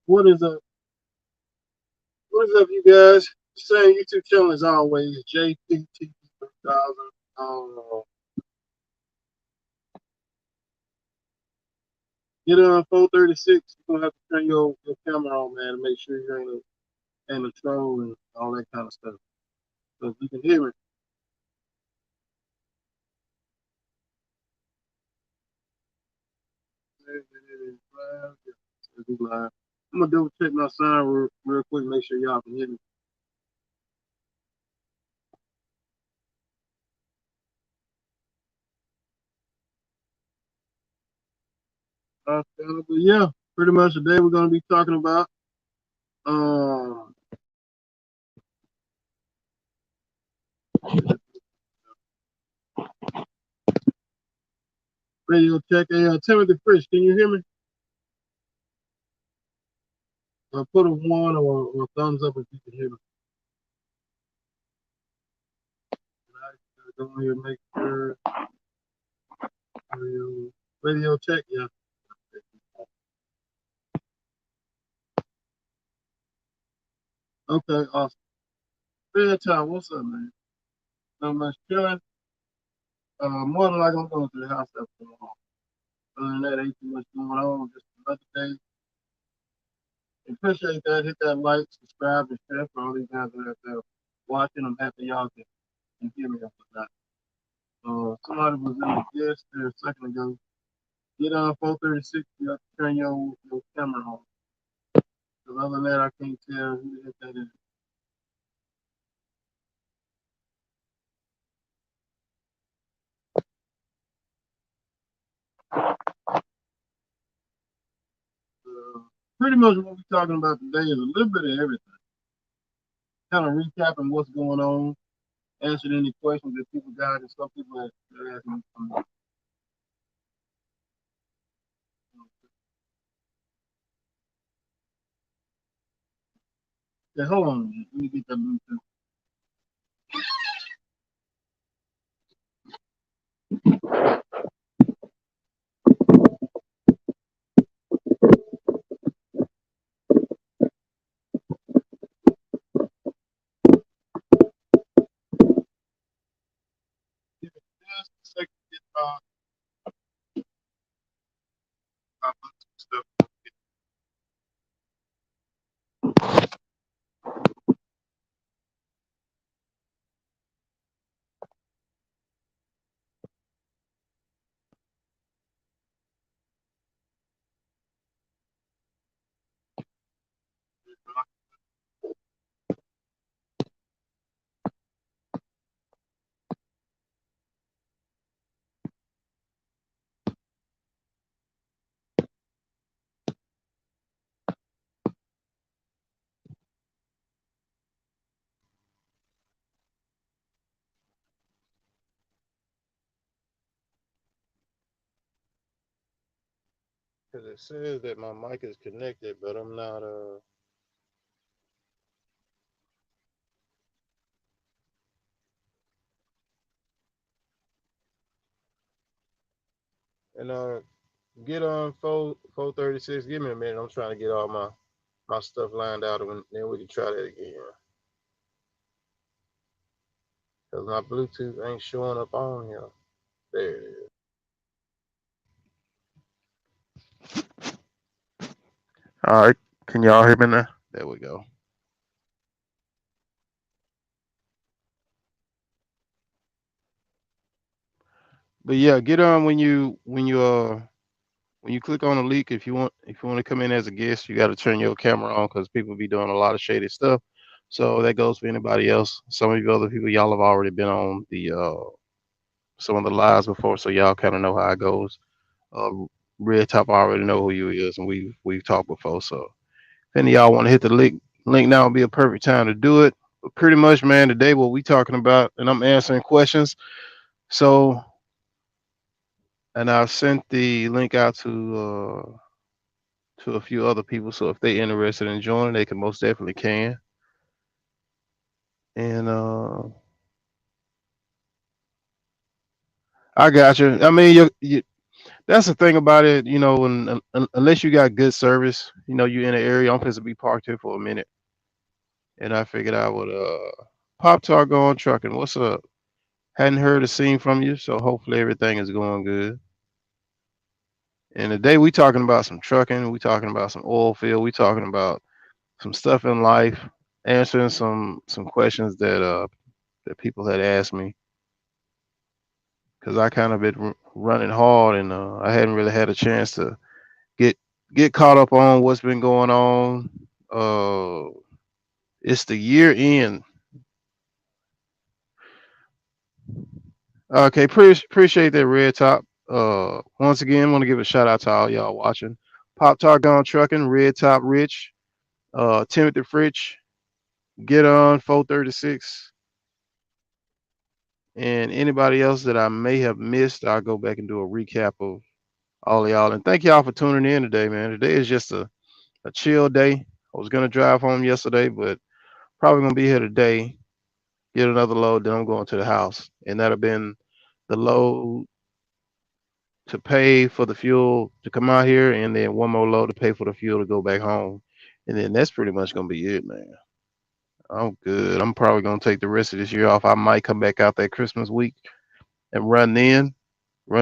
What is up? What is up, you guys? Same YouTube channel as always, JPT 3000. Get on 436. You're gonna have to turn your camera on, man, to make sure you're in the troll and all that kind of stuff. So if you can hear it, it is live. Yeah, it's live. I'm gonna double check my sound real quick, make sure y'all can hear me. But yeah, pretty much today we're gonna be talking about um radio check. Hey, Timothy Fish, can you hear me? Put a one or a thumbs up if you can hear me. Go here, make sure radio check. Yeah. Okay, awesome. Fair time. What's up, man? Not much chilling. More than likely, I'm going to the house after tomorrow. Other than that, ain't too much going on. Just another day. Appreciate that. Hit that like, subscribe, and share for all these guys that are out there watching. I'm happy y'all can hear me after that. Somebody was in the guest there a second ago. Get on 436. You have to turn your camera on. Because other than that, I can't tell who the heck that is. Uh, Pretty much what we're talking about today is a little bit of everything. Kind of recapping what's going on, answering any questions that people got, and some people that ask me. Yeah, hold on, man. Let me get that Bluetooth. Give it just a second to get my Bluetooth stuff. Because it says that my mic is connected, but I'm not. And get on 436. Give me a minute. I'm trying to get all my stuff lined out, and then we can try that again. Because my Bluetooth ain't showing up on here. There it is. All right. Can y'all hear me now? There we go. But yeah, get on when you click on a link. If you want to come in as a guest, you got to turn your camera on because people be doing a lot of shady stuff. So that goes for anybody else. Some of you other people, y'all have already been on the some of the lives before, so y'all kind of know how it goes. Uh, Red Top already know who you is, and we've talked before. So if any of y'all want to hit the link now would be a perfect time to do it. But pretty much, man, today what we talking about, and I'm answering questions. So, and I've sent the link out to a few other people. So if they interested in joining, they can most definitely can. And I got you. I mean, you That's the thing about it, when unless you got good service, you in the area. I'm supposed to be parked here for a minute, and I figured I would pop talk on trucking. What's up? Hadn't heard a scene from you, so hopefully everything is going good. And today we talking about some trucking, we talking about some oil field, we talking about some stuff in life, answering some questions that people had asked me because I kind of been running hard and I hadn't really had a chance to get get caught up on what's been going on. Uh, it's the year end. Okay, appreciate that red top. Once again, want to give a shout out to all y'all watching. Pop Talk Gone Trucking, Red Top Rich, Timothy Fritch, Get On 436, and anybody else that I may have missed. I'll go back and do a recap of all of y'all. And thank y'all for tuning in today, man. Today is just a chill day. I was gonna drive home yesterday, but probably gonna be here today, get another load, then I'm going to the house. And that'll been the load to pay for the fuel to come out here, and then one more load to pay for the fuel to go back home. And then that's pretty much gonna be it, man. I'm good. I'm probably gonna take the rest of this year off. I might come back out that Christmas week and run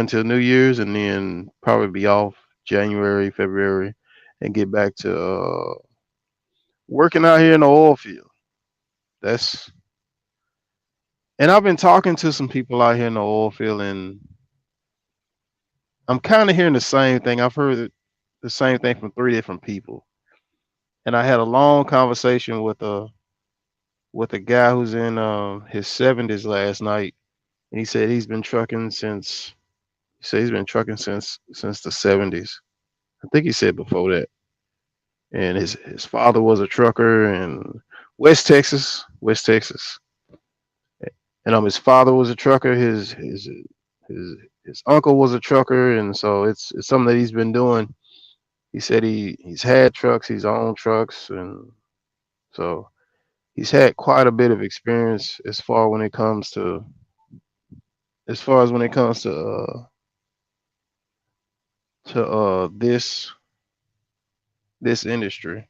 till New Year's, and then probably be off January, February, and get back to working out here in the oil field. That's and I've been talking to some people out here in the oil field, and I'm kind of hearing the same thing. I've heard the same thing from three different people, and I had a long conversation with a guy who's in his 70s last night, and he said he's been trucking since he said he's been trucking since the 70s. I think he said before that, and his father was a trucker in West Texas, and his father was a trucker. His his uncle was a trucker, and so it's something that he's been doing. He said he's had trucks, he's owned trucks, and so he's had quite a bit of experience as far as when it comes to this industry.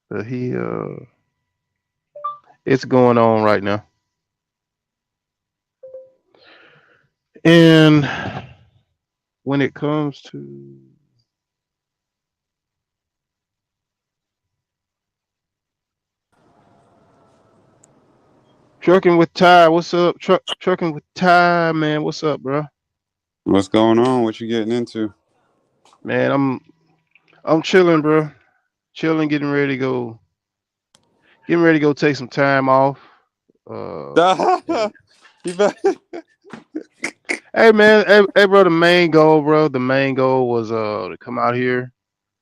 But he it's going on right now. And when it comes to trucking with Ty, what's up? Trucking with Ty, man, what's up, bro? What's going on? What you getting into? Man, I'm chilling, bro. Chilling, getting ready to go take some time off. And You bet. hey, man, hey, bro, the main goal was to come out here,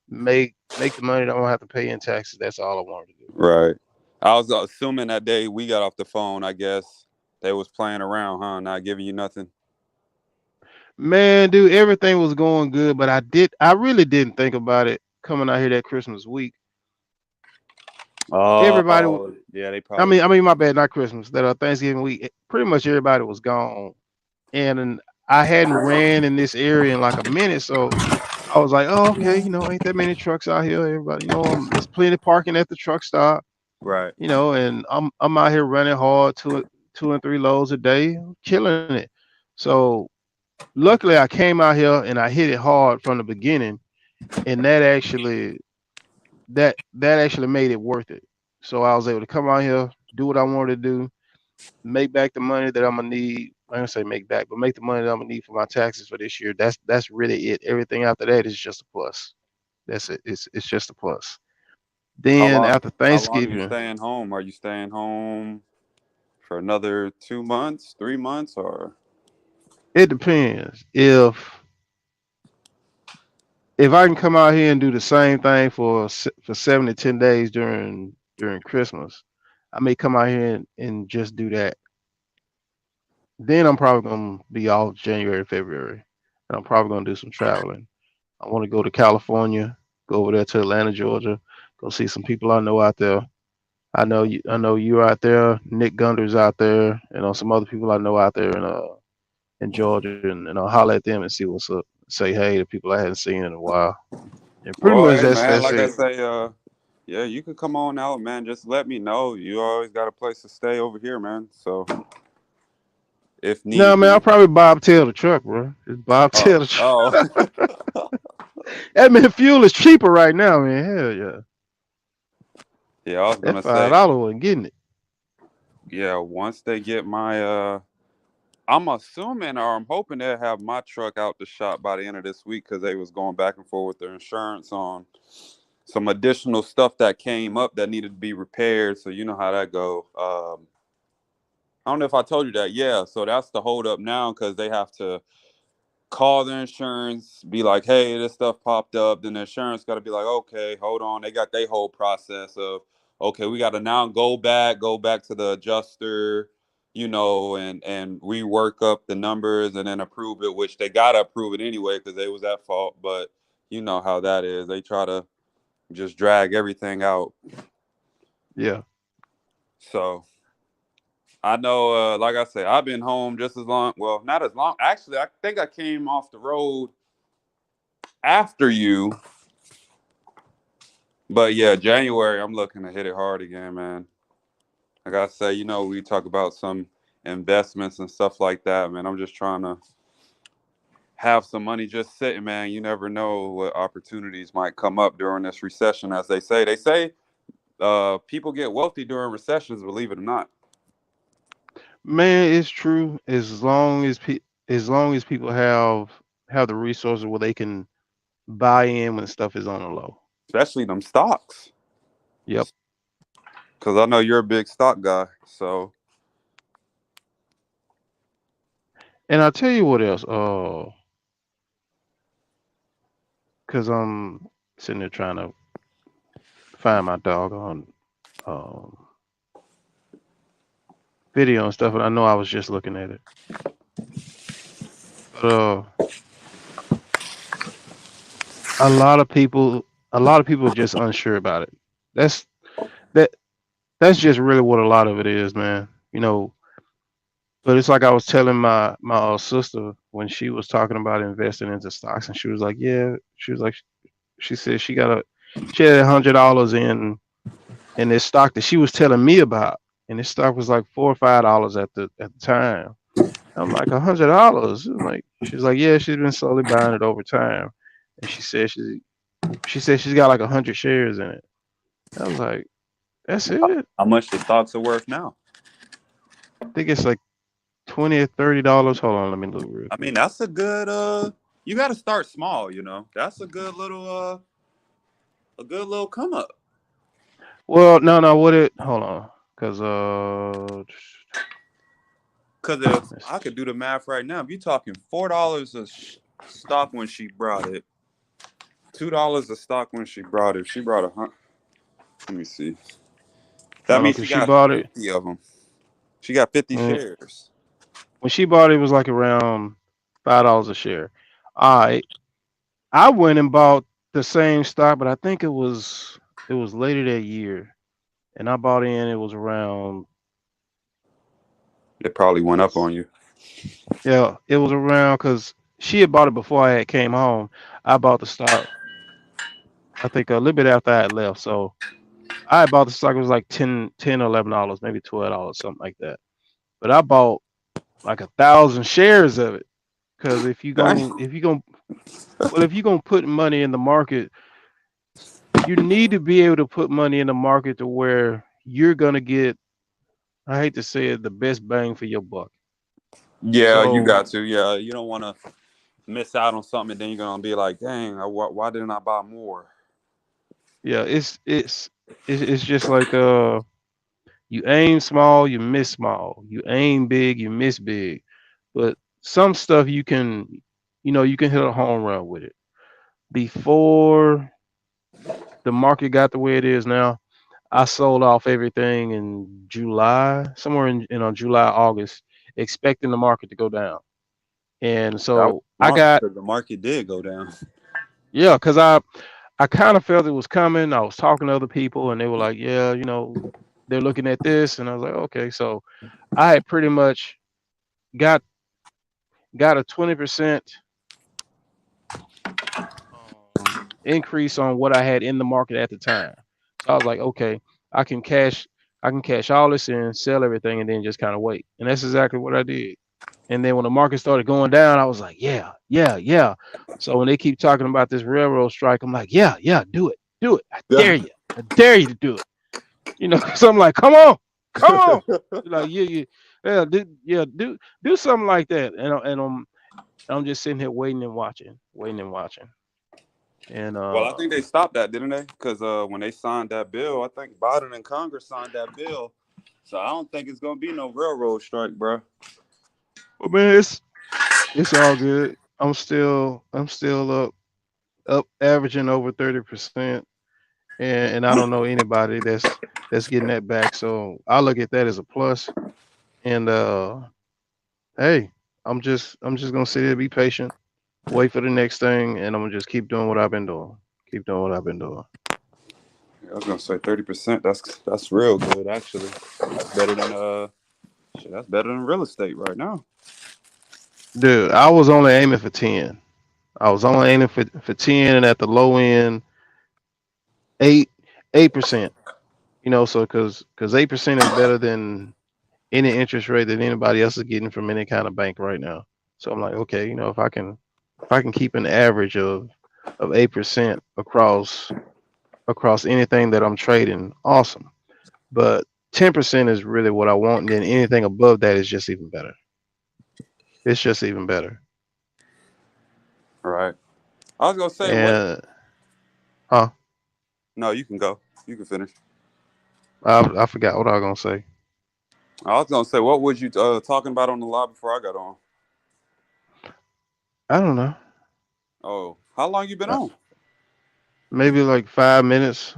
make the money. Don't have to pay in taxes. That's all I wanted to do. Right. I was assuming that day we got off the phone, I guess they was playing around, huh? Not giving you nothing. Man, dude, everything was going good, but I really didn't think about it coming out here that Christmas week. Everybody, Oh, yeah, they I probably. mean, I mean, my bad, not Christmas, that Thanksgiving week. Pretty much everybody was gone, and I hadn't ran in this area in like a minute, so I was like, oh, okay, ain't that many trucks out here. Everybody, there's plenty of parking at the truck stop, Right. and I'm out here running hard, two and three loads a day, killing it. So luckily, I came out here and I hit it hard from the beginning, and that actually made it worth it. So I was able to come out here, do what I wanted to do, make back the money that I'm gonna need. I don't say make back, but make the money that I'm gonna need for my taxes for this year. That's really it. Everything after that is just a plus. That's it. It's just a plus. How Then long? after How long you Thanksgiving, staying home? Are you staying home for another 2 months, 3 months, or? it depends. If I can come out here and do the same thing for 7 to 10 days during Christmas, I may come out here and just do that. Then I'm probably gonna be off January, February, and I'm probably gonna do some traveling. I want to go to California, go over there to Atlanta, Georgia, go see some people I know out there. I know you're out there, Nick Gunder's out there, some other people I know out there in Georgia, and I'll holler at them and see what's up. Say hey to people I hadn't seen in a while. And pretty Well, much hey man, that's like I it. say, yeah, you can come on out, man. Just let me know. You always got a place to stay over here, man. So if No, need man, I'll be. probably bobtail the truck, bro. Just bobtail Oh, the truck. oh, I mean, fuel is cheaper right now, man. Hell yeah, yeah. I was that gonna say, $5 wasn't getting it. yeah. Once they get my, I'm assuming or I'm hoping they'll have my truck out the shop by the end of this week because they was going back and forth with their insurance on some additional stuff that came up that needed to be repaired. So you know how that go. I don't know if I told you that. Yeah. So that's the hold up now because they have to call the insurance, be like, hey, this stuff popped up. Then the insurance got to be like, okay, hold on. They got their whole process of, okay, we got to now go back to the adjuster, and rework up the numbers and then approve it, which they got to approve it anyway because they was at fault. But you know how that is. They try to just drag everything out. Yeah, So I know, like I said, I've been home just as long. Well, not as long. Actually, I think I came off the road after you. But yeah, January, I'm looking to hit it hard again, man. Like I say, we talk about some investments and stuff like that, man. I'm just trying to have some money just sitting, man. You never know what opportunities might come up during this recession, as they say. They say people get wealthy during recessions, believe it or not. man, it's true. As long as people have the resources where they can buy in when stuff is on the low. Especially them stocks. Yep. Because I know you're a big stock guy. So, And I'll tell you what else. Cause I'm sitting there trying to find my doggone um video and stuff, and I know I was just looking at it. But a lot of people are just unsure about it. That's that that's just really what a lot of it is, man. But it's like I was telling my sister when she was talking about investing into stocks, and she was like, yeah, she was like, she said she had $100 in this stock that she was telling me about, and this stock was like $4 or $5 at the time. I'm like $100. Like she's like, yeah, she's been slowly buying it over time, and she said she's got like 100 shares in it. I was like, that's it. how much the stocks are worth now? I think it's like $20 or $30. Hold on, let me look real I mean, quick. that's a good you got to start small, That's a good little come up. Well, no, no, what it? Hold on, cause Cuz if let's I could do the math right now, if you're talking $4 a stock when she brought it, $2 a stock when she brought it. She brought a hundred. Let me see. That hold on, means she cause she got bought it. 50 of them. She got 50 uh, shares. When she bought it, it was like around $5 a share. I went and bought the same stock, but I think it was later that year, and I bought in. It was around It probably went up on you. yeah, it was around because she had bought it before I had came home. I bought the stock. I think a little bit after I had left. So I had bought the stock. It was like 10 $11, maybe $12, something like that. But I bought like 1,000 shares of it because Dang. if you gonna put money in the market, you need to be able to put money in the market to where you're gonna get, I hate to say it, the best bang for your buck. Yeah, you So got to. Yeah, you don't want to miss out on something and then you're going to be like, dang, why didn't I buy more? yeah, it's just like you aim small, you miss small. You aim big, you miss big. But some stuff you can hit a home run with it. Before the market got the way it is now, I sold off everything in July, somewhere in July, August, expecting the market to go down. And That was so I smart got, because the market did go down. yeah, because I kind of felt it was coming. I was talking to other people, and they were like, yeah, they're looking at this, and I was like, okay. So I had pretty much got got a 20% increase on what I had in the market at the time. So I was like, okay, I can cash I can cash all this in, sell everything, and then just kind of wait. And that's exactly what I did. And then when the market started going down, I was like, yeah, yeah, yeah. So when they keep talking about this railroad strike, I'm like, yeah, yeah, do it. I Yeah. dare you. I dare you to do it. So I'm like, come on. Like, yeah, do something like that. And I'm just sitting here waiting and watching, waiting and watching. And Well, I think they stopped that, didn't they? Because when they signed that bill, I think Biden and Congress signed that bill. So I don't think it's gonna be no railroad strike, bro. but man, it's all good. I'm still up averaging over 30%, and I don't know anybody that's getting that back. So I look at that as a plus. And hey, I'm just gonna sit here, be patient, wait for the next thing, and I'm gonna just keep doing what I've been doing. Keep doing what I've been doing. I was gonna say 30%. That's real good, actually. That's better than shit. That's better than real estate right now. Dude, I was only aiming for 10. I was only aiming for 10, and at the low end, 8 8%. So because 8% is better than any interest rate that anybody else is getting from any kind of bank right now. So I'm like, okay, if I can keep an average of 8% across anything that I'm trading, awesome. But 10% is really what I want, and then anything above that is just even better. It's just even better. Right. I was gonna say what? And huh, No, you can go. You can finish. I forgot what I was gonna say. I was gonna say what was you talking about on the live before I got on? I don't know. Oh, how long you been Uh, on? Maybe like 5 minutes,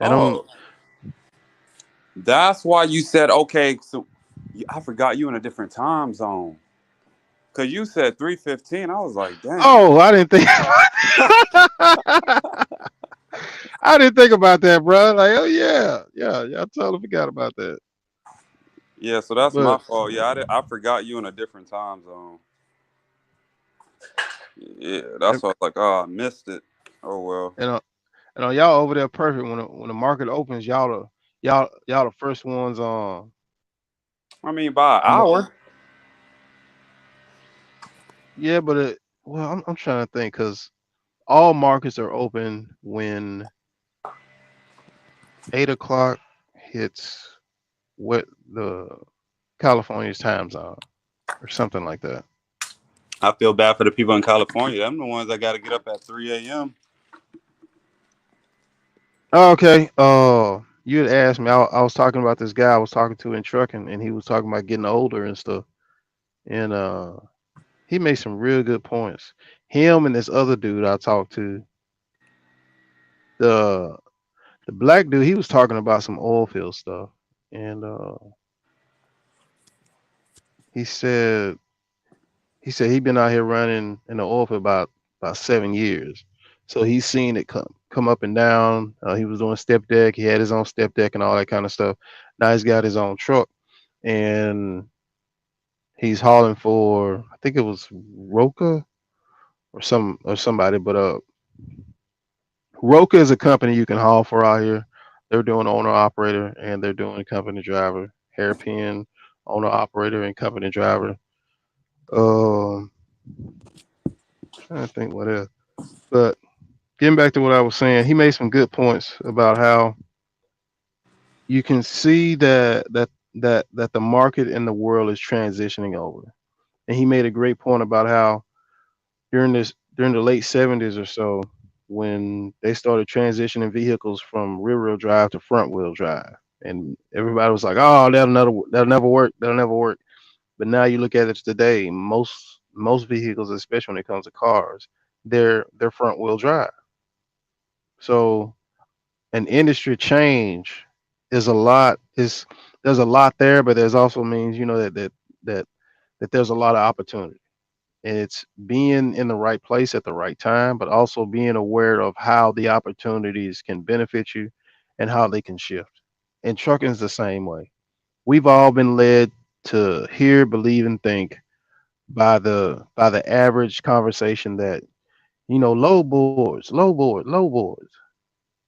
and I'm Oh, that's why you said okay. So I forgot you in a different time zone. Cause you said 3:15. I was like, dang. Oh, I didn't think. I didn't think about that, bro. Like, oh yeah, yeah, yeah. I totally forgot about that. Yeah, so that's my But fault. Yeah, I forgot you in a different time zone. Yeah, that's and, why I was like, oh, I missed it. Oh well. and, uh, y'all over there perfect when the market opens. Y'all the first ones on. I mean, by an I'm hour. Yeah, but well, I'm trying to think because all markets are open when 8 o'clock hits what the California's time zone or something like that. I feel bad for the people in California. Them the ones that got to get up at 3 a.m. Okay. You had asked me. I was talking about this guy I was talking to in trucking, and he was talking about getting older and stuff. And he made some real good points. Him and this other dude I talked to, the the black dude, he was talking about some oil field stuff, and he said he'd been out here running in the oil for about 7 years. So he's seen it come up and down. He was doing step deck. He had his own step deck and all that kind of stuff. Now he's got his own truck, and he's hauling for, I think it was Roca or somebody. But Roca is a company you can haul for out here. They're doing owner operator, and they're doing company driver. Hairpin, owner operator, and company driver. Um, Trying to think what else. But getting back to what I was saying, he made some good points about how you can see that the market in the world is transitioning over. And he made a great point about how during the late 70s or so, when they started transitioning vehicles from rear wheel drive to front wheel drive, and everybody was like, "Oh, that'll never work. That'll never work." But now you look at it today, most vehicles, especially when it comes to cars, they're front wheel drive. So an industry change is a lot is there's a lot there, but there's also means that that there's a lot of opportunity. And it's being in the right place at the right time, but also being aware of how the opportunities can benefit you and how they can shift. And trucking's the same way. We've all been led to hear, believe, and think by the average conversation that low boards, low board, low boards.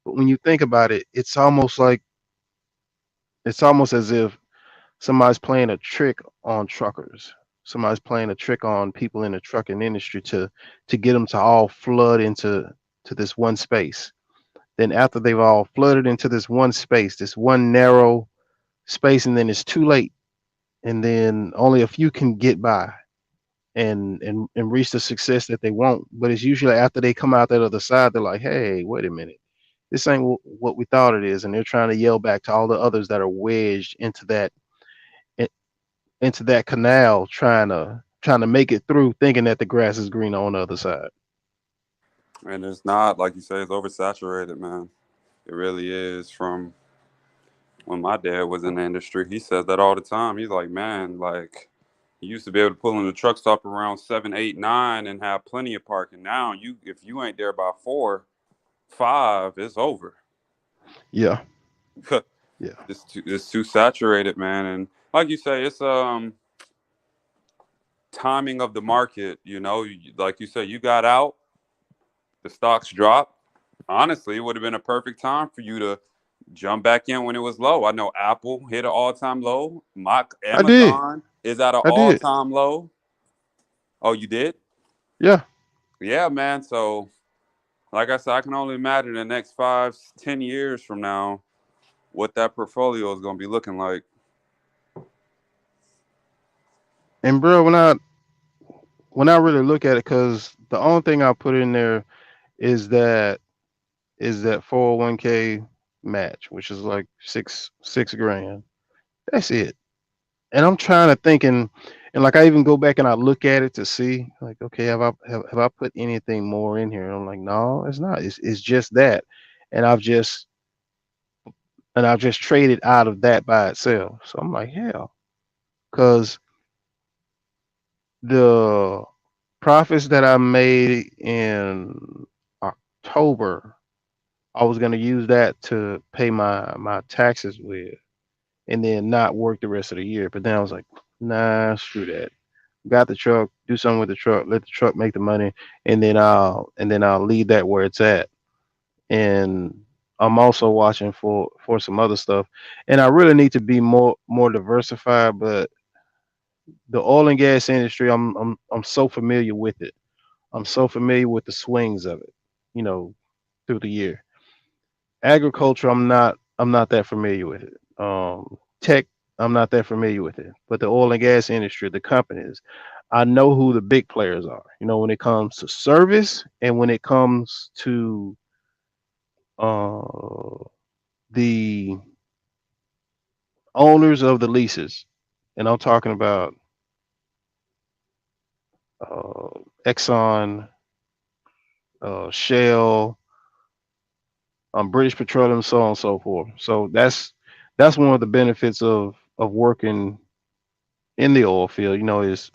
But when you think about it, it's almost as if somebody's playing a trick on truckers. Somebody's playing a trick on people in the trucking industry to get them to all flood into this one space. Then after they've all flooded into this one space, this one narrow space, and then it's too late, and then only a few can get by and reach the success that they want. But it's usually after they come out that other side, they're like, "Hey, wait a minute, this ain't what we thought it is," and they're trying to yell back to all the others that are wedged in- into that canal, trying to make it through, thinking that the grass is greener on the other side. And it's not like you say, it's oversaturated, man. It really is. From when my dad was in the industry, he says that all the time. He's like, man, like you used to be able to pull in the truck stop around 7, 8, 9 and have plenty of parking. Now you if you ain't there by 4, 5, it's over. Yeah, yeah, It's too saturated, man. And like you say, it's timing of the market. Like you said, you got out, the stocks dropped. Honestly, it would have been a perfect time for you to jump back in when it was low. I know Apple hit an all-time low. My I did, Amazon is at an I did, all-time low. Oh, you did? yeah. Yeah, man. So, like I said, I can only imagine the next 5, 10 years from now what that portfolio is going to be looking like. And bro, when I really look at it, because the only thing I put in there is that 401k match, which is like six grand. That's it. And I'm trying to think, and like I even go back and I look at it to see like, okay, have I put anything more in here? And I'm like, no, it's not. It's just that, and I've just traded out of that by itself. So I'm like, hell, because the profits that I made in October, I was gonna use that to pay my taxes with, and then not work the rest of the year. But then I was like, nah, screw that. Got the truck, do something with the truck, let the truck make the money, and then I'll leave that where it's at. And I'm also watching for some other stuff, and I really need to be more diversified. But the oil and gas industry, I'm so familiar with it. I'm so familiar with the swings of it, you know, through the year. Agriculture, I'm not that familiar with it. Tech, I'm not that familiar with it. But the oil and gas industry, the companies, I know who the big players are. When it comes to service and when it comes to uh, the owners of the leases, and I'm talking about Exxon, Shell, British Petroleum, so on and so forth. So that's one of the benefits of working in the oil field. Is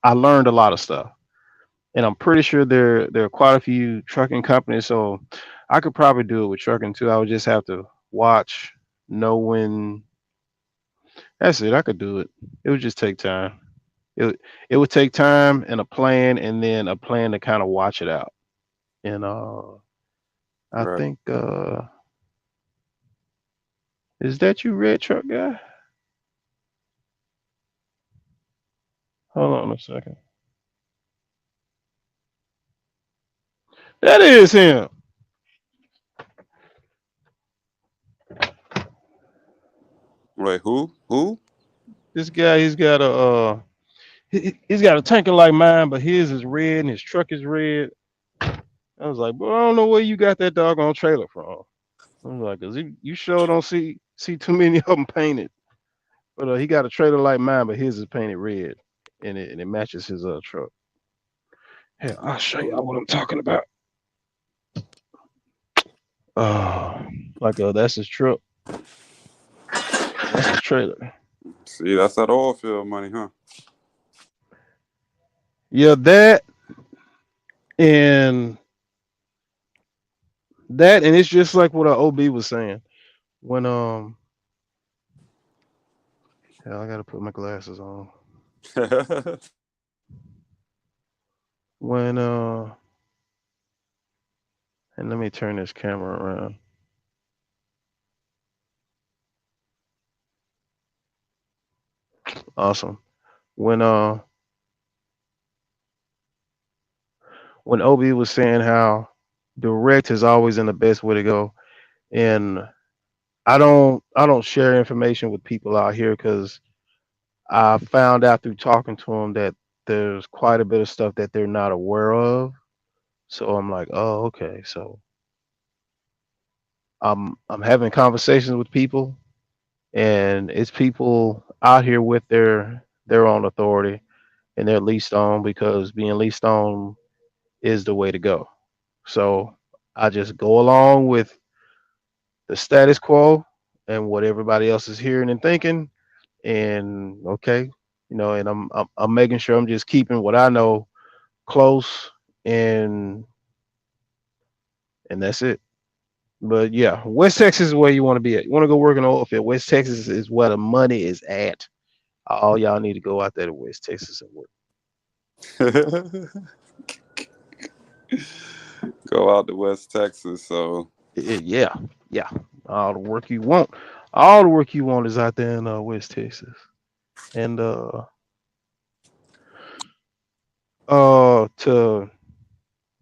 I learned a lot of stuff, and I'm pretty sure there are quite a few trucking companies. So I could probably do it with trucking too. I would just have to watch, know when. That's it. I could do it. It would just take time. It would take time and a plan, and then a plan to kind of watch it out. And I Right. think is that you, red truck guy? Hold on a second. That is him. Wait, who? Who? This guy, he's got a tanker like mine, but his is red and his truck is red. I was like, bro, I don't know where you got that doggone trailer from. I was like, cause you sure don't see too many of them painted. But he got a trailer like mine, but his is painted red, and it matches his truck. Hell, I'll show you what I'm talking about. Uh, like that's his truck. That's his trailer. See, that's that oil field money, huh? Yeah, and and it's just like what our OB was saying. When hell, I gotta put my glasses on. when and let me turn this camera around. Awesome. When uh when Obi was saying how direct is always in the best way to go, and I don't share information with people out here because I found out through talking to them that there's quite a bit of stuff that they're not aware of. So I'm like, oh, okay. So I'm having conversations with people, and it's people out here with their own authority, and they're leased on because being leased on is the way to go. So I just go along with the status quo and what everybody else is hearing and thinking, and okay, and I'm making sure I'm just keeping what I know close, and that's it. But yeah, West Texas is where you want to be at. You want to go work in the oil field. West Texas is where the money is at. All y'all need to go out there to West Texas and work. Go out to West Texas. So Yeah, yeah. All the work you want, all the work you want is out there in West Texas. And to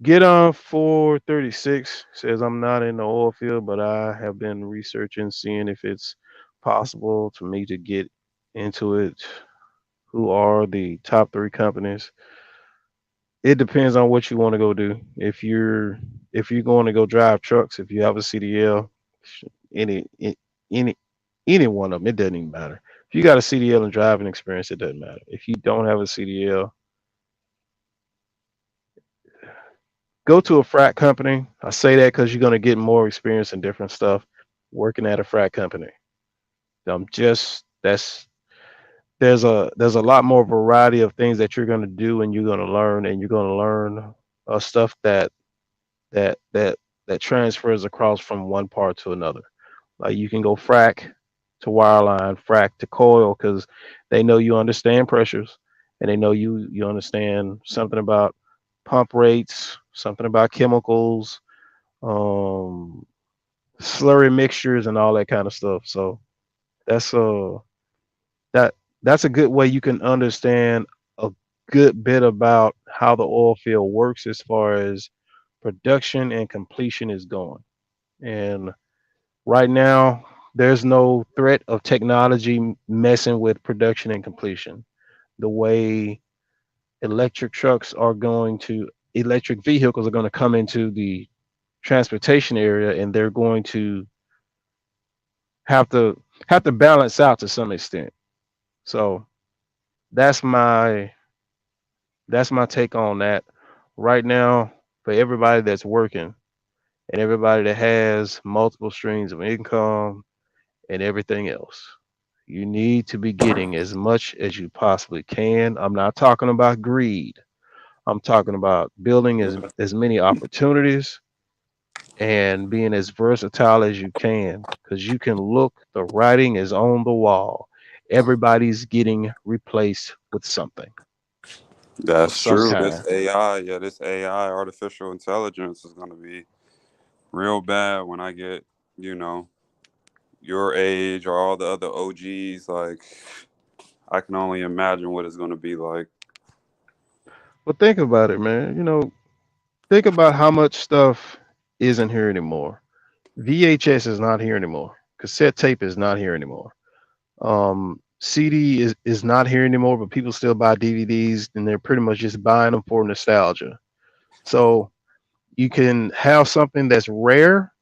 get on 436 says I'm not in the oil field, but I have been researching, seeing if it's possible for me to get into it. Who are the top three companies? It depends on what you want to go do. If you're going to go drive trucks, if you have a CDL, any any any one of them, it doesn't even matter. If you got a CDL and driving experience, it doesn't matter. If you don't have a CDL, go to a frac company. I say that because you're going to get more experience and different stuff working at a frac company. Just that's there's a lot more variety of things that you're going to do and you're going to learn, and you're going to learn stuff that that that transfers across from one part to another. Like you can go frac to wireline, frac to coil, because they know you understand pressures, and they know you understand something about pump rates, something about chemicals, um, slurry mixtures, and all that kind of stuff. So that's that that's a good way you can understand a good bit about how the oil field works as far as production and completion is going. And right now, there's no threat of technology messing with production and completion. The way electric trucks are going to, electric vehicles are going to come into the transportation area, and they're going to have to have to balance out to some extent. So that's my that's my take on that. Right now, for everybody that's working and everybody that has multiple streams of income and everything else, you need to be getting as much as you possibly can. I'm not talking about greed. I'm talking about building as many opportunities and being as versatile as you can, because you can look, the writing is on the wall. Everybody's getting replaced with something of that's some true. This kind. AI, yeah, this AI, artificial intelligence, is going to be real bad when I get, you know, your age or all the other OGs. Like, I can only imagine what it's going to be like. But think about it, man. Think about how much stuff isn't here anymore. VHS is not here anymore. Cassette tape is not here anymore. CD is not here anymore, but people still buy DVDs, and they're pretty much just buying them for nostalgia. So you can have something that's rare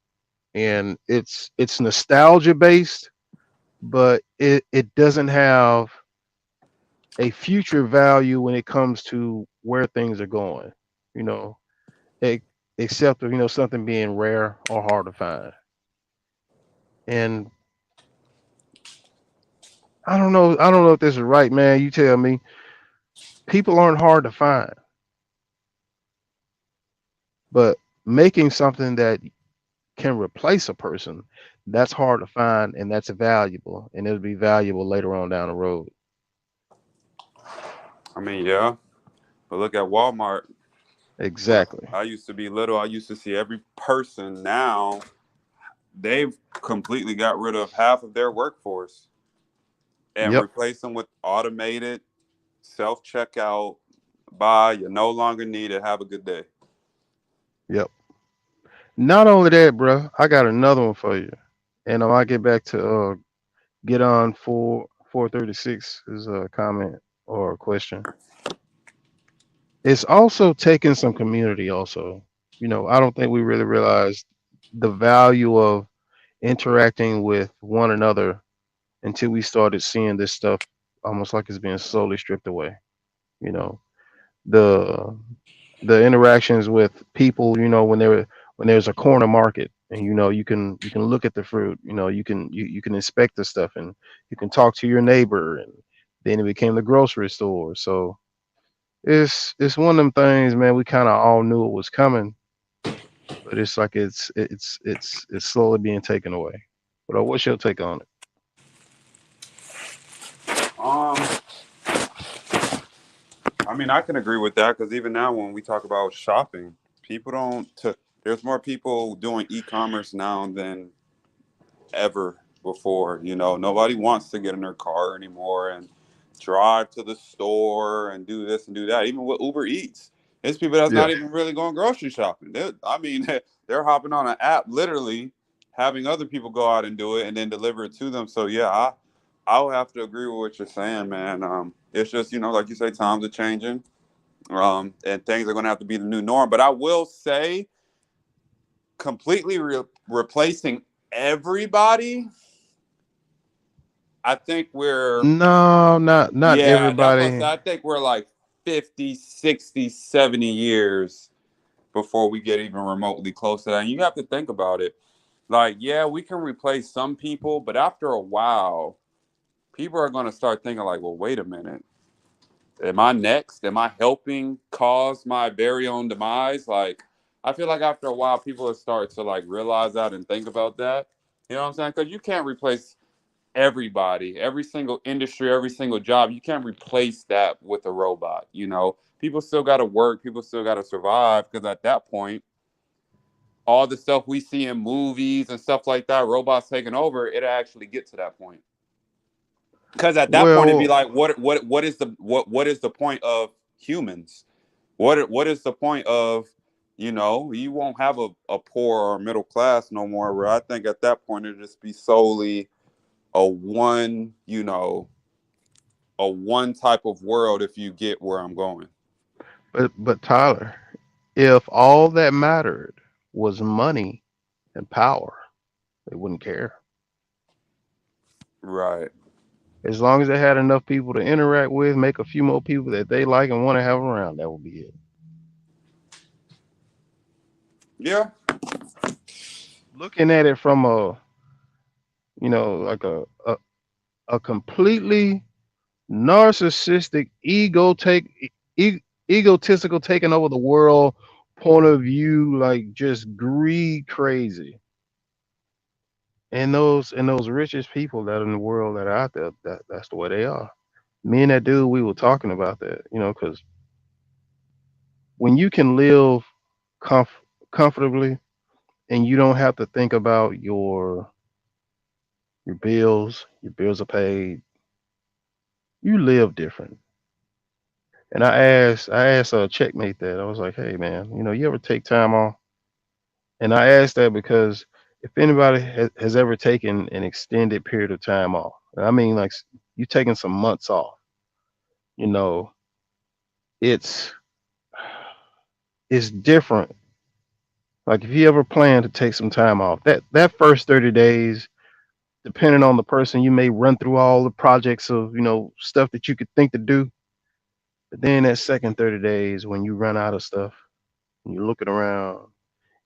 and it's nostalgia based, but it doesn't have a future value when it comes to where things are going. You know, e- except something being rare or hard to find. And I don't know if this is right, man. You tell me. People aren't hard to find, but making something that can replace a person, that's hard to find, and that's valuable, and it'll be valuable later on down the road. I mean, yeah, but look at Walmart. When Exactly. I used to be little, I used to see every person. Now they've completely got rid of half of their workforce and Yep. replaced them with automated self checkout. Bye. You no longer need it. Have a good day. Yep. Not only that, bro, I got another one for you. And I might get back to get on for 436 is a comment or a question. It's also taking some community also. I don't think we really realized the value of interacting with one another until we started seeing this stuff almost like it's being slowly stripped away. You know, the the interactions with people, when there's a corner market and you can look at the fruit, you can inspect the stuff and you can talk to your neighbor, and then it became the grocery store. So it's one of them things, man. We kind of all knew it was coming, but it's like it's slowly being taken away. But what's your take on it? Um, I mean, I can agree with that because even now, when we talk about shopping, people don't. There's more people doing e-commerce now than ever before. Nobody wants to get in their car anymore and drive to the store and do this and do that. Even with Uber Eats, there's people that's Yeah. not even really going grocery shopping. I mean, they're hopping on an app, literally having other people go out and do it and then deliver it to them. So yeah, I would have to agree with what you're saying, man. It's just like you say, times are changing, and things are going to have to be the new norm. But I will say, completely replacing everybody, I think we're, No, not yeah, that's what I everybody. said. I think we're like 50, 60, 70 years before we get even remotely close to that. And you have to think about it. Like, yeah, we can replace some people, but after a while, people are going to start thinking, like, well, wait a minute. Am I next? Am I helping cause my very own demise? Like, I feel like after a while, people will start to like realize that and think about that. You know what I'm saying? Because you can't replace everybody, every single industry, every single job. You can't replace that with a robot. People still got to work. People still got to survive. Because at that point, all the stuff we see in movies and stuff like that, robots taking over, it actually get to that point. Because at that point, it'd be Well, like, what is the point of humans? What is the point of, you won't have a poor or middle class no more. Where I think at that point it'd just be solely a one, a one type of world, if you get where I'm going. but Tyler, if all that mattered was money and power, they wouldn't care. Right. As long as they had enough people to interact with, make a few more people that they like and want to have around, that would be it. Yeah. Looking at it from like a completely narcissistic egotistical taking over the world point of view, like just greed crazy. And those richest people that are in the world that are out there, that's the way they are. Me and that dude, we were talking about that, because when you can live comfortably and you don't have to think about your bills are paid, you live different. And I asked a checkmate that. I was like, hey man, you ever take time off? And I asked that because if anybody has ever taken an extended period of time off, and I mean like you taking some months off, you know, it's it's different. Like if you ever plan to take some time off, that first 30 days, depending on the person, you may run through all the projects of, stuff that you could think to do. But then that second 30 days when you run out of stuff and you're looking around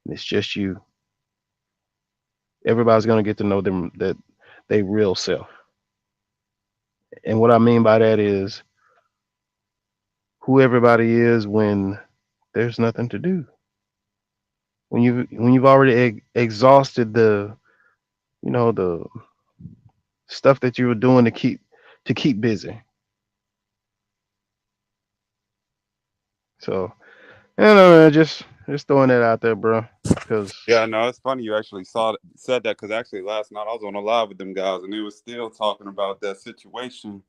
and it's just you, everybody's gonna get to know them, that they real self. And what I mean by that is who everybody is when there's nothing to do. When you've already exhausted the stuff that you were doing to keep busy. So I don't know, man. Just throwing that out there, bro. Cause Yeah, no, it's funny you actually said that because actually last night I was on a live with them guys and they was still talking about that situation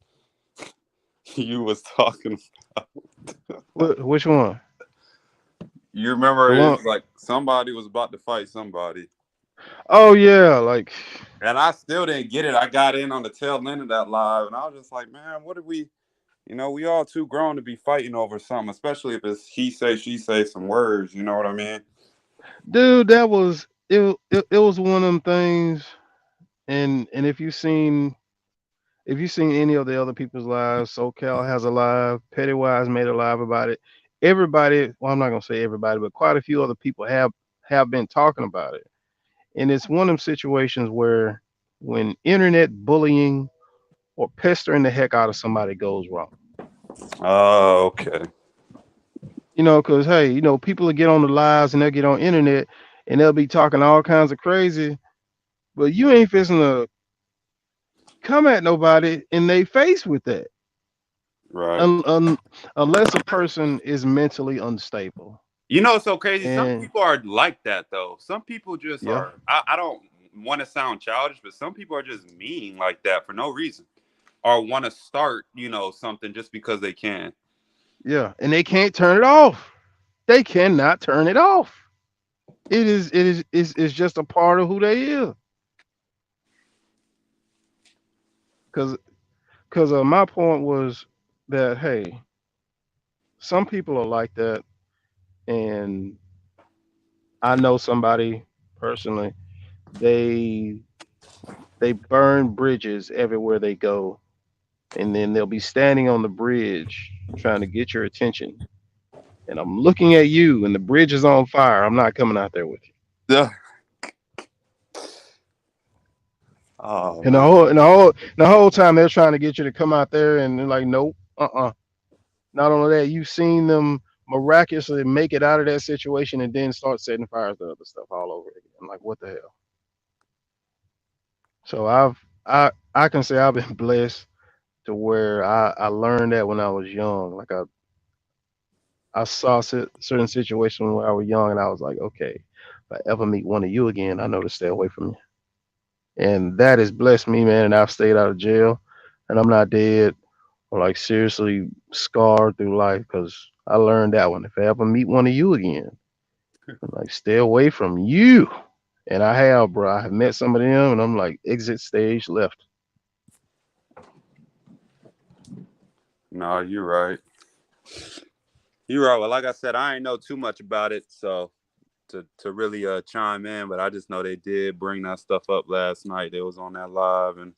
you was talking about. which one? You remember The it one? was like somebody was about to fight somebody. Oh yeah, like And I still didn't get it. I got in on the tail end of that live and I was just like, man, what did we, we all too grown to be fighting over something, especially if it's he say, she say some words, you know what I mean? dude, that was it was one of them things. And if you seen any of the other people's lives, SoCal has a live, Pennywise made a live about it. Everybody, well, I'm not gonna say everybody, but quite a few other people have been talking about it. And it's one of them situations where when internet bullying or pestering the heck out of somebody goes wrong. Oh, okay. Because hey, people will get on the lives and they'll get on internet and they'll be talking all kinds of crazy, but you ain't fixing to come at nobody in their face with that. Right. Un, un, unless a person is mentally unstable. It's so crazy. Some And people are like that though. Some people just yeah, are. I don't want to sound childish, but some people are just mean like that for no reason, or want to start, something just because they can. yeah, and they can't turn it off. They cannot turn it off. It's just a part of who they is. Cause my point was that hey, some people are like that, and I know somebody personally. They they burn bridges everywhere they go, and then they'll be standing on the bridge trying to get your attention. And I'm looking at you, and the bridge is on fire. I'm not coming out there with you. Yeah. Oh And man. the whole time they're trying to get you to come out there, and they're like, nope, Not only that, you've seen them miraculously make it out of that situation, and then start setting fires to other stuff all over again. I'm like, what the hell? So I can say I've been blessed to where I learned that when I was young. Like I saw certain situations when I was young, and I was like, okay, if I ever meet one of you again, I know to stay away from you. And that has blessed me, man. And I've stayed out of jail, and I'm not dead or like seriously scarred through life because I learned that one. If I ever meet one of you again, I'm like, stay away from you. And I have, bro. I have met some of them, and I'm like, exit stage left. No, you're right. You're right. Well, like I said, I ain't know too much about it, so to really chime in, but I just know they did bring that stuff up last night. They was on that live, and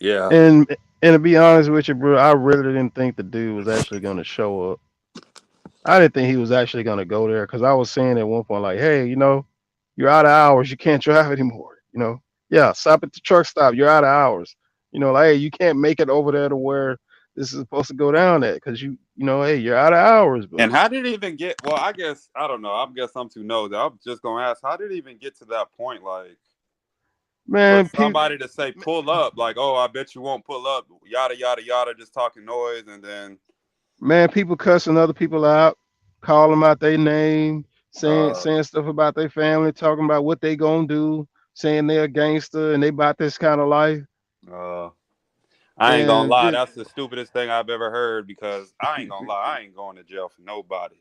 yeah. And to be honest with you, bro, I really didn't think the dude was actually gonna show up. I didn't think he was actually gonna go there because I was saying at one point, like, hey, you're out of hours. You can't drive anymore. Yeah, stop at the truck stop. You're out of hours. Like, hey, you can't make it over there to where this is supposed to go down at because hey, you're out of hours. But And how did it even get? Well, I guess I don't know. I guess I'm too nosy. I'm just gonna ask, how did it even get to that point? Like for man, somebody to say pull up, like, oh, I bet you won't pull up, yada yada yada, just talking noise, and then people cussing other people out, calling them out their name, saying uh, saying stuff about their family, talking about what they gonna do, saying they're a gangster and they about this kind of life. uh, I ain't gonna And lie, that's the stupidest thing I've ever heard because I ain't gonna lie, I ain't going to jail for nobody.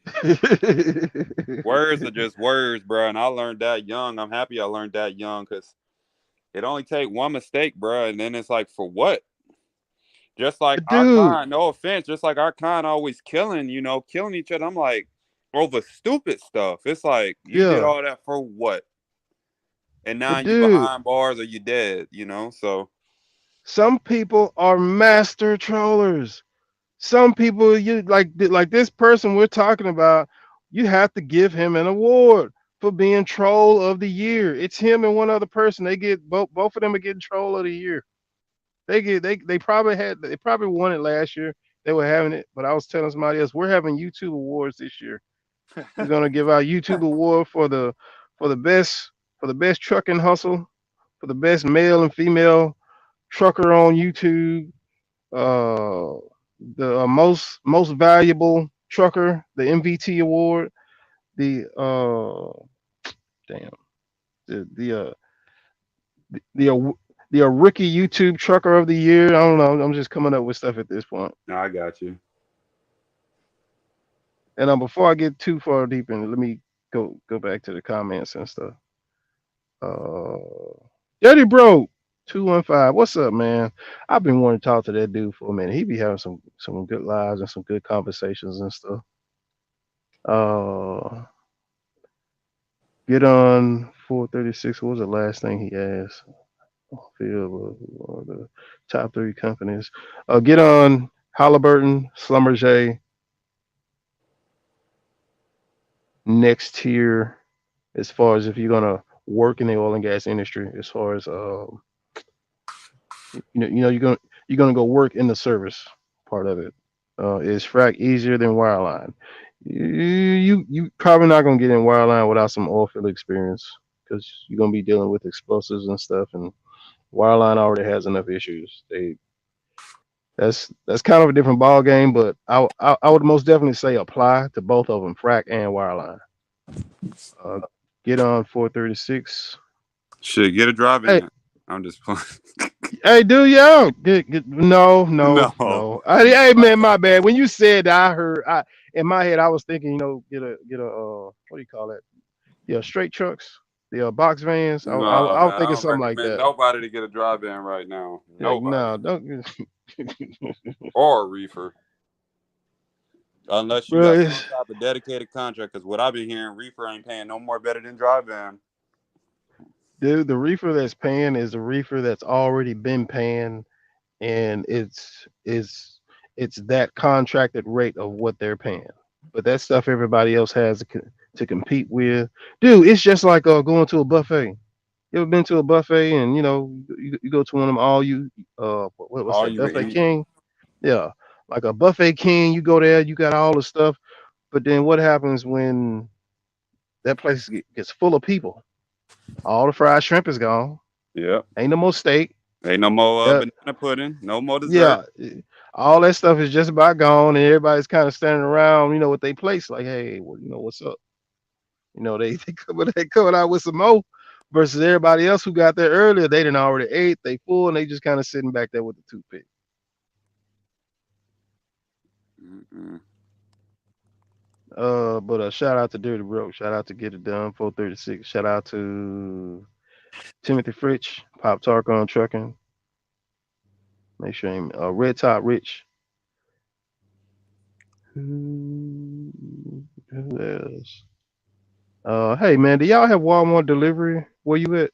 Words are just words, bro, and I learned that young. I'm happy I learned that young because it only take one mistake, bro, and then it's like for what? Just like our dude, kind, no offense, just like our kind always killing, killing each other. I'm like, over stupid stuff. It's like you did yeah, all that for what? And now but you dude, behind bars or you dead. So some people are master trollers. Some people, you like this person we're talking about. You have to give him an award for being troll of the year. It's him and one other person. They get both of them are getting troll of the year. They probably won it last year. They were having it, but I was telling somebody else we're having YouTube awards this year. We're gonna give out YouTube award for the best trucking hustle, for the best male and female trucker on YouTube, uh, the most valuable. trucker, the MVT award, the damn the rookie YouTube trucker of the year. I don't know. I'm just coming up with stuff at this point. No, I got you. And before I get too far deep in it, let me go back to the comments and stuff. Uh, Dirty Bro 215. What's up, man? I've been wanting to talk to that dude for a minute. He be having some good lives and some good conversations and stuff. Uh, get on 436. What was the last thing he asked? Field the top three companies. Get on Halliburton, Schlumberger, next tier as far as if you're gonna work in the oil and gas industry. As far as you're gonna go work in the service part of it. Is frac easier than wireline? You probably not gonna get in wireline without some oil field experience because you're gonna be dealing with explosives and stuff, and wireline already has enough issues. That's kind of a different ball game, but I would most definitely say apply to both of them, frac and wireline. Uh, get on 436. Shit, get a drive Hey, in. I'm just playing. hey, dude, yo, no, no, No. no. Hey, man, my bad. When you said that, I heard. In my head, I was thinking, get a what do you call that? Yeah, straight trucks, the box vans. No, I was man, I thinking don't something like recommend that. nobody to get a drive in right now. Like, Nobody. no, don't, Or a reefer. Unless you bro. got some type of dedicated contract. Because what I've been hearing, reefer ain't paying no more better than drive in. Dude, the reefer that's paying is the reefer that's already been paying, and it's that contracted rate of what they're paying. But that stuff everybody else has to compete with. Dude, it's just like going to a buffet. You ever been to a buffet and you go to one of them what's All that, you can buffet eat. king? Yeah, like a buffet king. You go there, you got all the stuff, but then what happens when that place gets full of people? All the fried shrimp is gone. Yep. Ain't no more steak. Ain't no more Uh, banana pudding. No more dessert. yeah, all that stuff is just about gone, and everybody's kind of standing around, with their plates, like, hey, well, what's up? They coming out with some more, versus everybody else who got there earlier. They didn't already ate, they full, and they just kind of sitting back there with the toothpick. Mm-mm. But shout out to Dirty Bro, shout out to Get It Done 436, shout out to Timothy Fritch, Pop Tark on Trucking. Make sure Red Top Rich. Who else? Hey man, do y'all have Walmart delivery? Where you at?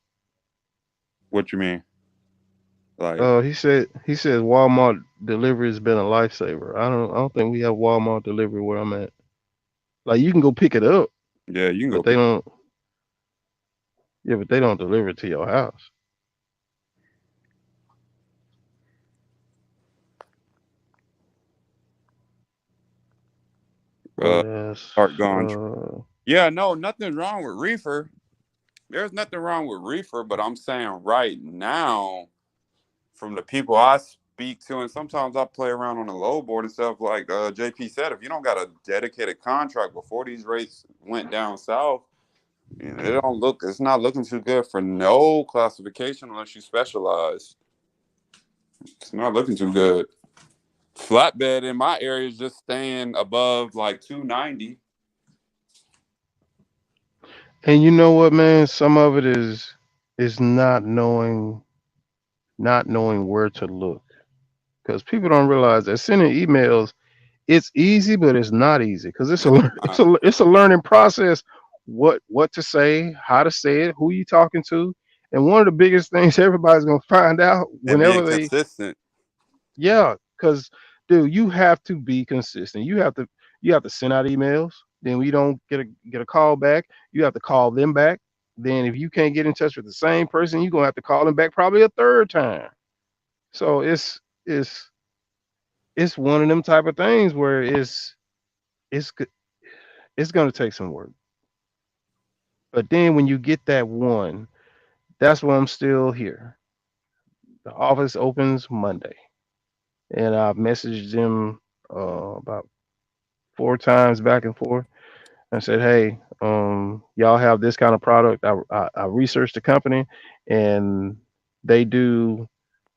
What you mean? Like, He says Walmart delivery has been a lifesaver. I don't think we have Walmart delivery where I'm at. Like you can go pick it up, yeah, you can but go they pick. don't. Yeah, but they don't deliver it to your house. What else? Start going. Yeah, no, nothing wrong with reefer. There's nothing wrong with reefer, but I'm saying right now, from the people I speak to, and sometimes I play around on the low board and stuff. Like JP said, if you don't got a dedicated contract before these rates went down south, it don't look. It's not looking too good for no classification unless you specialize. It's not looking too good. Flatbed in my area is just staying above like 290. And you know what, man? Some of it is not knowing where to look, because people don't realize that sending emails, it's easy, but it's not easy because it's a It's it's not. a learning process. What to say, how to say it, who you talking to, and one of the biggest things everybody's gonna find out And being whenever they, consistent. yeah, because dude, you have to be consistent. You have to send out emails. Then we don't get a call back. You have to call them back. Then if you can't get in touch with the same person, you're gonna have to call them back probably a third time. So it's one of them type of things where it's it's gonna take some work. But then when you get that one, that's why I'm still here. The office opens Monday, and I've messaged them about 4 times back and forth. I said, hey, y'all have this kind of product. I researched the company, and they do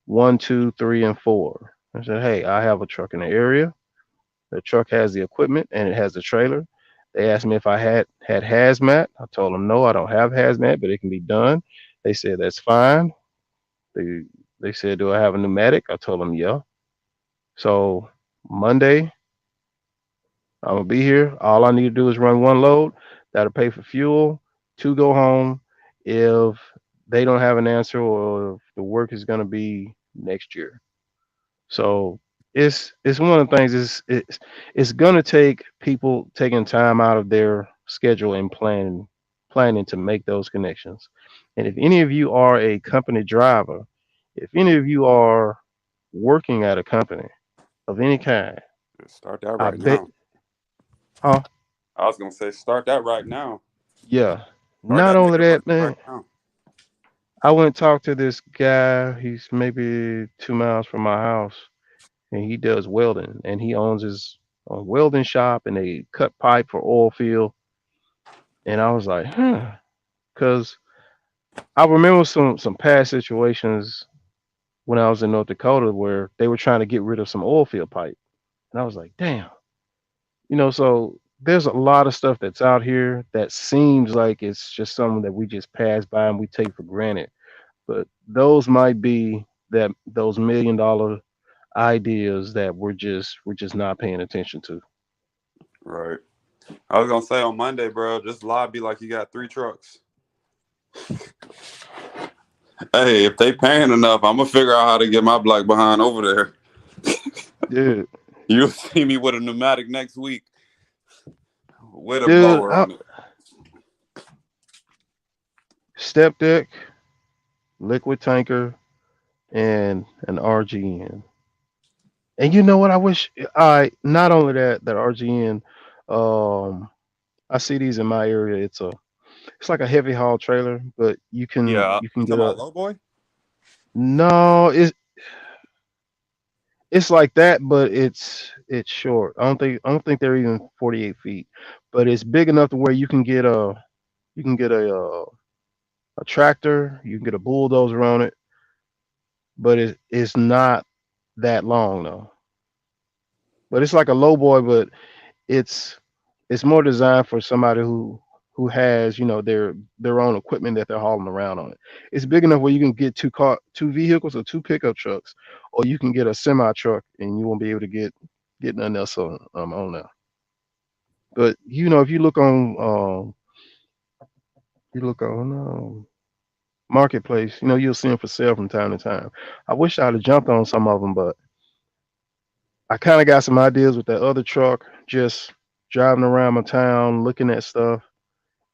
one, two, three, and four. I said, hey, I have a truck in the area. The truck has the equipment and it has the trailer. They asked me if I had hazmat. I told them no, I don't have hazmat, but it can be done. They said that's fine. They they said, do I have a pneumatic? I told them yeah. So Monday I'm gonna be here. All I need to do is run one load. That'll pay for fuel to go home. If they don't have an answer or if the work is gonna be next year. So it's one of the things. It's gonna take people taking time out of their schedule and planning to make those connections. And if any of you are a company driver, if any of you are working at a company of any kind, Start that I right bet, now. huh? I was gonna say start that right now. Yeah. Start Not that only nigga that, running right man. now. I went and talked to this guy. He's maybe 2 miles from my house, and he does welding, and he owns his own welding shop, and they cut pipe for oil field. And I was like, huh, because I remember some past situations when I was in North Dakota where they were trying to get rid of some oil field pipe, and I was like, damn, So there's a lot of stuff that's out here that seems like it's just something that we just pass by and we take for granted, but those might be that those $1 million ideas that we're just not paying attention to. Right. I was gonna say on Monday, bro, just lobby like you got 3 trucks. Hey, if they paying enough, I'm gonna figure out how to get my black behind over there. Dude, You'll see me with a pneumatic next week with a dude, blower on it. step deck, liquid tanker, and an RGN. And you know what? I wish I not only that RGN. Um, I see these in my area. It's like a heavy haul trailer, but you can Yeah, you can you get talking a about low boy? no. It's like that, but it's short. I don't think they're even 48 feet, but it's big enough to where you can get a tractor, you can get a bulldozer on it, but it's not that long though. But it's like a low boy, but it's it's more designed for somebody who has their own equipment that they're hauling around on it. It's big enough where you can get two vehicles or two pickup trucks, or you can get a semi truck and you won't be able to get nothing else on there. But if you look on marketplace, you'll see them for sale from time to time. I wish I'd have jumped on some of them, but I kind of got some ideas with that other truck, just driving around my town, looking at stuff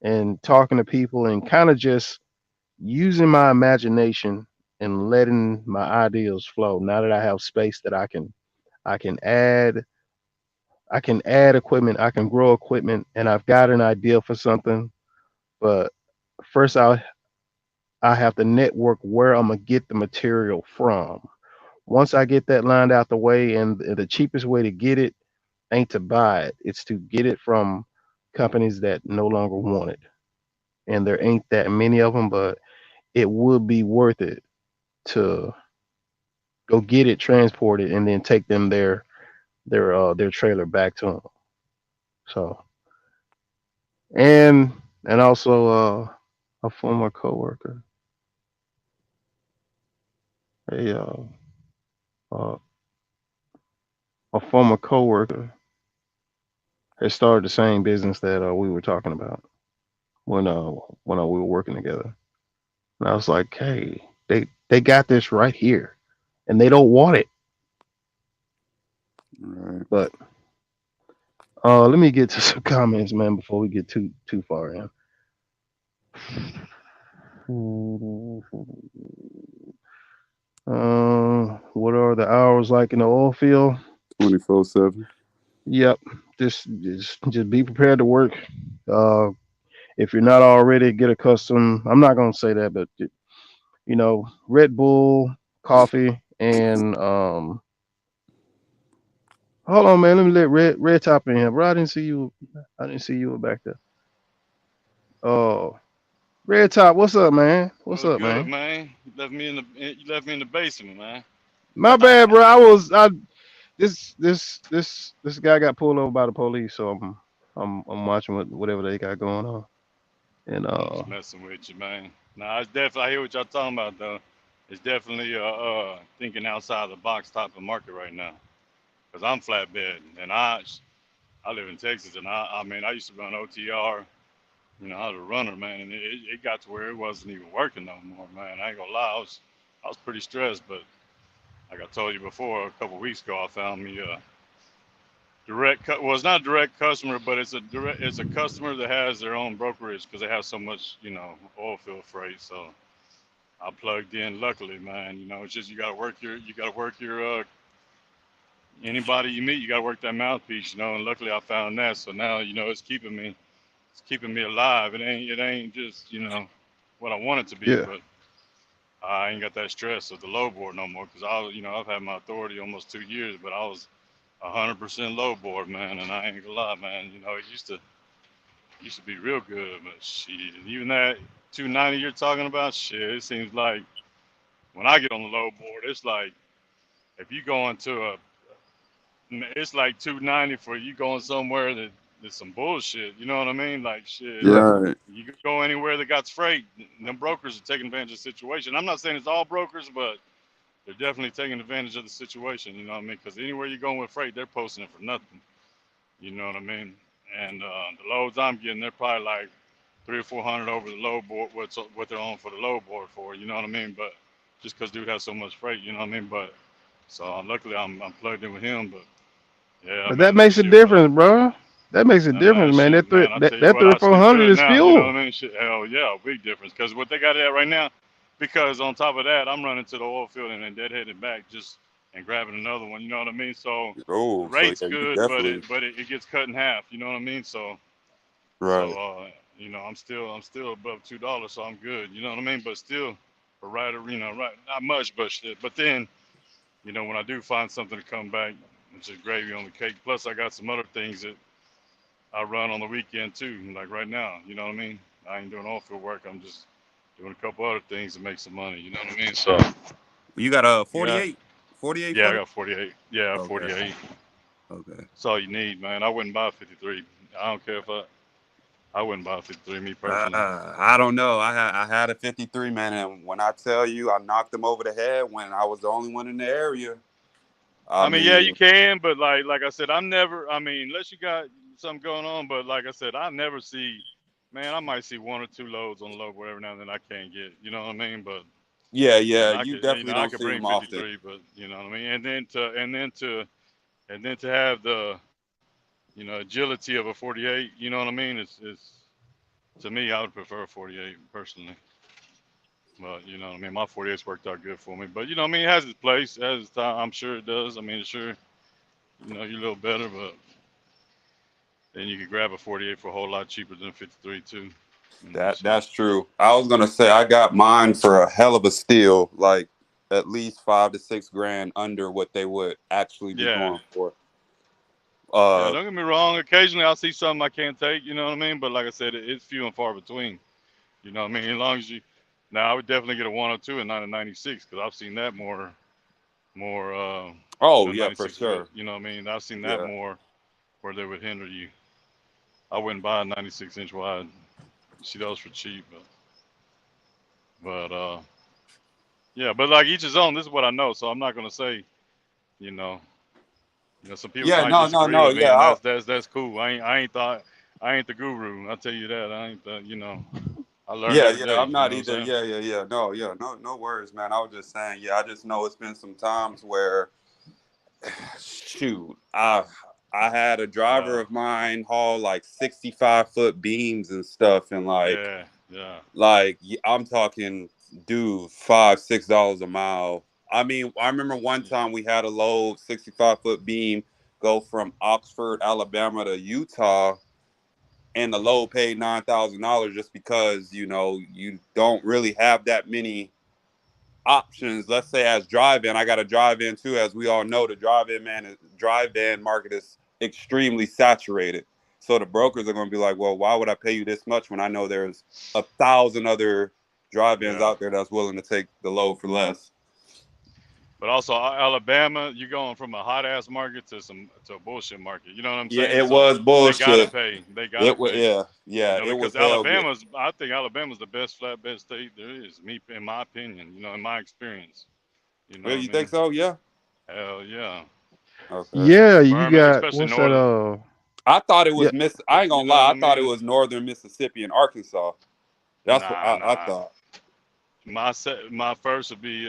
and talking to people and kind of just using my imagination and letting my ideas flow. Now that I have space that I can add I can add equipment, I can grow equipment, and I've got an idea for something. But first I have to network where I'm gonna get the material from. Once I get that lined out the way, and the cheapest way to get it ain't to buy it, it's to get it from companies that no longer want it. And there ain't that many of them, but it would be worth it to go get it transported and then take them their trailer back to them. So and and also a former coworker, a uh, a former coworker had started the same business that we were talking about when we were working together. And I was like, hey, they got this right here, and they don't want it. Right. But let me get to some comments, man, before we get too far in. What are the hours like in the oil field? 24/7. Yep, just be prepared to work. Uh, if you're not already, get accustomed. I'm not gonna say that, but Red Bull, coffee, and Hold on, man. Let me let Red Top in here, bro. I didn't see you. I didn't see you were back there. Oh, Red Top, what's up, man? What's What's up, good, man? man? You left me in the basement, man. My bad, bro. I this guy got pulled over by the police, so I'm watching whatever they got going on. And I'm just messing with you, man. Nah, it's definitely. I hear what y'all talking about, though. It's definitely thinking outside the box type of market right now. Cause I'm flatbed, and I live in Texas, and I mean I used to run OTR. You know, I was a runner, man, and it got to where it wasn't even working no more, man. I ain't gonna lie, I was pretty stressed, but like I told you before, a couple weeks ago, I found me a well, it's not a direct customer, but it's a customer that has their own brokerage because they have so much, oil field freight. So I plugged in. Luckily, man, it's just you gotta work your anybody you meet, you gotta work that mouthpiece, and luckily I found that. So now, it's keeping me alive. It ain't just what I want it to be, yeah, but I ain't got that stress of the low board no more because I've had my authority almost 2 years, but I was 100% low board, man, and I ain't gonna lie, man. It used to be real good, but shit, even that 290 you're talking about, shit, it seems like when I get on the low board, it's like if you go into it's like 290 for you going somewhere that's some bullshit. You know what I mean? Like shit, yeah, Right. you go anywhere that got freight, them brokers are taking advantage of the situation. I'm not saying it's all brokers, but they're definitely taking advantage of the situation. You know what I mean? Because anywhere you're going with freight, they're posting it for nothing. You know what I mean? And the loads I'm getting, they're probably like 300 or 400 over the low board, what they're on for the low board for. You know what I mean? But just because dude has so much freight, you know what I mean? But so luckily I'm plugged in with him. But yeah, but that man, that makes a shit was. difference, bro. That makes a That difference, man. shit, man. I tell you That what, I sleep 3400 good is now. You know fuel. what I mean? Shit, hell yeah, big difference. Because what they got it at right now, because on top of that, I'm running to the oil field and then deadheaded back just and grabbing another one. You know what I mean? So the Oh, so rate's yeah, you good, but definitely it gets cut in half. You know what I mean? So right. I'm still above $2, so I'm good. You know what I mean? But still, for right, right, not much, but shit. But then, when I do find something to come back, it's just gravy on the cake. Plus, I got some other things that I run on the weekend too. Like right now, you know what I mean? I ain't doing all field work. I'm just doing a couple other things to make some money. You know what I mean? So You got a yeah, 48 yeah, I footer? got 48. Yeah, Okay. 48. Okay. That's all you need, man. I wouldn't buy a 53. I don't care if I wouldn't buy a 53, me personally. I don't know. I had a 53 man, and when I tell you, I knocked him over the head when I was the only one in the area. I I mean, yeah, you mean, can, but like I said, I'm never. I mean, unless you got something going on, but like I said, I never see. Man, I might see one or two loads on the load, whatever now and then I can't get. You know what I mean? But yeah, and yeah, I you could, definitely I don't could see bring him often. 53, but you know what I mean. And then to have the agility of a 48. You know what I mean? It's to me, I would prefer a 48 personally. But you know what I mean. My 48's worked out good for me. But you know what I mean. It has its place, it has its time. I'm sure it does. I mean, sure, you're a little better, but then you could grab a 48 for a whole lot cheaper than a 53 too. So That's true. I was gonna say I got mine for a hell of a steal, like at least 5 to 6 grand under what they would actually be yeah, going for. yeah. Uh, Don't get me wrong. Occasionally, I'll see something I can't take. You know what I mean? But like I said, it's few and far between. You know what I mean? As long as you. Now, I would definitely get a 102 and not a 96 because I've seen that more. oh yeah, for 96 would. sure. You know what I mean? I've seen that Yeah, more where they would hinder you. I wouldn't buy a 96-inch wide. You see those for cheap, but yeah. But like each his own. This is what I know, so I'm not gonna say. You know, some people yeah. might No, no, disagree no. with me, Yeah, and that's cool. I ain't the guru. I'll tell you that. I ain't the. I learn yeah, every yeah. day. I'm You know not what I'm either. saying? Yeah, yeah, yeah. No, yeah, no, no worries, man. I was just saying. Yeah, I just know it's been some times where shoot, I had a driver Yeah, of mine haul like 65 foot beams and stuff, and yeah, yeah, I'm talking, dude, $5 6 a mile. I mean, I remember one yeah, time we had a load 65 foot beam go from Oxford, Alabama to Utah, and the load paid $9,000 just because you don't really have that many options. Let's say as drive-in, I got a drive-in too. As we all know, the drive-in market is extremely saturated. So the brokers are going to be like, well, why would I pay you this much when I know there's 1,000 other drive-ins Yeah. out there that's willing to take the load for less. But also Alabama, you're going from a hot ass market to a bullshit market. You know what I'm Yeah, saying? it So was they gotta bullshit. pay. They gotta It was, pay. yeah, You yeah, know, it was because hell good. I think Alabama's the best flatbed state there is. Me, in my opinion. You know, in my experience. You know Well, what I you think mean? so? Yeah. Hell yeah. Okay. Yeah, you Birmingham, got especially what's that? northern. I thought it Yeah, was I ain't You gonna know what lie. I I thought it mean? was northern Mississippi and Arkansas. That's what Nah, I nah. thought. My first would be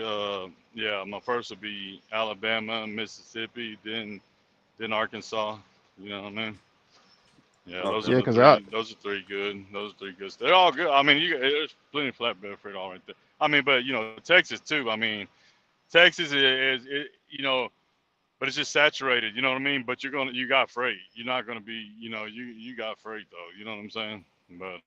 yeah, my first would be Alabama, Mississippi, then Arkansas. You know what I mean? Yeah, those are Okay. yeah, the cause I three. Those are three good. Those are three good. They're all good. I mean, there's plenty of flatbed freight all right there. I mean, but you know, Texas too. I mean, Texas you know, but it's just saturated. You know what I mean? But you got freight. You're not gonna be, you know, you got freight though. You know what I'm saying? But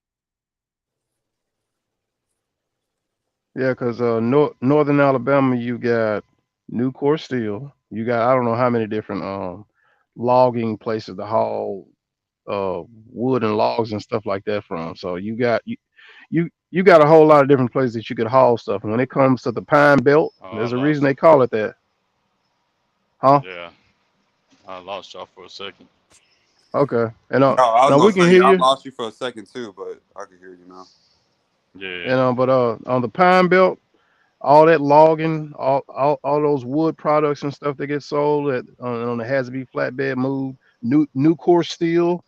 yeah, cause Northern Alabama, you got Nucor Steel. You got I don't know how many different logging places to haul wood and logs and stuff like that from. So you got a whole lot of different places that you could haul stuff. And when it comes to the Pine Belt, I there's a reason lost they you. call it that, huh? Yeah, I lost y'all for a second. Okay, and No, I was now gonna we can say hear I you. lost you for a second too, but I can hear you now. Yeah. And but on the Pine Belt, all that logging, all those wood products and stuff that get sold at on the Hazby flatbed move, new core steel,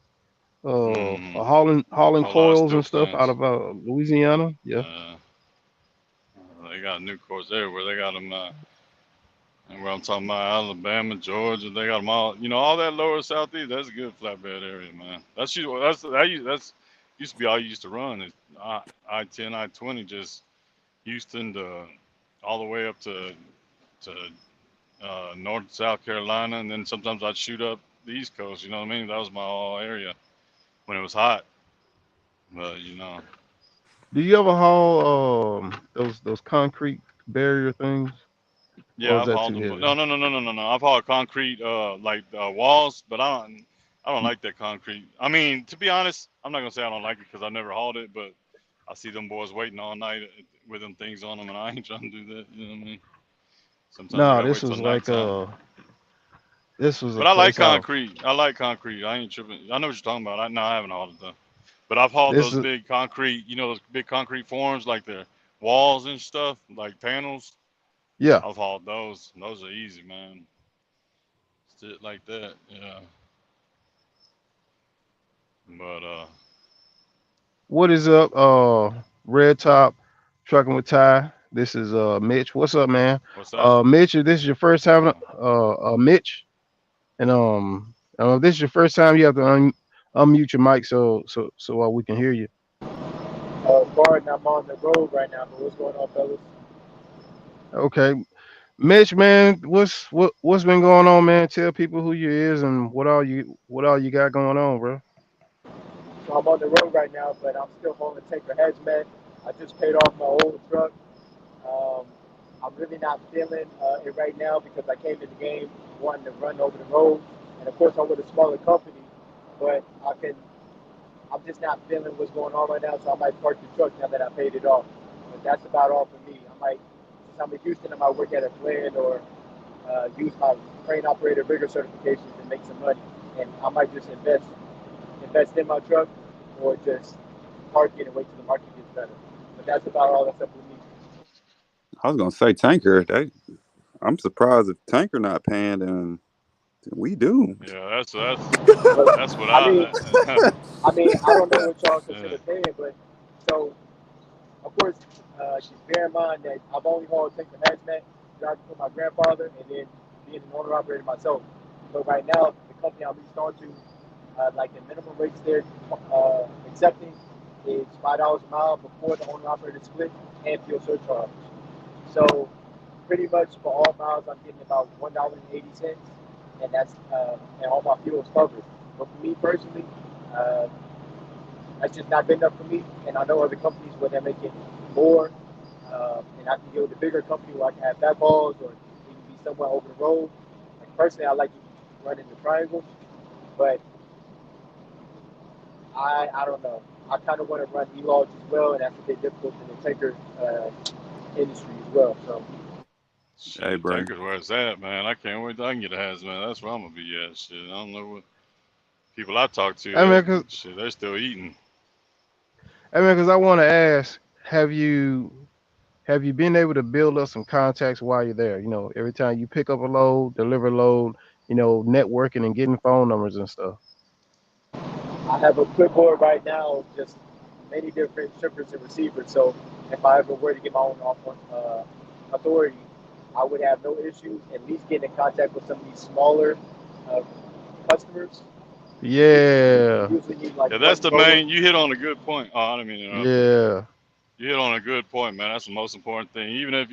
Mm-hmm. hauling A lot of coils steel and stuff out plants. of Louisiana. Yeah, Uh, they got new courts everywhere. They got them. And where I'm talking about Alabama, Georgia, they got them all. You know, all that lower southeast. That's a good flatbed area, man. That's used to be all you used to run. Is I-10, I-20, just Houston to all the way up to North South Carolina, and then sometimes I'd shoot up the East Coast. You know what I mean? That was my all area when it was hot. But you know, do you ever haul those concrete barrier things, or yeah, is I've that hauled too them. heavy? No. I've hauled concrete, like walls, but I don't like that concrete. I mean, to be honest, I'm not gonna say I don't like it because I never hauled it, but I see them boys waiting all night with them things on them, and I ain't trying to do that. You know what I mean? Sometimes I No, gotta wait till nighttime. this was a But I like place out. concrete. I like concrete. I ain't tripping. I know what you're talking about. No, I haven't hauled it though. But I've hauled This those is big concrete, you know, those big concrete forms like the walls and stuff, like panels. yeah. I've hauled those. Those are easy, man. Shit like that. Yeah. But What is up, Red Top, trucking with Ty? This is Mitch. What's up, man? what's that? Mitch, if this is your first time, Uh, Mitch, and if this is your first time, you have to unmute your mic so we can hear you. Pardon, I'm on the road right now, but what's going on, fellas? Okay, Mitch, man, what's been going on, man? Tell people who you is and what all you got going on, bro. So I'm on the road right now, but I'm still holding tanker hazmat. I just paid off my old truck. Um, I'm really not feeling it right now because I came in the game wanting to run over the road, and of course I'm with a smaller company, but I'm just not feeling what's going on right now, so I might park the truck now that I paid it off. But that's about all for me. Since I'm in Houston, I might work at a plant or use my crane operator rigger certifications and make some money. And I might just invest in my truck or just park it and wait till the market gets better. But that's about all that's up with me. I was gonna say tanker. I'm surprised if tanker not paying, and we do. yeah, that's But that's what I mean, I. I don't know what y'all Yeah. consider paying, but so of course, just bear in mind that I've only hauled tanker hazmat, driving for my grandfather, and then being an owner operator myself. So right now, the company I'm leased on to, like the minimum rates they're accepting is $5 a mile before the owner operator split and fuel surcharge. So pretty much for all miles, I'm getting about $1.80, and and all my fuel is covered. But for me personally, uh, that's just not good enough for me. And I know other companies where they're making more, and I can get with a bigger company where I can have backballs or it can be somewhere over the road. Like personally, I like to run in the triangle, but I don't know. I kind of want to run e-logs as well, and that's a bit difficult in the tanker industry as well. So Hey, Shit, bro. tankers where it's at, man. I can't wait till I can get a hazmat. That's where I'm gonna be at. Shit, I don't know what people I talk to. I mean, That cause shit, they're still eating. I want to ask, have you been able to build up some contacts while you're there? Every time you pick up a load, deliver a load, networking and getting phone numbers and stuff. I have a clipboard right now of just many different shippers and receivers. So if I ever were to get my own authority, I would have no issues at least getting in contact with some of these smaller uh, customers who Yeah, usually need like Yeah, one that's the mower. main. You hit on a good point. Oh, I didn't mean to interrupt you. yeah, You hit on a good point, man. That's the most important thing. Even if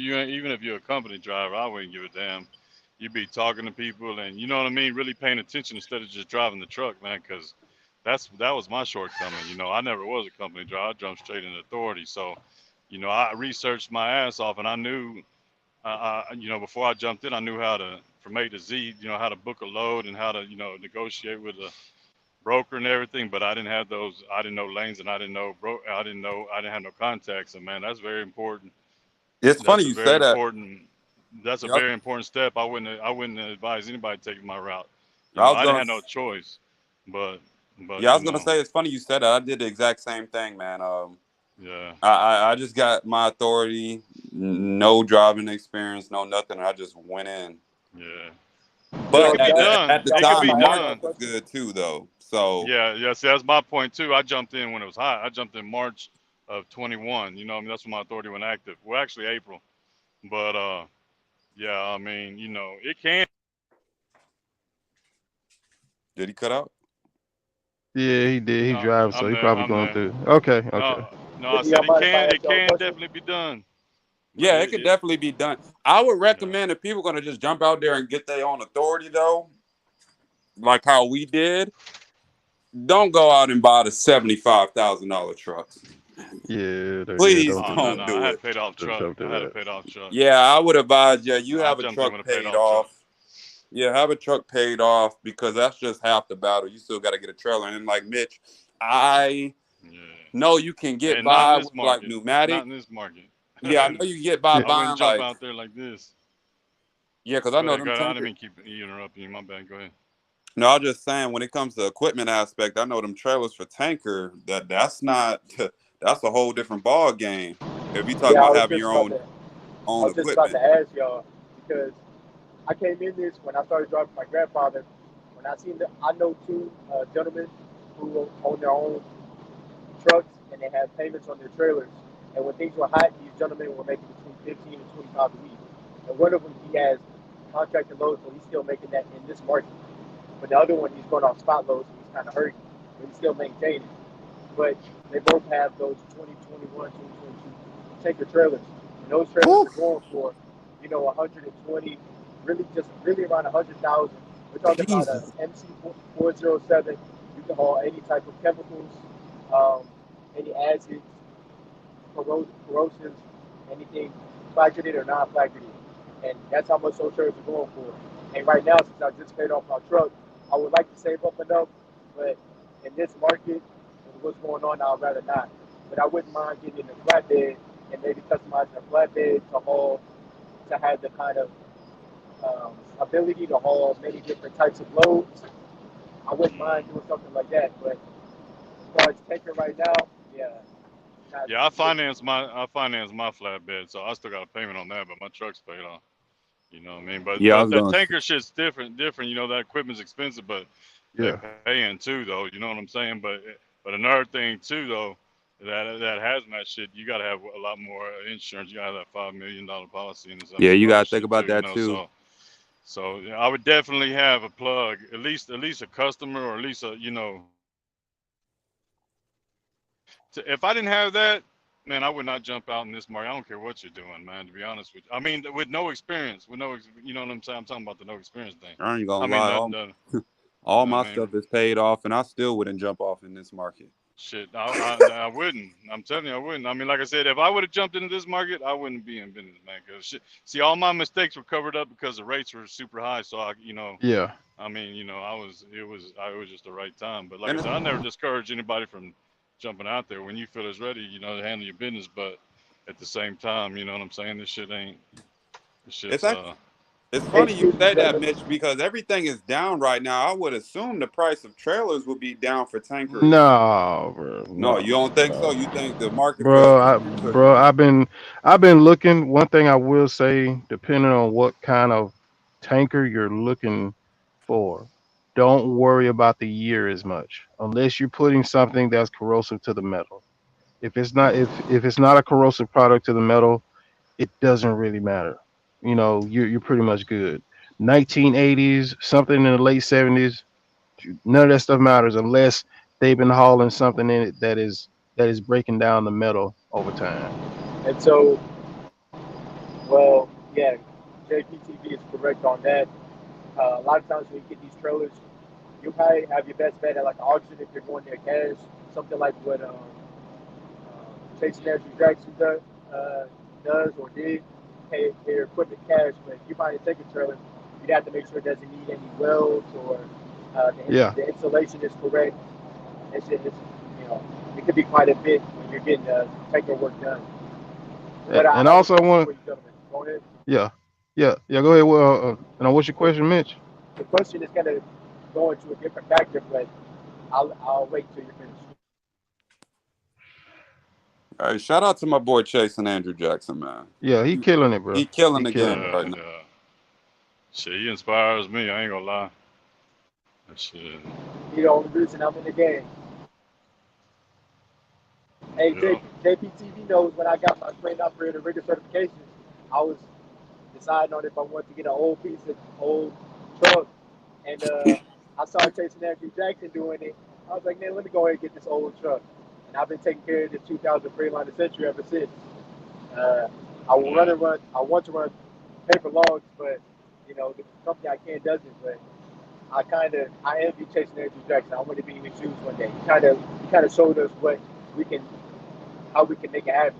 you're a company driver, I wouldn't give a damn. You be talking to people, and you know what I mean. Really paying attention instead of just driving the truck, man. Because that was my shortcoming. I never was a company driver. I jumped straight into authority. So, I researched my ass off, and I knew, before I jumped in, I knew how to from A to Z. How to book a load and how to negotiate with a broker and everything, but I didn't have those. I didn't know lanes, and I didn't know I didn't know. I didn't have no contacts. And man, that's very important. It's funny That's a you very said that. important. That's a Yup. very important step. I wouldn't advise anybody taking my route. I was I didn't gonna. have no choice, but but Yeah, I was gonna say it's funny you said that. I did the exact same thing, man. yeah, I just got my authority, no driving experience, no nothing. I just went in. yeah. But it But could So be at done. the y'all It could mind time, be the if I ask market y'all a done. was question? good too, though. So Yeah, yeah. See, that's my point too. I jumped in when it was hot. I jumped in March of 21. That's when my authority went active. Well, actually April. But yeah. I mean, it can. did he cut out? yeah. He did. He No, driving, so I'm he there. probably I'm going there. through. Okay, okay. No, no, Yeah, I do y'all said it mind if I can. ask It y'all a can question? definitely be done, but Yeah, it could it definitely be done. I would yeah, recommend if people gonna just jump out there and get their own authority, though, like how we did. Don't go out and buy the $75,000 trucks. Yeah. Please oh Don't do no, that. don't no, I do had it. a paid off truck. Don't do I had a that. paid off truck. Yeah, I would advise you. No, You I have a jumped in truck with a paid paid off truck. off. Yeah, have a truck paid off because that's just half the battle. You still got to get a trailer. And like Mitch, I Yeah, know you can get and not in by this with like market. Not pneumatic. in this market. Yeah, I know you can get by I wouldn't buying jump like out there like this. yeah, because I Go know ahead, them go ahead. I didn't tankers. mean keep you interrupting you. My bad. Go ahead. No, I'm just saying when it comes to equipment aspect, I know them trailers for tanker that's not that's a whole different ball game. If you talking Yeah, about having your I own was just about equipment. to ask y'all because I came in this when I started driving my grandfather. When I know two gentlemen who own their own trucks and they have payments on their trailers. And when things were hot, these gentlemen were making between 15 and 25 a week. And one of them, he has contracted loads, so he's still making that in this market. But the other one, he's going off spot loads, and he's kind of hurting, but he's still maintaining. But they both have those 2021, 2022 tanker trailers. And those trailers Whew, are going for, 120, really around 100,000. We're talking about a Jesus. MC 407. You can haul any type of chemicals, um, any acids, corrosives, anything flagranate or non-flagranate. And that's how much those trailers are going for. And right now, since I just paid off my truck, I would like to save up enough, but in this market, with what's going on, I'd rather not. But I wouldn't mind getting a flatbed and maybe customizing a flatbed to have the kind of ability to haul many different types of loads. I wouldn't Mm. mind doing something like that. But as far as taking right now, yeah, not Yeah, I really. financed my flatbed, so I still got a payment on that, but my truck's paid off. You know what I mean? But Yeah, I was that gonna. tanker shit's different. Different. That equipment's expensive, but they Yeah. paying too, though. You know what I'm saying? But another thing too, though, that hazmat shit, you gotta have a lot more insurance. You gotta have that $5 million policy and Yeah, some you other gotta think shit about too. that too. So yeah, I would definitely have a plug, at least a customer, or at least a if I didn't have that, man, I would not jump out in this market. I don't care what you're doing, man. To be honest with you, I mean, with no experience, you know what I'm saying. I'm talking about the no experience thing. I ain't I gonna mean, lie, the, all the all I my mean, stuff is paid off, and I still wouldn't jump off in this market. Shit, I wouldn't. I'm telling you, I wouldn't. I mean, like I said, if I would have jumped into this market, I wouldn't be in business, man. Cause shit, see, all my mistakes were covered up because the rates were super high. So Yeah. I mean, it was just the right time. But like I And said, I never discourage anybody from jumping out there when you feel it's ready, to handle your business. But at the same time, you know what I'm saying? This it's shit's, actually it's Hey, funny you excuse me, say Jay. that, Mitch, because everything is down right now. I would assume the price of trailers would be down for tankers. No, bro. No, you No, don't think so? no. You think the market for Bro, tankers? Or... bro, I've been looking. One thing I will say, depending on what kind of tanker you're looking for, don't worry about the year as much, unless you're putting something that's corrosive to the metal. If it's not a corrosive product to the metal, it doesn't really matter. You're pretty much good. 1980s, something in the late 70s, none of that stuff matters unless they've been hauling something in it that is breaking down the metal over time. And so, well, yeah, JPTV is correct on that. A lot of times when you get these trailers, you probably have your best bet at like an auction if you're going there cash, something like what Chase Andrew Jackson does or did. Pay your equipment cash, but if you buy a ticket trailer, you'd have to make sure it doesn't need any welds or Yeah. the insulation is correct. It's you know it could be quite a bit when you're getting tanker work done. But I And have a also I question want for you, gentlemen. Go ahead. yeah. Yeah, go ahead. Well, what's your The, question, Mitch? the question is going to go into a different factor, but I'll wait till you're finished. All right, shout out to my boy Chase and Andrew Jackson, man. Yeah, he killing it, bro. He killing He the killing game it. right now. yeah. Shit, he inspires me. I ain't gonna lie. Shit, He the only reason I'm in the game. Hey, yeah. JPTV knows when I got my crane operator rigger certifications, I was deciding on if I wanted to get an old piece of old truck. And I started chasing Andrew Jackson doing it. I was like, man, let me go ahead and get this old truck. And I've been taking care of the 2000 Freightliner Century ever since. Uh, I will Yeah. run. I want to run paper logs, but the company I can doesn't. But I envy chasing Andrew Jackson. I want to be in his shoes one day. He kind of showed us what we can, how we can make it happen.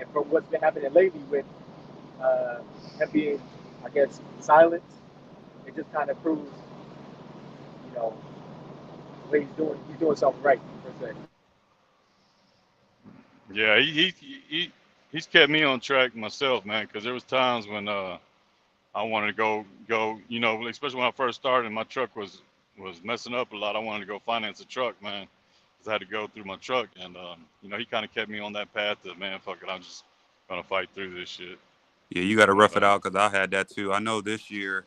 And from what's been happening lately with uh, him being, I guess, silent, it just kind of proves, you know, what he's doing something right per se. Yeah, he's kept me on track myself, man. Because there was times when I wanted to go, especially when I first started, and my truck was messing up a lot. I wanted to go finance a truck, man. 'Cause I had to go through my truck, and he kind of kept me on that path to, man, fuck it, I'm just gonna fight through this shit. Yeah, you got to And rough it out because I had that too. I know this year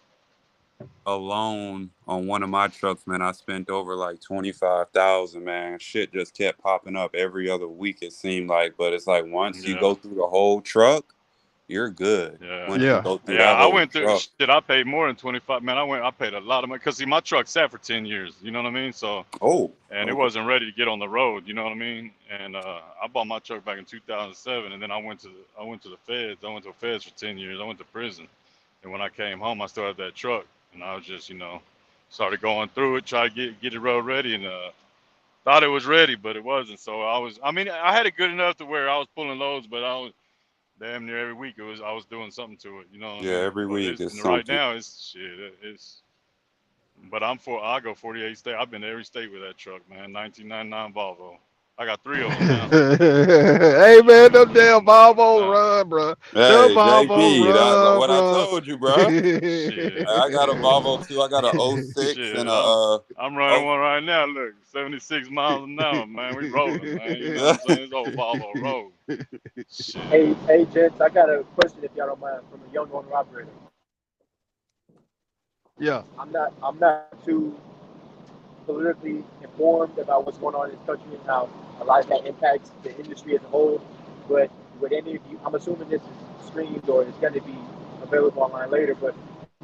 alone on one of my trucks, man, I spent over like 25,000. Man, shit just kept popping up every other week. It seemed like, but it's like once you yeah, go through the whole truck, you're good. yeah, Once you Yeah. go through yeah. that I whole went through truck. shit. I paid more than 25. Man, I paid a lot of money because see, my truck sat for 10 years. You know what I mean? So Oh, and it okay. wasn't ready to get on the road. You know what I mean? And I bought my truck back in 2007, and then I went to the feds. I went to the feds for 10 years. I went to prison, and when I came home, I still had that truck, and I was just started going through it, try to get it road ready, and thought it was ready, but it wasn't. So I mean, I had it good enough to where I was pulling loads, but I was damn near every week I was doing something to it. You know what I Yeah, mean? every But week it's is right something. now it's shit. It's but I go 48 state. I've been to every state with that truck, man. 1999 Volvo. I got three of them now. Hey man, them damn Volvo Nah, run, bro. Them Hey, Volvo JP, that's run, what I bro. told you, bro. shit, I got a Volvo too. I got a '06 shit. and a I'm running oh. one right now. Look, 76 miles an hour, man. We rolling, man. You know what I'm saying? This old Volvo road. Hey, Shit. hey, gents, I got a question if y'all don't mind from a young owner operator. Yeah. I'm not too politically informed about what's going on in this country and how a lot of that impacts the industry as a whole. But would any of you, I'm assuming this is streamed or it's going to be available online later, but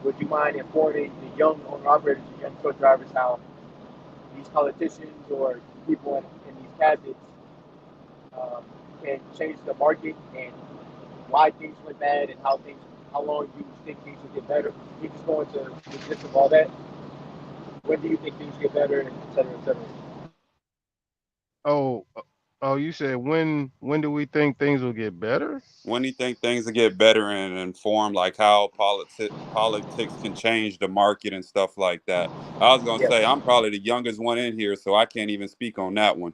would you mind informing the young owner operators and young truck drivers how these politicians or people in these cabinets um, can change the market and why things went bad and how long you think things will get better? You just go into the gist of all that. When do you think things get better, and et cetera, et cetera? Oh, you said when do we think things will get better? When do you think things will get better and inform, like how politics can change the market and stuff like that? I was gonna Yeah. say I'm probably the youngest one in here, so I can't even speak on that one.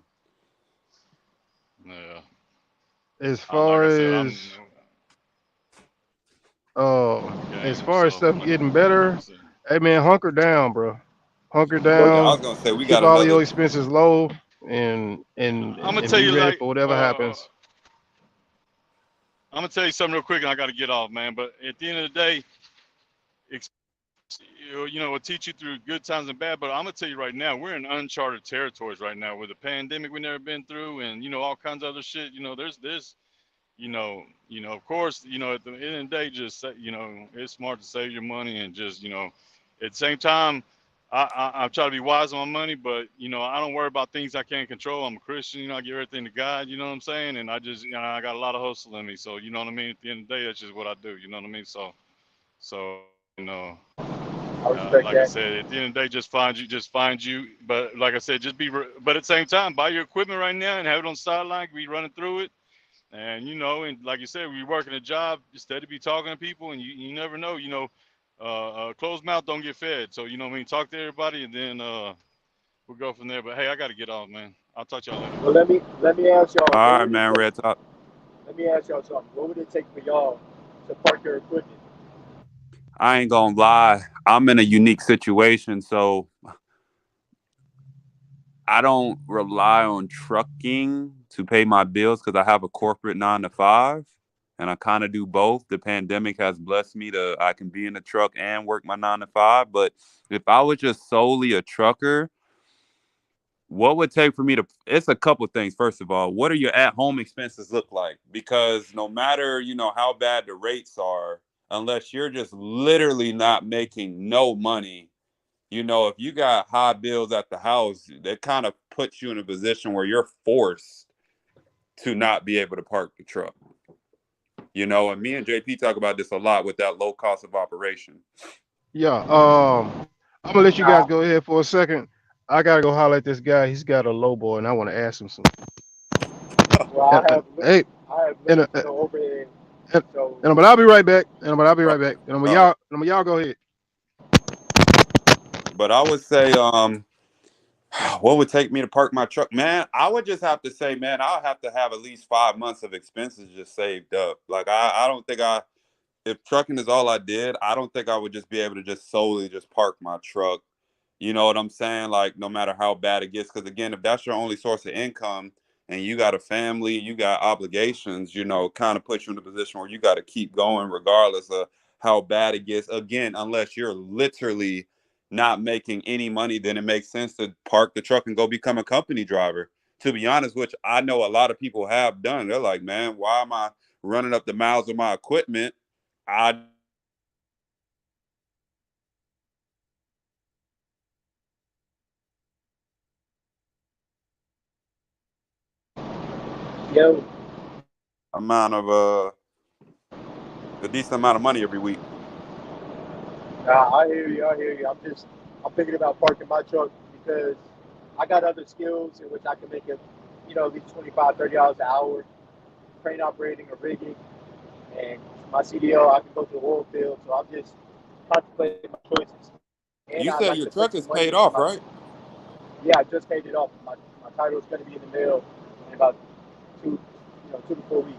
Yeah. As Like far I said, I'm as as game. far as So stuff getting better, hey man, hunker down, bro. Hunker Well, Yeah, I was down. gonna say we got Keep all of another. your expenses low, I'm gonna and tell be you ready like for whatever happens. I'm gonna tell you something real quick, and I got to get off, man. But at the end of the day, will teach you through good times and bad. But I'm gonna tell you right now, we're in uncharted territories right now with a pandemic we never been through, and all kinds of other shit. There's of course, at the end of the day, just it's smart to save your money and just at the same time. I try to be wise on my money, but I don't worry about things I can't control. I'm a Christian, I give everything to God, you know what I'm saying? And I just I got a lot of hustle in me, so you know what I mean. At the end of the day, that's just what I do, you know what I mean. So I respect like I that. said, at the end of the day, just find you. But like I said, but at the same time, buy your equipment right now and have it on the sideline. Be running through it, and and like you said, we working a job, instead of be talking to people, and you never know, closed mouth don't get fed. So what I mean, talk to everybody, and then we'll go from there. But hey, I got to get off, man. I'll talk to y'all later. Well, let me ask y'all, All what right, would it man, take? Red Top. Let me ask y'all something. What would it take for y'all to park your equipment? I ain't gonna lie, I'm in a unique situation, so I don't rely on trucking to pay my bills because I have a corporate 9 to 5, and I kind of do both. The pandemic has blessed me to I can be in the truck and work my 9 to 5. But if I was just solely a trucker, what would take for me to? It's a couple things. First of all, what are your at-home expenses look like? Because no matter how bad the rates are, unless you're just literally not making no money, if you got high bills at the house, that kind of puts you in a position where you're forced to not be able to park the truck. And me and JP talk about this a lot with that low cost of operation. Yeah. I'm gonna let you guys Nah, go ahead for a second. I gotta go holler at this guy. He's got a low boy, and I want to ask him some. well, Hey, I have and, literally no overhead, and, so but I'll be right back. But I'll be Uh, right back. uh, Y'all go ahead. but I would say, what would take me to park my truck, man? I would just have to say, man, I'll have to have at least 5 months of expenses just saved up. Like I don't think if trucking is all I did, I don't think I would just be able to just solely just park my truck. You know what I'm saying? Like no matter how bad it gets, because again, if that's your only source of income and you got a family, you got obligations, kind of puts you in a position where you got to keep going regardless of how bad it gets. Again, unless you're literally not making any money, then it makes sense to park the truck and go become a company driver. To be honest, which I know a lot of people have done. They're like, man, why am I running up the miles of my equipment? I yo, amount of a decent amount of money every week. nah, I hear you. I hear you. I'm thinking about parking my truck because I got other skills in which I can make it, at least 25, $30 an hour, crane operating or rigging, and my CDL, I can go to the oil field. So I'm just contemplating my choices. And You I'd said like your to put truck some is money paid into off, my, right? yeah, I just paid it off. My title is going to be in the mail in about 2 to 4 weeks.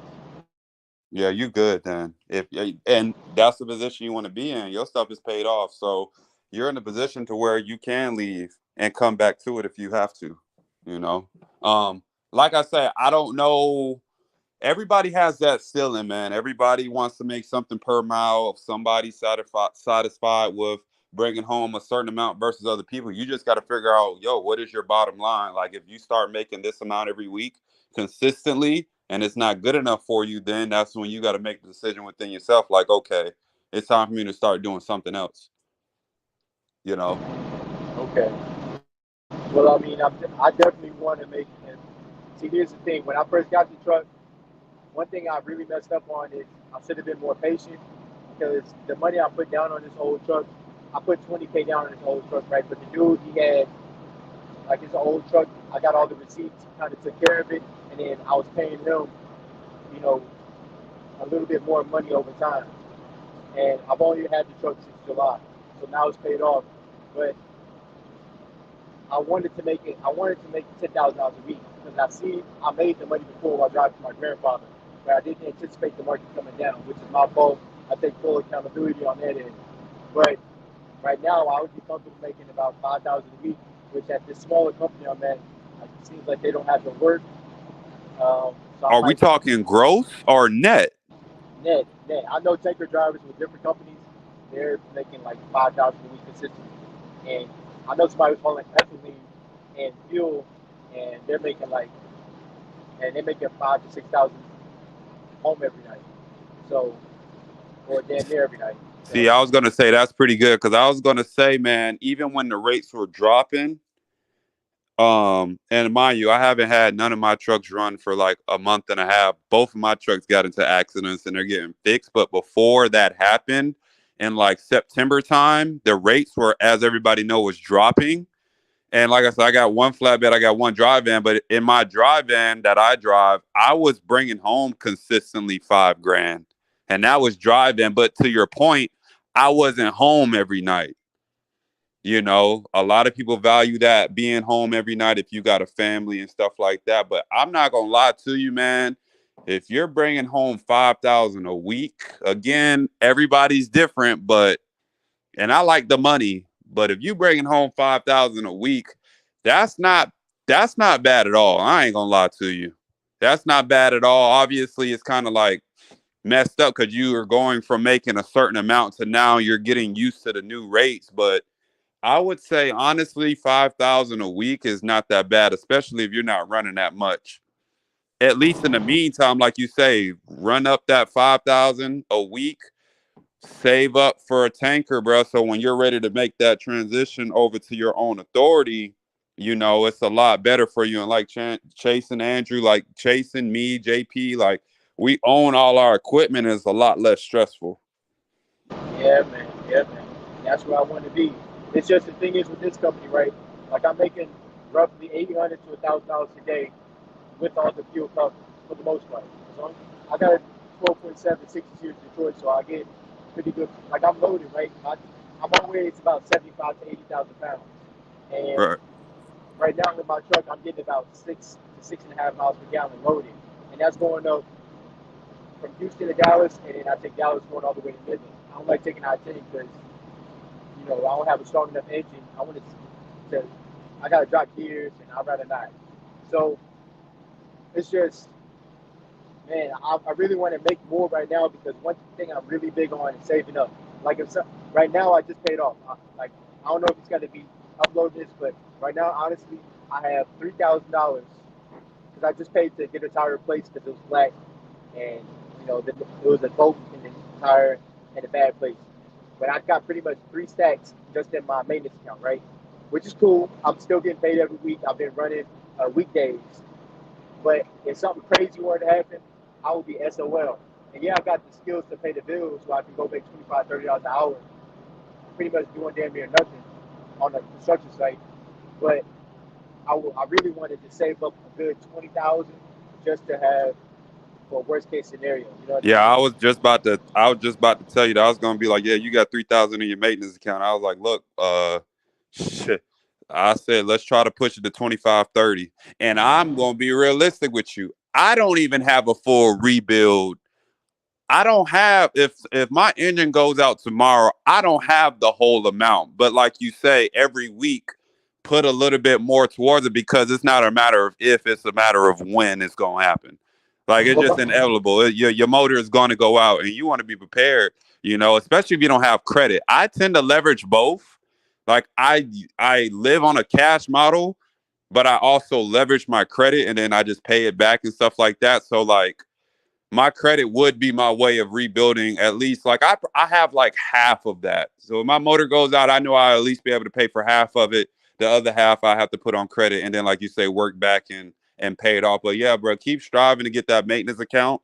Yeah, you good then. If and that's the position you want to be in. Your stuff is paid off, so you're in a position to where you can leave and come back to it if you have to. You know, um, like I said, I don't know. Everybody has that ceiling, man. Everybody wants to make something per mile. If somebody's satisfied with bringing home a certain amount versus other people, you just got to figure out, yo, what is your bottom line? Like, if you start making this amount every week consistently and it's not good enough for you, then that's when you got to make the decision within yourself. Like, okay, it's time for me to start doing something else. You know, Okay. Well, I mean, I definitely want to make it. See, here's the thing. When I first got the truck, one thing I really messed up on is I should have been more patient because the money I put down on this old truck, I put 20K down on this old truck, right? But the dude, Like it's an old truck. I got all the receipts, kind of took care of it, and then I was paying them, you know, a little bit more money over time. And I've only had the truck since July, so now it's paid off. But I wanted to make it. I wanted to make $10,000 a week because I made the money before while driving for my grandfather, but I didn't anticipate the market coming down, which is my fault. I take full accountability on that end. But right now, I would be comfortable making about 5,000 a week, which at this smaller company I'm at, it seems like they don't have to work. So I Are we might talking gross or net? net. I know tanker drivers with different companies, they're making like 5,000 a week consistently. And I know somebody was hauling ethylene and fuel, and they're making 5 to 6,000 home every night. So, or damn near every night. See, So, I was gonna say that's pretty good because I was gonna say, man, even when the rates were dropping, and mind you, I haven't had none of my trucks run for like a month and a half. Both of my trucks got into accidents and they're getting fixed. But before that happened, in like September time, the rates were, as everybody know, was dropping. And like I said, I got one flatbed, I got one dry van. But in my dry van that I drive, I was bringing home consistently 5 grand, and that was dry van. But to your point, I wasn't home every night. A lot of people value that being home every night if you got a family and stuff like that. But I'm not gonna lie to you, man. If you're bringing home 5,000 a week, again, everybody's different, but and I like the money, but if you bringing home 5,000 a week, that's not that's not bad at all. I ain't gonna lie to you. That's not bad at all. Obviously, it's kind of like messed up because you are going from making a certain amount to now you're getting used to the new rates, but I would say honestly, 5,000 a week is not that bad, especially if you're not running that much. At least in the meantime, like you say, run up that 5,000 a week, save up for a tanker, bro. So when you're ready to make that transition over to your own authority, it's a lot better for you. And like chasing Andrew, like chasing me, JP, like we own all our equipment is a lot less stressful. yeah, man. Yeah, man. That's where I want to be. It's just the thing is with this company, right? Like I'm making roughly $800 to $1,000 a day with all the fuel covered for the most part. So I got a 12.7 60 series Detroit, so I get pretty good. Like I'm loaded, right? I'm on way. It's about 75 to 80,000 pounds, and Right. right now with my truck, I'm getting about 6 to 6.5 miles per gallon loaded, and that's going up from Houston to Dallas, and then I take Dallas going all the way to Midland. I don't like taking I-10 because I don't have a strong enough engine. To I gotta drop gears, and I'd rather not. So it's just man, I really want to make more right now because one thing I'm really big on is saving up. Like right now, I just paid off. I don't know if it's gonna be upload this, but right now, honestly, I have $3,000 because I just paid to get a tire replaced because it was flat and it was a bolt in the tire in a bad place. But I got pretty much 3 stacks just in my maintenance account, right? Which is cool. I'm still getting paid every week. I've been running weekdays, but if something crazy were to happen, I would be SOL. And yeah, I got the skills to pay the bills so I can go make $25, $30 an hour, pretty much doing damn near nothing on a construction site. But I really wanted to save up a good 20,000 just to have for worst case scenario. You know what I Yeah, mean? I was just about to tell you that I was gonna be like, yeah, you got 3,000 in your maintenance account. I was like, look, shit. I said, let's try to push it to 25, 30. And I'm gonna be realistic with you. I don't even have a full rebuild. I don't have if my engine goes out tomorrow, I don't have the whole amount. But like you say, every week put a little bit more towards it because it's not a matter of if, it's a matter of when it's gonna happen. Like it's just Well, inevitable. Your motor is going to go out, and you want to be prepared. Especially if you don't have credit. I tend to leverage both. Like I live on a cash model, but I also leverage my credit, and then I just pay it back and stuff like that. So like my credit would be my way of rebuilding at least like I have like half of that. So if my motor goes out, I know I'll at least be able to pay for half of it. The other half I have to put on credit and then like you say, work back and pay it off. But yeah, bro, keep striving to get that maintenance account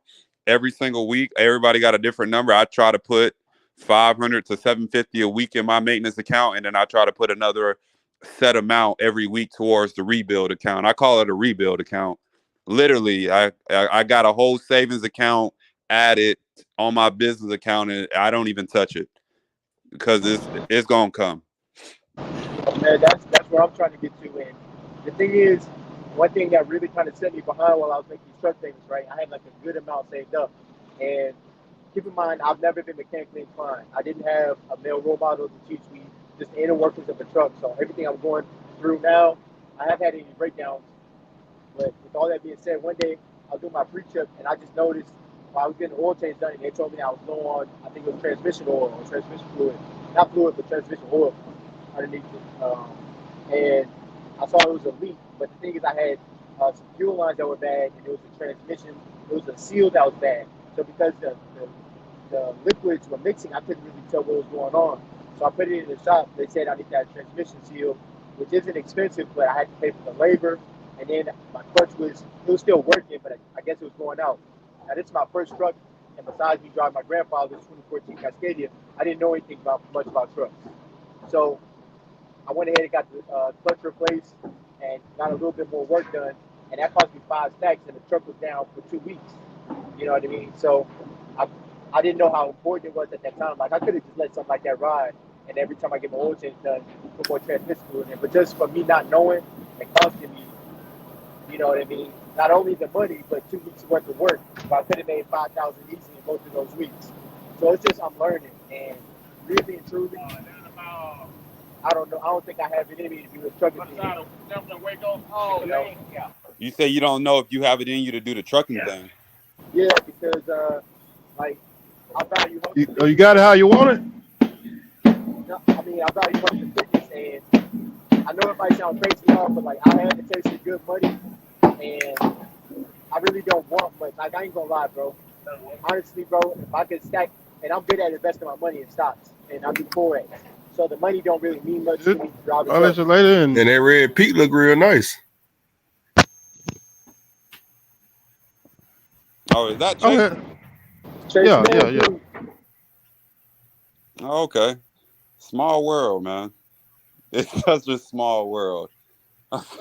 every single week. Everybody got a different number. I try to put 500 to 750 a week in my maintenance account, and then I try to put another set amount every week towards the rebuild account. I call it a rebuild account. Literally, I got a whole savings account added on my business account, and I don't even touch it because it's gonna come. Man, that's where I'm trying to get to. And the thing is, one thing that really kind of set me behind while I was making these truck payments, right? I had like a good amount saved up, and keep in mind, I've never been mechanically inclined. I didn't have a male role model to teach me just the inner workings of the truck. So everything I'm going through now, I haven't had any breakdowns. But with all that being said, one day I was doing my pre-trip, and I just noticed while I was getting the oil change done, and they told me I was low on, I think it was transmission oil or transmission fluid, not fluid, but transmission oil underneath it. And I saw it was a leak, but the thing is, I had some fuel lines that were bad, and it was a transmission, it was a seal that was bad. So because the liquids were mixing, I couldn't really tell what was going on. So I put it in the shop. They said I need that transmission seal, which isn't expensive, but I had to pay for the labor. And then my clutch was still working, but I guess it was going out. Now this is my first truck, and besides me driving my grandfather's 2014 Cascadia, I didn't know anything much about trucks. So I went ahead and got the clutch replaced and got a little bit more work done, and that cost me 5 stacks, and the truck was down for 2 weeks. You know what I mean? So I didn't know how important it was at that time. Like I could have just let something like that ride, and every time I get my oil change done, put more transmission fluid in. But just for me not knowing and costing me, you know what I mean? Not only the money, but 2 weeks worth of work. But I could have made 5,000 easy in both of those weeks. So it's just I'm learning, and really and truly, I don't know. I don't think I have it in me to do this trucking thing. Oh, yeah. You say you don't know if you have it in you to do the trucking thing. Yeah, because like I value. You got it how you want it. No, I mean I value hustle fitness, and I know it might sound crazy, y'all, but like I had to taste of good money, and I really don't want much. Like I ain't gonna lie, bro. Honestly, bro, if I could stack, and I'm good at investing my money in stocks, and I do forex, so the money don't really mean much to me to drive a I'll let you later. And that red peak look real nice. Oh, is that Chase? Yeah. Oh, okay. Small world, man. It's such a small world.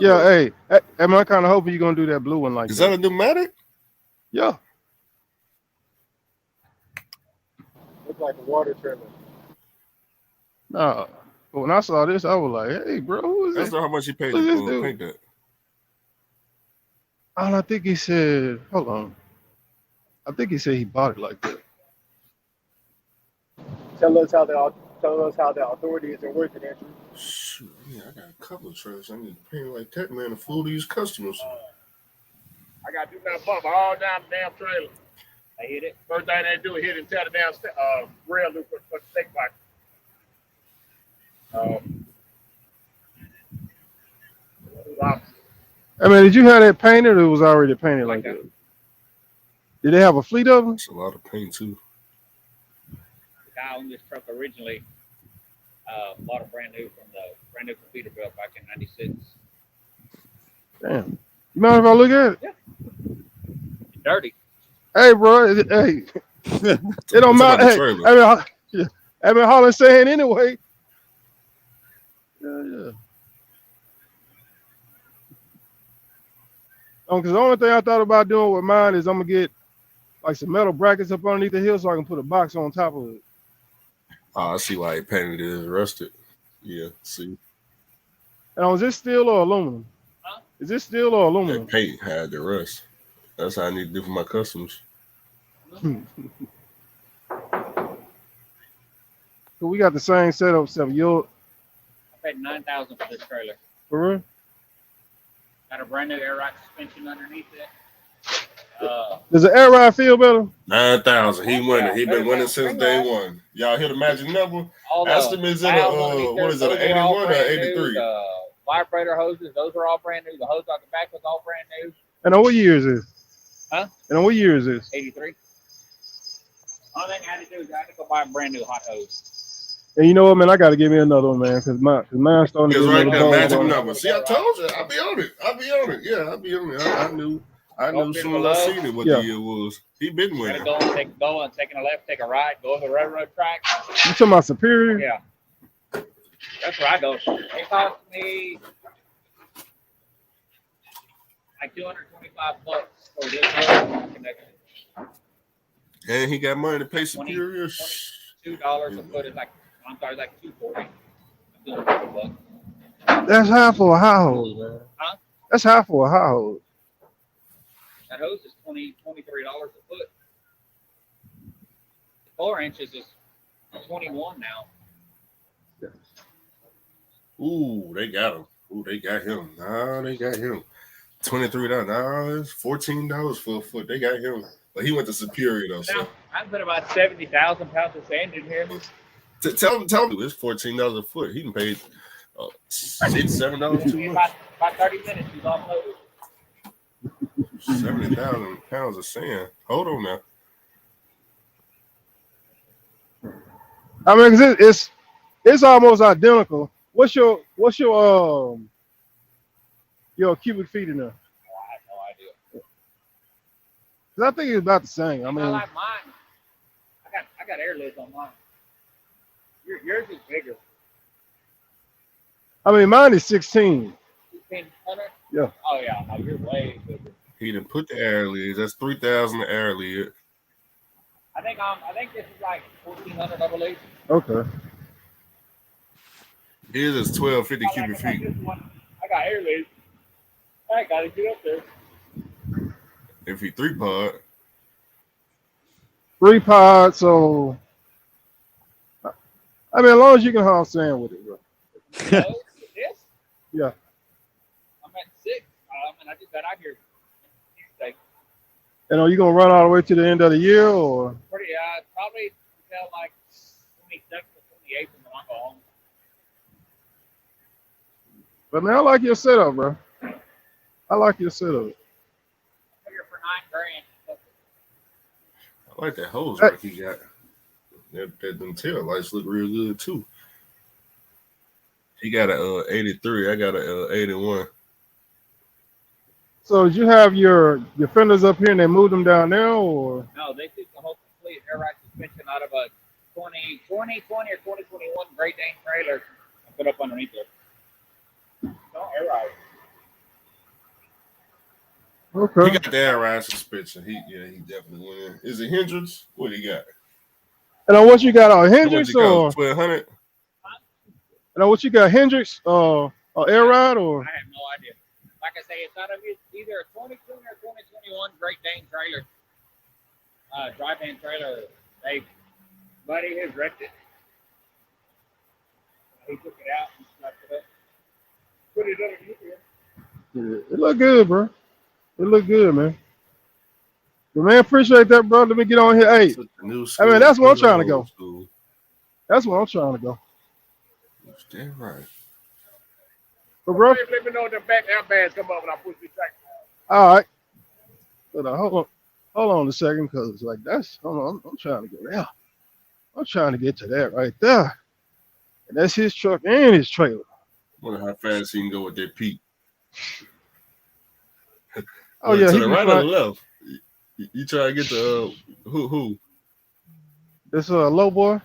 Yeah, hey, am I kind of hoping you're gonna do that blue one like that? Is that a pneumatic? Yeah. Looks like a water turbine. Nah. But when I saw this, I was like, "Hey, bro, who is That's that? not how much he paid to paint that." And I think he said, "Hold on." I think he said he bought it like that. Tell us how the authorities are working, Andrew. Shoot, yeah, I got a couple of trailers. I need to paint like that, man, to fool these customers. I got to do not bump all down the damn trailer. I hit it. First thing they do is hit and tear the damn rail loop for the stick box. I mean, did you have that painted or it was already painted like that? Did they have a fleet of them? It's a lot of paint too. The guy on this truck originally bought a brand new from Peterbilt back in '96. Damn. You mind if I look at it? Yeah. Dirty. Hey, bro. Hey. It don't matter. Hey, I mean, Holland saying anyway. Yeah. Because the only thing I thought about doing with mine is I'm gonna get like some metal brackets up underneath the hill so I can put a box on top of it. Oh, I see why he painted it as rusted. Yeah, see. And is this steel or aluminum? Huh? Is this steel or aluminum? That paint had the rust. That's how I need to do for my customers. So we got the same setup. So I paid $9,000 for this trailer. For real? Got a brand new air ride suspension underneath it. Does the air ride feel better? 9,000. He winning. He been winning since day one. Y'all hear the magic number? Ask him, is it what is it, an 81 or 83? The vibrator hoses, those are all brand new. The hose on the back was all brand new. And what year is this? Huh? And what year is this? 83. Only thing I had to do is I had to go buy a brand new hot hose. And you know what, man? I got to give me another one, man, because mine's starting to get right a there, little magic number. See, I told you. I'll be on it. Yeah, I'll be on it. I knew as soon as I seen it what the year was. He been winning. Go and taking a left, take a right, go on the railroad track. You talking about Superior? Yeah. That's where I go. It cost me like $225 for this whole connection. And he got money to pay 20, Superior. $22 a foot is like, I'm sorry, like $240. I'm doing $50. That's high for a high hose, man. Huh? That's high for a high hose. That hose is $23 a foot. 4 inches is 21 now. Ooh, they got him. Ooh, they got him. Nah, they got him. $23. Nah, it's $14 for a foot. They got him. But he went to Superior though. So Now, I put about 70,000 pounds of sand in here. tell him it's $14 a foot. He done paid $6-7 too much. About 30 minutes, he's offloaded. 70,000 pounds of sand. Hold on now. I mean, 'cause it's almost identical. What's your cubic feet in there? Oh, I have no idea. 'Cause I think it's about the same. I mean, I like mine. I got air lids on mine. Yours is bigger. mine is 16. 1,600? Yeah. Oh yeah, no, you're way bigger. He done put the air lids. That's 3,000 air lid. I think this is like 1,400 double H. Okay. His is 1,250 cubic feet. I got air lids. I gotta get up there. If he 3-pod. 3 pod, so I mean, as long as you can haul sand with it, bro. This? Yeah. I'm at 6. I just got out here Tuesday. And are you gonna run all the way to the end of the year, or? Probably until like 27th or 28th when I go home. But man, I like your setup, bro. I like your setup. I'm here for $9,000. I like that hose work he got. Them tail lights look real good too. He got a 83. I got a 81. So did you have your fenders up here and they moved them down there, or? No, they took the whole complete air ride suspension out of a 2020 or 2021 Great Dane trailer and put up underneath it. No air ride. Okay. He got the air ride suspension. He definitely went in. Is it Hendrix? What he got? And what you got, Hendrix or? 1,200. And what you got, Hendrix or air ride or? I have no idea. Like I say, it's out of either a 2020 or 2021 Great Dane trailer, dry van trailer. Buddy has wrecked it. He took it out and slapped it up. Put it underneath here. Yeah, it look good, bro. It look good, man. But man, appreciate that, bro. Let me get on here. Hey, that's where I'm trying to go. That's where I'm trying to go. Damn right. But bro, let me know when the back air bands come up and I push the track. All right. Hold on a second, because like I'm trying to get there. I'm trying to get to that right there. And that's his truck and his trailer. Wonder how fast he can go with that peak. Oh yeah, to he the right or the left. You try to get the who? This low boy.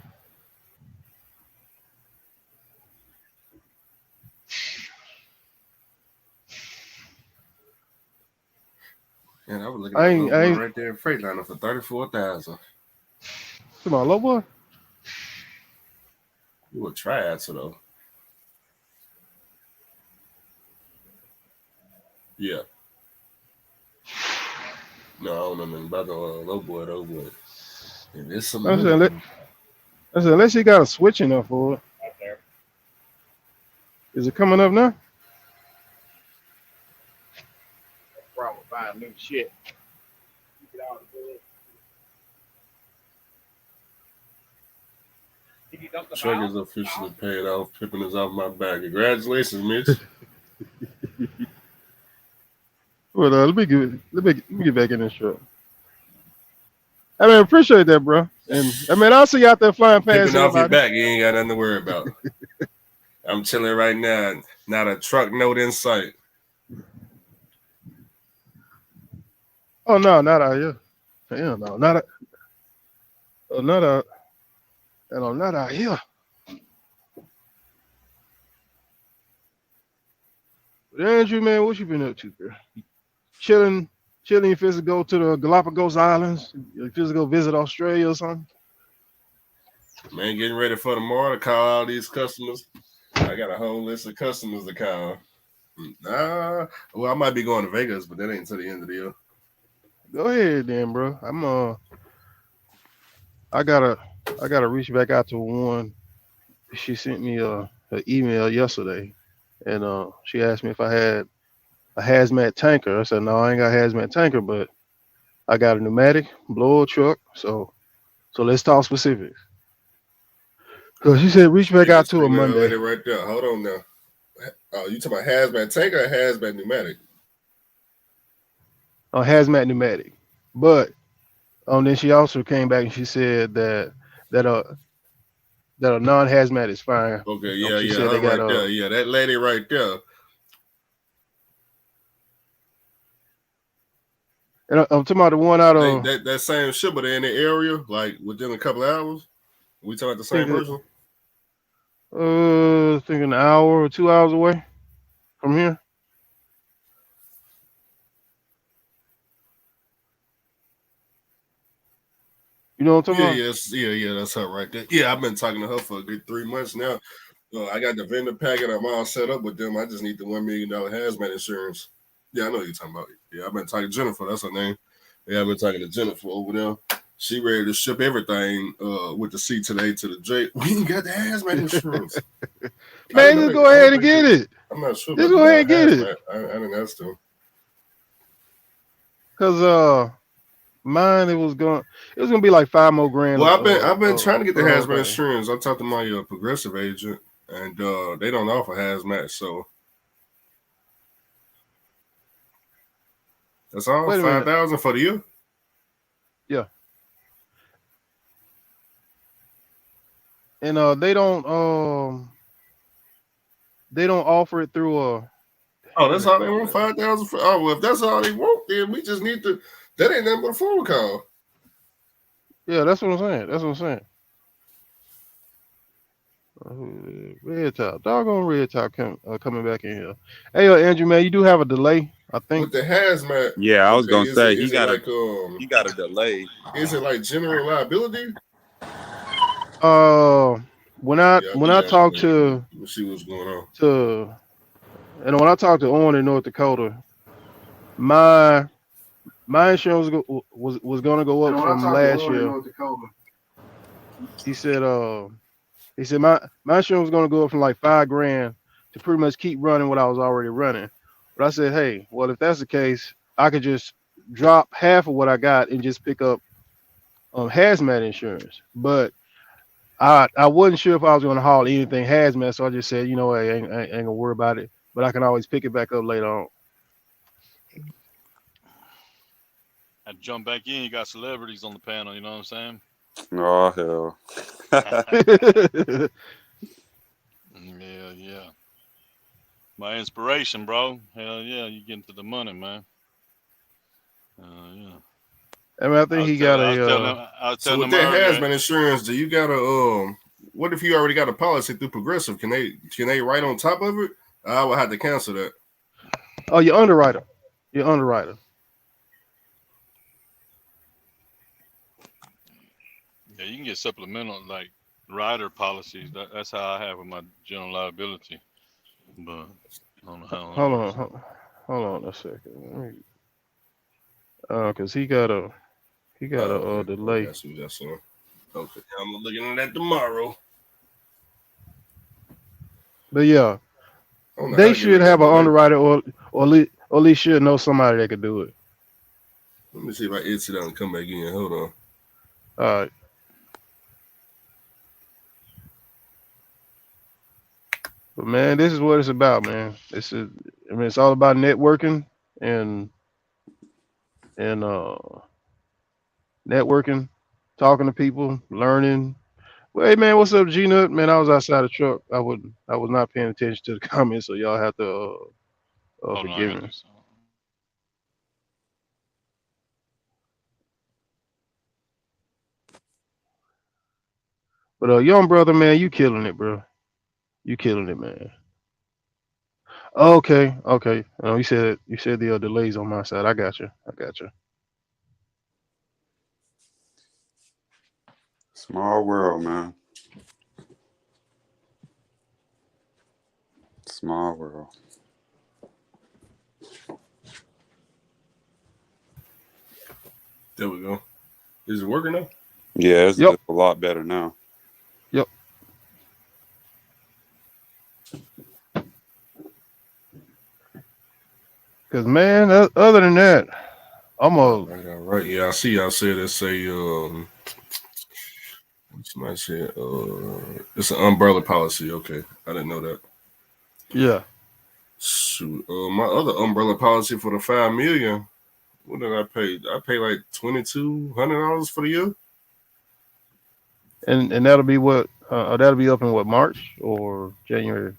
And I was looking at the one right there in Freightliner for 34,000. Come on, low boy. You would try it, though. Yeah. No, I don't know nothing about the low boy though, but there's some. Unless you got a switch in there for it. Right there. Is it coming up now? Problem buying new shit. Truck is officially paid off. Pippin is off my back. Congratulations, Mitch. Well, let me get back in this truck. I mean, appreciate that, bro. And I mean, I'll see you out there flying past. Pippin off your back, you ain't got nothing to worry about. I'm chilling right now. Not a truck note in sight. Oh no, not out here. Hell no, not out. Oh, not out. And I'm not out here. But Andrew, man, what you been up to, bro? Chilling, chilling. You feel to go to the Galapagos Islands? You feel to go visit Australia or something? Man, getting ready for tomorrow to call all these customers. I got a whole list of customers to call. Nah, well, I might be going to Vegas, but that ain't until the end of the year. Go ahead, then, bro. I gotta, I gotta reach back out to one. She sent me an email yesterday, and she asked me if I had a hazmat tanker. I said no, I ain't got a hazmat tanker, but I got a pneumatic blower truck. So let's talk specifics. So she said reach back Yeah, out to speak her to that Monday lady right there. Hold on now. Oh, you talking about hazmat tank or hazmat pneumatic? on hazmat pneumatic, but then she also came back and she said that uh that a non hazmat is fine. Okay, yeah, She yeah, said her they got right there. Yeah, that lady right there. and I'm talking about the one out They of that same shipper, they in the area, like within a couple of hours. We talking about the same think person? thinking an hour or 2 hours away from here. You know what I'm Yeah, talking yes, yeah, that's her right there. Yeah, I've been talking to her for a good 3 months now. I got the vendor packet. I'm all set up with them. I just need the $1 million hazmat insurance. Yeah, I know what you're talking about. Yeah, I've been talking to Jennifer. That's her name. Yeah, I've been talking to Jennifer over there. She ready to ship everything with the C today to the J. We ain't got the hazmat insurance. about? I didn't Man, know just they. go I ahead don't and think they. get it. I'm not sure Just about the go ahead and get it. non-hazmat. I didn't ask them. Cause mine it was gonna be like 5 more grand Well, I've been trying to get the for the whole hazmat thing. insurance. I talked to my progressive agent, and they don't offer hazmat, so that's all. Wait a five minute. thousand for the year. Yeah. And they don't offer it through a Oh, what that's they all they call want. that. 5,000 for. Oh, well, if that's all they want, then we just need to. That ain't nothing but a phone call. Yeah, that's what I'm saying. That's what I'm saying. Red top, doggone red top coming back in here. Hey, Andrew, man, you do have a delay, I think. With the hazmat, Yeah, I was okay, gonna is it say is it like he got a delay. is it like general liability? Uh, Yeah, I'll when be I asking talked them. We'll see what's going on. to when I talked to Owen in North Dakota, my my insurance was going to go And up when I from talked to last Owen in year. North Dakota, He said my insurance was going to go up from like 5 grand to pretty much keep running what I was already running. But I said, hey, well, if that's the case, I could just drop half of what I got and just pick up hazmat insurance. But I wasn't sure if I was going to haul anything hazmat, so I just said, you know, hey, I ain't gonna worry about it. But I can always pick it back up later on. I jump back in. You got celebrities on the panel. You know what I'm saying? Oh hell. Yeah, yeah. My inspiration, bro. Hell yeah, you getting to the money, man. Yeah. I mean, I think he got a I was so telling with them that earlier. hazmat insurance, do you got a What if you already got a policy through Progressive? Can they write on top of it? I would have to cancel that. oh, your underwriter, your underwriter. Yeah, you can get supplemental like rider policies. That's how I have with my general liability. But I don't know how it Hold on, works. hold on a second. Cause he got a Oh, okay. Okay, delay. I see what that's saying. Okay, I'm looking at that tomorrow. But yeah, I don't know how they to get should rid of have that an delay. underwriter or at least should know somebody that could do it. Let me see if I exit out and come back in. Hold on. All right. But man, this is what it's about, man. It's all about networking and and networking, talking to people, learning. Well, hey man, what's up, G Nut? Man, I was outside the truck. I was not paying attention to the comments, so y'all have to Hold on, I forgive got me. this. But young brother, man, you killing it, bro. You killing it, man. Okay, okay. You said the delays on my side. I got you. I got you. Small world, man. Small world. There we go. Is it working now? Yeah, Yep, it's a lot better now. yep. Cause man, other than that, I'm All a right, all right. Yeah, I see y'all said it say somebody said it's an umbrella policy. Okay. I didn't know that. yeah. Shoot. My other umbrella policy for the 5 million, what did I pay? I paid like $2,200 for the year. And that'll be what that'll be up in what March or January?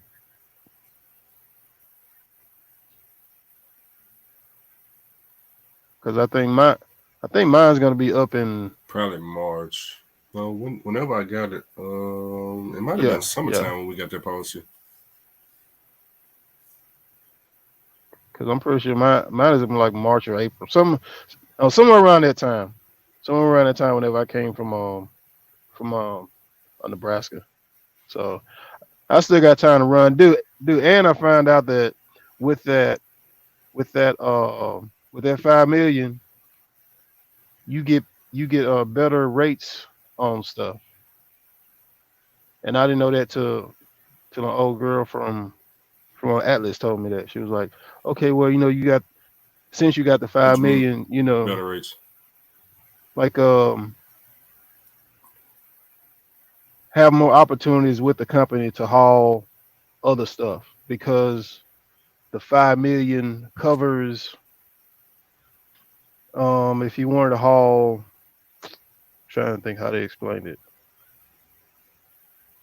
Cause I think mine's gonna be up in Probably March. No, whenever I got it. It might have been yeah, yeah. summertime when we got that policy. Cause I'm pretty sure mine is in like March or April, somewhere around that time, somewhere around that time whenever I came from Nebraska. So I still got time to run, and I found out that with that with that 5 million, you get better rates on stuff, and I didn't know that till an old girl from Atlas told me that. She was like, okay, well, you got since you got the What five you mean? million, Better rates. like have more opportunities with the company to haul other stuff because the 5 million covers if you wanted to haul, trying to think how they explained it.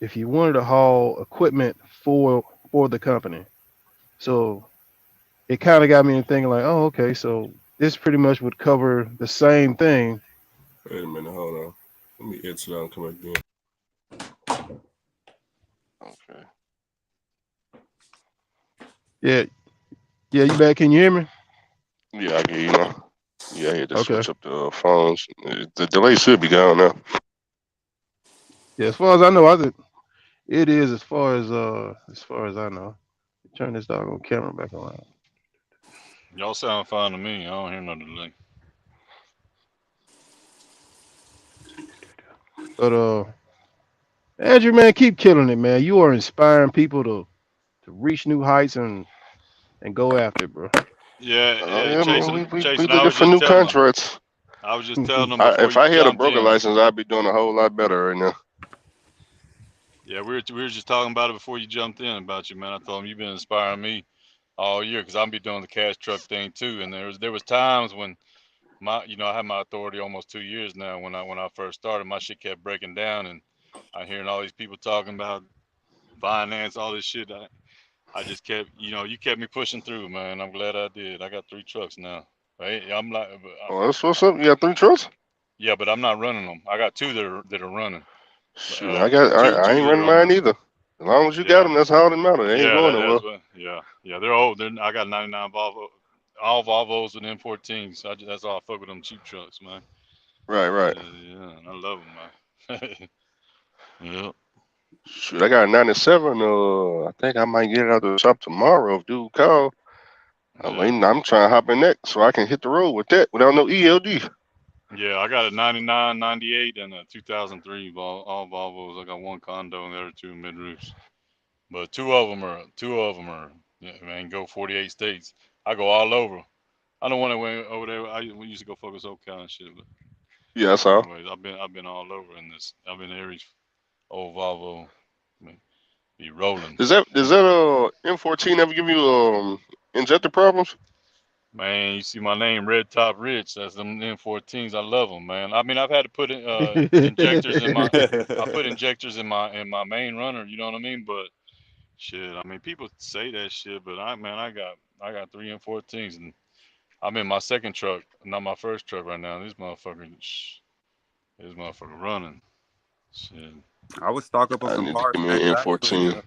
If you wanted to haul equipment for the company. So it kind of got me thinking like, oh, okay, so this pretty much would cover the same thing. Wait a minute, hold on. Let me exit out and come back again. Okay. Yeah, yeah, you back? Can you hear me? Yeah, I get you know. Yeah, I had to Okay. switch up the phones. The delay should be gone now. Yeah, as far as I know, I think it is as far as I know. Turn this doggone camera back around. Y'all sound fine to me. I don't hear no delay. But Andrew, man, keep killing it, man. You are inspiring people to reach new heights and go after it, bro. Yeah, Oh yeah, yeah, man. Jason. We Jason, I looking was for just new telling them. contracts. I was just telling them before If you I had a jumped broker in. license, I'd be doing a whole lot better right now. Yeah, we were just talking about it before you jumped in about you, man. I told him you've been inspiring me all year because I'm be doing the cash truck thing too. And there was times when I had my authority almost 2 years now. When I first started, my shit kept breaking down, and I hearing all these people talking about finance, all this shit. I just kept, you kept me pushing through, man. I'm glad I did. I got 3 trucks now. Right? I'm like, Oh, that's what's up. You got 3 trucks? yeah, but I'm not running them. I got two that are running. Shoot, I got. Two I two ain't that are running on mine there. either. As long as you got Yeah, them, that's all that matters. They ain't yeah, going that's nowhere. what. Yeah. They're old. I got 99 Volvo, all Volvos with M14. So that's all I fuck with them cheap trucks, man. Right, right. Yeah, and I love them, man. Yeah, Shoot, I got a 97. I think I might get it out the shop tomorrow if dude call. I'm yeah, waiting. I'm trying to hop in that so I can hit the road with that without no ELD. yeah. I got a 99, 98, and a 2003 all Volvos. I got one condo and the other two mid roofs. But two of them are yeah, man, go 48 states. I go all over. I don't want to went over there. We used to go focus SoCal and shit. But Yeah, that's all. anyways, I've been all over in this. I've been every old Volvo. Man, be rolling. Does that M14 ever give you injector problems? Man, you see my name, Red Top Rich. That's them M14s. I love them, man. I mean, I've had to put injectors in my. I put injectors in my main runner. You know what I mean? But shit, I mean, people say that shit, but I got three M14s, and I'm in my second truck, not my first truck right now. This motherfucker running. Shit. I would stock up on I some need to parts, give me man, an 'cause M14.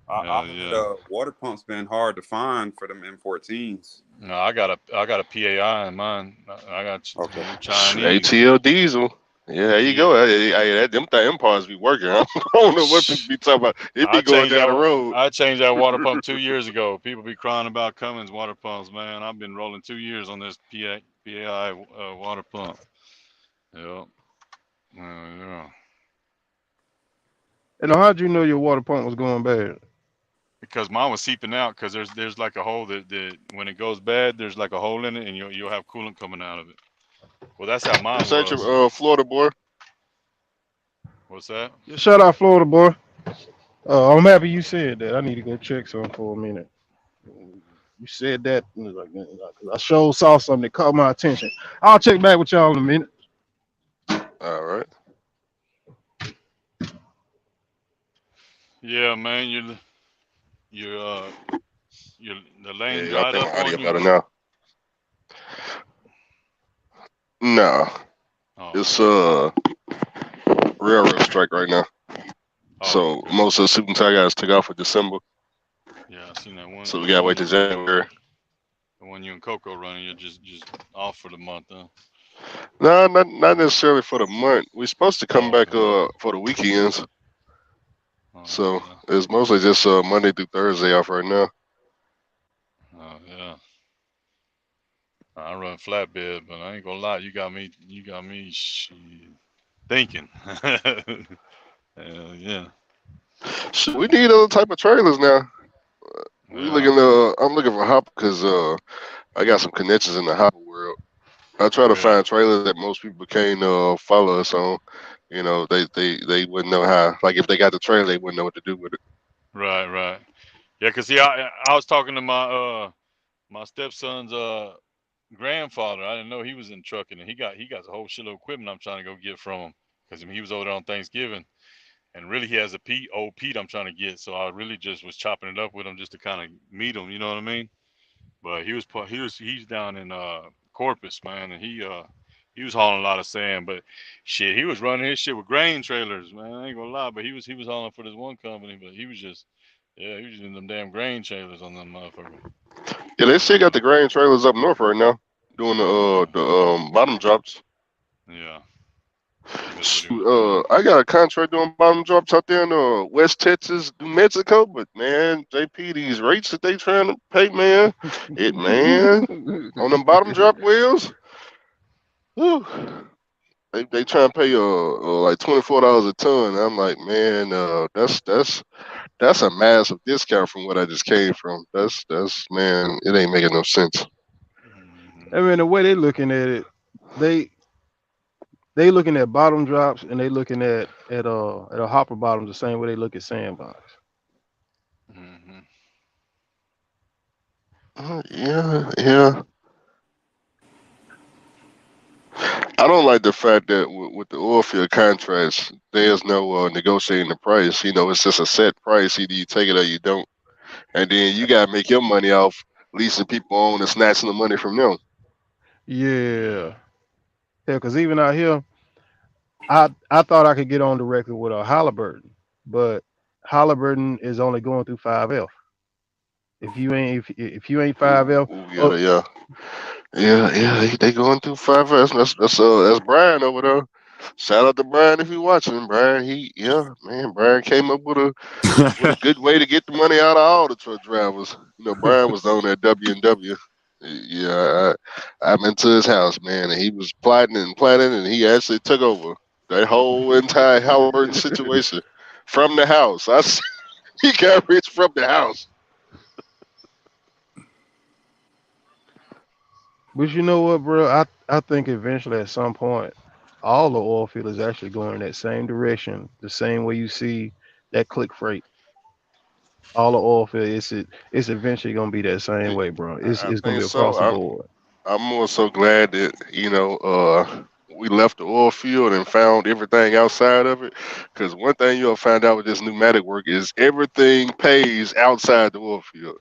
I heard Yeah. water pumps been hard to find for them M14s. No, I got a PAI in mine. I got Okay. them Chinese. ATL diesel. Yeah, there you Yeah. go. Them parts be working. I don't know what people be talking about. It be I going changed down the that. road. I changed that water pump 2 years ago. People be crying about Cummins water pumps, man. I've been rolling 2 years on this PAI water pump. Yeah. Yeah. And how'd you know your water pump was going bad? Because mine was seeping out. Because there's like a hole that when it goes bad, there's like a hole in it, and you'll have coolant coming out of it. Well, that's how mine This ain't was. your Florida boy. What's that? Yeah, shout out Florida boy. I'm happy you said that. I need to go check some for a minute. You said that, and it was like, man, I sure saw something that caught my attention. I'll check back with y'all in a minute. All right. Yeah, man. You your the lane Yeah, I dried think my up audio on you. better now. Nah, Oh, it's okay. railroad strike right now. Oh, So okay. most of the suit and tie guys took off for December. Yeah, I seen that one. So we The gotta one wait till you, January. the one you and Coco running. You're just off for the month, huh? No, not necessarily for the month. We're supposed to come Oh, back okay. for the weekends. Oh, So okay. it's mostly just Monday through Thursday off right now. Oh, yeah. I run flatbed, but I ain't gonna lie. You got me thinking. Hell yeah. So we need other type of trailers now. We Yeah. looking I'm looking for hopper because I got some connections in the hopper world. I try to Yeah. find trailers that most people can't follow us on. You know, they wouldn't know how. Like if they got the trailer, they wouldn't know what to do with it. Right. Right. Yeah. Cause see, I was talking to my stepson's grandfather. I didn't know he was in trucking, and he got a whole shitload of equipment I'm trying to go get from him because he was over there on Thanksgiving, and really he has a old Pete I'm trying to get. So I really just was chopping it up with him just to kind of meet him. You know what I mean? But he's down in Corpus, man, and he was hauling a lot of sand. But shit, he was running his shit with grain trailers, man. I ain't gonna lie, but he was hauling for this one company, but he was just yeah, he was using them damn grain trailers on them motherfuckers. Yeah, they still got Yeah, the grain trailers up north right now doing yeah, the bottom drops. yeah. That's what he was Shoot, doing. I got a contract doing bottom drops out there in West Texas, New Mexico. But man, JP, these rates that they trying to pay, man, man on them bottom drop wheels, whew, they trying to pay like $24 a ton. I'm like, man, that's a massive discount from what I just came from. That's man, it ain't making no sense. Hmm. I mean, the way they looking at it, they they looking at bottom drops and they looking at a hopper bottoms the same way they look at sandbox. Hmm. Yeah, yeah. I don't like the fact that with the oil field contracts, there's no negotiating the price. You know, it's just a set price. Either you take it or you don't, and then you gotta make your money off leasing people on and snatching the money from them. Yeah. Yeah, yeah. Because even out here, I thought I could get on directly with a Halliburton, but Halliburton is only going through 5F. If you ain't 5F, Ooh, oh yeah. They going through 5S. That's Brian over there. Shout out to Brian if you're watching. Brian, man, Brian came up with a good way to get the money out of all the truck drivers. You know, Brian was on that W&W. Yeah, I'm into his house, man, and he was plotting and planning, and he actually took over that whole entire Halliburton situation from the house. He got rich from the house. but you know what, bro? I think eventually at some point, all the oil field is actually going in that same direction, the same way you see that click freight. All the oil field, it's eventually gonna be that same way, bro. It's I it's gonna think be so. across the board. I'm more so glad that we left the oil field and found everything outside of it. Because one thing you'll find out with this pneumatic work is everything pays outside the oil field.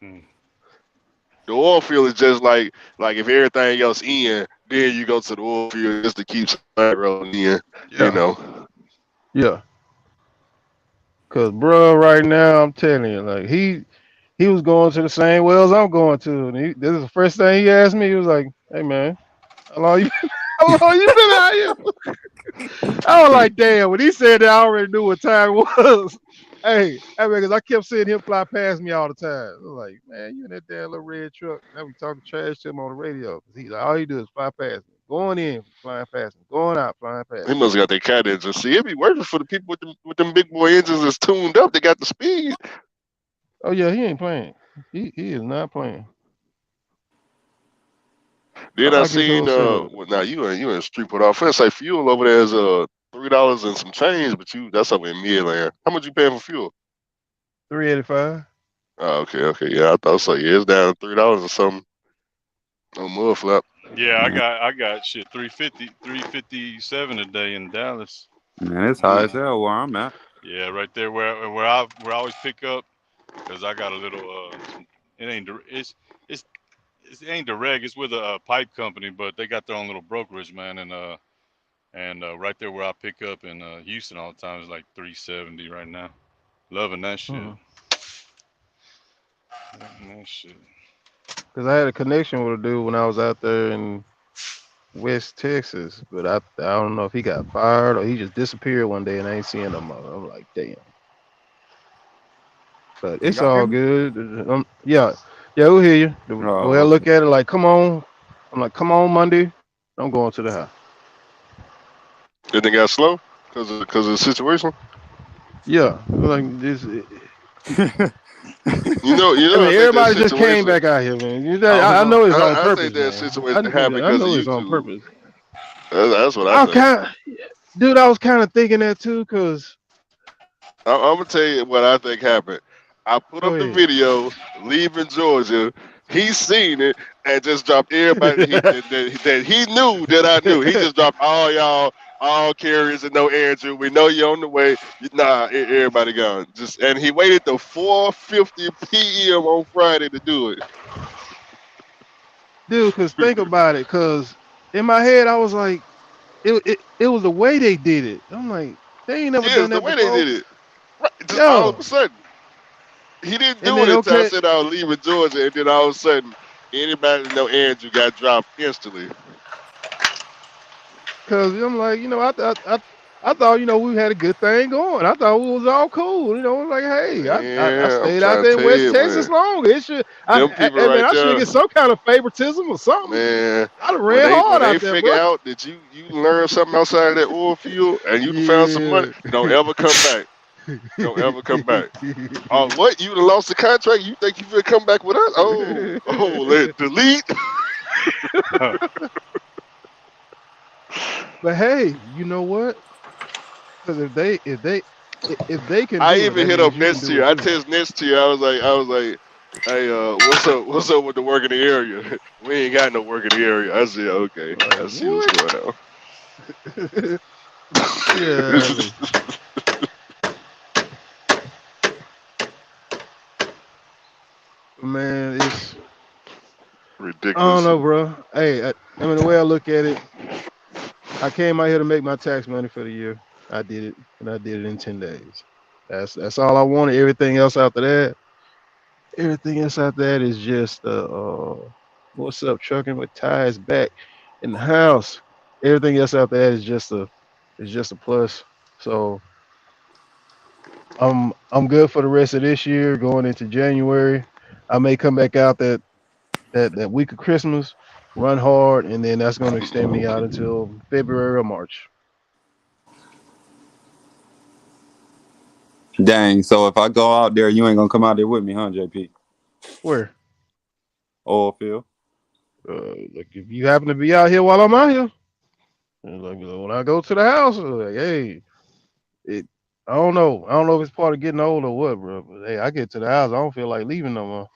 Mm. The oil field is just like if everything else in, then you go to the oil field just to keep somebody rolling in. You Yeah, know. yeah. Cause bro, right now I'm telling you, like he was going to the same wells I'm going to, and this is the first thing he asked me. He was like, "Hey man, how long you how long you been out here?" I was like, "Damn!" When he said that, I already knew what time it was. Hey, man, because I kept seeing him fly past me all the time. I was like, "Man, you in that damn little red truck?" And I be talking trash to him on the radio. 'Cause he like, all he do is fly past me, going in, flying past me, going out, flying past He me. must have got that cat engine. See, it be working for the people with them big boy engines that's tuned up. They got the speed. Oh yeah, he ain't playing. He is not playing. I Then I like his seen whole setup. well, now you in street put off. It's like fuel over there is $3 and some change, but that's over in Midland. How much you paying for fuel? 385. Oh, okay, yeah, I thought so. Yeah, it's down to $3 or something on mud flap. Yeah, I Man, got I got shit 350, 357 a day in Dallas. man, it's high Mm. as hell where I'm at. Yeah, right there where I always pick up because I got a little it ain't it ain't direct. It's with a pipe company, but they got their own little brokerage, man, and right there where I pick up in Houston all the time is like 370 right now. Loving that shit. Because Loving that shit. I had a connection with a dude when I was out there in West Texas, but I don't know if he got fired or he just disappeared one day and I ain't seeing him no more. I'm like, damn. But it's Y'all hear all me? good. Yeah, we'll hear you. The way I Oh, look okay. at it, like, come on. I'm like, come on, Monday. I'm going to the house. Then they got slow because of the situation. Yeah, like this. I I mean, think that everybody just came situation. back out here, man. I was I going. know it's on I think purpose, that man. situation happened I because of know it's on YouTube. purpose. That's what I I think. kind, dude, I was kind of thinking that too, cause I'm gonna tell you what I think happened. I put go up the ahead. video leaving Georgia. He seen it and just dropped everybody that he knew that I knew. He just dropped all y'all, all carriers and no Andrew. We know you're on the way. Everybody gone. Just and he waited till 4:50 p.m. on Friday to do it. Dude, cause think about it, cause in my head I was like, it was the way they did it. I'm like, they ain't never Yes, done the that way they before. did it. Right, just all of Yo, a sudden. He didn't and do it then until I okay, said I was leaving Georgia, and then all of a sudden, anybody that know Andrew got dropped instantly. cause I'm like, I thought we had a good thing going. I thought we was all cool. Like, hey, I Man, I'm stayed out trying to there in tell West you, Texas man. long. It should, Them people man, right I should there, get some kind of favoritism or something. man. I done When ran when hard they out there, figure bro. out that you learn something outside of that oil field and you done found some money, Yeah. don't ever come back. Don't ever come back. What? You done lost the contract? You think you finna come back with us? Let delete. But hey, you know what? Because if they can I do it, even that hit means up you can next do year. it I too. text next year. I was like, hey, what's up with the work in the area? We ain't got no work in the area. I said, okay, Like I see what's what? going on. Yeah, man, I don't Ridiculous. know, bro. Hey, I mean the way I look at it, I came out here to make my tax money for the year. I did it, and I did it in 10 days. That's all I wanted. Everything else after that is just what's up, trucking with ties back in the house. Everything else after that is just a plus. So I'm good for the rest of this year, going into January. I may come back out that week of Christmas, run hard, and then that's going to extend me out until February or March. Dang. So if I go out there, you ain't gonna come out there with me, huh, JP? Where? Oil field. Like if you happen to be out here while I'm out here, and like when I go to the house, like, hey, it. I don't know. I don't know if it's part of getting old or what, bro. But hey, I get to the house, I don't feel like leaving no more.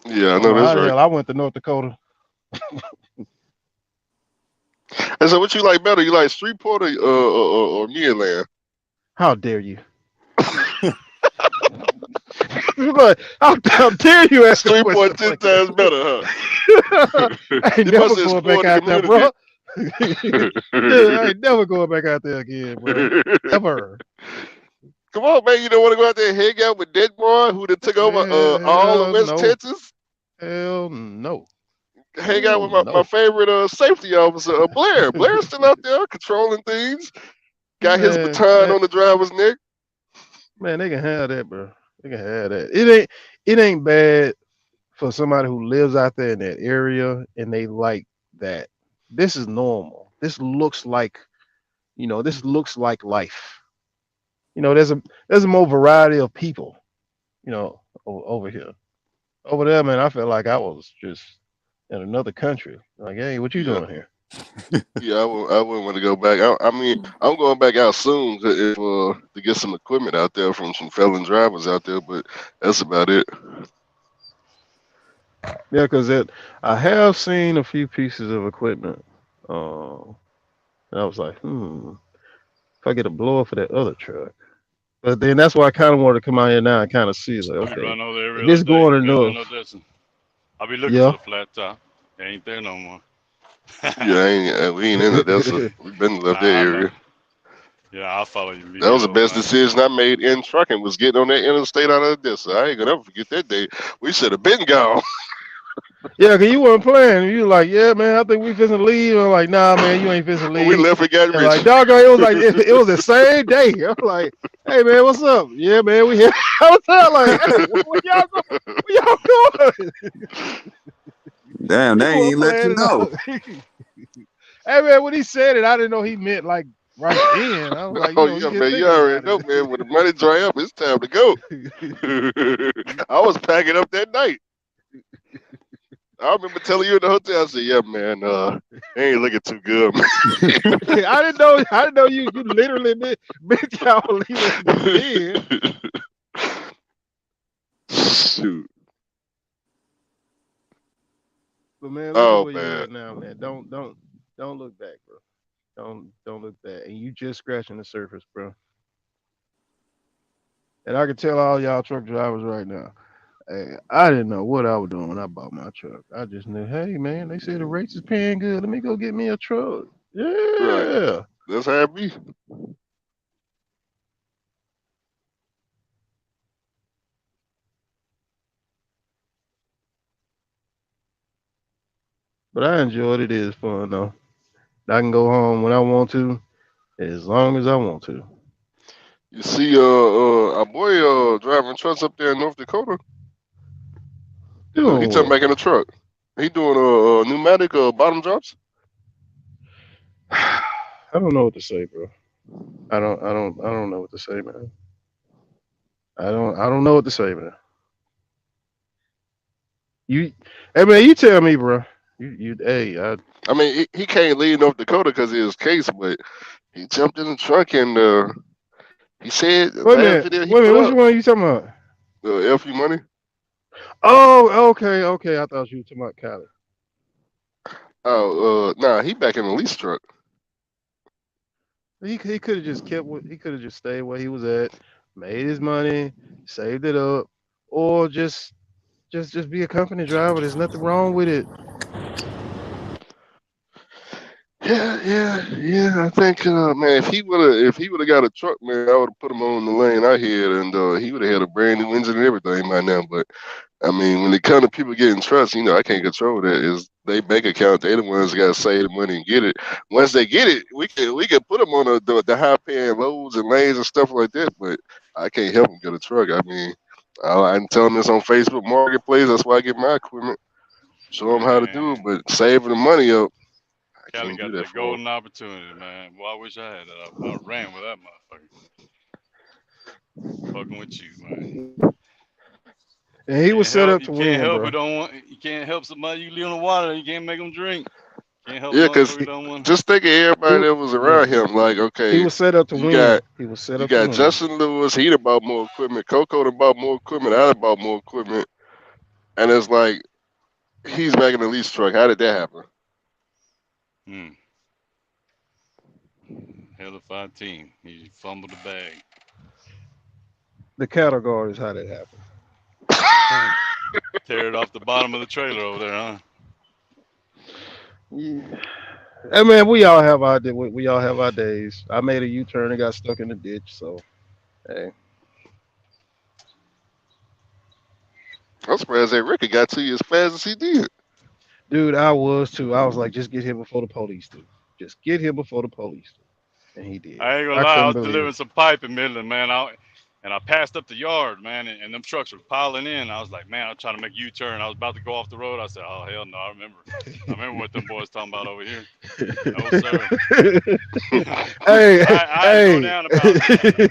Yeah, I I don't know know that's how the right. hell I went to North Dakota. And so, what you like better? You like Streetport or Midland? How dare you? But how dare you ask a Streetport question 10 like that? times better, huh? I ain't You never must going explore back the out there, community. bro. Dude, I ain't never going back out there again, bro. Ever. Come on, man. You don't want to go out there and hang out with that boy who done took over all of Hell West no. Texas. Hell no. Hang out Hell with my no. favorite safety officer, Blair. Blair's still out there controlling things. Got his Man, baton man, on the driver's neck. man, they can have that, bro. They can have that. It ain't bad for somebody who lives out there in that area and they like that. This is normal. This looks like life. There's a more variety of people, over here. Over there, man, I felt like I was just in another country. Like, hey, what you Yeah, doing here? yeah. I wouldn't want to go back. I mean, I'm going back out soon to get some equipment out there from some felon drivers out there, but that's about it. Yeah, because I have seen a few pieces of equipment. And I was like, if I get a blower for that other truck. But then that's why I kind of wanted to come out here now and kind of see, like, I be okay, running over there if every other this day. going Be on in enough, Odessa. I be looking for yeah. the flat top. It ain't there no more. Yeah, we ain't in it. We've been left that Nah, I know. area. Yeah, I'll follow your That was video the best overnight. decision I made in trucking was getting on that interstate out of Odessa. I ain't gonna ever forget that day. We should have been gone. Yeah, cause you weren't playing. You were like, yeah, man, I think we finna leave. I'm like, nah, man, you ain't finna When we leave. left and got And like, rich. doggone, it was like it was the same day. I'm like, hey, man, what's up? Yeah, man, we here. I was there like, hey, where y'all go? Where y'all going? Damn, You they weren't ain't let you playing it know. out. Hey, man, when he said it, I didn't know he meant like right then. I was like, Oh he yeah, just man, you thinking already about know, man. When the money dry up, it's time to go. it. I was packing up that night. I remember telling you in the hotel. I said, "Yeah, man, they ain't looking too good, I didn't know you literally meant y'all leaving then. man." Shoot. But man, look at Oh where you man. at now, man. Don't look back, bro. Don't look back. And you just scratching the surface, bro. And I can tell all y'all truck drivers right now. Hey, I didn't know what I was doing when I bought my truck. I just knew, hey man, they say the rates is paying good. Let me go get me a truck. Right. Yeah. That's how it be. But I enjoyed it. It is fun though. I can go home when I want to, as long as I want to. You see, our boy, driving trucks up there in North Dakota. He Doing turned what? back in the truck. He doing pneumatic bottom drops. I don't know what to say, bro. I don't know what to say, man. I don't know what to say, man. You, hey man, you tell me, bro. Hey, I mean, he can't leave North Dakota because of his case, but he jumped in the truck and he said the wait a last minute, video he wait a put minute. Which up, one are you talking about? FU money. Oh, okay, okay. I thought you were talking about Cali. Oh, nah, he back in the lease truck. He could have just he could have just stayed where he was at, made his money, saved it up, or just be a company driver. There's nothing wrong with it. Yeah. I think, man, if he would have got a truck, man, I would have put him on the lane I had, and he would have had a brand new engine and everything by now. But I mean, when it comes to people getting trust, I can't control that. Is they bank account? They the ones that got to save the money and get it. Once they get it, we can put them on the high paying loads and lanes and stuff like that. But I can't help them get a truck. I mean, I'm telling this on Facebook Marketplace. That's why I get my equipment. Show them how to do it, Man, but saving the money up, I Cali can't do got that that for golden opportunity, man. Boy, I wish I had that. I ran with that motherfucker. Fucking with you, man. And he was set up You to can't win, help it. bro. Don't want. You can't help somebody. You live in the water. You can't make them drink. Can't help them. a Yeah, because motherfucker. Don't want. just think of He, everybody that was yeah, around him. Like, he okay, was set up to you got win. He was set you up to got win. Justin Lewis. He done bought more equipment. Coco done bought more equipment. I done bought more equipment. And it's like he's back in the lease truck. How did that happen? Hmm. Hellified team. He fumbled the bag. The cattle guard is how that happened. Tear it off the bottom of the trailer over there, huh? Yeah. Hey man, we all have our we all have our days. I made a U-turn and got stuck in the ditch, so hey. I'm surprised that Ricky got to you as fast as he did. Dude, I was too. I was like, just get here before the police do. Just get here before the police do. And he did. I ain't gonna I lie, I couldn't was believe delivering it. some pipe in Midland, man. And I passed up the yard, man, and them trucks were piling in. I was like, man, I'm trying to make a U-turn. I was about to go off the road. I said, oh hell no, I remember what them boys talking about over here. No sir. Hey, I had to go hey. down about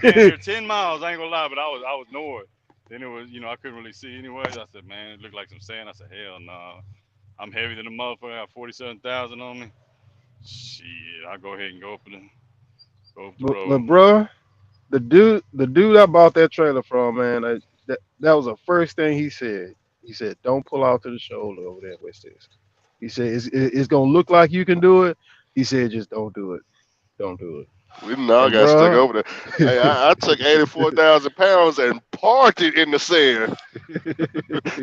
damn near 10 miles. I ain't gonna lie, but I was north. Then it was, I couldn't really see anyways. I said, man, it looked like some sand. I said, hell no, I'm heavier than a motherfucker. I have 47,000 on me. Shit, I'll go ahead and go up the But road. bro, the dude I bought that trailer from, man, that was the first thing he said. He said, "Don't pull out to the shoulder over there in West Texas." He said, "It's gonna look like you can do it." He said, "Just don't do it. Don't do it." We all And got stuck bro, over there. Hey, I took 84,000 pounds and parked it in the sand,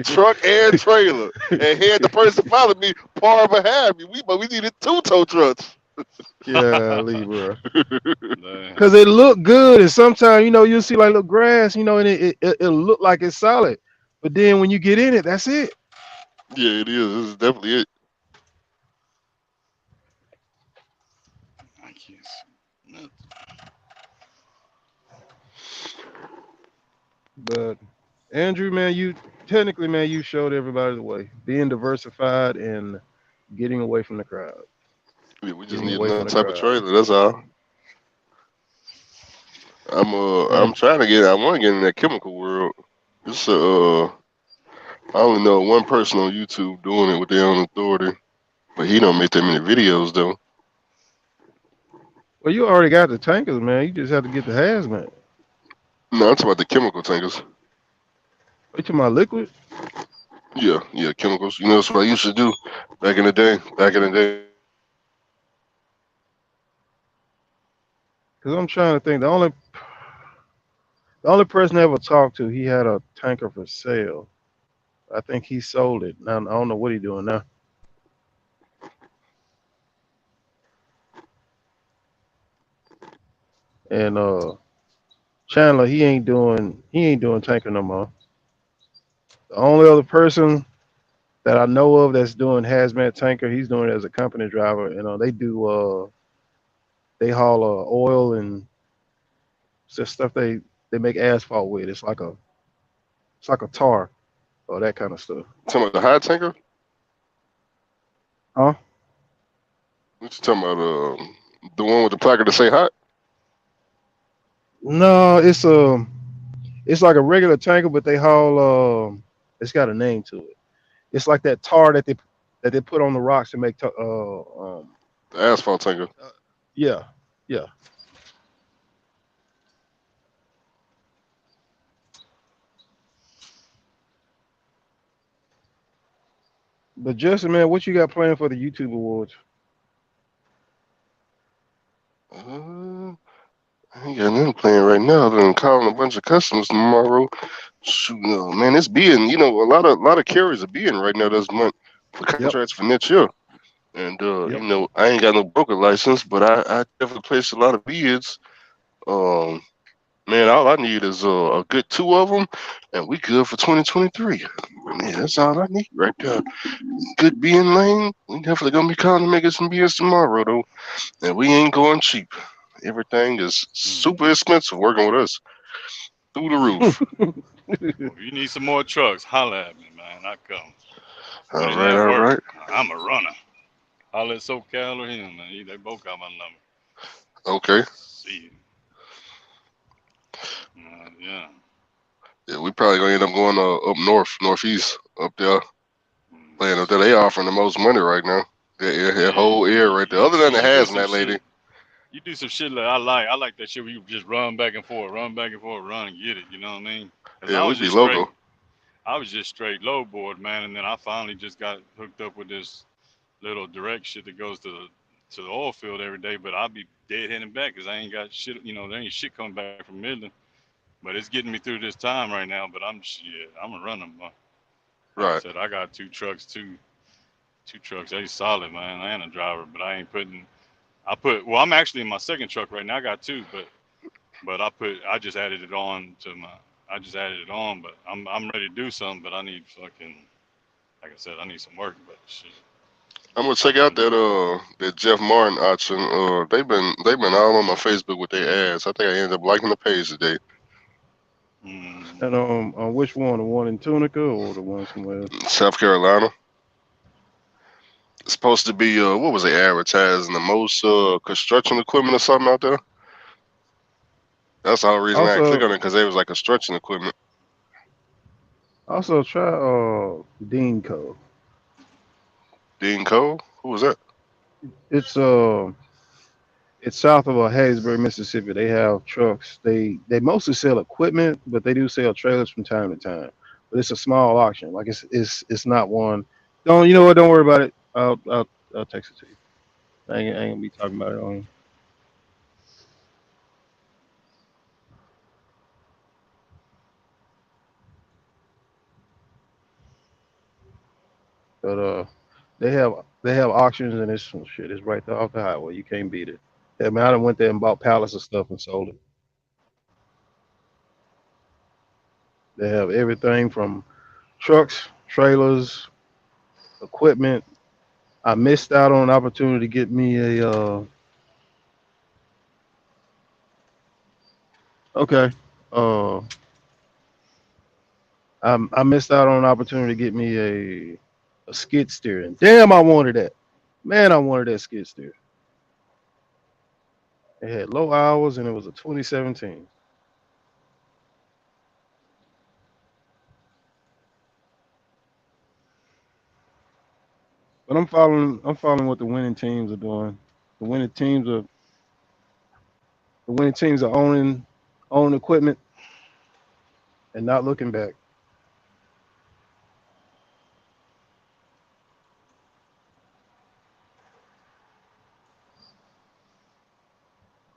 truck and trailer, and had the person follow me park behind me. But we needed two tow trucks. yeah, Lee, bro. Damn. Cause it looked good, and sometimes you'll see like little grass, and it'll look like it's solid, but then when you get in it, that's it. Yeah, it is. This is definitely it. I can't see nothing. But Andrew, man, you technically, man, you showed everybody the way, being diversified and getting away from the crowd, Yeah, we just getting need away from another the type of crowd. trailer. That's all. I'm And trying to get. I want to get in that chemical world. It's I only know one person on YouTube doing it with their own authority, but he don't make that many videos though. well, you already got the tankers, man. You just have to get the hazmat. No, I'm talking about the chemical tankers. You talking about liquid? Yeah, yeah, chemicals. You know, that's what I used to do back in the day. Back in the day. Because I'm trying to think. The only person I ever talked to, he had a tanker for sale. I think he sold it. Now I don't know what he's doing now. And Chandler, he ain't doing tanker no more. The only other person that I know of that's doing hazmat tanker, he's doing it as a company driver. They haul oil and just stuff they make asphalt with. It's like a tar or that kind of stuff. Talking about the high tanker. Huh? What you talking about? The one with the placard to say hot. No, it's like a regular tanker, but they haul it's got a name to it. It's like that tar that they put on the rocks to make The asphalt tanker. uh, yeah, yeah. But Justin, man, what you got planned for the YouTube awards? I ain't got nothing playing right now other than calling a bunch of customers tomorrow. Shoot, no, man, it's being a lot of carriers are being right now this month for Yep, contracts for next year. And yep. I ain't got no broker license, but I definitely placed a lot of bids. Um, man, all I need is a good two of them, and we good for 2023. Man, that's all I need right there. Good being lane. We definitely gonna be calling to making some bids tomorrow though, and we ain't going cheap. Everything is Hmm. super expensive working with us through the roof. Well, if you need some more trucks, holla at me, man. I come. When All it's right, at all work, right. I'm a runner. Holla at SoCal or him, man. They both got my number. Okay. See. Yeah. Yeah, we probably gonna end up going up north, northeast, up there, playing up there. They offering the most money right now. That Yeah, whole area right there. Other than the you do some hazmat lady. shit. You do some shit like I like. I like that shit where you just run back and forth, run back and forth, run and get it. You know what I mean? Cause Yeah, I we was be just straight. local. I was just straight low board, man, and then I finally just got hooked up with this little direct shit that goes to the oil field every day. But I'll be deadheading back because I ain't got shit. There ain't shit coming back from Midland. But it's getting me through this time right now. But I'm a runner. Like I Right. said, I got two trucks. They solid, man. I ain't a driver, but I ain't putting. Well, I'm actually in my second truck right now. I got two, but I just added it on to my I just added it on, but I'm ready to do something, but I need fucking like I said, I need some work. But shit, I'm gonna I'm check out finna that do it. that Jeff Martin auction. They've been all on my Facebook with their ads. I think I ended up liking the page today. Mm, And on which one? The one in Tunica or the one somewhere else? South Carolina. It's supposed to be what was it advertising the most construction equipment or something out there. That's the whole reason I clicked Also, on it because they was like construction equipment. also try Dean Co. Dean Cole, who was that? It's it's south of Hattiesburg, Mississippi. They have trucks. They mostly sell equipment, but they do sell trailers from time to time. But it's a small auction. Like it's not one. Don't you know what? Don't worry about it. I'll text it to you. I ain't gonna be talking about it on. But they have auctions and it's some shit. It's right there off the highway. You can't beat it. Yeah, man, I done went there and bought pallets of stuff and sold it. They have everything from trucks, trailers, equipment. I missed out on an opportunity to get me a okay. Uh I missed out on an opportunity to get me a skid steer. And damn I wanted that. Man, I wanted that skid steer. It had low hours and it was a 2017. But I'm following what the winning teams are doing. The winning teams are the winning teams are owning equipment and not looking back.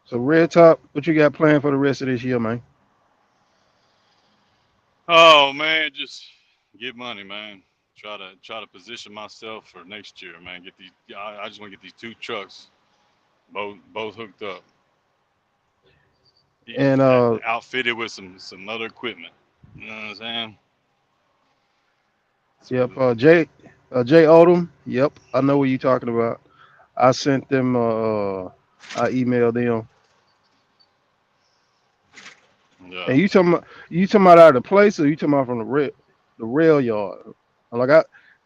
So Red Top, what you got planned for the rest of this year, man? oh man, just get money, man. Try to position myself for next year, man. Get these. I just want to get these two trucks both hooked up, And outfitted with some other equipment. You know what I'm saying? That's what yep, it, Jay Odom. Yep, I know what you're talking about. I sent them. I emailed them. yeah. And you talking about out of the place, or you talking about from the rail yard? Like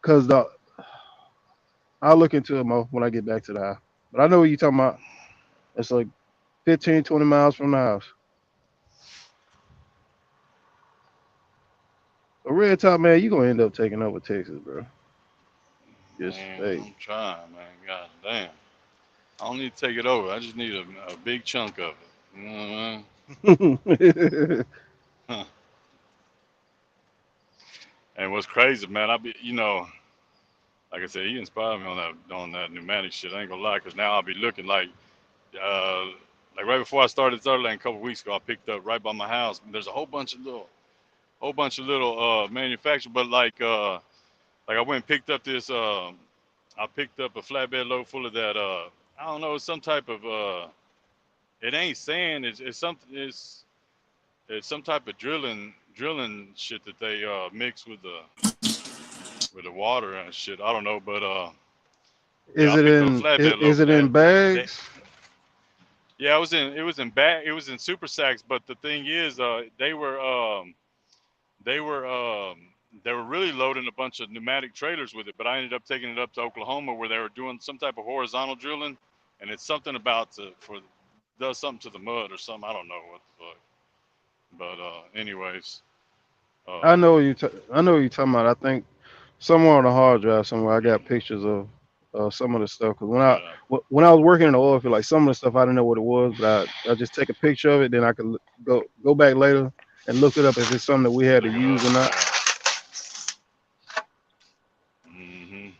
cause I'll look into it more when I get back to the house. But I know what you're talking about. It's like 15, 20 miles from the house. A Red Top, man, you gonna end up taking over Texas, bro. Just Man, hey. I'm trying, man. God damn. I don't need to take it over. I just need a big chunk of it. You know what I mean? Huh. And what's crazy, man, like I said, he inspired me on that pneumatic shit. I ain't gonna lie, cause now I'll be looking uh, like right before I started Third a couple weeks ago, I picked up right by my house. There's a whole bunch of little manufacturers, but like I went and picked up this. I picked up a flatbed load full of that. I don't know, it's some type of. It ain't sand. It's some type of drilling shit that they mix with the water and shit. I don't know, but yeah, is I it picked up a in flatbed load is for it that. in They, bags? yeah, it was in super sacks, but the thing is, they were they were really loading a bunch of pneumatic trailers with it, but I ended up taking it up to Oklahoma where they were doing some type of horizontal drilling, and it's something about does something to the mud or something. I don't know what the fuck, but anyways, I uh, know I know what you're talking about. I think somewhere on the hard drive somewhere I got pictures of some of the stuff. Cause yeah, when I was working in the oil field, like some of the stuff I didn't know what it was, but I just take a picture of it, then I could go back later and look it up if it's something that we had to look it up. use or not. Yeah. Hmm.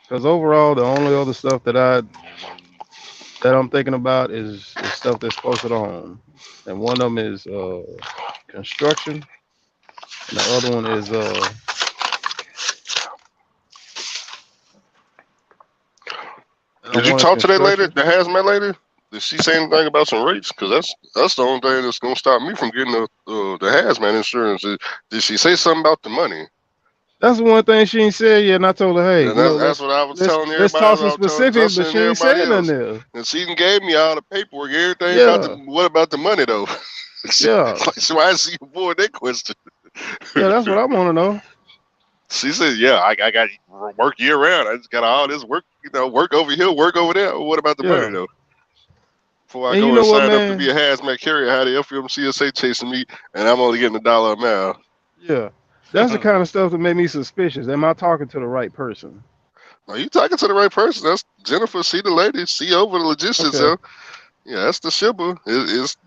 Because overall, the only other stuff that I'm thinking about is stuff that's closer to home, and one of them is construction, and the other one is And I Did you wanted talk to that lady, construction. the hazmat lady? Did she say anything about some rates? Because that's the only thing that's gonna stop me from getting the hazmat insurance. Did she say something about the money? That's the one thing she ain't said yet. And I told her, hey, And you know, that's what I was telling let's everybody. talk That's what some I was telling specifics, but Justin and she ain't everybody said nothing else. there. And she even gave me all the paperwork, everything about Yeah, what about the money though? yeah, So why is she avoid that question? yeah. That's what I want to know. She said, "Yeah, I got work year round. I just got all this work, work over here, work over there. What about the money Yeah, though? Before I and you go know and what, sign up to be man? a hazmat carrier, how the FMCSA chasing me, and I'm only getting $1 a mile. Yeah, that's the kind of stuff that made me suspicious. Am I talking to the right person? Are you talking to the right person? That's Jennifer. She the lady. She over the logistics. Okay. So yeah, that's the shipper.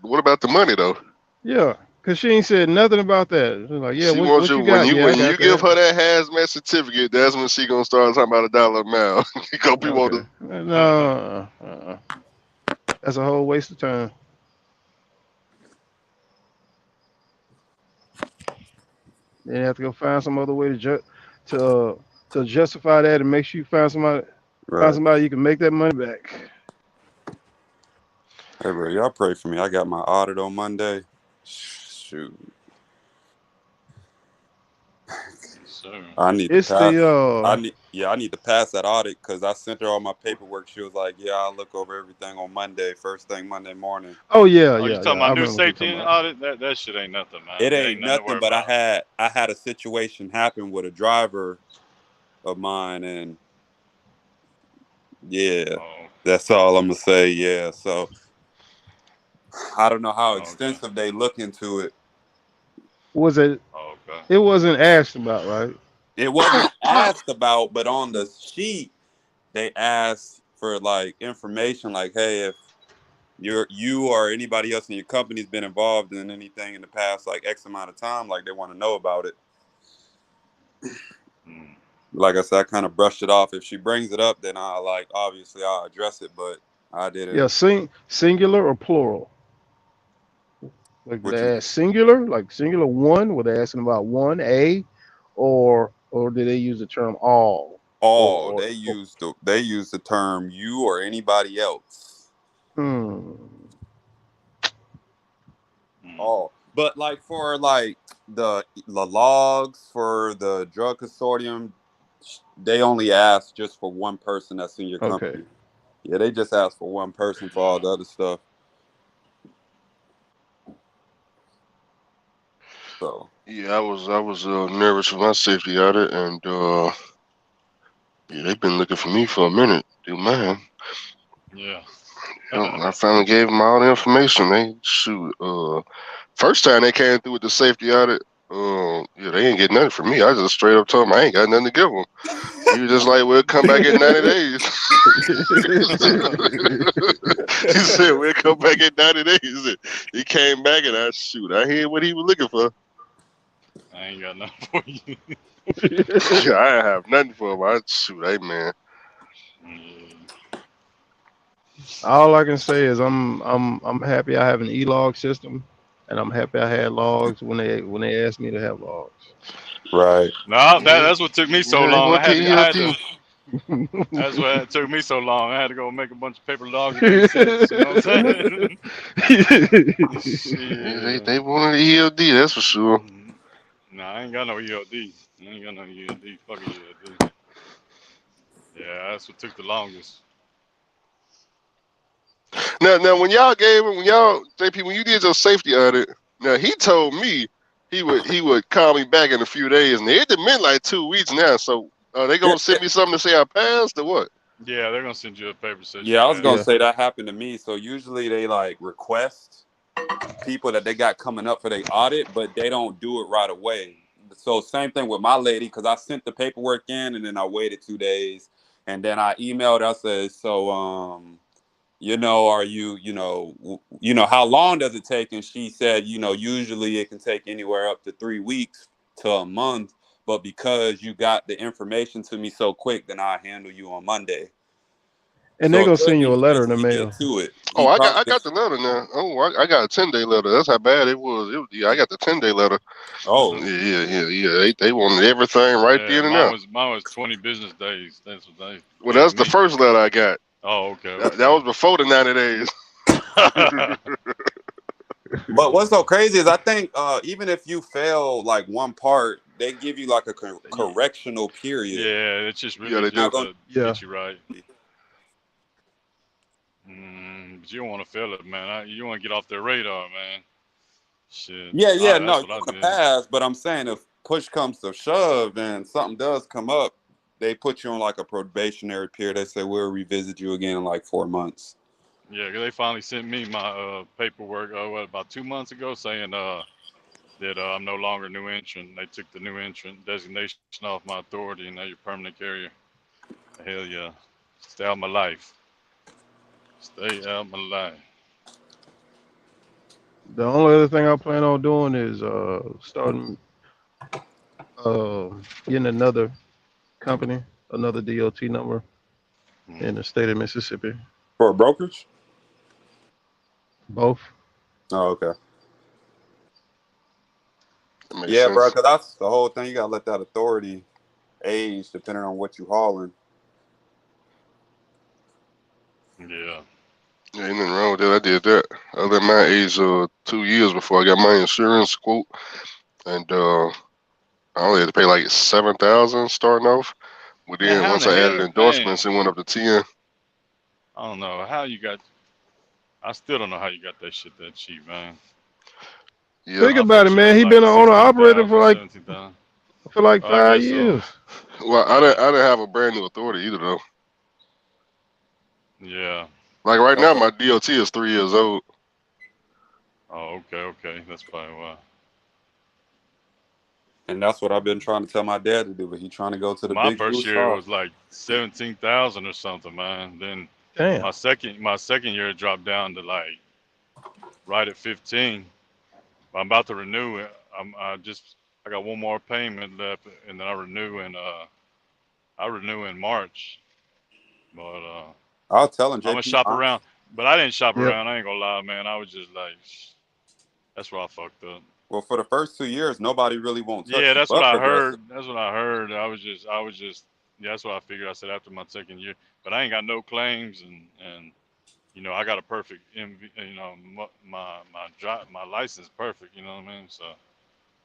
What about the money though? Yeah, cause she ain't said nothing about that. She's like, yeah, She wants what you you got? Yeah, I when you got give that. her that hazmat certificate. That's when she gonna start talking about $1 a mile. Because people want Okay. to. No, that's a whole waste of time. Then you have to go find some other way to uh, to justify that and make sure you find Right. somebody you can make that money back. Hey, bro, y'all pray for me. I got my audit on Monday. Shoot, So, I need to It's pass. the I need to pass that audit because I sent her all my paperwork. She was like, "Yeah, I'll look over everything on Monday, first thing Monday morning." oh yeah, oh, you yeah, yeah. talking I about new remember what you're safety talking and about. audit? That shit ain't nothing, It man. It ain't ain't nothing to nothing, worry but about. I had a situation happen with a driver of mine, and yeah, Oh, that's all I'm gonna say. Yeah, so I don't know how oh, okay. extensive they look into it. Was it? Oh, okay. It wasn't asked about, right? It wasn't asked about, but on the sheet they asked for like information, like, "Hey, if you or anybody else in your company's been involved in anything in the past like X amount of time, like they want to know about it." Mm. Like I said, I kind of brushed it off. If she brings it up, then I like obviously I'll address it, but I Yeah, didn't. singular or plural? Like did What you they ask singular, like singular one? Were they asking about one a, or did they use the term all? all Or, or they used the term you or anybody else. hmm. Mm. All. But like for like the logs for the drug consortium, they only ask just for one person that's in your Okay. company. Yeah, they just ask for one person for all Yeah. the other stuff. So Yeah, I was nervous with my safety audit, and yeah, they've been looking for me for a minute. Do man. Yeah. I finally gave them all the information. They shoot. First time they came through with the safety audit, yeah, they ain't get nothing from me. I just straight up told them I ain't got nothing to give them. He was just like, "We'll come back in 90 days." He said, "We'll come back in 90 days." He came back and I hear what he was looking for. I ain't got nothing for you. Yeah, I have nothing for him. Hey man. Mm. All I can say is I'm happy I have an e-log system, and I'm happy I had logs when they asked me to have logs. right. No, Yeah, that's what took me so yeah, they long. want the I had to. ELD. That's why it took me so long. I had to go make a bunch of paper logs that made sense. You know what I'm saying? Yeah, they, Shit. they wanted the ELD, that's for sure. Mhm. Nah, I ain't got no ELD. I ain't got no ELD. Fuck a ELD. Yeah, that's what took the longest. Now, when y'all JP, when you did your safety audit, now he told me he would call me back in a few days, and it been like 2 weeks now. So are they Yeah, gonna send me something to say I passed or what? Yeah, they're gonna send you a paper says you yeah, I was gonna passed. Yeah. say that happened to me. So usually they like request people that they got coming up for their audit, but they don't do it right away. So same thing with my lady, because I sent the paperwork in and then I waited 2 days, and then I emailed. I said, so are you how long does it take? And she said, usually it can take anywhere up to 3 weeks to a month, but because you got the information to me so quick, then I handle you on Monday. And So they're it gonna could send be you a letter just in the when he get mail. to it. Oh, He probably I got the letter now. Oh, I got a 10-day letter. That's how bad it was. Yeah, I got the 10-day letter. oh Yeah. They wanted everything right Yeah, then and there. mine was 20 business days. That's what they Well, gave that's the me. first letter I got. Oh, okay, That okay. was before the 90 days. But what's so crazy is I think even if you fail like one part, they give you like a Ye- correctional period. yeah, it's just Yeah, really they Not do. just gonna. to Yeah. get you right. But you don't want to fail it, man. You want to get off their radar, man. Shit, Yeah, yeah, no, that's you what I want to did. pass, but I'm saying if push comes to shove and something does come up, they put you on like a probationary period. They say we'll revisit you again in like 4 months. Yeah, 'cause they finally sent me my paperwork. What, about 2 months ago, saying that I'm no longer new entrant. They took the new entrant designation off my authority, and now you're permanent carrier. Hell yeah, stay out my life. Stay out my life. The only other thing I plan on doing is starting uh getting another company, another DOT number Hmm. in the state of Mississippi. For a brokerage? Both. Oh, okay. That makes Yeah, bro, sense. because that's the whole thing. You gotta let that authority age depending on what you hauling. Yeah. Yeah, ain't nothing wrong with that. I did that. I let my age 2 years before I got my insurance quote, and I only had to pay like 7,000 starting off. But Man, then how in once the I added hell, endorsements, man? it went up to 10. I don't know how you got. I still don't know how you got that shit that cheap, man. Yeah. Think My about it, first year man. was He like been an owner operator 16,000, 17,000. for like Oh, I 5 guess so. years. Well, Yeah. I didn't have a brand new authority either though. Yeah. Like right That's now, what, my DOT is 3 years old. Oh, okay, okay. That's probably why. and that's what I've been trying to tell my dad to do, but he trying to go to the My big blue first year star. was like 17,000 or something, man. Then Damn. my second year it dropped down to like right at 15. I'm about to renew it. I got one more payment left, and then I renew in March. But I was telling I'm gonna JP, shop around. But I didn't shop Yep. around. I ain't gonna lie, man. I was just like, that's where I fucked up. well, for the first 2 years, nobody really won't touch Yeah, you that's what but I Progressive. heard. That's what I heard. I was just. Yeah, that's what I figured. I said after my second year, but I ain't got no claims, and I got a perfect my license perfect. You know what I mean? So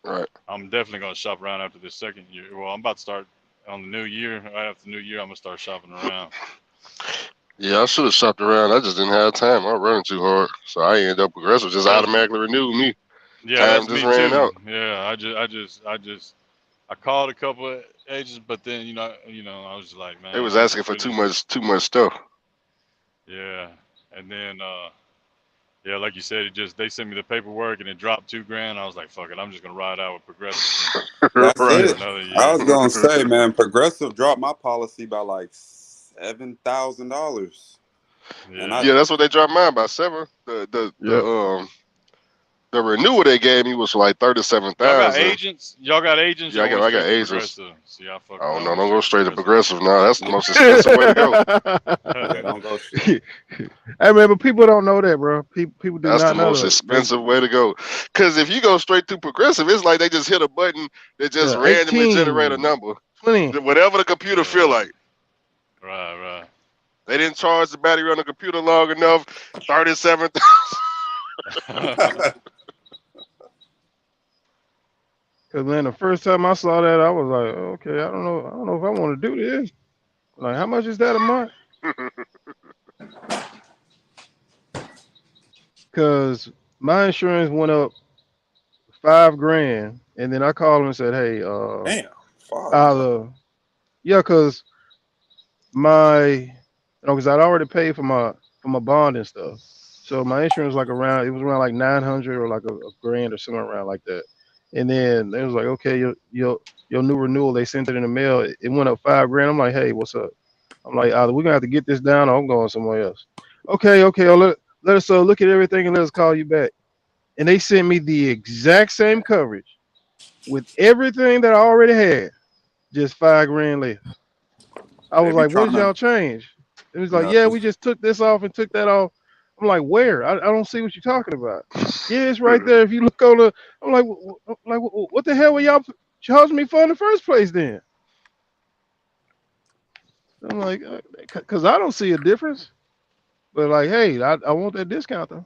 Right. I'm definitely gonna shop around after this second year. Well, I'm about to start on the new year. Right after the new year, I'm gonna start shopping around. Yeah, I should have shopped around. I just didn't have time. I was running too hard, so I ended up Progressive just That's automatically renewed me. yeah, Time that's just me ran too. out. Yeah, I called a couple of agents, but then I was just like, They man, was I'm asking just for really too much stuff. yeah. And then yeah, like you said, they sent me the paperwork and it dropped 2 grand. I was like, fuck it, I'm just gonna ride out with Progressive That's Right. for Yeah. it. another I year. was gonna say, man, Progressive dropped my policy by like $7,000, and I Yeah. Yeah, that's what they dropped mine by 7. Yep. The renewal they gave me was for like Y'all got 37,000. agents? Y'all got agents Yeah, or went I got straight to agents. Progressive? See, I I fucked don't up. I know. went Don't go straight to straight to Progressive. Progressive now. That's the yeah, most expensive way to go. don't go. Hey man, but people don't know that, bro. People do That's the not know most that. They expensive way to go. Because if you go straight to Progressive, it's like they just hit a button that just yeah, randomly generate a 18, number. 20. Whatever the computer feel Yeah. like. Right, They didn't charge the battery on the computer long enough. 37. right. Cause man, the first time I saw that, I was like, okay, I don't know if I want to do this. Like, how much is that a month? Cause my insurance went up 5 grand, and then I called him and said, hey, Damn, 5 grand. either yeah, cause cause I'd already paid for my bond and stuff. So my insurance it was around like 900 or like a grand or something around like that. And then it was like, okay, your new renewal, they sent it in the mail. It went up 5 grand. I'm like, hey, what's up? I'm like, either we're gonna have to get this down or I'm going somewhere else. Okay, okay, let us look at everything and let us call you back. And they sent me the exact same coverage with everything that I already had, just 5 grand less. I They was be like, what trying did to, y'all change? It was like, yeah, yeah, we just took this off and took that off. I'm like, where? I don't see what you're talking about. Yeah, it's right there. If you look on the, I'm like, what the hell were y'all charging me for in the first place then? I'm like, because I don't see a difference. But like, hey, I want that discount though.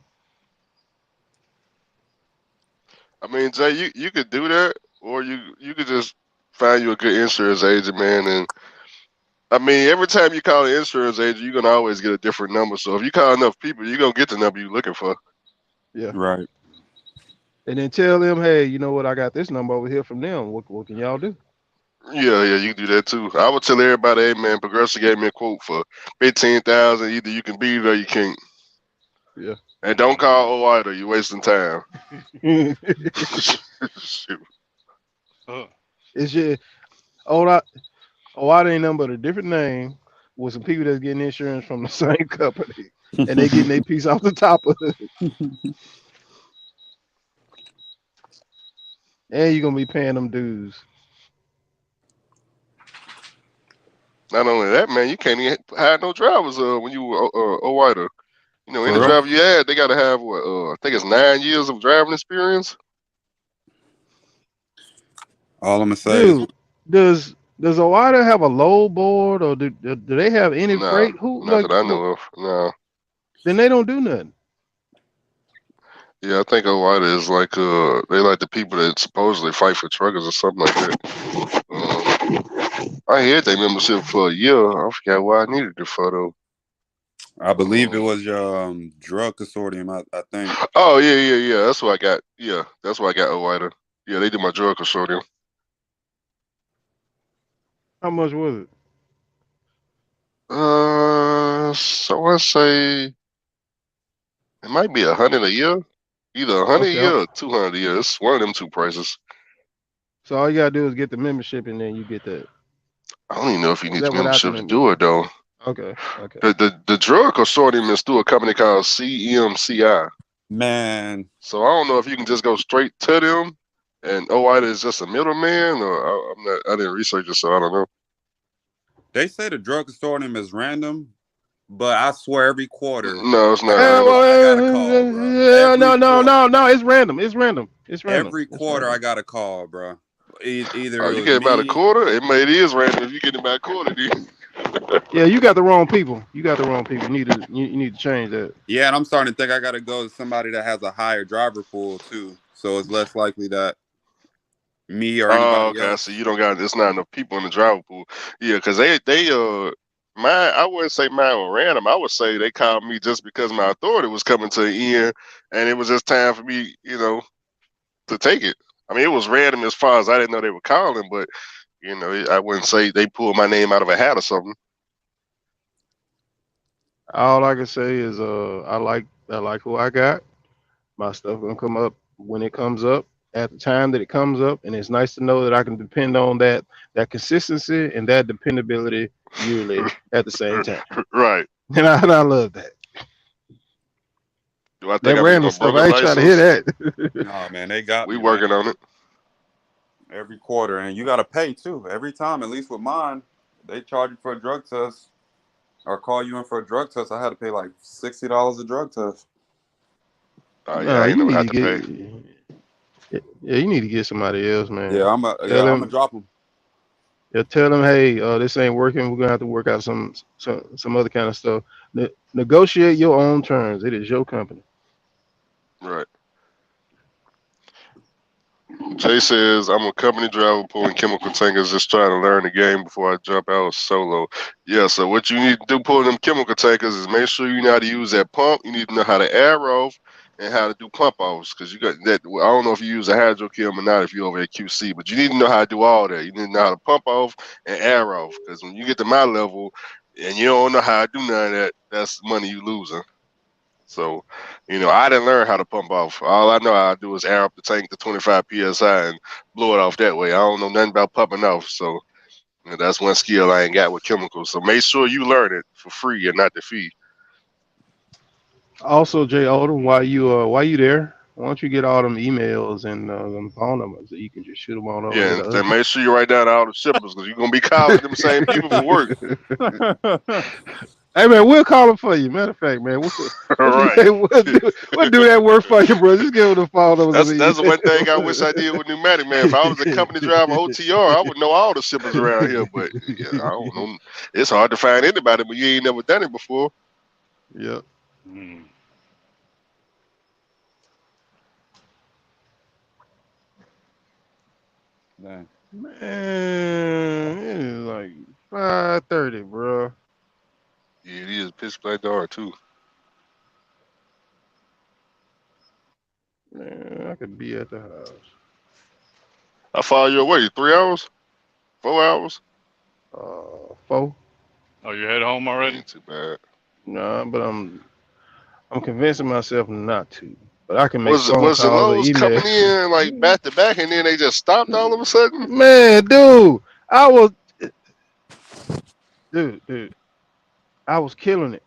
I mean, Jay, you could do that, or you could just find you a good insurance agent, man. And I mean, every time you call an insurance agent, you're gonna always get a different number. So if you call enough people, you're gonna get the number you're looking for. Yeah. Right. And then tell them, hey, you know what? I got this number over here from them. What can y'all do? Yeah, yeah, you can do that too. I would tell everybody, hey man, Progressive gave me a quote for 15,000. Either you can beat it or you can't. Yeah. And don't call OIDA, you're wasting time. Shoot. Huh. It's just I ain't nothing but a different name with some people that's getting insurance from the same company, and they getting their piece off the top of it. And you're gonna be paying them dues. Not only that, man, you can't even hire no drivers when you OIDA. You know, any For real. driver you had, they got to have what? I think it's 9 years of driving experience. All I'm gonna say is Dude, does Owada have a low board or do they have any Nah, freight? Who not like that I what? know of. Nah. Then they don't do nothing. Yeah, I think OIDA is like they like the people that supposedly fight for truckers or something like that. I had their membership for a year. I forgot why I needed it for though. I believe it Um, was your drug consortium. I think. oh yeah, yeah, yeah. That's what I got. Yeah, that's why I got OIDA. Yeah, they do my drug consortium. How much was it? So I say it might be 100 a year. Either 100 a Okay, year or 200 a year. It's one of them two prices. so all you gotta do is get the membership and then you get that. I don't even know if you Is need that the without the membership to do membership? it though. Okay, okay. The drug consortium is through a company called CMCI. Man, So I don't know if you can just go straight to them, and OIDA is just a middleman, or I'm not. I didn't research it, so I don't know. they say the drug consortium is random, but I swear every quarter No, it's not random. I got a call, bro. Every quarter, No. It's random. It's random. It's random. every It's quarter I random. got a call, bro. Oh, Either it you was get about a me. quarter. It is random if you get about a quarter. Then. Yeah, you got the wrong people. You got the wrong people. You need to change that. Yeah, and I'm starting to think I got to go to somebody that has a higher driver pool too, so it's less likely that me or Oh, anybody okay. So else. you don't got. It's not enough people in the driver pool. Yeah, because they mine. I wouldn't say mine were random. I would say they called me just because my authority was coming to an end, and it was just time for me, to take it. I mean, it was random as far as I didn't know they were calling, but I wouldn't say they pulled my name out of a hat or something. All I can say is I like who I got. My stuff gonna come up when it comes up at the time that it comes up, and it's nice to know that I can depend on that consistency and that dependability yearly at the same time. Right. And I love that. Do I think That I'm getting random my stuff, broker I ain't trying to hear license? that. Oh man, they got We me, man. working on it. Every quarter, and you got to pay too. Every time, at least with mine, they charge you for a drug test or call you in for a drug test. I had to pay like $60 a drug test. Oh yeah, No, I ain't you never need had to to pay. yeah, you need to get somebody else, Yeah, man. yeah, Tell I'm gonna them, drop them. yeah, tell them, hey, this ain't working. We're gonna have to work out some other kind of stuff. Negotiate your own terms. It is your company. Right. Jay says, I'm a company driver pulling chemical tankers, just trying to learn the game before I jump out solo. Yeah, so what you need to do pulling them chemical tankers is make sure you know how to use that pump. You need to know how to air off and how to do pump offs. Because you got that. Well, I don't know if you use a hydrochem or not if you're over at QC, but you need to know how to do all that. You need to know how to pump off and air off. Because when you get to my level and you don't know how to do none of that, that's money you losing. So, I didn't learn how to pump off. All I know how to do is air up the tank to 25 psi and blow it off that way. I don't know nothing about pumping off. So, that's one skill I ain't got with chemicals. So make sure you learn it for free and not the fee. Also, Jay Odom, while you there, why don't you get all them emails and them phone numbers so you can just shoot them on over here Yeah, and to then make sure you write down all the shippers because you're gonna be calling them same people for work. us? Hey man, we'll call him for you. Matter of fact, man, Right. we'll do that work for you, bro. Just give him the phone number so That's the we one thing I wish I did with pneumatic, man. If I was a company driver OTR, I would know all the shippers around here. But yeah, I don't know. It's hard to find anybody, but you ain't never done it before. Yep. Mm. Dang. Man, it is like 5:30, bro. Yeah, it is pitch black dark too. Man, I could be at the house. I follow your way. 3 hours, 4 hours. 4. Oh, you head home already? Ain't too bad. Nah, but I'm convincing myself not to. But I can make Was phone the calls or Lowe's email. coming in like back to back, and then they just stopped all of a sudden? Man, I was, dude, I was killing it.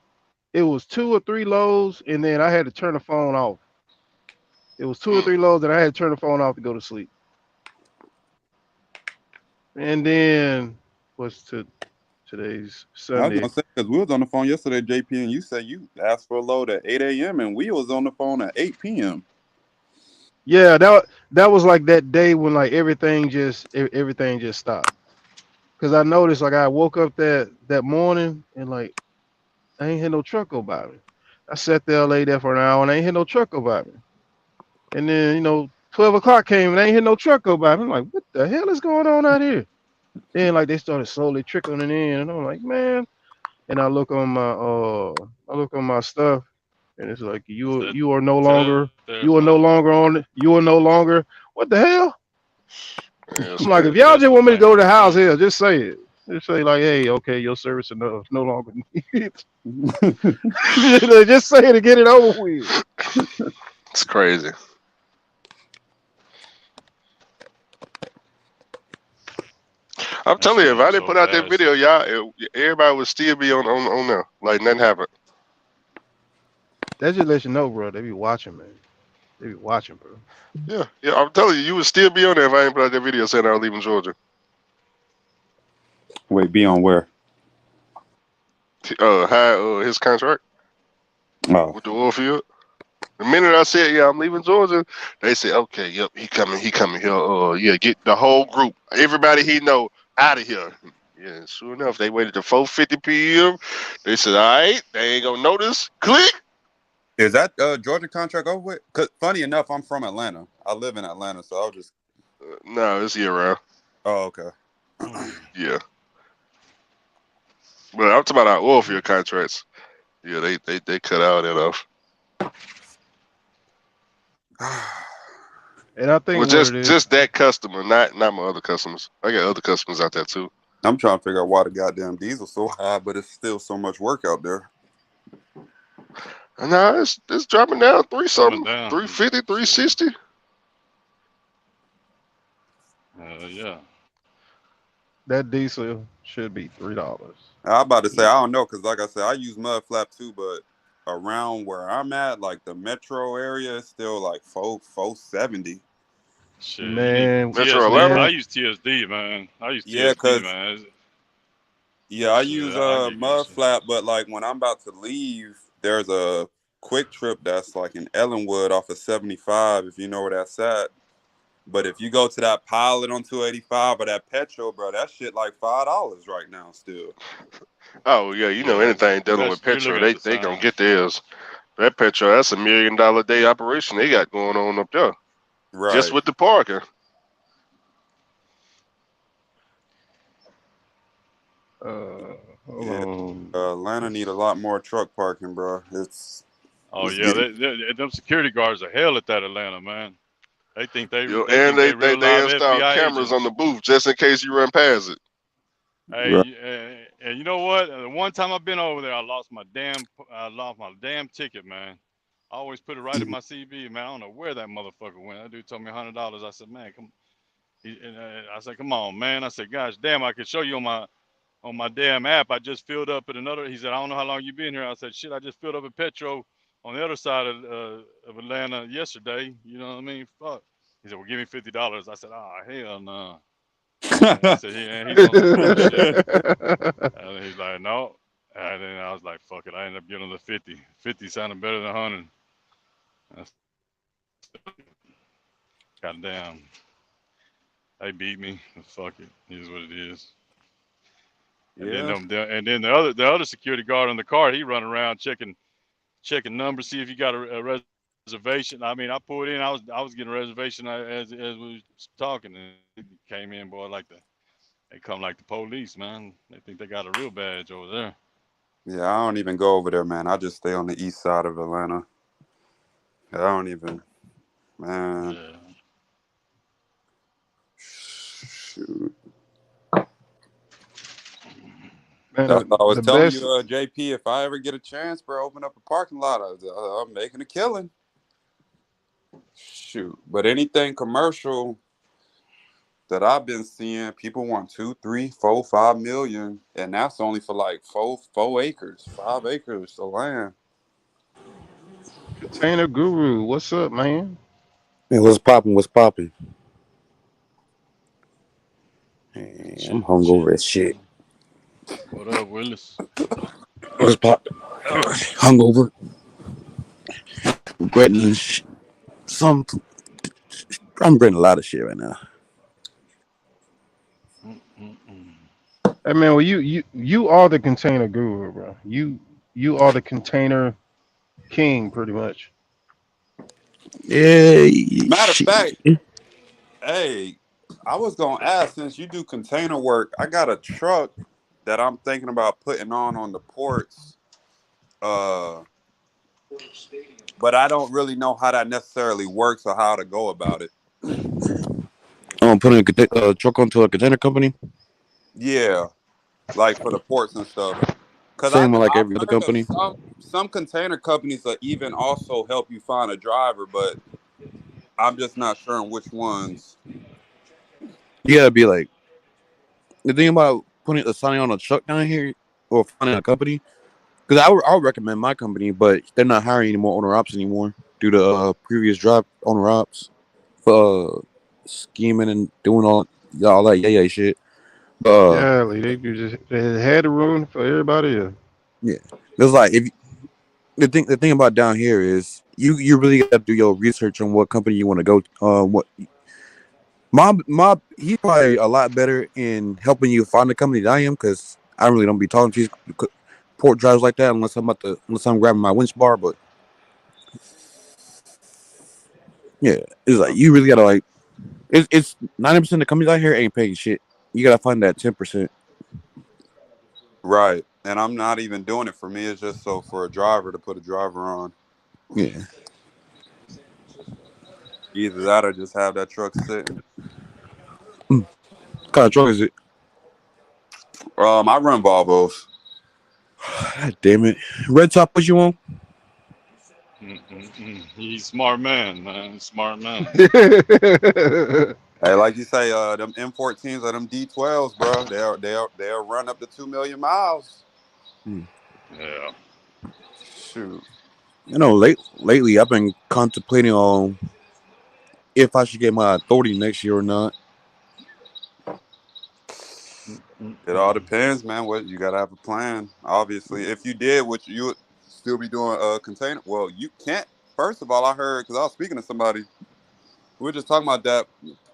It was 2 or 3 lows, and then I had to turn the phone off. It was two or Mm. three lows, and I had to turn the phone off to go to sleep. And then what's today's I was Sunday? gonna say because we was on the phone yesterday, JP, and you said you asked for a load at 8 a.m. and we was on the phone at 8 p.m. Yeah, that was like that day when like everything just stopped. Cause I noticed like I woke up that morning and like I ain't had no truck go by me. I sat there, laid there for an hour, and I ain't had no truck go by me. And then 12 o'clock came and I ain't had no truck go by me. I'm like, what the hell is going on out here? Then like they started slowly trickling in, and I'm like, man. And I look on my stuff, and it's like It's you that you are no telltale longer sign. you are no longer on you are no longer what the hell? Man, I'm that's like, if crazy. y'all just Pedestrian want me to go to sign the right house there. here, just say it. Just say like, hey, okay, your service no longer needed. Just say it to get it over with. It's crazy. I'm That telling shit you, if I moves didn't so put out that fast. video, everybody would still be on there, like nothing happened. That just lets you know, bro. They be watching, man. They be watching, bro. Yeah, yeah. I'm telling you, you would still be on there if I didn't put out that video saying I was leaving Georgia. Wait, be on where? His contract Oh, with the oil field. The minute I said, yeah, I'm leaving Georgia, they said, okay, yep, he coming here. Yeah, get the whole group, everybody he know, out of here. Yeah, sure enough, they waited to 4:50 p.m. They said, all right, they ain't gonna notice. Click. is that Georgia contract over with? Cause funny enough, I'm from Atlanta. I live in Atlanta, so I'll just. No, it's year round. Oh, okay. Hmm. Yeah, but I'm talking about our oil field contracts. Yeah, they cut out enough. And I think Well, what it is, just that customer, not my other customers. I got other customers out there too. I'm trying to figure out why the goddamn diesel's so high, but it's still so much work out there. Nah, it's dropping down three Coming something, down. 350, Shit. 360. Yeah. that diesel should be $3. I'm about to say I Easy. don't know because, like I said, I use mud flap too, but around where I'm at, like the metro area, it's still like 470. Shit. You need Man, Metro TSD. Atlanta. I man, use TSD, man. I use Yeah, TSD, cause man. yeah, I Shit. use I get good mud shit. flap, but like when I'm about to leave, there's a quick trip that's like in Ellenwood off of 75, if you know where that's at. But if you go to that pilot on 285 or that petrol, bro, that shit like $5 right now still. Oh yeah, you know Yeah. anything dealing with You're petrol, looking at the they gonna get signs. theirs. That petrol, that's $1 million a day operation they got going on up there, just Right. with the parking. hold Yeah. on. Atlanta need a lot more truck parking, bro. Oh It's yeah, getting them security guards are hell at that Atlanta, man. They think they You know, they and think they real they live install FBI cameras on agents. the booth just in case you run past it. right. Hey, and you know what? The one time I've been over there, I lost my damn ticket, man. I always put it right in my CB, man. I don't know where that motherfucker went. That dude told me $100. I said, man, come. I said, come on, man. I said, gosh, damn, I could show you on my damn app. I just filled up at another. He said, I don't know how long you been here. I said, shit, I just filled up at Petro on the other side of Atlanta yesterday. You know what I mean? Fuck. He said, well, give me $50. I said, oh hell no. I said, yeah, he's on some bullshit. And he's like, no. And then I was like, fuck it. I ended up getting the 50. 50 sounded better than 100. I said, goddamn, they beat me. Fuck it. It is what it is. Yeah. And then the other security guard in the car, he run around checking numbers, see if you got a reservation. I mean, I pulled in. I was getting a reservation as we was talking, and he came in, boy, they come like the police, man. They think they got a real badge over there. Yeah, I don't even go over there, man. I just stay on the east side of Atlanta. I don't even, man. Yeah. Shoot. Man, That's what I was the telling you, best. JP. If I ever get a chance, bro, open up a parking lot. I'm making a killing. Shoot. But anything commercial that I've been seeing, people want 2, 3, 4, 5 million, and that's only for like 4 acres, 5 acres of land. Container Guru, what's up, man? Hey, what's popping? What's popping? Hey, I'm Chilling, hungover as chilling, shit. chilling. What up, Willis? What's popping? Hungover, regretting some. I'm regretting a lot of shit right now. Mm-mm-mm. Hey man, well you are the container guru, bro. You are the container king, pretty much. Yeah, Matter of shit. fact, hey, I was gonna ask, since you do container work, I got a truck that I'm thinking about putting on the ports. Uh, but I don't really know how that necessarily works or how to go about it. I'm putting a truck onto a container company. Yeah, like for the ports and stuff. Cause Same with like I've every other heard of company. some container companies that even also help you find a driver, but I'm just not sure on which ones. You gotta be like the thing about putting signing on a truck down here or finding a company. Because I would recommend my company, but they're not hiring any more owner ops anymore due to previous drop owner ops for scheming and doing all that yeah shit. Yeah, like they had the room for everybody else. Yeah, it's like if the thing about down here is you really got to do your research on what company you want to go. What mob he's probably a lot better in helping you find the company than I am because I really don't be talking to these port drivers like that unless I'm grabbing my winch bar. But yeah, it's like you really gotta like it's 90% of the companies out here ain't paying shit. You gotta find that 10%. Right. And I'm not even doing it for me. It's just so for a driver to put a driver on. Yeah, Either that or just have that truck sitting. what kind of truck is it? I run Volvos. God damn it, red top. What you want? Mm-mm-mm. He's smart man. Smart man. Hey, like you say, them M14s or them D12s, bro, they'll run up to 2 million miles. Hmm. Yeah. Shoot. You know, lately I've been contemplating on if I should get my authority next year or not. It all Mm-mm-mm. depends, man. What you gotta have a plan. Obviously, if you did, what you would still be doing container. Well, you can't. First of all, I heard because I was speaking to somebody. We were just talking about that.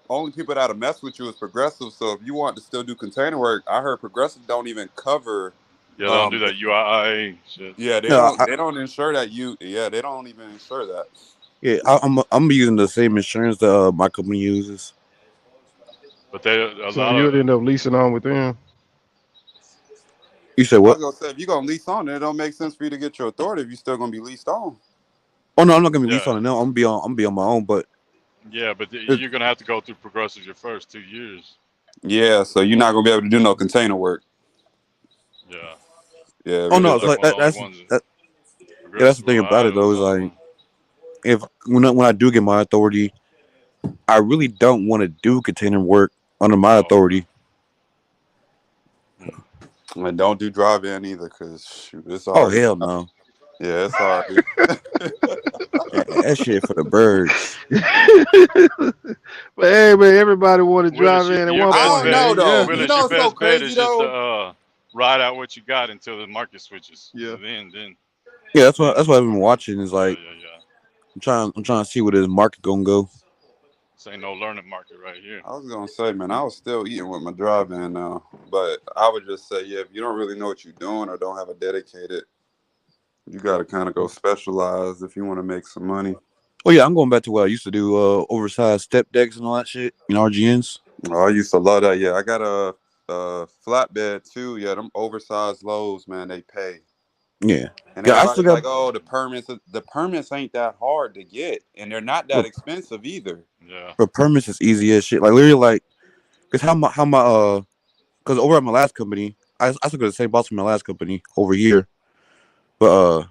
Only people that'll mess with you is progressive. So if you want to still do container work, I heard progressive don't even cover. Yeah, they don't do Um, that UIA shit. yeah, they No, don't. They don't insure that you. Yeah, they don't even insure that. yeah, I'm using the same insurance that my company uses. But they a So lot you of would end up leasing on with them. You said I what? was gonna say if you're gonna lease on, it don't make sense for you to get your authority if you're still gonna be leased on. Oh no, I'm not gonna be leased yeah on it now. I'm gonna be on my own. But yeah, but it, you're gonna have to go through progressive your first 2 years. Yeah, so you're not gonna be able to do no container work. Yeah, Yeah, oh no, because that's it's like like one of that. the only That's ones that that. Yeah, that's the progressive thing will about hide it on though. Is another like one. if when I do get my authority, I really don't want to do container work under my Oh, okay. authority. Hmm. and don't do drive in either, because it's Oh already hell no. yeah, it's already. Yeah, that shit for the birds. But hey man, everybody want to Willis, drive in at your one I best don't point, bet. know man. though. Yeah. You Willis, your know, it's so best bet crazy is just to though. ride out what you got until the market switches. Yeah. Then, Yeah, that's then, what I've been watching. Is yeah, like yeah, yeah. I'm trying to see where this market gonna go. This ain't no learning market right here. I was gonna say, man, I was still eating with my drive-in now, but I would just say, yeah, if you don't really know what you're doing or don't have a dedicated, you got to kind of go specialize if you want to make some money. Oh yeah, I'm going back to what I used to do, oversized step decks and all that shit, RGNs. Oh, I used to love that. Yeah, I got a flatbed too. Yeah, them oversized loads, man, they pay. Yeah, And yeah, I still everybody's got like, "Oh, the permits ain't that hard to get, and they're not that but, expensive either." Yeah. but permits is easy as shit. Like literally, like because how my because over at my last company, I still got the same boss from my last company over here, but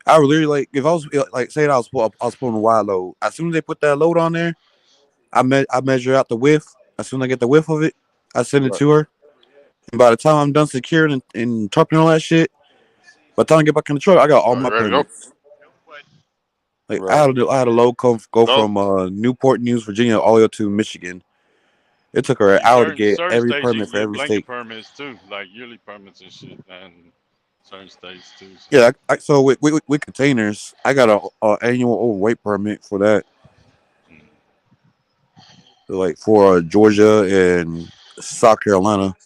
I would literally like if I was like saying I was pulling a wide load. As soon as they put that load on there, I measure out the width. As soon as I get the width of it, I send it Right, to her. And by the time I'm done securing and tarping all that shit, by the time I get back in the truck, I got all Oh, my you ready to go? permits. Like right. I had a load go Go. from Newport News, Virginia, all the way up to Michigan. It took her an See, hour to certain get certain every states you permit can for get every blanket state. permits too, like yearly permits and shit, and certain states too. So, Yeah, so with containers, I got a annual overweight permit for that. mm. So, like for Georgia and South Carolina,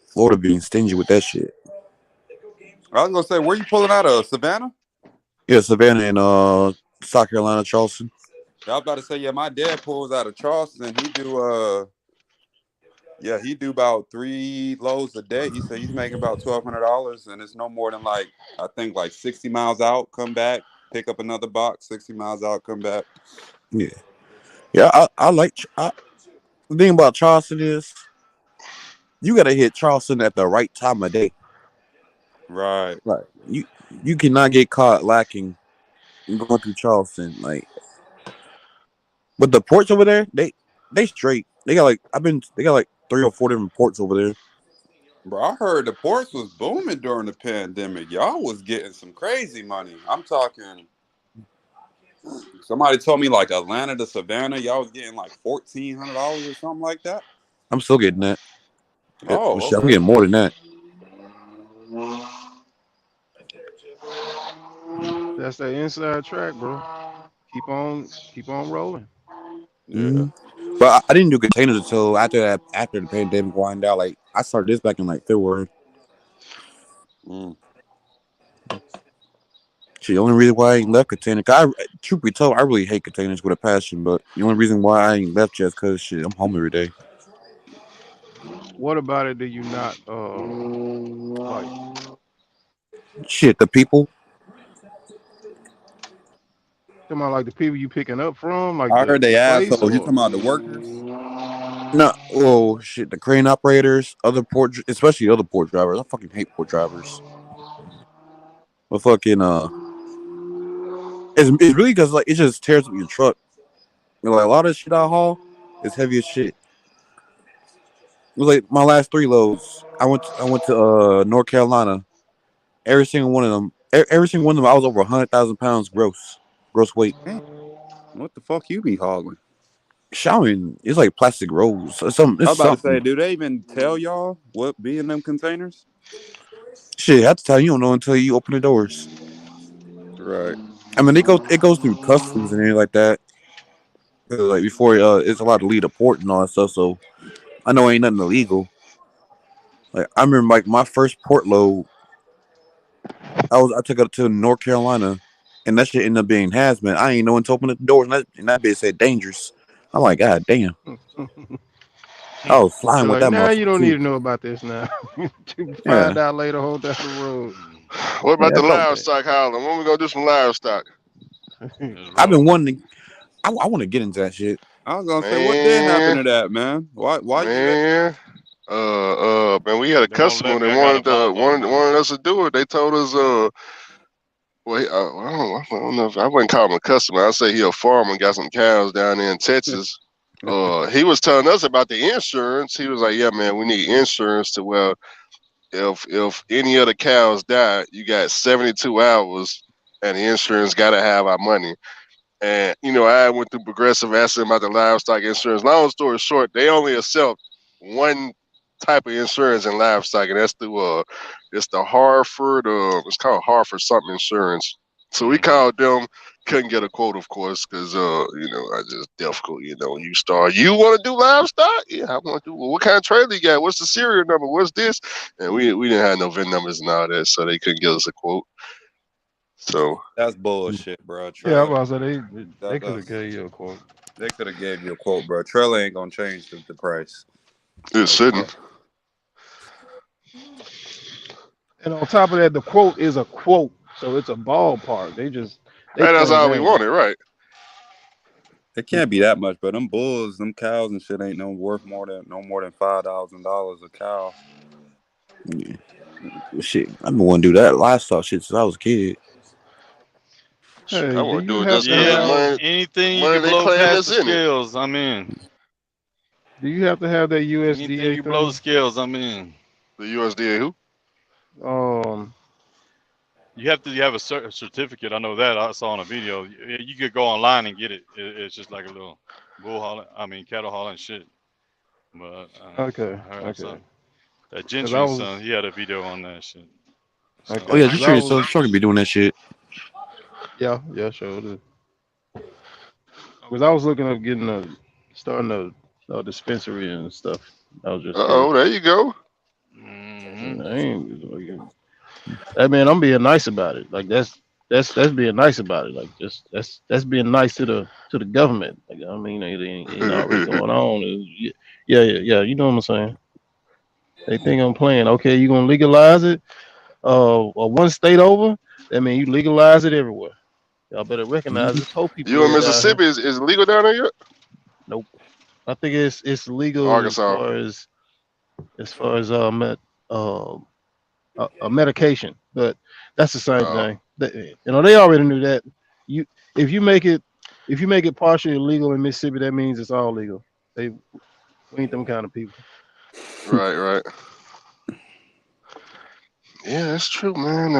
Florida being stingy with that shit. I was gonna say, where you pulling out of Savannah? Yeah, Savannah and South Carolina, Charleston. Yeah, I was about to say, yeah, my dad pulls out of Charleston. He do about 3 loads a day. He said he's making about $1,200, and it's no more than like I think like 60 miles out, come back, pick up another box, 60 miles out, come back. Yeah, yeah. I like the thing about Charleston is you got to hit Charleston at the right time of day. Right, Like you cannot get caught lacking going through Charleston. Like, but the ports over there, they straight. They got like they got like 3 or 4 different ports over there. bro. I heard the ports was booming during the pandemic. Y'all was getting some crazy money. I'm talking. Somebody told me like Atlanta to Savannah, y'all was getting like $1,400 or something like that. I'm still getting that. Well, Oh, shit, I'm okay. getting more than that. That's the inside track, bro. Keep on rolling. Yeah. Hmm. But I didn't do containers until after the pandemic wind out. Like I started this back in like February. Mm. Shit, the only reason why I ain't left container, 'cause truth be told, I really hate containers with a passion. But the only reason why I ain't left just because shit, I'm home every day. What about it do you not like? Shit, the people. Talking about like the people you picking up from, like I heard the they place, assholes. You or talking about the workers? No, oh shit, the crane operators, especially other port drivers. I fucking hate port drivers. But fucking it's really because like it just tears up your truck. Like a lot of shit I haul is heavy as shit. It was like my last 3 loads. I went to North Carolina. Every single one of them, every single one of them, I was over 100,000 pounds gross weight. Damn, what the fuck you be hauling? Showering, it's like plastic rolls. I It's was about to say, something. do they even tell y'all what be in them containers? Shit, I have to tell you, you don't know until you open the doors. Right. I mean, it goes through customs and everything like that. Like before, it's allowed to leave the port and all that stuff. So I know ain't nothing illegal. Like I remember, like my first port load, I took it to North Carolina, and that shit ended up being hazmat. I ain't know until open the doors, and that bitch said dangerous. I'm like, God damn, I was they're flying with like, that nah, you motherfucker don't need too. to know about this now. Yeah, Find out later, hold down the road. Mm. What about yeah, I the thought livestock hauling? When we gonna do some livestock? Let's I've roll. been wanting. I want to get into that shit. I was gonna say, what did happen Man, to that, man? Why you let? man. Man, we had a They won't customer let me. that I got a Volvo, man. wanted us to do it. They told us, well, I don't know if I wouldn't call him a customer. I'd say he a farmer and got some cows down there in Texas. He was telling us about the insurance. He was like, "Yeah, man, we need insurance to well, if any of the cows die, you got 72 hours, and the insurance got to have our money." And I went through Progressive, asked them about the livestock insurance. Long story short, they only accept one type of insurance in livestock, and that's it's the Hartford. It's called Hartford something insurance. So we Mm-hmm. called them, couldn't get a quote, of course, because I just difficult. You want to do livestock? Yeah, I want to do. Well, what kind of trailer you got? What's the serial number? What's this? And we didn't have no VIN numbers and all that, so they couldn't give us a quote. So That's bullshit, bro. Yeah, I Trailer. was about to say they could have That's gave you a quote. They could have gave you a quote, bro. Trailer ain't gonna change the price. it No cap. shouldn't. And on top of that, the quote is a quote, so it's a ballpark. They And that's playing all we games. wanted, right? It can't be that much, bro. Them bulls, them cows and shit ain't worth more than $5,000 a cow. Yeah. Shit, I've been wanting to do that livestock shit since I was a kid. Shit, I Hey, do want to you do it have just to because of the Yeah, have money, anything you money can they blow claim past that's the in it. scales, I'm in. that Anything USDA you blow the thing? scales, I'm in. The USDA who? Um, You have to have a certificate. I know that. I saw on a video. You could go online and get it. It's just like a little bull hauling. I mean, cattle hauling shit. But okay, I heard okay. something. That Cause I Gentry's son, was he had a video on that shit. Oh okay. yeah, So Cause just I sure so was sure to be doing that shit. yeah, sure. Cause I was looking up getting starting a dispensary and stuff. I was just curious. There you go. hmm I ain't like, I mean, I'm being nice about it. Like that's being nice about it. Like just that's being nice to the government. Like I mean, it ain't already going on. Yeah. You know what I'm saying? They think I'm playing. Okay, you gonna legalize it? One state over. That mean you legalize it everywhere. Y'all better recognize Mhm. there's whole people You in living down here. Mississippi is legal down there yet? Nope. I think it's legal Arkansas. as far as uh, a medication, but that's the same Oh, thing. They already knew that. You if you make it partially illegal in Mississippi, that means it's all legal. We ain't them kind of people. right. Yeah, that's true, man.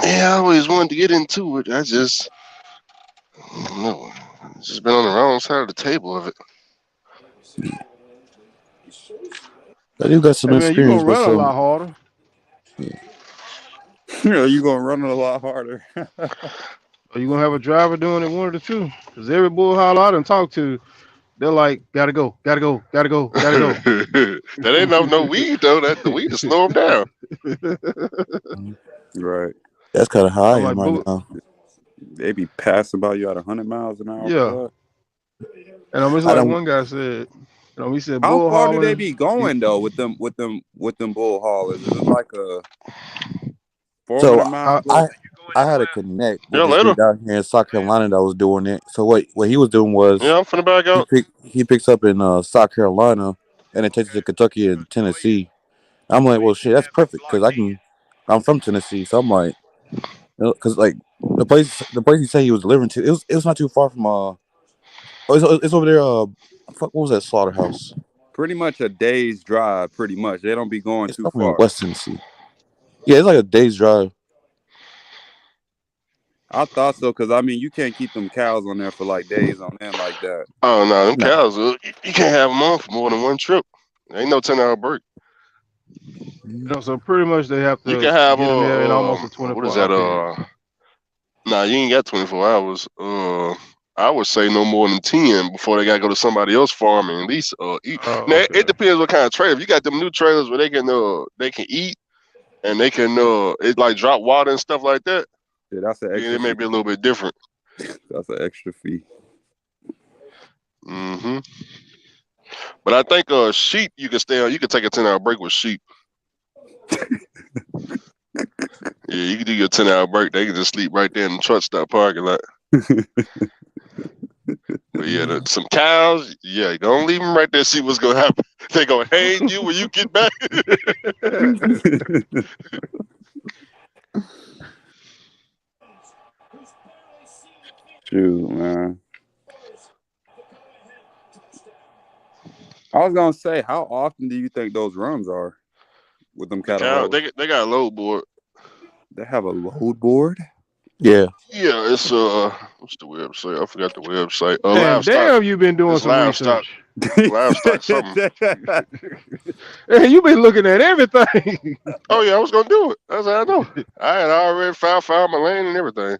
Yeah, I always wanted to get into it. I don't know. It's just been on the wrong side of the table of it. I do got some Hey man, you experience gonna with run a some. lot harder. You gonna run it a lot harder. Or you gonna have a driver doing it, one of the two. Because every bull holler I done talk to, they're like, gotta go, gotta go, gotta go, gotta go. That ain't no weed though. That the weed to slow them down. Right. That's kind of how I I'm like, am right now. They be passing by you at 100 miles an hour yeah. for that. And I'm just I like don't. one guy said, he said How bull far do they hauling. be You, going though with them bull haulers? Is it like a So 400-mile I, go? I had a connect Yeah, with this later. dude down here in South Carolina that was doing it. So what he was doing was Yeah, I'm finna back out. he picks up in South Carolina and then takes it to Kentucky and Tennessee. I'm like, well, shit, that's perfect because I'm from Tennessee, so I'm like, because like the place he said he was delivering to, it was not too far from it's over there. Fuck, what was that slaughterhouse? Pretty much a day's drive. Pretty much, they don't be going It's too somewhere in far. West Tennessee. Yeah, it's like a day's drive. I thought so because I mean you can't keep them cows on there for like days on end like that. Oh no, them No. cows. You can't have them on for more than one trip. Ain't no 10-hour break. so pretty much they have You to can have get in there in almost a what is 24-hour that? period. Nah, you ain't got 24 hours. I would say no more than 10 before they gotta go to somebody else's farm and at least eat. Oh, Now it okay. depends what kind of trailer. If you got them new trailers where they can eat and they can it like drop water and stuff like that, Yeah, that's an then extra it may fee. be a little bit different. That's an extra fee. hmm But I think sheep you can stay on. You can take a 10-hour break with sheep. Yeah, you can do your 10-hour break. They can just sleep right there in the truck stop parking lot. But yeah, some cows, yeah, don't leave them right there. See what's gonna happen. They gonna hang you when you get back. Shoot, man. I was gonna say, how often do you think those runs are with them The cattle cow, haulers? they got a load board. They have a load board. Yeah. Yeah, it's what's the website? I forgot the website. And Livestock. damn, you've been doing It's some livestock. research. Livestock something. And you've been looking at everything. Oh yeah, I was gonna do it. That's how I know. I had already found my lane and everything.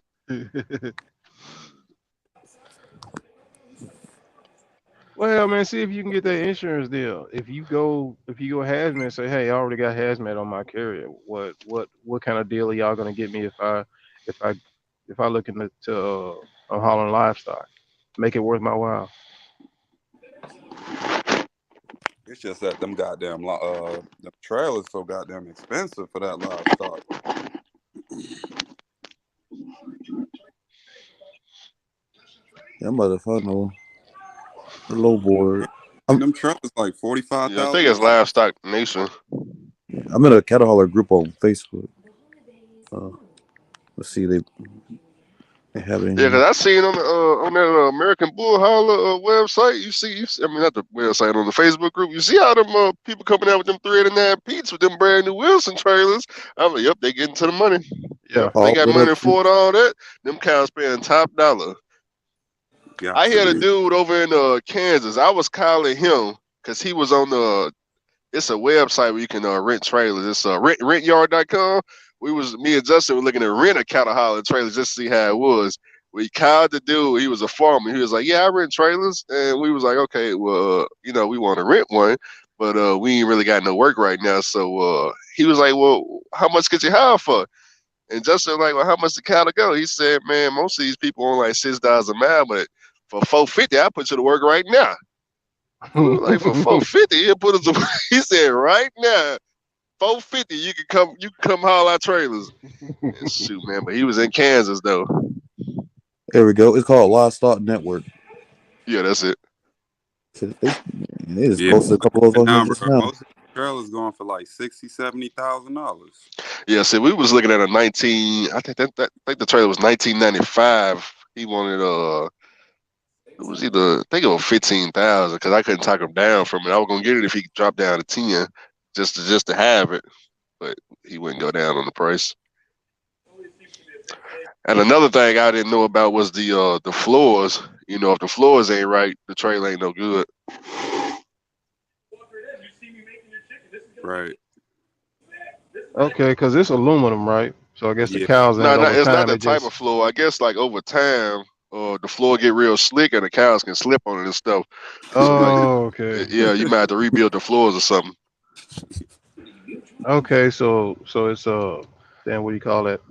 Well, man, see if you can get that insurance deal. If you go hazmat and say, hey, I already got hazmat on my carrier. What kind of deal are y'all gonna get me if I if I look into I'm hauling livestock? Make it worth my while. It's just that them goddamn the trailers so goddamn expensive for that livestock. That motherfucker low board. Them trailers like Yeah, I think it's $45,000. Livestock Nation. I'm in a cattle hauler group on Facebook. Uh, let's see, they have it in Yeah, here. cause I seen on that American Bull Hauler website. I mean, not the website, on the Facebook group. You see how them people coming out with them 389 Pete's with them brand new Wilson trailers. I'm like, yep, they getting to the money. Yeah. Yep, they All got the money for it, all that. Them cows paying top dollar. Got I to had a be. dude over in Kansas. I was calling him because he was on the. It's a website where you can rent trailers. It's rentyard.com. Me and Justin were looking to rent a cattle hauler trailer just to see how it was. We called the dude. He was a farmer. He was like, "Yeah, I rent trailers," and we was like, "Okay, well, we want to rent one, but we ain't really got no work right now." So he was like, "Well, how much could you hire for?" And Justin was like, "Well, how much the cattle go?" He said, "Man, most of these people on like $6 a mile, but for $4.50, I put you to work right now." We were like, "For $4.50, he'll put us to work." He said, "Right now, $4.50, you can come haul our trailers." And shoot, man, but he was in Kansas though. There we go. It's called Livestock Network. Yeah, that's it. They just Yeah. posted a couple of us on here Now, just bro, now. most of the trailers going for like $60,000-$70,000. Yeah, see, we was looking at a 19. I think the trailer was 1995. He wanted it was either, I think it was 15,000 because I couldn't talk him down from it. I was gonna get it if he could drop down to 10, just to have it, but he wouldn't go down on the price. And another thing I didn't know about was the floors. If the floors ain't right, the trailer ain't no good. Right. Okay, because it's aluminum, right? So I guess the Yeah. cows in No, it no, over it's not time the it type just of floor. I guess like over time, the floor get real slick and the cows can slip on it and stuff. So like, oh, okay. yeah, you might have to rebuild the floors or something. Okay, so it's then what do you call it?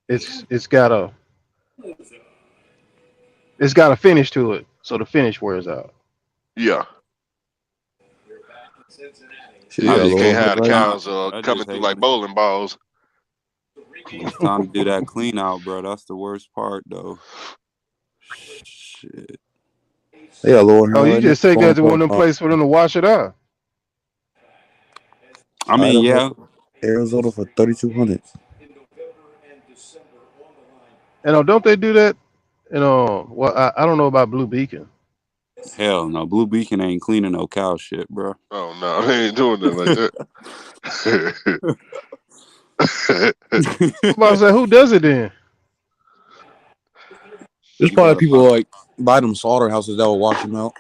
It's got a finish to it, so the finish wears out. Yeah, Shit, they I yeah, got you just low can't on here, have the right? nah, cows I coming just through hate like when bowling balls. it's time to do that clean out, bro. That's the worst part, though. Shit. They got low on Oh, here you right now. just take that Going to one from of them places for them to wash it out. I mean, Idaho, yeah, Arizona for 3,200. And don't they do that? Well, I don't know about Blue Beacon. hell no. Blue Beacon ain't cleaning no cow shit, bro. Oh no, they ain't doing nothing like that. I'm about to say, who does it then? There's You probably gotta find. people like buy them slaughterhouses that will wash them out.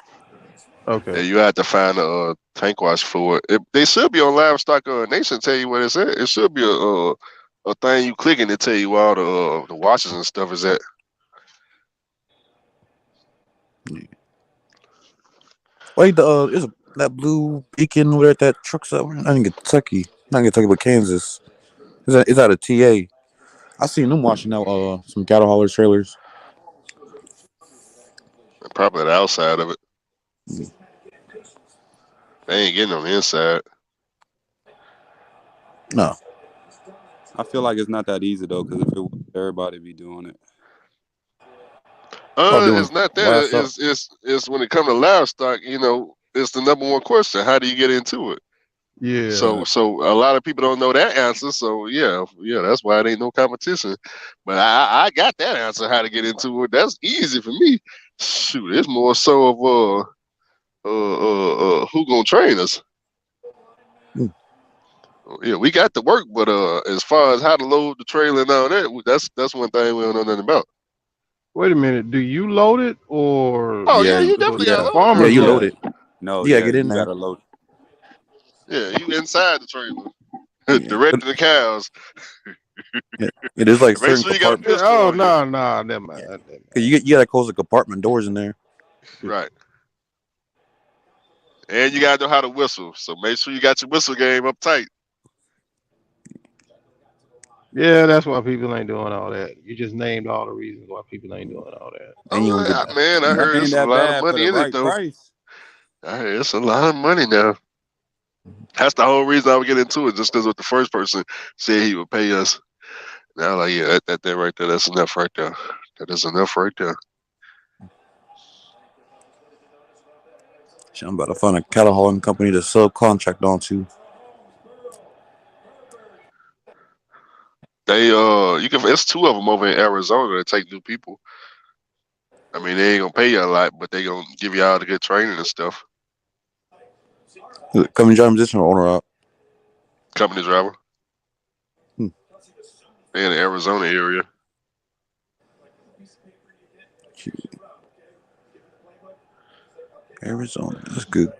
Yeah, Okay. you have to find a tank wash fluid. They should be on Livestock Nation. Tell you what it's at. It should be a thing you click and it tell you where all the washes and stuff is at. Wait, is that Blue Beacon where that truck's at? Not in Kentucky. Not in Kentucky, but Kansas. Is that a TA? I seen them washing out some cattle haulers trailers. Probably the outside of it. They ain't getting on the inside. No, I feel like it's not that easy though, because if it was, everybody be doing it. probably doing It's not that. livestock. It's when it comes to livestock. It's the number one question. How do you get into it? Yeah. So Right. so a lot of people don't know that answer. So yeah, that's why it ain't no competition. But I got that answer how to get into it. That's easy for me. Shoot, it's more so of who gonna train us. Hmm. Yeah, we got the work, but as far as how to load the trailer and all that, that's one thing we don't know nothing about. Wait a minute. Do you load it or Oh yeah, Yeah, you the definitely got to yeah, load it. Yeah, farmers you load load yeah. it? it. No, You gotta yeah, get in you there. gotta load. Yeah, you inside the trailer, Yeah, direct to the cows. it is like Make certain sure you got a compartment. Yeah, pistol oh on you. no, no, never mind. Yeah, Never 'cause mind. you gotta close the compartment doors in there. Right. And you gotta know how to whistle. So make sure you got your whistle game up tight. Yeah, that's why people ain't doing all that. You just named all the reasons why people ain't doing all that. And you Oh don't get man, I That heard ain't it's a that lot of bad for money the in it right though. price. I heard it's a lot of money now. That's the whole reason I would get into it, just because what the first person said he would pay us. Now, like, yeah, that right there, that's enough right there. That is enough right there. shit, I'm about to find a cattle hauling company to subcontract onto. They you can. It's two of them over in Arizona that take new people. I mean, they ain't gonna pay you a lot, but they gonna give you all the good training and stuff. Company driver position or owner out. Company driver. Hmm. They in the Arizona area. Arizona, that's good.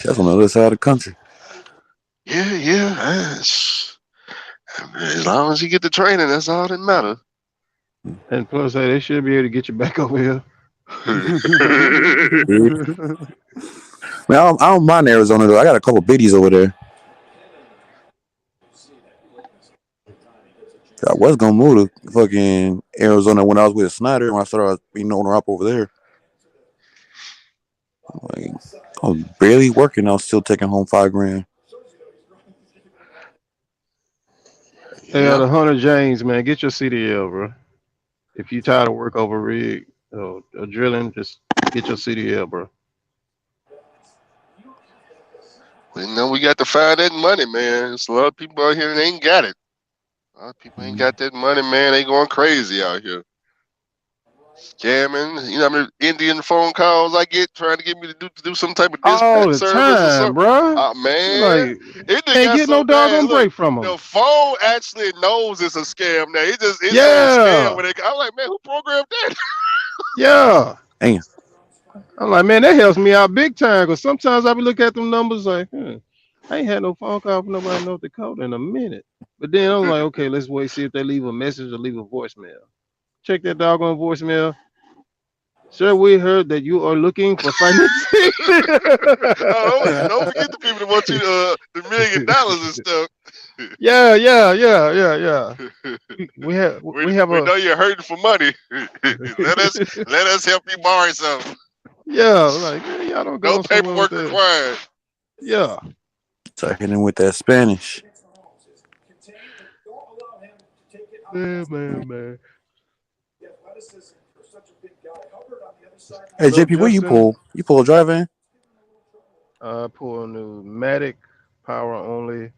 That's on the other side of the country. Yeah, yeah. As long as you get the training, that's all that matters. And plus, hey, they should be able to get you back over here. Yeah. Man, I don't mind Arizona though. I got a couple biddies over there. I was gonna move to fucking Arizona when I was with Snyder when I started being owner up over there. Like, I was barely working. I was still taking home $5 grand. Hey, Yeah. the Hunter James, man, get your CDL, bro. If you tired of work over rig or drilling, just get your CDL, bro. We know we got to find that money, man. There's a lot of people out here that ain't got it. A lot of people ain't got that money, man. They going crazy out here. Scamming. You know how many Indian phone calls I get trying to get me to do some type of All dispatch the service or time, something? bro. You're Man, like, it done can't got get no so bad. doggone Look, break from the them. phone actually knows it's a scam now. It says scam Yeah, when I'm like, man, who programmed that? yeah. Damn. I'm like, man, that helps me out big time. Cause sometimes I be looking at them numbers like, I ain't had no phone call from nobody in North Dakota in a minute. But then I'm like, okay, let's wait, see if they leave a message or leave a voicemail. Check that doggone voicemail. Sir, we heard that you are looking for financing. Oh, don't forget the people that want you the $1 million and stuff. Yeah, yeah, yeah, yeah, yeah. We have We a know you're hurting for money. let us help you borrow some. yeah, like man, y'all don't No go somewhere with paperwork that. required. Yeah, So hitting with that Spanish. man. Hey What up, JP, where you Justin? pull? You pull a drive in? Pull a pneumatic, power only.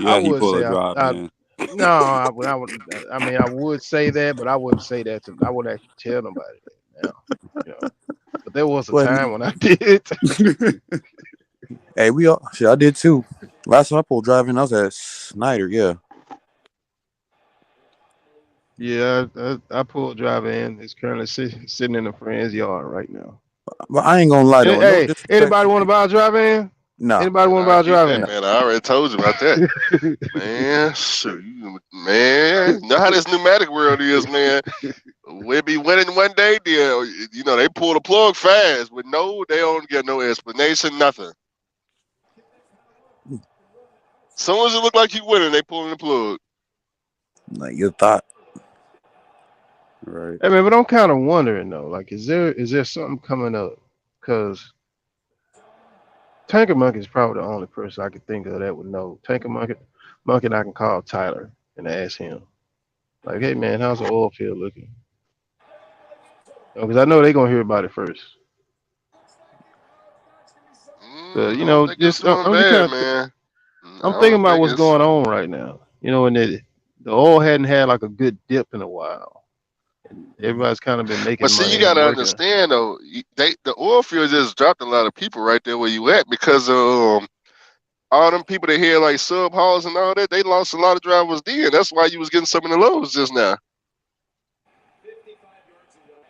I Yeah, he would pull a say drive I in. no, I mean, I would say that, but I wouldn't say that I wouldn't actually tell nobody that now. You know, but there was a Well, time when I did. hey, we all shit. I did too. Last time I pulled driving, I was at Snyder. Yeah, Yeah, I pulled driver in. It's currently sitting in a friend's yard right now. but I ain't gonna lie though. No Hey, disrespect anybody to want to people. buy a drive in? Nah, Anybody And want to I buy a keep drive that, nah. man. I already told you about that. in? Man, shoot, man. You know how this pneumatic world is, man. We'll be winning one day, deal. You know, they pull the plug fast, but no, they don't get no explanation, nothing. Soon as it look like you winning, they pulling the plug. Like you thought. Right. Hey man, but I'm kind of wondering though, like, is there something coming up? Because Tanker Monkey is probably the only person I could think of that would know. Monkey, and I can call Tyler and ask him, like, hey man, how's the oil field looking? Because I know they're gonna hear about it first. I You don't know, think it's doing I'm just bad, kind of man. I'm I thinking don't about think what's it's. going on right now. You know, and the oil hadn't had like a good dip in a while. And everybody's kind of been making But see, you money and gotta working. understand though. The oil field just dropped a lot of people right there where you at because all them people that had like sub hauls and all that, they lost a lot of drivers then. That's why you was getting some of the lows just now.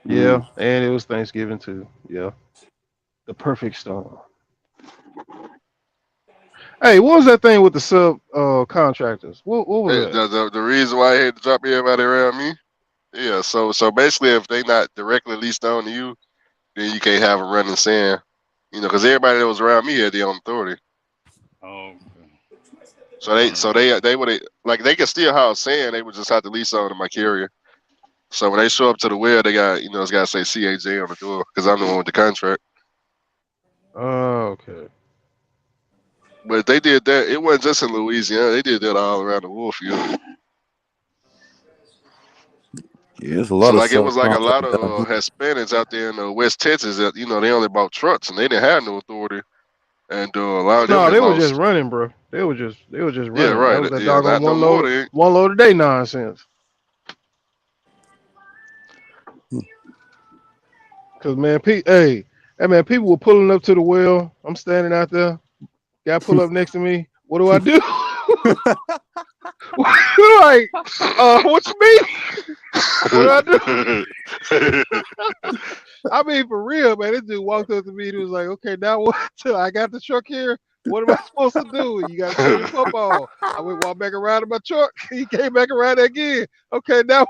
Yeah, and it was Thanksgiving too. Yeah, the perfect storm. Hey, what was that thing with the sub contractors? What was that? The reason why I had to drop everybody around me. Yeah, so basically, if they not directly leased on to you, then you can't have a running sand. Because everybody that was around me had their own authority. Oh, So they would like they could still house sand. They would just have to lease on to my carrier. So when they show up to the well, they got it's got to say CAJ on the door because I'm the one with the contract. Oh, okay. But they did that. It wasn't just in Louisiana. They did that all around the Warfield. Yeah, there's a So lot of like it was like a lot subcontractors down of Hispanics out there in West Texas that they only bought trucks and they didn't have no authority, and a lot of them No, had they were just lost. running, bro. They were just Yeah, running. That right. was that Yeah, doggone not no more. one load a day nonsense. Cause man, people were pulling up to the well. I'm standing out there. Guy pull up next to me. What do I do? Like, what you mean? What do I do? I mean, for real, man. This dude walked up to me and he was like, "Okay, now what? I got the truck here. What am I supposed to do? You got to turn your pump on." I went walk back around in my truck. He came back around again. Okay, now,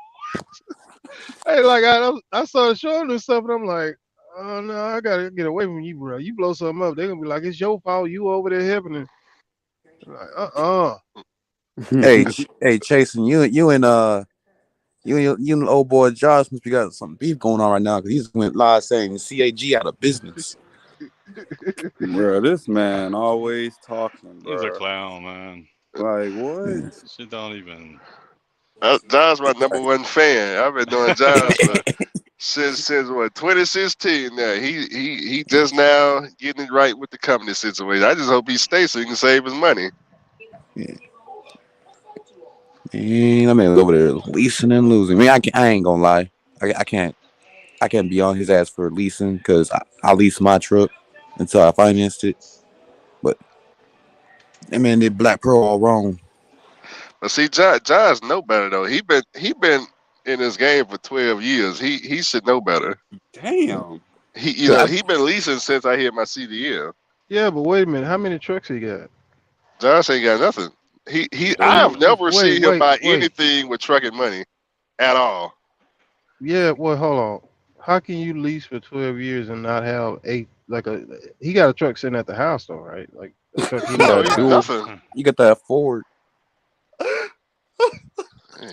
hey, like I started showing him stuff, and I'm like, "Oh no, I gotta get away from you, bro. You blow something up, they're gonna be like, it's your fault. You over there helping it." Like, hey, hey, Chasen, you and the old boy Josh must be got some beef going on right now because he's went live saying CAG out of business. Bro, this man always talking, he's a bro. clown, man. Like what? Yeah. Shit don't even. John's my number one fan. I've been doing John's for since what 2016. Now he just now getting it right with the company situation. I just hope he stays so he can save his money. Yeah. Man, I mean, over there leasing and losing. I mean, I ain't gonna lie. I can't be on his ass for leasing because I leased my truck until I financed it. But that man did Black Pearl all wrong. But see, John's know better though. He been in this game for 12 years. He should know better. Damn. He been leasing since I hit my CDL. yeah, but wait a minute. How many trucks he got? Josh ain't got nothing. I Wait, have never wait, seen him wait, buy wait. anything with trucking money at all. Yeah, well, hold on. How can you lease for 12 years and not have a? He got a truck sitting at the house though, right? Like a truck he You No, don't got he a got drive. dual. nothing. You got that Ford.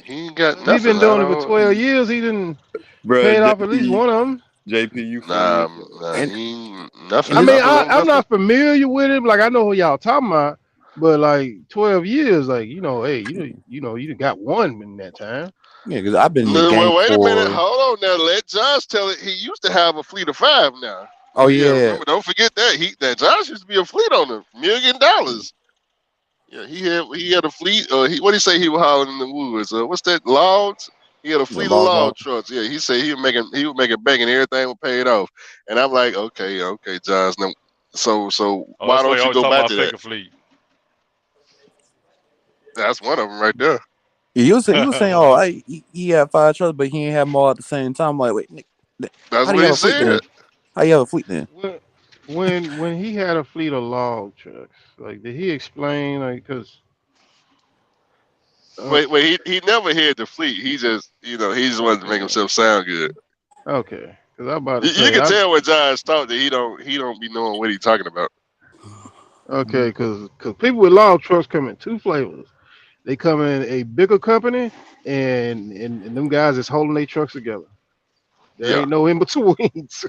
He ain't got If he nothing. been I doing it for don't. 12 years, he didn't Bro, pay it off at least JP, one of them. JP, you funny Nah, as hell. nah, And he ain't nothing. I and this, mean, Nothing on I'm nothing. not familiar with him. Like I know who y'all talking about, but like 12 years, like hey, you done got one in that time. yeah, because I've been in the No, game well, wait a minute. for. Hold on now. Let Josh tell it. He used to have a fleet of 5 now. Oh Yeah, yeah, remember, don't forget that. That Josh used to be a fleet owner, $1 million. Yeah, he had a fleet. What did he say he was hauling in the woods? What's that? Logs. He had a the fleet of log log off. trucks. Yeah, he said he was making bank and everything was paid off. And I'm like, okay, Josh. Now, so Oh, why that's why you don't you always go talk back about to that? faker fleet. That's one of them right there. You was saying, oh, he had 5 trucks, but he ain't have them all at the same time. I'm like, wait, That's how do what you have he a fleet said. then? How you have a fleet then? When he had a fleet of log trucks, like did he explain like because Wait, he never had the fleet. He just wanted to make okay himself sound good. okay because I'm about to You say can I tell when Josh talk that he don't be knowing what he talking about. okay because people with log trucks come in two flavors. They come in a bigger company and them guys is holding their trucks together. There Yeah, ain't no in betweens.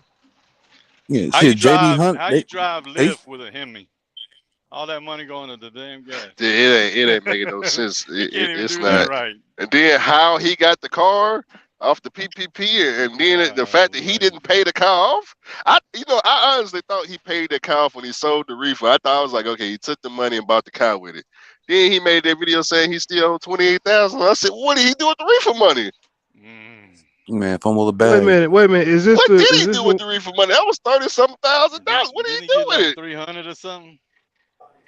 Yeah, How you shit. JB drive? Hunt, How you drive they lift with a Hemi? All that money going to the damn gas. it ain't making no sense. He can't even It's do that not. right. And then how he got the car off the PPP, and then the fact that he Man. didn't pay the car off. I honestly thought he paid the car off when he sold the reefer. I thought I was like, okay, he took the money and bought the car with it. Then he made that video saying he still owed 28,000. I said, what did he do with the reefer money? Mm. man fumble the Wait a bag. minute, wait a minute. What did he do with the reefer money? That was $30-something thousand. What did Didn't he he do get with like it? 300 or something?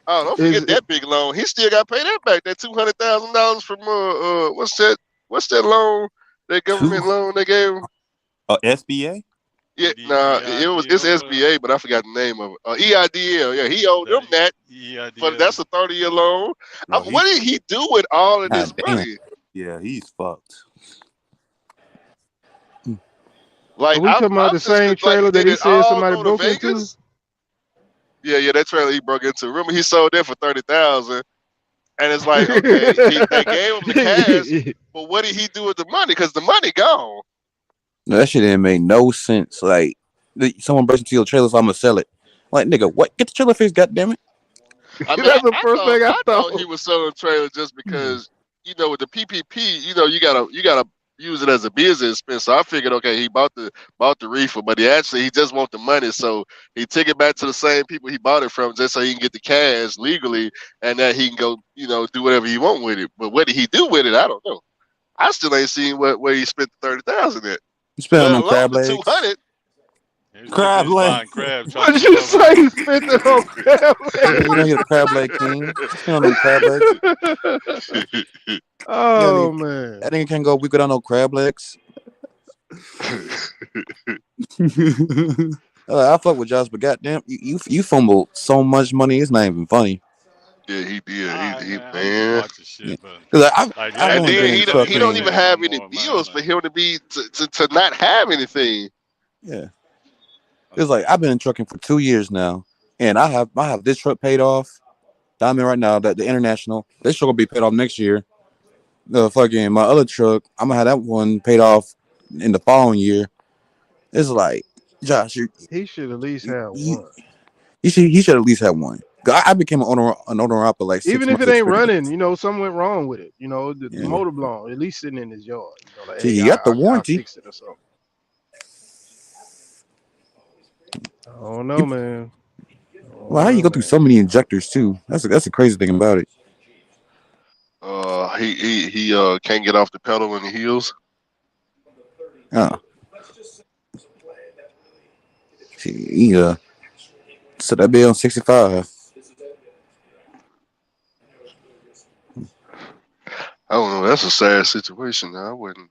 Oh, don't Is forget that big loan. He still got to pay that back. That $200,000 from what's that? What's that loan? That government Two loan they gave him? SBA. Yeah, nah, it's EIDL, whatever. SBA, but I forgot the name of it. EIDL. Yeah, he owed The them that for EIDL. that's a 30-year loan. Bro, What did he do with all of this God damn. money? yeah, he's fucked. Like are we talking about I'm the just same like, trailer that did he it said all somebody go to broke into? Vegas? Yeah, that trailer he broke into. Remember, he sold that for 30,000, and it's like, okay, they gave him the cash, but what did he do with the money? Because the money gone. No, that shit didn't make no sense. Like, someone breaks into your trailer, so I'm gonna sell it. Like, nigga, what? Get the trailer fixed, goddammit. I mean, That's the first thing I I thought he thought. was selling the trailer just because with the PPP, you gotta use it as a business expense. So I figured, okay, he bought the reefer, but he just want the money, so he took it back to the same people he bought it from, just so he can get the cash legally, and that he can go, do whatever he want with it. But what did he do with it? I don't know. I still ain't seen where he spent the 30,000 at, You spend on let them alone crab the legs. 200. He was too Crab busy leg. buying crabs trying What to did keep you up with say? him. He spent it on crab Yeah, you know you're the crab leg king. You spend on them crab legs. legs. Yeah, Oh nigga, man. that nigga can't go weak without no crab legs. I fuck with Josh, but goddamn, you fumbled so much money. It's not even funny. Yeah, he did. All right, He man. I'm just man. watching Yeah. shit, but Cause like I've And only lately, been then in he don't trucking. even ain't no have any more, man. bills for him to be to not have anything. Yeah, it's like I've been in trucking for 2 years now, and I have this truck paid off. Diamond right now, that the international. This truck will be paid off next year. The fucking my other truck, I'm gonna have that one paid off in the following year. It's like, Josh, He should at least you, have you, one. he should at least have one. I became an owner operator like six Even if months it ain't experience. running, something went wrong with it. The Yeah, motor blown, at least sitting in his yard. Like, see, hey, he got the I warranty. fixed it or something. I don't know, You, man. I well, don't how you know, go through man. so many injectors too? That's the crazy thing about it. He can't get off the pedal when he heels. Oh, see, he so that be on 65. I don't know. That's a sad situation. I wouldn't,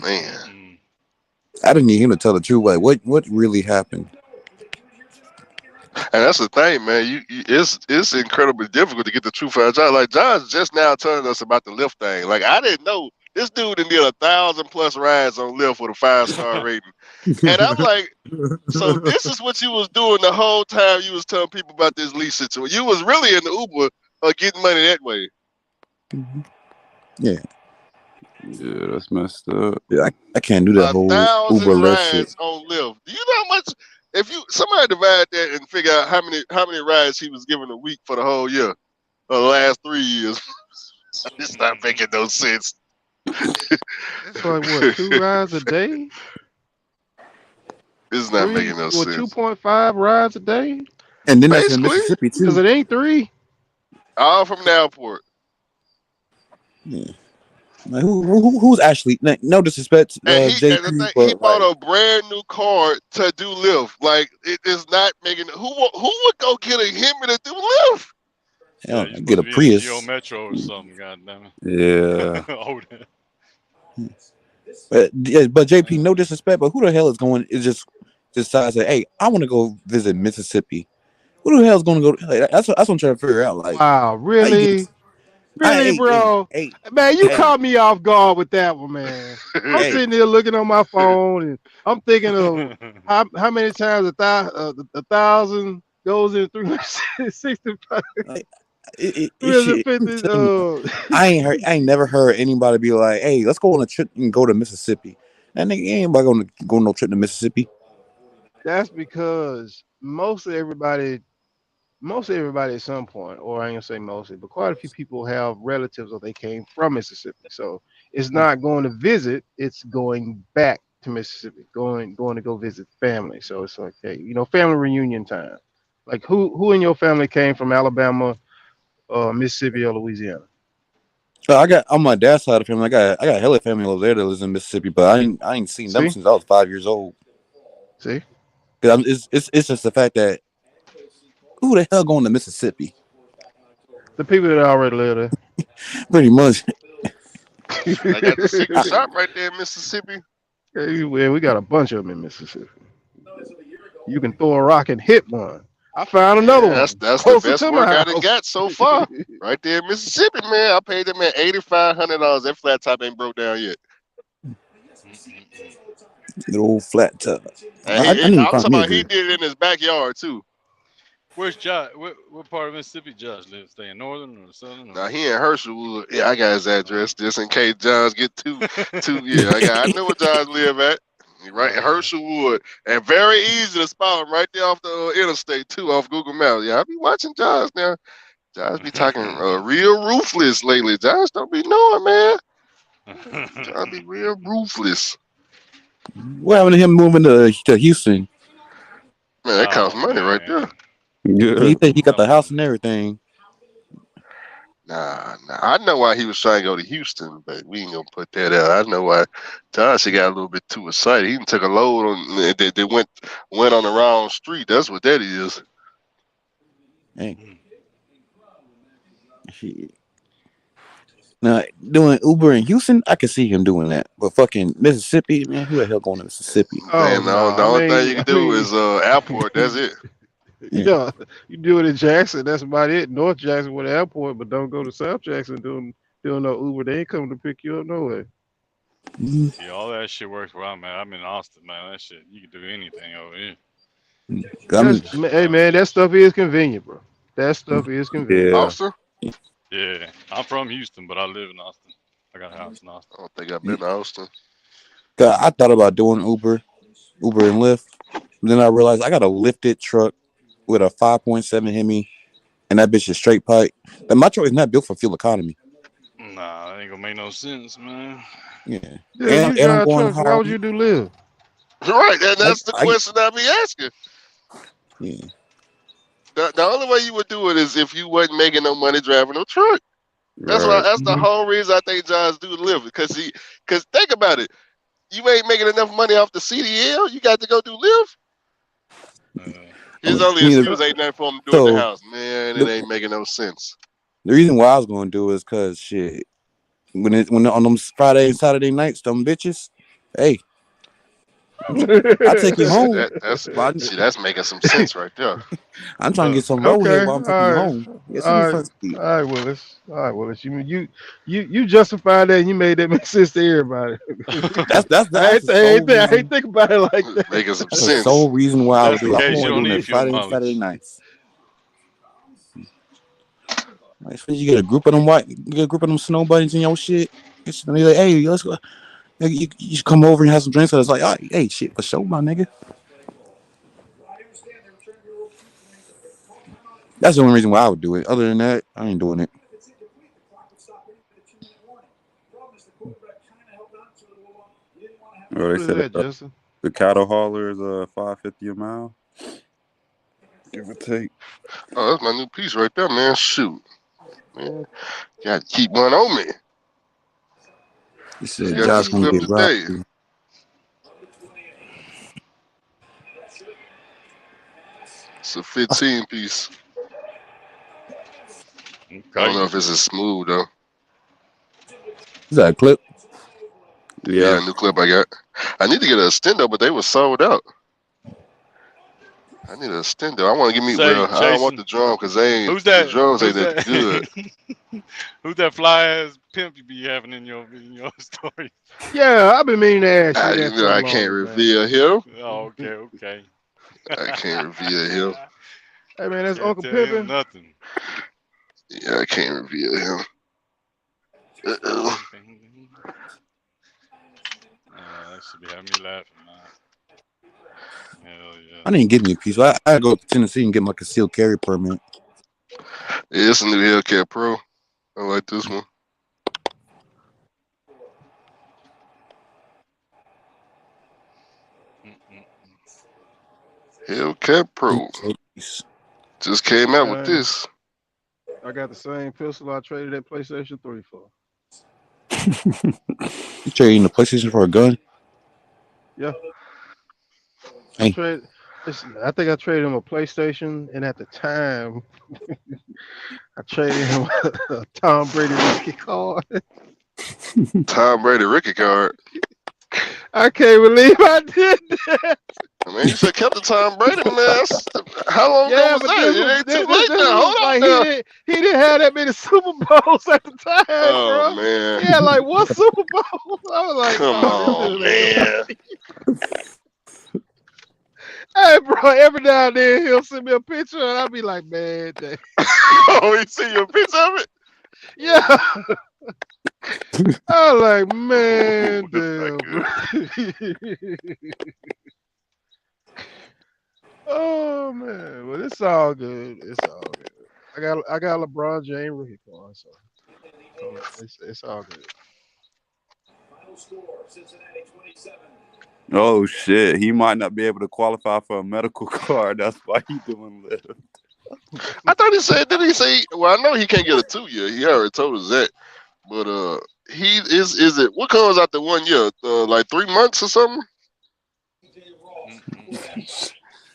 man. Mm-mm. I didn't need him to tell the truth. Like, what really happened? And that's the thing, man. It's incredibly difficult to get the truth out of John. Like John's just now telling us about the lift thing. Like I didn't know this dude did 1,000+ rides on lift with a 5-star rating. And I'm like, so this is what you was doing the whole time you was telling people about this lease situation. You was really in the Uber getting money that way. Yeah, Yeah, that's messed up. yeah, I can't do that A whole thousand Uber left shit. rides on Lyft. Do you know how much? If you somebody divide that and figure out how many rides he was giving a week for the whole year, or the last 3 years, it's not making no sense. It's like what, 2 rides a day? It's not Three making no or sense. 2.5 rides a day? And then that's in Basically, Mississippi Because too. it ain't three. all from the airport. Yeah. Like, who's actually, like, no disrespect, And the JP, thing, he but bought like, a brand new car to do Lyft. Like it is not making. Who would go get a Hemi to do Lyft? Yeah, hell, you're I get supposed a to be in the Geo Prius. Metro or something. God damn Yeah. it. Oh, But JP, no disrespect, but who the hell is going? Is just decides that, hey, I want to go visit Mississippi. Who the hell is going to go? Like, that's what I'm trying to figure out. Like, Wow, how you get? really? Really, Hey, hey, bro? hey, Man, you hey, caught me off guard with that one, man. I'm hey. sitting there looking on my phone and I'm thinking of how many times a thousand goes in 365, Like, it shit. I'm 350. telling you, I ain't never heard anybody be like, hey, let's go on a trip and go to Mississippi. That nigga ain't anybody going to go on no trip to Mississippi. That's because most of everybody at some point, or I ain't gonna say mostly, but quite a few people have relatives or they came from Mississippi. So it's not going to visit, it's going back to Mississippi, going to go visit family. So it's like, hey, family reunion time. Like who in your family came from Alabama, Mississippi, or Louisiana? I got on my dad's side of the family. I got hella family over there that lives in Mississippi, but I ain't seen them See? since I was 5 years old. See? 'Cause it's just the fact that who the hell going to Mississippi? The people that already live there. Pretty much. I got the secret I, shop right there in Mississippi. Hey, well, we got a bunch of them in Mississippi. You can throw a rock and hit one. I found another Yeah, one that's the closer best to my work I done house. got so far. Right there in Mississippi, man. I paid them at $8,500. That flat top ain't broke down yet. the old flat top. And I need to I'm find talking me a about he good. did it in his backyard too. Where's Josh? What part of Mississippi Josh lives? Stay in northern or southern? Now Or? he in Herschelwood. Yeah, I got his address just in case John's get too. Yeah, I know where John's live at. Right, Herschelwood, and very easy to spot him right there off the interstate too, off Google Maps. Yeah, I be watching Josh now. Josh be talking real ruthless lately. Josh don't be knowing, man. Josh be real ruthless. What happened to him moving to Houston? Man, that costs Oh money right there. man, He said he got the Come house on. and everything. Nah. I know why he was trying to go to Houston, but we ain't gonna put that out. I know why Josh got a little bit too excited. He took a load on they went on the wrong street. That's what that is. Hey, now doing Uber in Houston, I can see him doing that. But fucking Mississippi, man, who the hell going to Mississippi? Oh Man, no! the I only thing you mean, can do is airport. That's it. Yeah. yeah, you do it in Jackson. That's about it. North Jackson with the airport, but don't go to South Jackson doing no Uber. They ain't coming to pick you up no way. Mm, See, all that shit works where I'm at. I'm in Austin, man. That shit, you can do anything over here. I mean, Hey man, that stuff is convenient, bro. That stuff is convenient. Yeah. Austin? Yeah, I'm from Houston, but I live in Austin. I got a house in Austin. I don't think I've been to Austin. I thought about doing Uber and Lyft. Then I realized I got a lifted truck with a 5.7 Hemi, and that bitch is straight pipe. And my truck is not built for fuel economy. Nah, that ain't gonna make no sense, man. Yeah, Yeah, you and I'm drive going trucks. Why higher. would you do live? Right, and I, that's the I, question I be asking. yeah. The only way you would do it is if you wasn't making no money driving no truck. That's why. Right. That's the Mm-hmm. whole reason I think John's do live because think about it. You ain't making enough money off the CDL. You got to go do live. Uh, I His only mean, excuse ain't nothing for him doing the so house. Man, it the, ain't making no sense. the reason why I was going to do is because shit, when on them Friday and Saturday nights, them bitches, hey, I take you See home. that? That's But see that's making some sense right there. I'm trying to look, get some road here Okay, while I'm taking you home. Yeah, send me front seat. all right, Willis. All right, Willis. You justified that and you made that make sense to everybody. That's the sole I ain't reason. think about it like that. Making some That's the sense. sole reason why I would just in do it. I'm case you only don't doing need it fuel Friday and Saturday mileage. nights. Like, so you get a group of them you get a group of them snow bunnies in your shit. And they're like, hey, let's go. You should come over and have some drinks. So it's like, oh, hey, shit, for sure, my nigga. That's the only reason why I would do it. Other than that, I ain't doing it. Well, they Who is said that, Justin? the cattle hauler is $5.50 a mile, give or take. Oh, that's my new piece right there, man. Shoot, man, got to keep one on me. He Just said got Josh this gonna clip get robbed. today. It's a 15 piece. I don't Okay. know if it's as smooth though. Is that a clip? Yeah. Yeah, new clip I got. I need to get a extender, but they were sold out. I need a extender. I want to give me Say, I don't want Jason, the drum because who's the that? drums ain't Who's that good. that? Who's that fly ass pimp you be having in your story? Yeah, I've been meaning to ask you that for the I can't longest, man. reveal him. Oh, okay, okay. I can't reveal him. Hey man, that's Can't Uncle tell him Pimpin'. nothing. Yeah, I can't reveal him. Uh-oh. That should be having me laughing, man. Hell I didn't get me a piece. I go to Tennessee and get my concealed carry permit. Yeah, it's a new Hellcat Pro. I like this one. yeah. Hellcat Pro. Just came out with Man, this. I got the same pistol I traded that PlayStation 3 for. You trading the PlayStation for a gun? Yeah, I Hey, trade I think I traded him a PlayStation, and at the time, I traded him a Tom Brady rookie card. Tom Brady rookie card. I can't believe I did that. I mean, you said kept the Tom Brady, man. How long ago Yeah, was but that? this It was ain't too this, late this now. was Hold on like now. he didn't have that many Super Bowls at the time, Oh bro. man, He had like one Super Bowl. I was like, come oh, this on, dude ain't gonna. man. Hey, bro, every now and then he'll send me a picture, and I'll be like, man, dang. Oh, you see your picture of it? Yeah. I was like, Oh, man, that's not damn, bro. good. Oh man, well it's all good. It's all good. I got LeBron James rookie card, so it's all good. Oh shit, he might not be able to qualify for a medical card. That's why he doing lift. I thought he said. Did he say? Well, I know he can't get a 2 year. He already told us that. But he is. Is it what comes after 1 year? Like 3 months or something?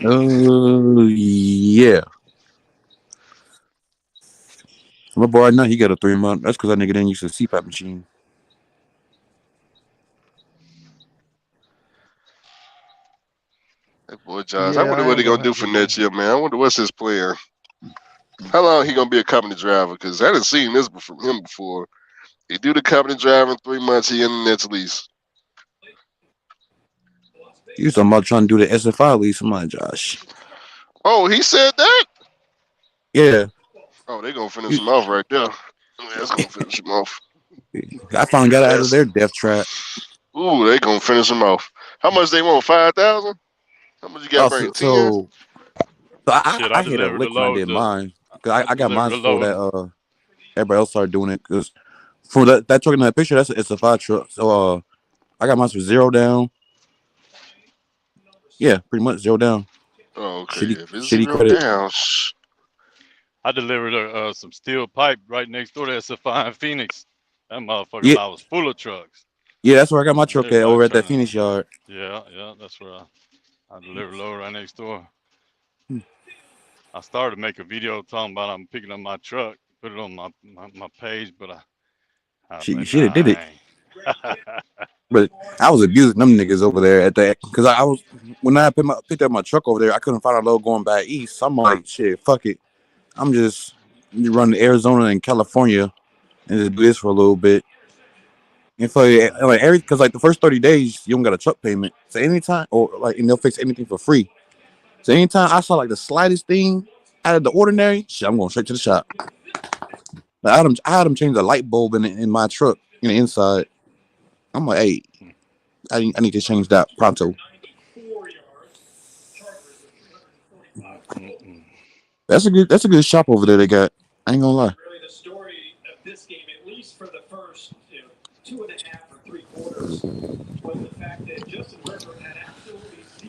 Yeah. My boy right now, he got a 3 month. That's because that nigga didn't use a CPAP machine. That boy Josh. I Yeah, wonder I what he ain't gonna gonna do have for to do. next year, man. I wonder what's his plan. How long he gonna be a company driver? Because I didn't seen this from him before. He do the company driver in 3 months. He in the next lease. He was talking about trying to do the SFI lease. I'm like, Josh. Oh, he said that. Yeah. Oh, they gonna finish He- him off right there. That's gonna finish him off. I finally got out of That's their death trap. ooh, they gonna finish him off. How much they want? 5,000? How much you got to Oh, bring? so, 10? so, so I, Shit, I I hit a delivered the lick when I load did to. mine. Cause I I got mine delivered the before load. that everybody else started doing it. Cause for that truck in that picture, it's a fire truck. So I got mine for zero down. Yeah, pretty much zero down. Oh, okay. Shitty If it's shitty zero credit. down, I delivered some steel pipe right next door to SFI in Phoenix. That motherfucker Yeah, lot was full of trucks. yeah, that's where I got my truck at Everybody over at that trying to. Phoenix yard. Yeah, yeah, that's where I delivered load right next door. I started to make a video talking about I'm picking up my truck, put it on my page, but I was She like, should have nah, did it. I ain't. But I was abusing them niggas over there at that because I was when I picked up my truck over there, I couldn't find a load going back east. So I'm like, shit, fuck it. I'm just run to Arizona and California and just do this for a little bit. And for like every because like the first 30 days you don't got a truck payment. So anytime or like and they'll fix anything for free. So anytime I saw like the slightest thing out of the ordinary, shit, I'm going straight to the shop. Like, I had them change the light bulb in my truck in the inside. I'm like, hey, I need to change that pronto. That's a good shop over there they got. I ain't gonna lie.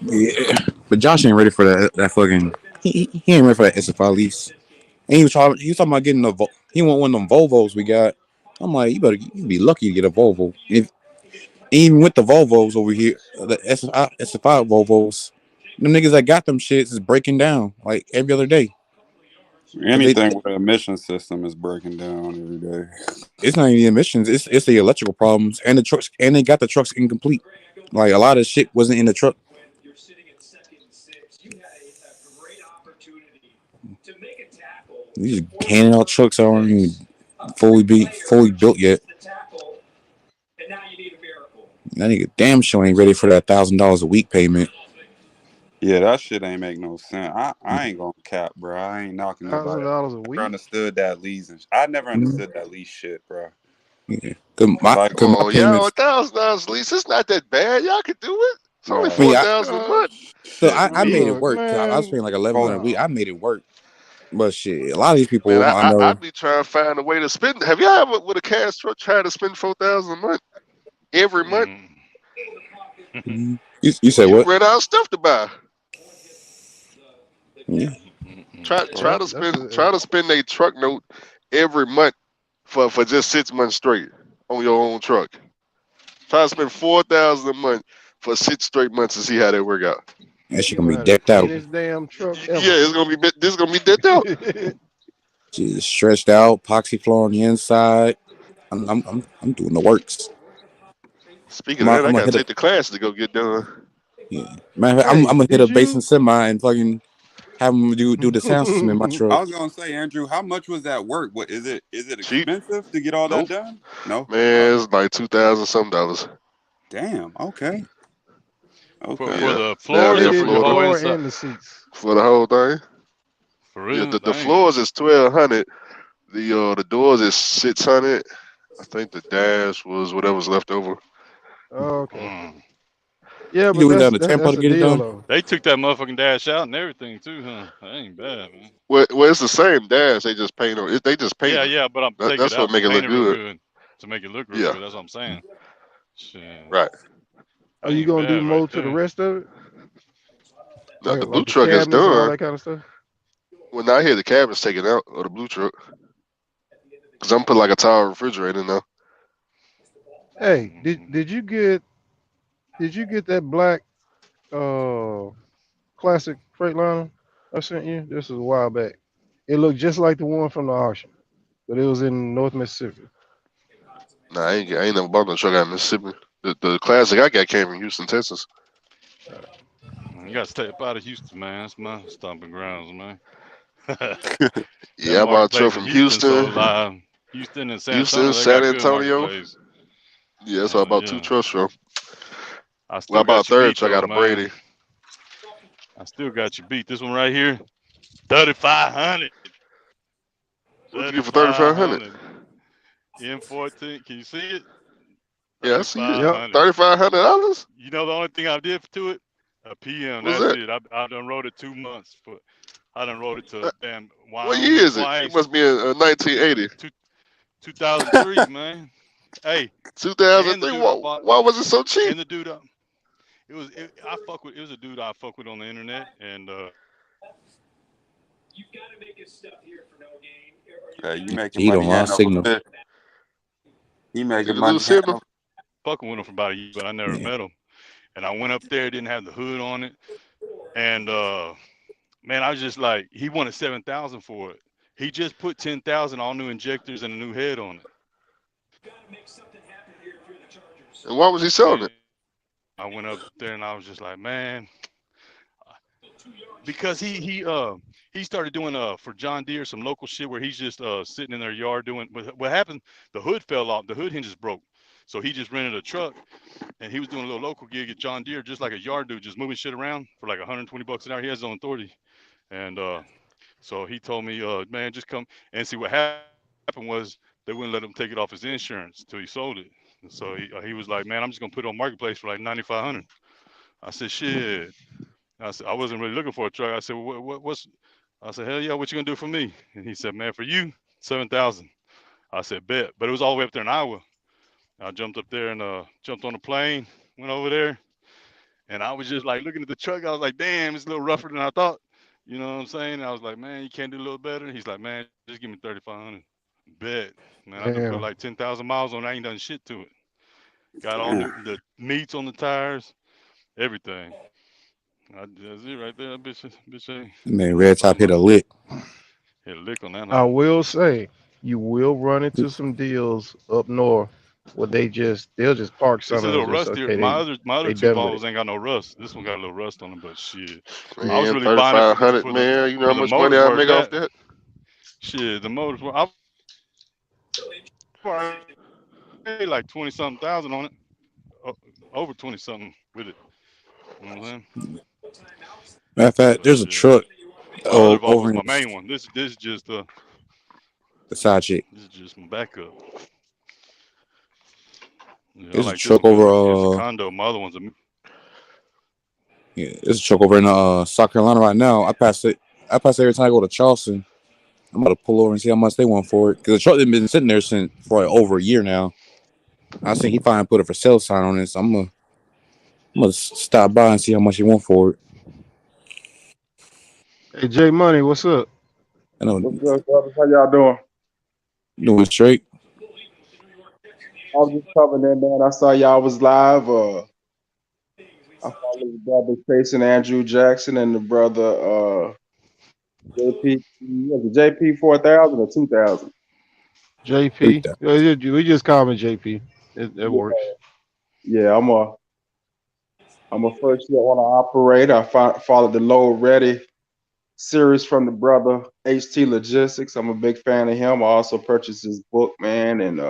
Yeah, but Josh ain't ready for that fucking. He ain't ready for that SFI lease. And he was talking about getting he want one of them Volvos we got. I'm like, you be lucky to get a Volvo. Even with the Volvos over here, the SFI Volvos, them niggas that got them shits is breaking down like every other day. Cause Anything with an emission system is breaking down every day. it's not even the emissions, it's the electrical problems and the trucks, and they got the trucks incomplete. Like a lot of shit wasn't in the truck. These handing out trucks aren't even fully built yet. That nigga damn sure ain't ready for that $1,000 a week payment. Yeah, that shit ain't make no sense. I ain't gonna cap, bro. I ain't knocking nobody. $1,000 a Never week. understood that lease. I never understood that lease shit, bro. Yeah. Cause my oh, y'all, payments. $1,000 lease. It's not that bad. Y'all could do it. It's only I Right. mean, 4,000 a month. so Shit, I Man, made me. it look, work. 'Cause I was man, paying like 1,100 a week. Oh, I made it work. But shit, a lot of these Man, people I, I I I know. be trying to find a way to spend. Have y'all ever with a cash truck try to spend 4,000 a month every month? Mm. You said You what? run out of stuff to buy. Yeah. Try well, to that's spend a truck note every month for just 6 months straight on your own truck. Try to spend 4,000 a month for 6 straight months and see how that work out. That shit You gonna gonna be have to decked clean out. this damn truck Yeah, ever. this gonna be decked out. Just stretched out, epoxy floor on the inside. I'm doing the works. Speaking of that, I'm I gonna gotta hit a take the class to go get done. yeah. Matter of fact, Hey, I'm gonna hit did a basin you? semi and fucking have them do the sound system in my truck. I was gonna say, Andrew, how much was that work? What is it? Is it Cheap? expensive to get all that Nope. done? No. Man, it's like $2,000 some dollars. Damn. Okay. Okay. For Yeah, the down floors there they or in for did the your Florida whole floor inside? and the seats. for the whole thing. For Yeah, real? the Dang. floors is 1,200. The doors is 600. I think the dash was whatever's left over. Oh, okay. Mm. Yeah, You but do it that's down to that's Tampa that's to a get it deal done. though. They took that motherfucking dash out and everything too, huh? That ain't bad, man. Well, it's the same dash. They just paint on it. They just Yeah, painted. yeah, but I'm take it That's what out to make it paint look it real good. good, to make it look real Yeah, good. That's what I'm saying. Shit, right. Are that you ain't gonna do bad right more to the there. rest of it? Now the blue Like the truck is cabinets and all done. that kind of stuff? Well, now I hear the cabin's taken out of the blue truck because I'm putting like a tile refrigerator now. Hey, did Mm-hmm. did you get did you get that black uh classic Freightliner I sent you? This was a while back. It looked just like the one from the auction, but it was in North Mississippi. Nah, I ain't never bought no truck out of Mississippi. The classic I got came from Houston, Texas. You gotta stay up out of Houston, man. That's my stomping grounds, man. That Yeah, I bought a truck marketplace in from Houston so Houston, alive. Houston and San Houston, Antonio, they San got good Antonio. marketplace. Yeah, that's what I Hell bought two yeah. trucks from. I Well, I still bought a got you third beat truck out though, of man. Brady. I still got you beat. This one right here, 3,500. What'd you get for 3,500? 3,500. M14. Can you see it? Yeah, I see it. Yep. 3,500. $3,500. You know the only thing I did to it? A PM. What's That's that? it. I done rode it 2 months. I done rode it Uh, to damn What year Wyoming is it? It twice. must be in 1980. Two, 2003, man. Hey, and the 2003. dude I Why, bought, why was it so cheap? and the dude I fuck with. It was a dude I fuck with on the internet, and You making He don't money hand lost over signal. fist. He Did making you lose money hand signal? over. fucking with him for about a year, but I never Yeah. met him. And I went up there, didn't have the hood on it, and man, I was just like, he wanted 7,000 for it. He just put 10,000, all new injectors and a new head on it. And why was he selling it? Man, I went up there and I was just like, man, because he started doing for John Deere some local shit where he's just sitting in their yard doing. What happened? The hood fell off. The hood hinges broke. So he just rented a truck and he was doing a little local gig at John Deere, just like a yard dude, just moving shit around for like 120 bucks an hour. He has his own authority, and so he told me, man, just come and see. What happened was they wouldn't let him take it off his insurance till he sold it. And so he was like, man, I'm just gonna put it on marketplace for like 9,500. I said, shit. I said, I wasn't really looking for a truck. I said, well, what's? I said, hell yeah, what you gonna do for me? And he said, man, for you, 7,000. I said, bet. But it was all the way up there in Iowa. I jumped up there and jumped on a plane, went over there, and I was just like looking at the truck. I was like, damn, it's a little rougher than I thought. You know what I'm saying? I was like, man, you can't do a little better. He's like, man, just give me 3,500. Bet. Man, I done put Damn. like 10,000 miles on it. I ain't done shit to it. Got all new Damn. the meats on the tires, everything. That's it right there. That bitch ain't. Man, That's Red about Top hit my a lick. hit a lick on that I one. will say you will run into some deals up north where they'll just park It's a something and little just rustier. okay My other they two done with it. Volvos ain't got no rust. This one got a little rust on them, but shit. I was Man, really buying it 3,500, man. You know how for the much money motors I work. make off That that? shit, the motors work. I've already paid like 20 something thousand on it, over 20 something with it. You know what I'm saying? Matter of fact, But there's a shit, truck my other Volvo over is in my main one. This is just the side chick. this is just my backup. Yeah, I There's a like this truck one because it's a over condo. My other one's a yeah, there's a truck over in South Carolina right now. I pass it. I pass it every time I go to Charleston. I'm about to pull over and see how much they want for it because the truck has been sitting there since for like over a year now. I think he finally put a for sale sign on it, so I'm gonna stop by and see how much he want for it. Hey J Money, what's up? I know What's good, brothers? How y'all doing? doing straight. I was just coming in, man. I saw y'all was live. I follow the brother Chasing Andrew Jackson and the brother JP. Was it JP 4000 or 2000? JP. We just call him JP. It Yeah, works. yeah. I'm a first year owner operator. Followed the Load Ready series from the brother HT Logistics. I'm a big fan of him. I also purchased his book, man, and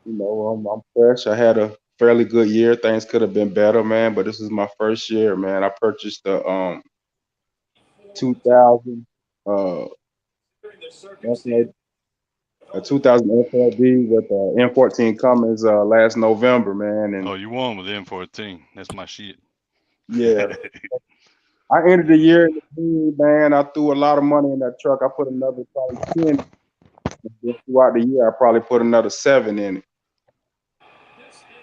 I'm fresh. I had a fairly good year. Things could have been better, man, but this is my first year, man. I purchased the 2000 uh Infinite- a 2000 FLD with N14 Cummins last November, man, and Oh, you won with M14. That's my shit. yeah. I ended the year in the green, man. I threw a lot of money in that truck. I put another probably 10. And then throughout the year, I probably put another 7 in it.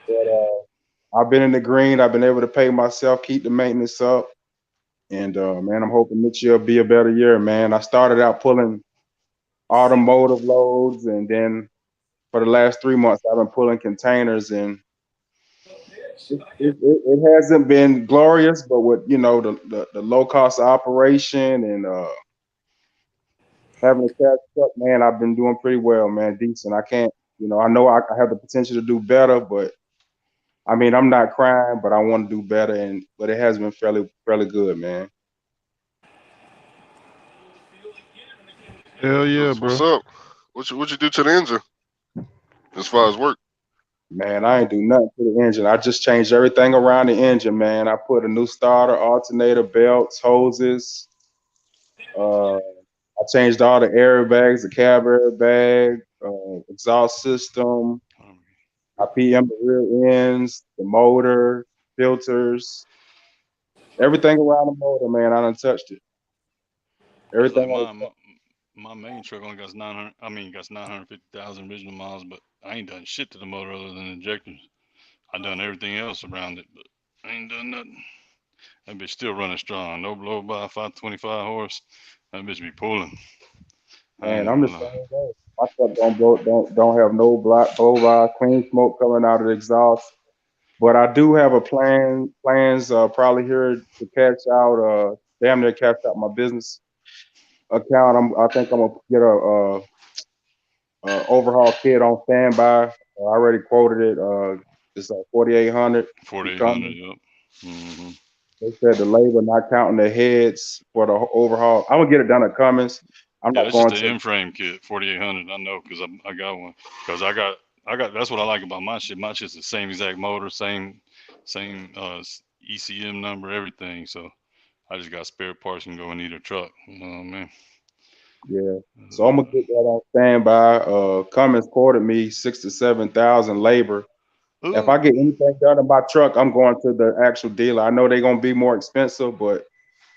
But I've been in the green. I've been able to pay myself, keep the maintenance up. And man, I'm hoping this year will be a better year, man. I started out pulling automotive loads, and then for the last 3 months, I've been pulling containers, and it hasn't been glorious, but with the low cost operation and having a cash truck, man, I've been doing pretty well, man. Decent. I can't, I know I have the potential to do better, but I mean, I'm not crying, but I want to do better, and but it has been fairly good, man. Hell yeah, What's bro. up? What you do to the engine as far as work? Man, I ain't do nothing to the engine. I just changed everything around the engine, man. I put a new starter, alternator, belts, hoses. I changed all the airbags, the cab airbag, exhaust system. I PM the rear ends, the motor, filters, everything around the motor, man. I done touched it. It's Everything like on my main truck only got 900. I mean, got 950,000 original miles, but I ain't done shit to the motor other than injectors. I done everything else around it, but I ain't done nothing. That bitch still running strong. No blow by 525 horse. That bitch be pulling. I ain't man, I'm the even lie. same way. My truck don't have no black blow by, clean smoke coming out of the exhaust. But I do have a plans probably here to catch out damn near catch out my business account. I think I'm gonna get a overhaul kit on standby. I already quoted it. It's 4,800. Be 4800. coming. Yep. Hmm. They said the labor not counting the heads for the overhaul. I'm gonna get it done at Cummins. I'm Yeah, not that's just going the to. M frame kit. 4800. I know because I got one. Because I got. That's what I like about my shit. My shit's the same exact motor, same ECM number, everything. So I just got spare parts and go in either truck. You know what I mean? Yeah. So I'm gonna get that on standby. Cummins quoted me 6 to 7 thousand labor. If I Ooh. get anything done in my truck, I'm going to the actual dealer. I know they're gonna be more expensive, but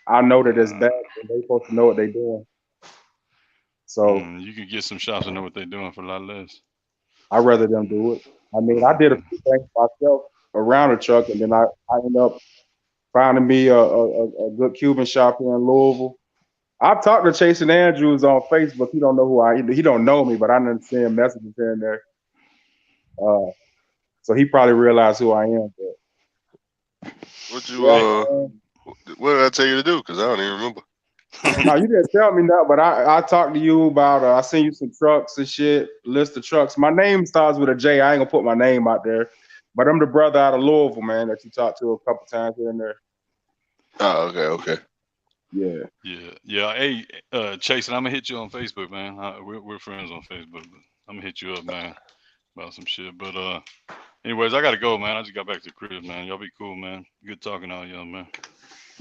I know that it's Uh, bad and they're supposed to know what they're doing. So you could get some shops that know what they're doing for a lot less. I rather them do it. I mean, I did a Hmm. few things myself around the truck, and then I ended up finding me a good Cuban shop here in Louisville. I've talked to Chasing Andrews on Facebook. He don't know he don't know me, but I understand messages here and there. Uh, so he probably realized who I am. But What you yeah, man. what did I tell you to do? Because I don't even remember. No, you didn't tell me that, but I talked to you about. I sent you some trucks and shit, list of trucks. My name starts with a J. I ain't gonna put my name out there, but I'm the brother out of Louisville, man, that you talked to a couple times here and there. Oh, okay. Yeah, Yeah. Hey, Chase, I'm gonna hit you on Facebook, man. We're friends on Facebook, but I'm gonna hit you up, man, about some shit. But anyways, I gotta go, man. I just got back to the crib, man. Y'all be cool, man. Good talking to all y'all, man.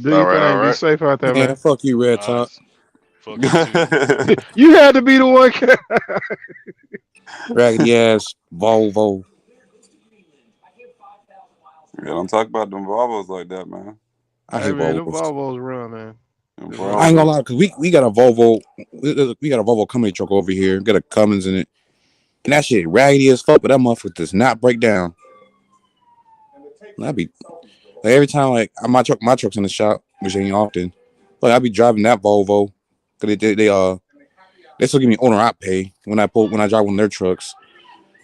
Do All your right, all thing. Be right. safe out there, Man, man. fuck you, Red All right. Top. Fuck you too. You had to be the one. Raggedy ass Volvo. Yeah, don't talk about them Volvos like that, man. I Hey hate man, the Volvos. Volvos run, man. Them They I run. ain't gonna Volvos. lie, cause we got a Volvo. We got a Volvo company truck over here. Got a Cummins in it, and that shit raggedy as fuck. But that motherfucker does not break down. And I be like, every time like my truck's in the shop, which ain't often. Like I be driving that Volvo, cause they still give me owner op pay when I drive one of their trucks.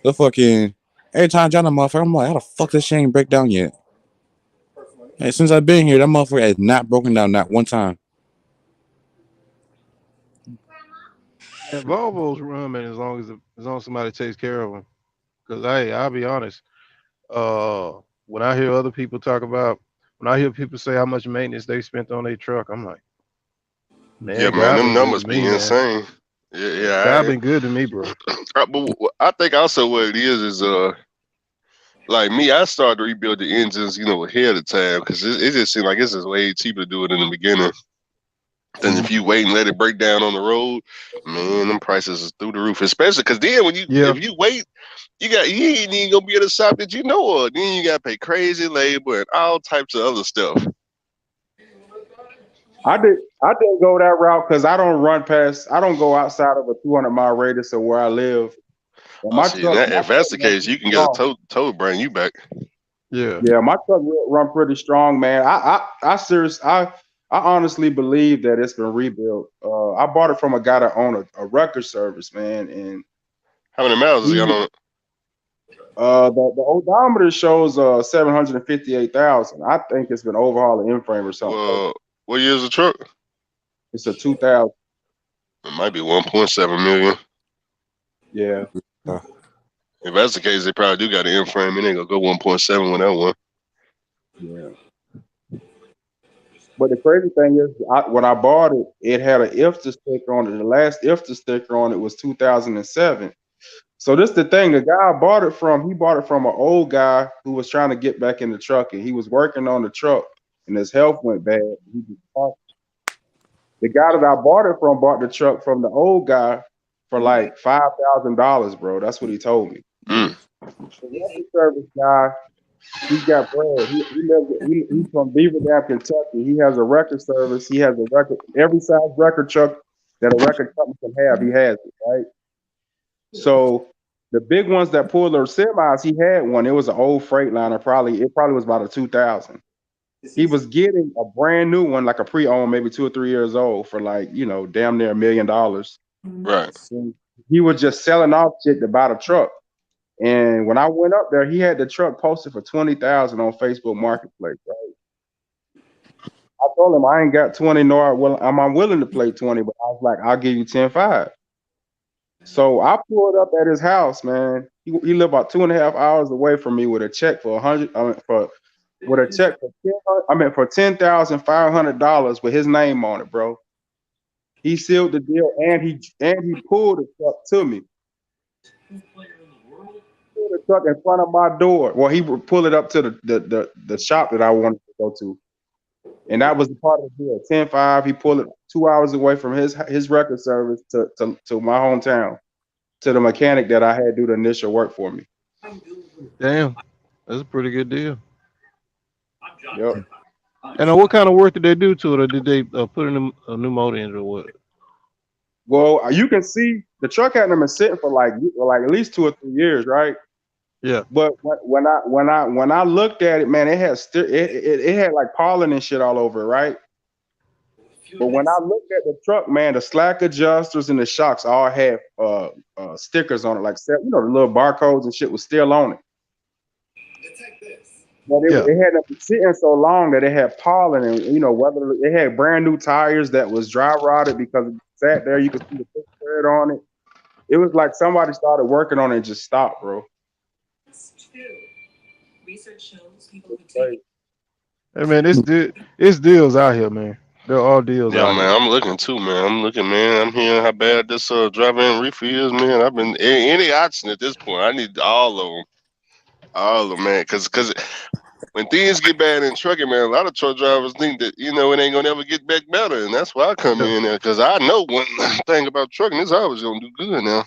The fucking every time I drive that motherfucker, I'm like, how the fuck this shit ain't break down yet? And since I've been here, that motherfucker has not broken down not one time. And Volvos run, man, as long as somebody takes care of them. Because hey, I'll be honest. Uh, when I hear other people talk about, when I hear people say how much maintenance they spent on their truck, I'm like, Yeah, man, man, God them been good numbers to be me, man. insane. Yeah, God yeah. been good to me, bro. But I think also what it is like me, I started to rebuild the engines, ahead of time because it just seemed like it's just way cheaper to do it in the beginning than Mhm. if you wait and let it break down on the road. Man, them prices is through the roof. Especially because then Yeah, if you wait, you ain't even gonna be at a shop that you know of. Then you gotta pay crazy labor and all types of other stuff. I didn't go that route because I don't go outside of a 200-mile radius of where I live. And Oh, see, my if that's truck the runs case, pretty you can get a strong. tow bring you back. yeah. Yeah, my truck run pretty strong, man. I honestly believe that it's been rebuilt. I bought it from a guy that owned a record service, man, and How many miles has he got he on it? the odometer shows 758,000. I think it's been overhauling in-frame or something. Well, what year's the truck? It's a 2000. It might be 1.7 million. Yeah, Uh, If that's the case, they probably do got an in frame. It ain't gonna go 1.7 with that one. yeah. But the crazy thing is, when I bought it, it had an IFTA sticker on it. The last IFTA sticker on it was 2007. So this the thing. The guy I bought it from, he bought it from an old guy who was trying to get back in the trucking. He was working on the truck, and his health went bad. He just passed. The guy that I bought it from bought the truck from the old guy for like $5,000, bro. That's what he told me. Mm. The record service guy, he got bread. He's from Beaver Dam, Kentucky. He has a record service. He has a record, every size record truck that a record company can have. He has it, right? So the big ones that pull their semis, he had one. It was an old Freightliner. It probably was about a 2000. He was getting a brand new one, like a pre-owned, maybe 2 or 3 years old, for like damn near $1 million. Right. And he was just selling off shit to buy the truck. And when I went up there, he had the truck posted for 20,000 on Facebook Marketplace. Right? I told him I ain't got 20, nor am I willing to play 20, but I was like, I'll give you 10.5. So I pulled up at his house, man. He lived about 2.5 hours away from me with a check for 100. With a check for for $10,500 with his name on it, bro. He sealed the deal and he pulled the truck to me. Pulled the truck in front of my door. Well, he would pull it up to the shop that I wanted to go to, and that was the part of the deal. 10.5. He pulled it 2 hours away from his record service to my hometown, to the mechanic that I had do the initial work for me. Damn, that's a pretty good deal. Yep. And what kind of work did they do to it, or did they put in a new motor in it, or what? Well, you can see the truck hadn't been sitting for like at least 2 or 3 years, right? Yeah, But when I looked at it, man, it had it had like pollen and shit all over it, right? But when I looked at the truck, man, the slack adjusters and the shocks all had stickers on it, like the little barcodes and shit was still on it. But yeah, it hadn't been sitting so long that it had pollen, and whether it had brand new tires that was dry rotted because it sat there, you could see the thick tread on it. It was like somebody started working on it and just stopped, bro. hey man, it's deals out here, man. There are deals Yeah, out man, here. I'm looking too, man. I'm looking, man. I'm hearing how bad this driving reefer is, man. I've been any option at this point. I need all of them, man. Because when things get bad in trucking, man, a lot of truck drivers think that it ain't gonna ever get back better, and that's why I come Yeah, in there. Because I know one thing about trucking, it's always gonna do good now.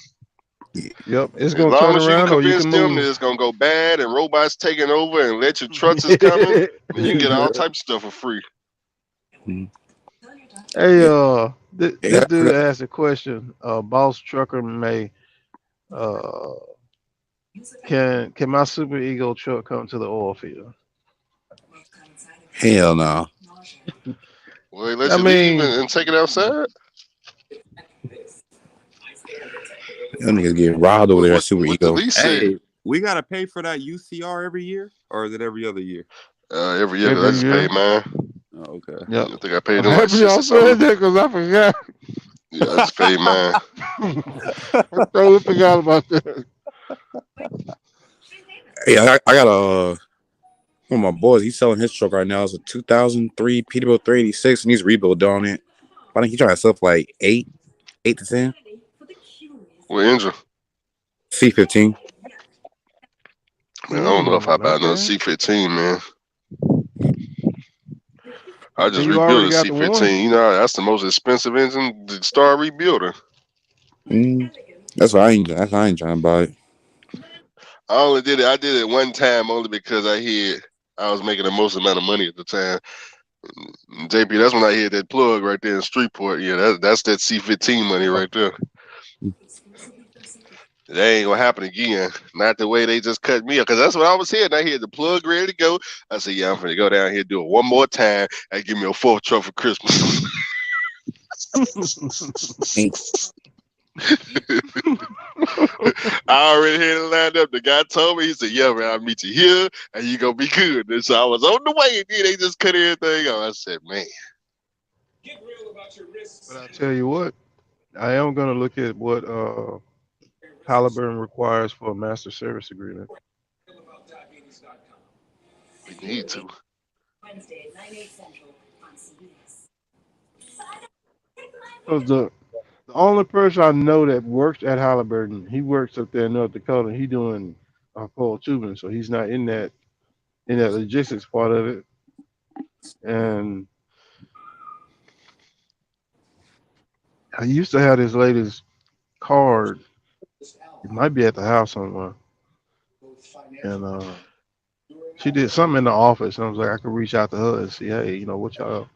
yep, it's As gonna long turn as you can around or you convince can them that move. it's gonna go bad and robots taking over and electric trucks is coming, then you get all types of stuff for free. Hey, yeah, this dude asked a question. Boss trucker May, uh, can my super ego truck come to the oil field? hell no. Well, they let I you leave mean, and take it outside. Them niggas get robbed over there at Super What the Ego. lease say? Hey, we gotta pay for that UCR every year, or is it every other year? Every year, 'cause I every just paid year. mine. Oh, okay. Yep. I think I paid I'm them like happy 60 y'all said something. that because I forgot. Yeah, I just paid mine. I totally forgot about that. Hey, I got one of my boys. He's selling his truck right now. It's a 2003 Peterbilt 386, and he's rebuilt on it. I think he's trying to sell for like 8 to 10. What engine? C15. Man, I don't know if I buy another Okay. C15, man. I And just you rebuilt already a got the one. C15. You know, that's the most expensive engine to start rebuilding. Mm, that's why I ain't. That's why I ain't trying to buy it. I only did it. I did it one time only because I was making the most amount of money at the time. JP, that's when I hit that plug right there in Streetport. Yeah, that's that C15 money right there. That ain't gonna happen again. Not the way they just cut me up. Cause that's what I was hearing. I hear the plug ready to go. I said, yeah, I'm finna go down here, do it one more time, and give me a fourth truck for Christmas. Ain't I already had it lined up. The guy told me, he said, yeah, man, I'll meet you here and you gonna be good. And so I was on the way, and then they just cut everything off. I said, man. But I tell you what, I am gonna look at what Halliburton requires for a master service agreement. We need to. Because the only person I know that works at Halliburton, he works up there in North Dakota. He doing coil tubing, so he's not in that logistics part of it. And I used to have this lady's card. It might be at the house somewhere. And she did something in the office, and I was like, I could reach out to her and see, hey, what y'all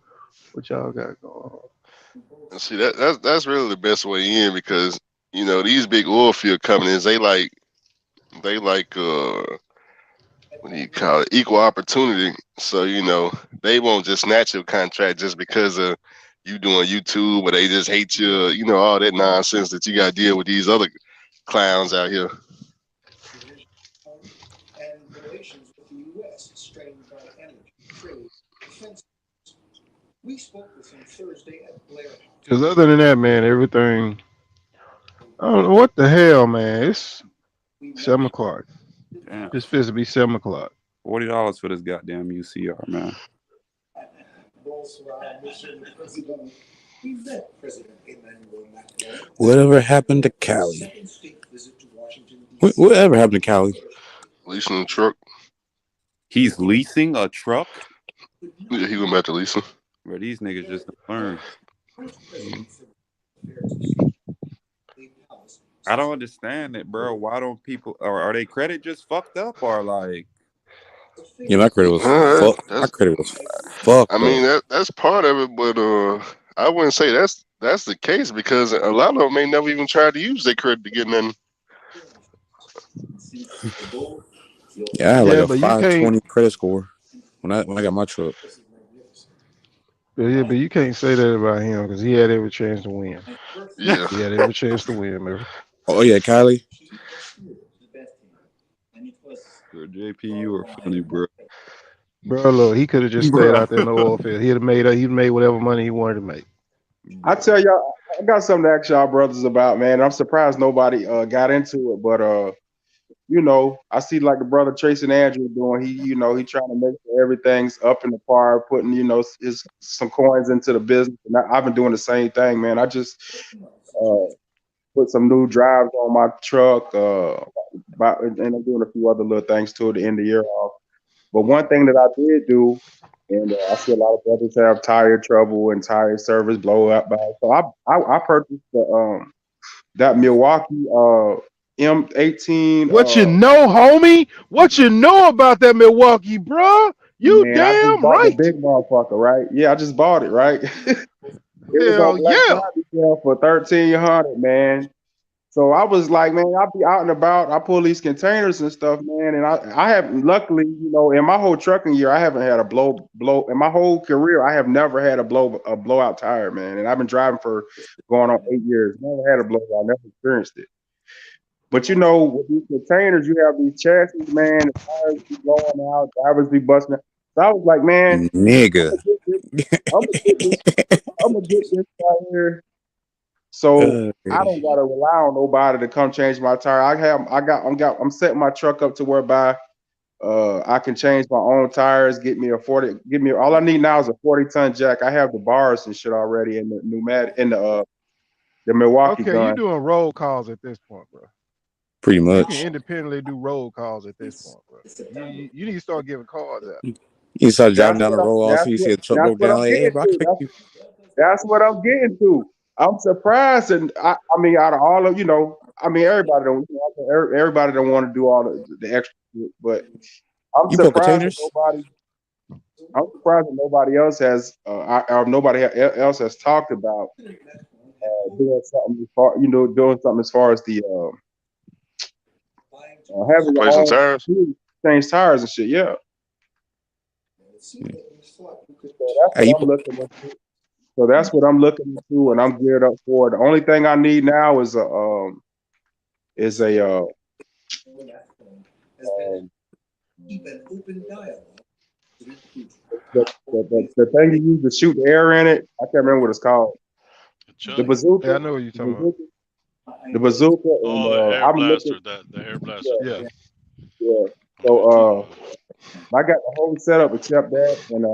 got going on. And see that's really the best way in because these big oil field companies they like what do you call it, equal opportunity. So they won't just snatch your contract just because of you doing YouTube, or they just hate you, all that nonsense that you got to deal with these other clowns out here. Because other than that, man, everything. I don't know what the hell, man. It's 7 o'clock. Damn. It's supposed to be 7 o'clock. $40 for this goddamn UCR, man. whatever happened to Cali. Whatever happened to Cali? Leasing the truck. He's leasing a truck? Yeah, he went back to leasing. Bro, these niggas just don't learn. I don't understand it, bro. Why don't people, or are they credit just fucked up, or like? Yeah, my credit was My That's credit was I fucked mean up. that's part of it, but I wouldn't say that's the case because a lot of them may never even try to use their credit to get nothing. Yeah, I had like Yeah, a but you can't. 520 credit score when I got my truck. But you can't say that about him because he had every chance to win. Yeah, He had every chance to win, man. Oh yeah, Cali. Bro, JP, you are funny, bro. Bro, look, he could have just stayed Bro. out there in the oil field. He'd made whatever money he wanted to make. I Bro. tell y'all, I got something to ask y'all brothers about, man. I'm surprised nobody got into it, but I see like the brother Tracy and Andrew doing. He trying to make sure everything's up in the par, putting some coins into the business. And I've been doing the same thing, man. I just uh, put some new drives on my truck, and I'm doing a few other little things to it to end the year off. But one thing that I did do, and I see a lot of brothers have tire trouble and tire service blow up. So I purchased that Milwaukee M18. What you know, homie? What you know about that Milwaukee, bro? You Man, I just damn bought the right. big motherfucker, right? Yeah, I just bought it, right? It was on Hell Black yeah. Friday sale for 1,300, man. So I was like, man, I'll be out and about. I pull these containers and stuff, man. And I have luckily, in my whole trucking year, I haven't had a blow in my whole career. I have never had a blowout tire, man. And I've been driving for going on 8 years. Never had a blowout. Never experienced it. But with these containers, you have these chassis, man. The tires be blowing out. Drivers be busting. So I was like, man, I'm nigga. gonna get this. I'm gonna get this. I'm gonna get this right here. So I don't gotta rely on nobody to come change my tire. I'm setting my truck up to whereby I can change my own tires. All I need now is a 40-ton jack. I have the bars and shit already in the pneumatic in the Milwaukee Okay, you gun. doing roll calls at this point, bro. Pretty You can much. independently do roll calls at this point, bro. You need to start giving cards out. You start driving That's down the what I, road, also you see a truck that's broke what down. I'm Like, hey, getting bro, I can to. fix you. That's what I'm getting to. I'm surprised, and I mean, out of all of I mean, everybody don't want to do all the extra shit, but I'm You put surprised that containers? nobody else has, or else has talked about doing something doing something as far as the having your Replacing own tires. change tires and shit. Yeah, so that's Hey, what you I'm put looking into. So that's what I'm looking into, and I'm geared up for. The only thing I need now is a um, the thing you use to shoot the air in it. I can't remember what it's called. The Chuck. Yeah, bazooka, I know what you're the talking about. bazooka, the bazooka, and Oh, the air I'm looking. blaster, the air blaster Yeah, Yeah. thing. yeah. I know what you're talking So about. I got the whole setup except that, and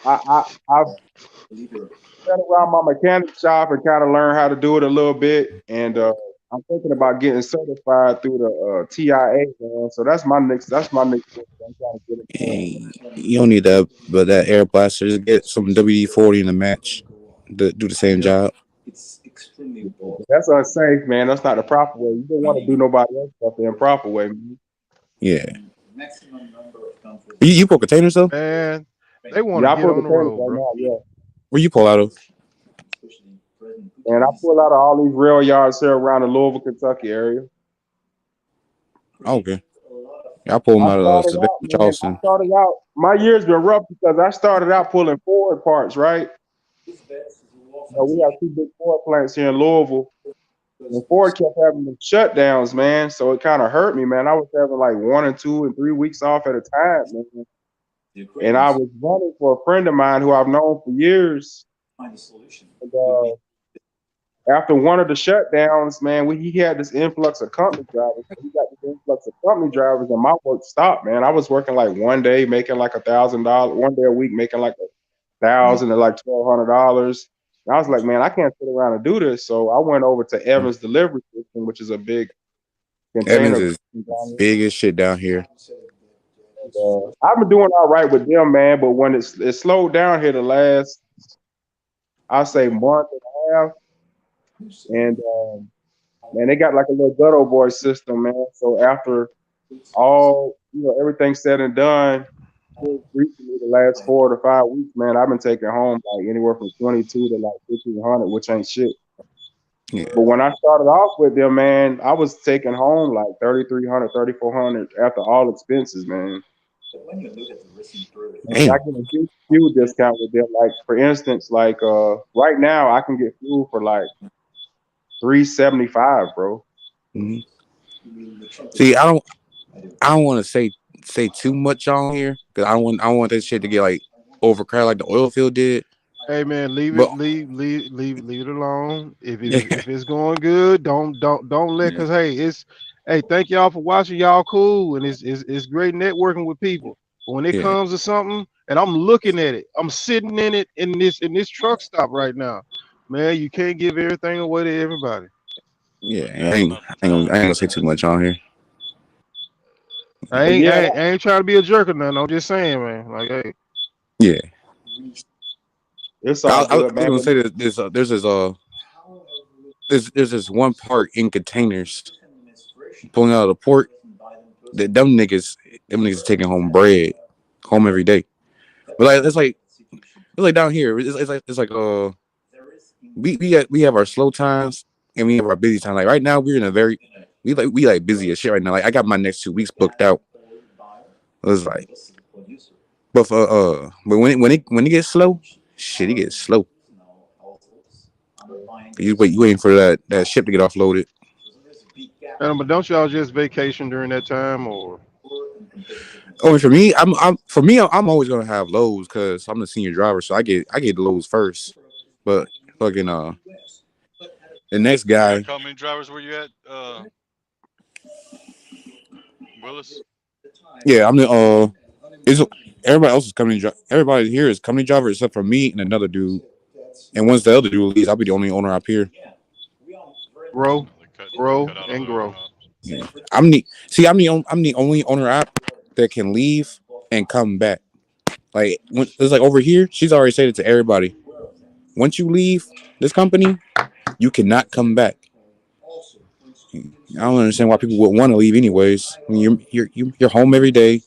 I've been around my mechanic shop and kind of learned how to do it a little bit, and I'm thinking about getting certified through the TIA, man. So that's my next thing. I'm trying to get it done. hey, you don't need that, but that air blaster, just get some WD-40 in the match to do the same Yep. job. But that's unsafe, man. That's not the proper way. You don't want to do nobody else stuff the improper way, man. Yeah. You pull containers though? Man, they want to Yeah, I get pull the on the containers road, right bro. now, yeah. Where you pull out of? And I pull out of all these rail yards here around the Louisville, Kentucky area. Oh, okay. Yeah, I pull them I out of started Savannah, out, man. Charleston. My year's been rough because I started out pulling Ford parts, right? We have two big Ford plants here in Louisville. And Ford kept having them shutdowns, man. So it kind of hurt me, man. I was having like 1 and 2 and 3 weeks off at a time, man. And I was running for a friend of mine who I've known for years. And, after one of the shutdowns, man, he had this influx of company drivers. He got this influx of company drivers, and my work stopped, man. I was working like one day, making like $1,000, one day a week, making like 1,000 to like $1,200. And I was like, man, I can't sit around and do this. So I went over to Evans Delivery System, which is a big Evans container is company down here. big as shit down here. I've been doing all right with them, man. But when it slowed down here the last, I say month and a half, and man, they got like a little ghetto boy system, man. So after all, everything said and done, recently the last 4 to 5 weeks, man, I've been taking home like anywhere from 22 to like 1,500, which ain't shit. Yeah. But when I started off with them, man, I was taking home like 3,300, 3,400 after all expenses, man. And I Damn. get a huge fuel discount with them. Like for instance, like right now I can get fuel for like 375, bro. hmm See, I don't want to say too much on here because I don't want that shit to get like overcrowded like the oil field did. Hey man, leave But it, leave it alone. yeah, If it's going good, don't let. yeah, Cause hey, thank y'all for watching. Y'all cool, and it's great networking with people. But when it yeah, comes to something, and I'm looking at it, I'm sitting in it in this truck stop right now. Man, you can't give everything away to everybody. yeah. I That's ain't, not the I ain't, gonna, time. I ain't gonna say too much on here. I But ain't, yeah, I ain't, I ain't trying to be a jerk or nothing. I'm just saying, man. Like, hey, Yeah, it's I, all I, I good, was man. gonna But say that there's this one part in containers pulling out of the port that them niggas taking home bread home every day. But like it's like down here. It's like we have our slow times and we have our busy time. Like right now we're in a very we like busy as shit right now. Like I got my next 2 weeks booked out. It was like but when it gets slow, shit it gets slow. You waiting for that ship to get offloaded. but don't y'all just vacation during that time, or Oh, and I'm always gonna have lows because I'm the senior driver, so I get the lows first. But fucking the next You got guy, company drivers where you at, Willis? yeah, I'm the is everybody else is company everybody here is company driver except for me and another dude. And once the other dude leaves, I'll be the only owner up here. Grow, They grow, cut out all and the owner grow. ops. Yeah. I'm the only owner app that can leave and come back. Like when it's like over here, she's already said it to everybody. Once you leave this company, you cannot come back. I don't understand why people would want to leave anyways. I mean, you're home every day.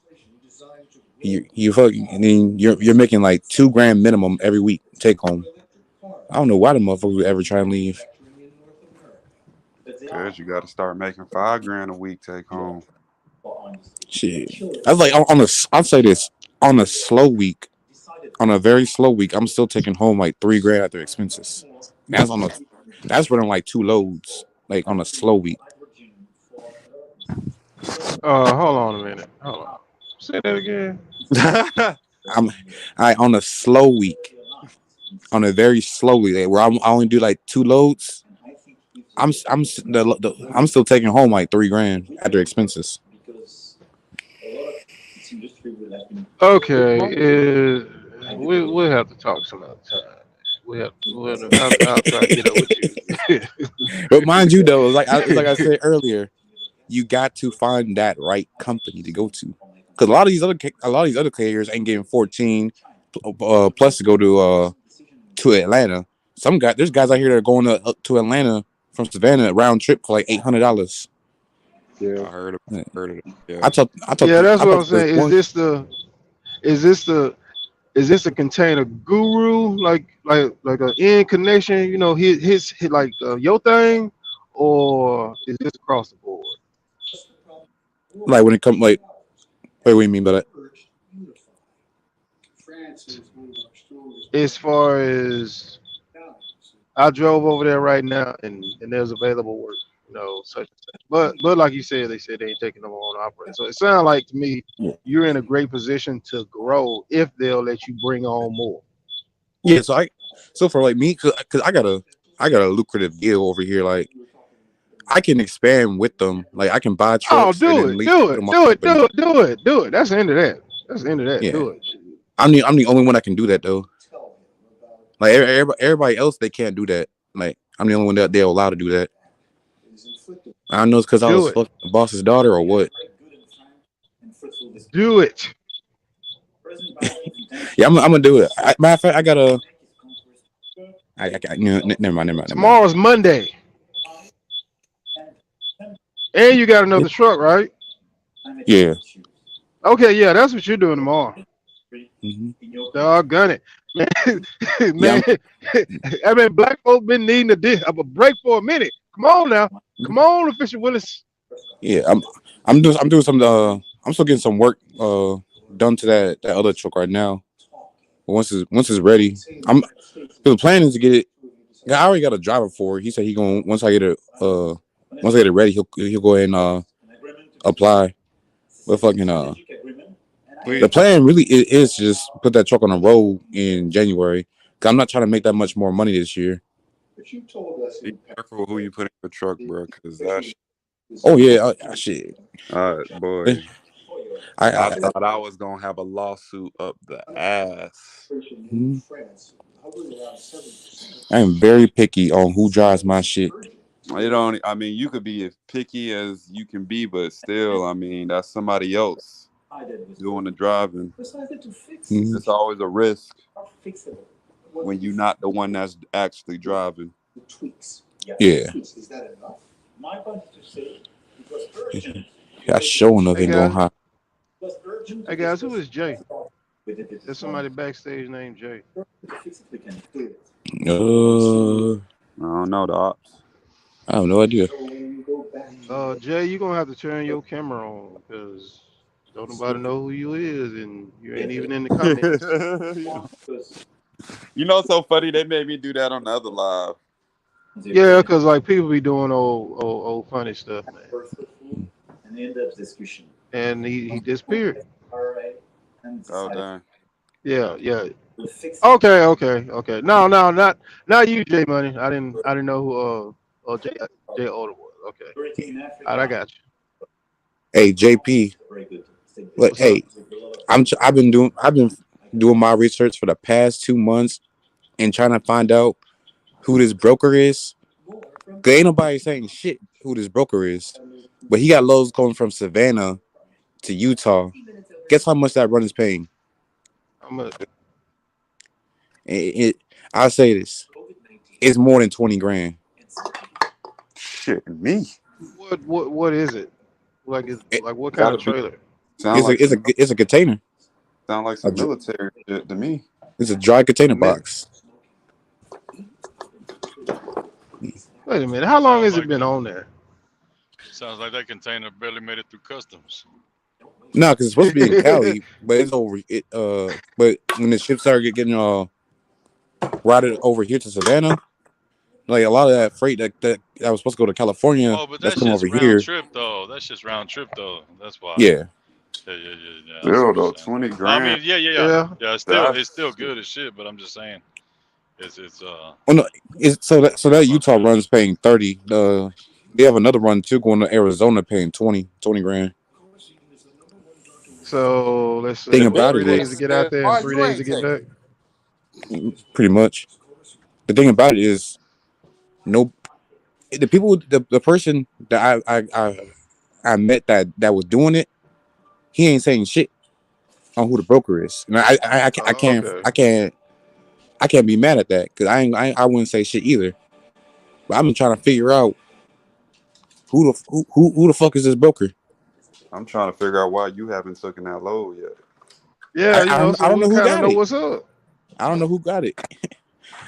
You fucking and then you're making like 2 grand minimum every week take home. I don't know why the motherfuckers would ever try and leave. Cause you got to start making 5 grand a week take home. Shit, I was like I'll say this on a slow week. On a very slow week, I'm still taking home like 3 grand after expenses. That's on a that's running like 2 loads, like on a slow week. Hold on a minute. Hold on. Say that again. I'm I on a slow week, on a very slow week, like, where I only do like 2 loads. I'm still taking home like 3 grand after expenses. Okay, we'll have to talk some other time. I'll try to get up with you. But mind you, though, it's like I said earlier, you got to find that right company to go to, because a lot of these other carriers ain't getting 14 plus to go to Atlanta. There's guys out here that are going to Atlanta from Savannah round trip for like $800. I heard of it. I Yeah. told Yeah, that's I what thought I'm there's saying. one. Is this the is this a container guru like a in connection? You know, his like your thing, or is this across the board? Like when it comes like, wait, what do you mean by that? As far as I drove over there right now, and there's available work, you know, such and such. But like you said, they said they ain't taking them on operate. So it sounds like to me you're in a great position to grow if they'll let you bring on more. Yeah, so for like me, cause I got a lucrative deal over here. Like I can expand with them. Like I can buy Oh, trucks and then put them on company. do it. That's the end of that. That's the end of that. Yeah, Do it. I'm the only one that can do that though. Like everybody else, they can't do that. Like I'm the only one that they're allowed to do that. I don't know it's because I Do was it. fucking the boss's daughter or what. Do it. Yeah, I'm gonna do it. Matter of fact, I gotta. Never mind, never mind. Tomorrow's Monday, and you got another truck, right? Yeah. Okay, yeah, that's what you're doing tomorrow. Hmm. Doggone it, man. Yeah. Man, I mean, black folk been needing a break for a minute. Come on now, come on, official Willis. Yeah. I'm doing some. I'm still getting some work done to that other truck right now. But once it's ready, the plan is to get it. Yeah, I already got a driver for it. He said he going once I get it ready, he'll go ahead and apply. But fucking the Please plan really is just put that truck on the road in January. Cause I'm not trying to make that much more money this year. be careful who you put in your truck, bro, because that Oh yeah, shit. boy. I, I I, thought I was gonna have a lawsuit up the ass. mhm. I am very picky on who drives my shit. You don't. I mean, you could be as picky as you can be, but still, I mean, that's somebody else doing the driving. Mhm. It's always a risk when you're not the one that's actually driving. Yeah, yeah. Sure enough, Hey ain't going guys, high. hey guys, who is Jay? There's somebody backstage named Jay. Uh, I don't know the ops. I have no idea. Jay, you gonna have to turn your camera on because don't nobody know who you is, and you ain't even in the comments. You know, it's so funny. They made me do that on the other live. Yeah, because like people be doing old funny stuff, man. And he disappeared. Oh dang. Yeah, yeah. Okay, okay, okay. No, no, not you, J Money. I didn't know who Jay Oda was. Okay, all right, I got you. Hey, JP. But What's up? hey, I've been doing my research for the past 2 months and trying to find out who this broker is. Cause ain't nobody saying shit who this broker is. But he got loads going from Savannah to Utah. Guess how much that run is paying? How much? It I'll say this. It's more than 20 grand. Shit, me. What is it? Like is It, like what kind of Gotta be trailer? sound like some it's a container. sound like A, some military shit to me. it's a dry A container mi- box. Wait a minute. How long Sounds has it like been on there? that container barely made it through customs. No, because it's supposed to be in Cali, but it's over it. But when the ships started getting routed over here to Savannah, like a lot of that freight that was supposed to go to California, Oh, but that's that's coming just over round here. trip though. That's just round trip though. That's why. Yeah. Yeah. I see Still what though, you're saying. 20 No, I grand. mean, yeah. Yeah. Yeah, it's still That's good as shit. But I'm just saying, it's Oh no, so that that's what I'm Utah saying. run's paying 30. They have another run too going to Arizona paying 20 grand. So let's Thing say what, about it 3 days to is get out there and 3 days to get back. pretty much the thing about it is no the people the person that I met that was doing it, he ain't saying shit on who the broker is. And Oh, okay. I can't be mad at that because I wouldn't say shit either. But I've been trying to figure out who the fuck is this broker. I'm trying to figure out why you haven't taken that load yet. Yeah, I so don't know we'll who kind of got know it. what's up. I don't know who got it.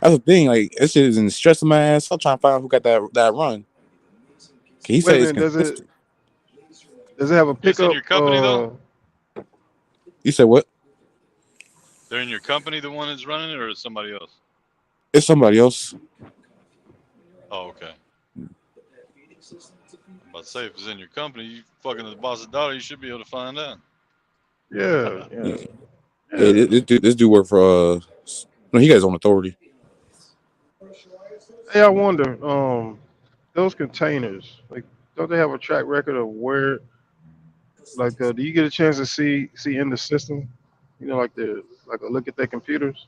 That's the thing. Like this shit is stressing my ass. I'm trying to find out who got that run. He Wait said a it's minute. consistent. Does it have a It's in pickup? your company though. You said what? They're in your company, the one that's running it, or is somebody else? It's somebody else. Oh, okay. I'm about to say if it's in your company, you fucking the boss's daughter, you should be able to find out. Yeah, Yeah, yeah, yeah yeah. this dude work for no, he got his own authority. Hey, I wonder, those containers, like, don't they have a track record of where, like, do you get a chance to see in the system? You know, like a look at their computers.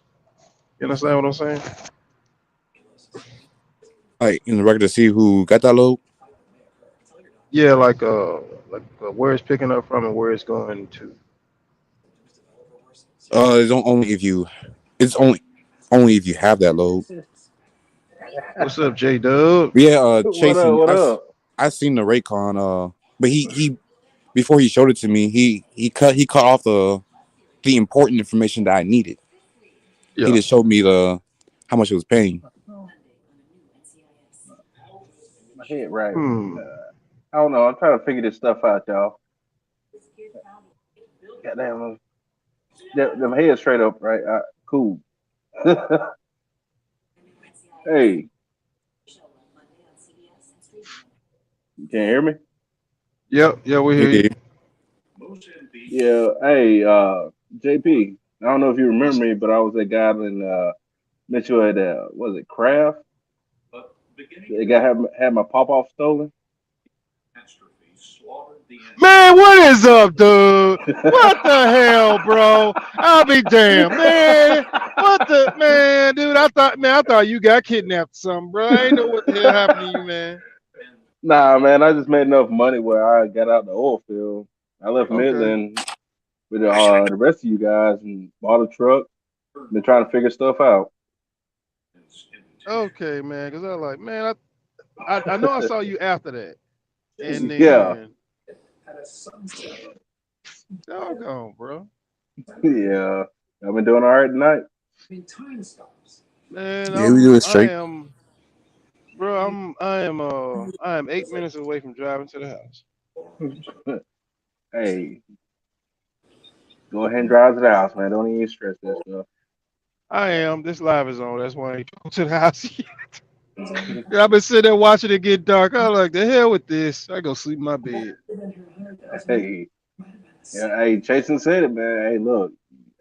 You understand what I'm saying? Like in the record to see who got that load. Yeah, like where it's picking up from and where it's going to. Only if you it's only if you have that load. What's up, J Dub? But yeah, What up? chasing What up? I seen the Raycon but he before he showed it to me, he cut off the important information that I needed. He Yeah. just showed me the how much it was paying. My head right. Hmm. I don't know. I'm trying to figure this stuff out, y'all. Goddamn, them head straight up, right? Cool. Hey, you can't hear me? Yep. Yeah, we hear you. Yeah. Yeah. Hey, JP. I don't know if you remember What's me, but I was that guy in met you at was it Craft? The guy had my pop off stolen. Man, what is up, dude? What the hell, bro? I'll be damned, man. What the man, dude? I thought you got kidnapped or something, bro. I ain't know what the hell happened to you, man. Nah, man, I just made enough money where I got out the oil field. I left Okay. Midland with the rest of you guys and bought a truck. Been trying to figure stuff out. Okay, man. Cause I was like, man, I know I saw you after that. And Yeah, then doggone, bro. yeah. I've been doing all right tonight. Man, Yeah, we do it I straight. am bro, I am 8 minutes away from driving to the house. Hey, go ahead and drive to the house, man. Don't even stress that stuff. I am. This live is on. That's why I ain't go to the house yet. Yeah, I've been sitting there watching it get dark. I was like, the hell with this. I go sleep in my bed. Hey, Yeah, hey, Jason said it, man. Hey, look,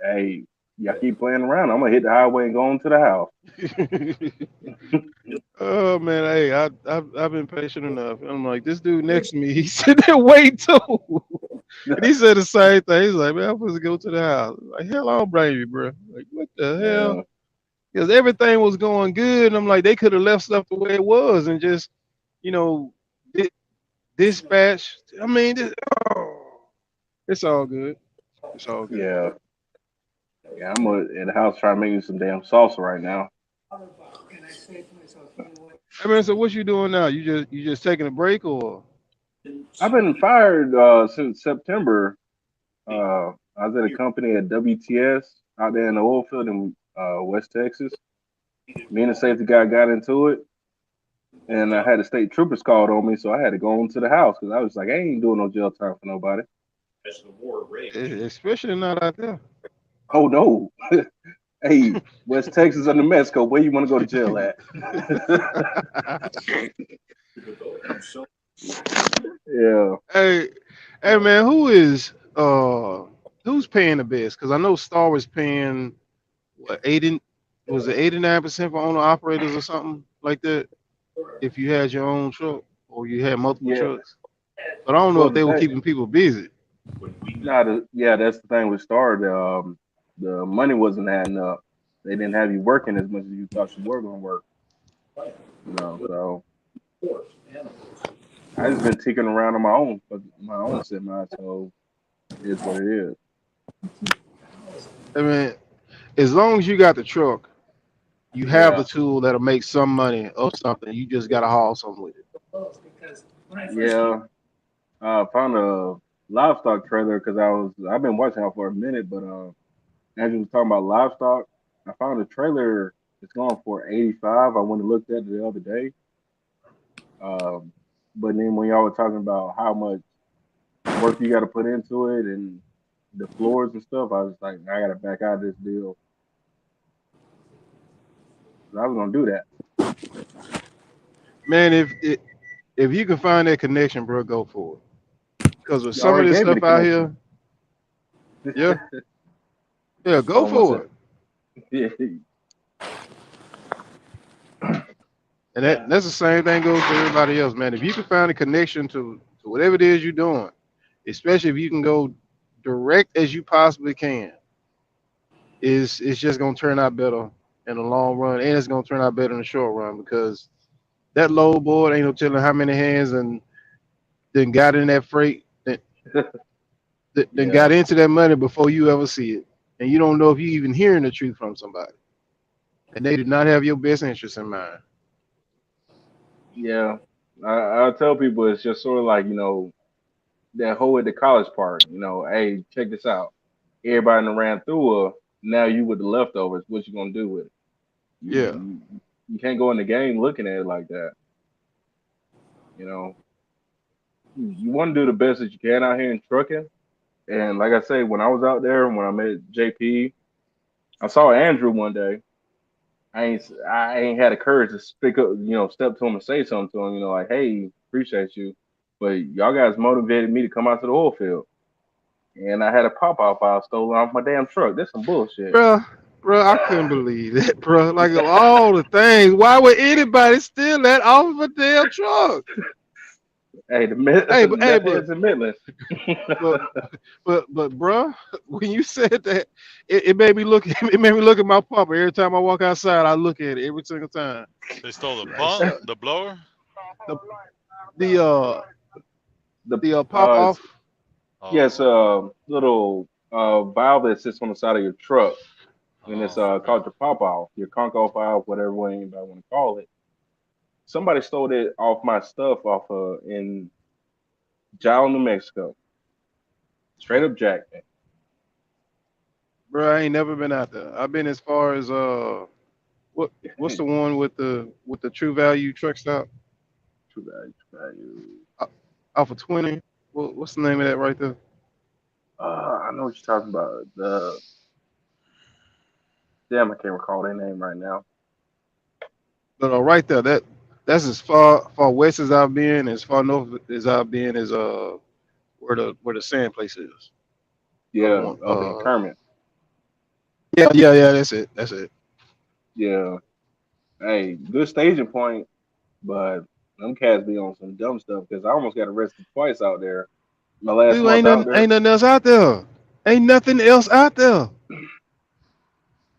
hey, y'all keep playing around. I'm gonna hit the highway and go on to the house. Oh man, hey, I've been patient enough. I'm like, this dude next to me, he's sitting there waiting too. And he said the same thing. He's like, man, I'm supposed to go to the house. Like, hell, I don't blame you, bro. Like, what the hell? Yeah, Because everything was going good, and I'm like, they could have left stuff the way it was and just, you know, dispatch. I mean, oh, it's all good. It's all good. yeah, yeah. I'm at the house trying to make me some damn salsa right now. I mean, so what you doing now? You just taking a break or? I've been fired since September. I was at a company at WTS out there in the oil field in West Texas. Me and the safety guy got into it, and I had the state troopers called on me, so I had to go into the house because I was like, I ain't doing no jail time for nobody. Especially not out there. Oh no, hey, West Texas or New Mexico, where you want to go to jail at? Yeah, Hey, hey man, who's paying the best? Because I know Star was paying what 80 was it 89% for owner operators or something like that if you had your own truck or you had multiple yeah. trucks. But I don't know Well, if the they were thing, keeping people busy. yeah, that's the thing with Star. The money wasn't adding up. They didn't have you working as much as you thought you were gonna work. So I just been ticking around on my own semi. So it is what it is. I mean, as long as you got the truck, you have the Yeah, tool that'll make some money or something. You just gotta haul something with it. yeah. I found a livestock trailer because I've been watching out for a minute, but as you was talking about livestock, I found a trailer. It's going for 85. I went and looked at it the other day. Um, but then when y'all were talking about how much work you got to put into it and the floors and stuff, I was like, I got to back out of this deal. 'Cause I was gonna do that. Man, if you can find that connection, bro, go for it. Because with You some of already this gave me the stuff out connection. here, yeah, yeah, go Oh, what's for up? it. Yeah, And that's the same thing goes for everybody else, man. If you can find a connection to whatever it is you're doing, especially if you can go direct as you possibly can, is it's just gonna turn out better in the long run, and it's gonna turn out better in the short run because that load board ain't no telling how many hands and then got in that freight, then yeah, got into that money before you ever see it, and you don't know if you even hearing the truth from somebody, and they do not have your best interest in mind. yeah. I tell people it's just sort of like that whole at the college part. Hey, check this out. Everybody done ran through her. Now you with the leftovers. What you gonna do with it? You Yeah, you, you can't go in the game looking at it like that. You know, you want to do the best that you can out here in trucking. And like I say, when I was out there, when I met JP, I saw Andrew one day. I ain't had the courage to speak up, step to him and say something to him, like, hey, appreciate you. But y'all guys motivated me to come out to the oil field. And I had a pop out file stolen off my damn truck. That's some bullshit. bro, I couldn't believe that, bro. Like of all the things, why would anybody steal that off of a damn truck? Hey, the Hey, meth heads in Midland. but, bro, when you said that, it made me look. It made me look at my pumper every time I walk outside. I look at it every single time. They stole the Like, pump, the blower. the the uh the the pop it's, off. yeah, it's Oh, a little valve that sits on the side of your truck, and it's oh, okay. called your pop off, your conk off valve, whatever way anybody want to call it. Somebody stole it off my stuff off in Jal, New Mexico. Straight up jack. Bro, I ain't never been out there. I've been as far as what what's the one with the True Value truck stop True value, true value. uh, off of 20? What's the name of that right there? I know what you're talking about. The damn, I can't recall their name right now. But right there, that's as far west as I've been, as far north as I've been, is where the sand place is. Other Yeah, one. up in Kermit. Yeah. That's it. That's it. Yeah. Hey, good staging point, but them cats be on some dumb stuff because I almost got arrested twice out there. My last Dude, month out there, ain't nothing else out there. Ain't nothing else out there.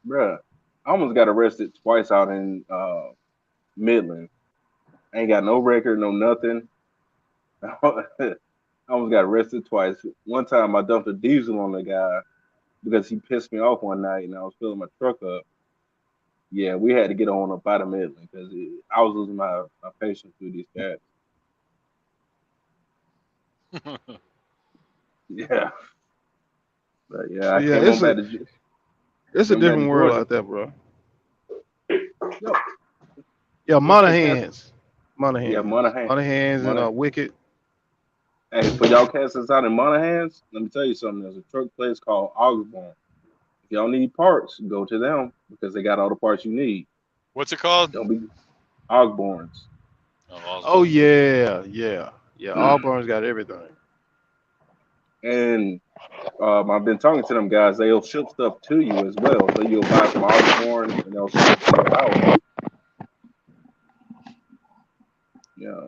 bruh. I almost got arrested twice out in Midland. Ain't got no record, no nothing. I almost got arrested twice. One time I dumped a diesel on the guy because he pissed me off one night and I was filling my truck up. Yeah, we had to get on up out of Midland because I was losing my patience with these cats. Yeah, but yeah, I Yeah, came on back to it's a came back to different world Georgia. out there, bro. Yep, Yeah, the cats. Yeah, Monahan, Monahans, and Monahan. Wicked. Hey, for y'all cats that's out in Monahans, let me tell you something. There's a truck place called Osborne. If y'all need parts, go to them because they got all the parts you need. What's it called? Don't be Osborne's. Oh, Oh Osborne. yeah. Auburn's got everything. And I've been talking to them guys. They'll ship stuff to you as well. So you'll buy from Osborne and they'll ship it to your house. Yeah,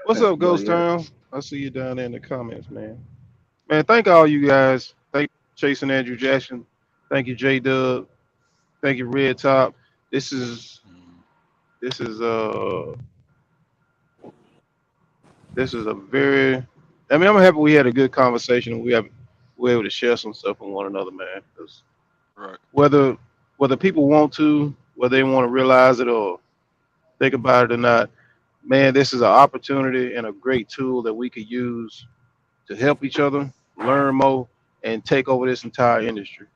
What's yeah. up, But Ghost yeah, Town? I see you down there in the comments, man. Man, thank all you guys. Thank Chasing Andrew Jackson. Thank you, J Dub. Thank you, Red Top. This is Mm. this is this is a very. I mean, I'm happy we had a good conversation and we're able to share some stuff with one another, man. 'Cause Right. whether whether people want to, whether they want to realize it or think about it or not, man, this is an opportunity and a great tool that we could use to help each other learn more and take over this entire industry.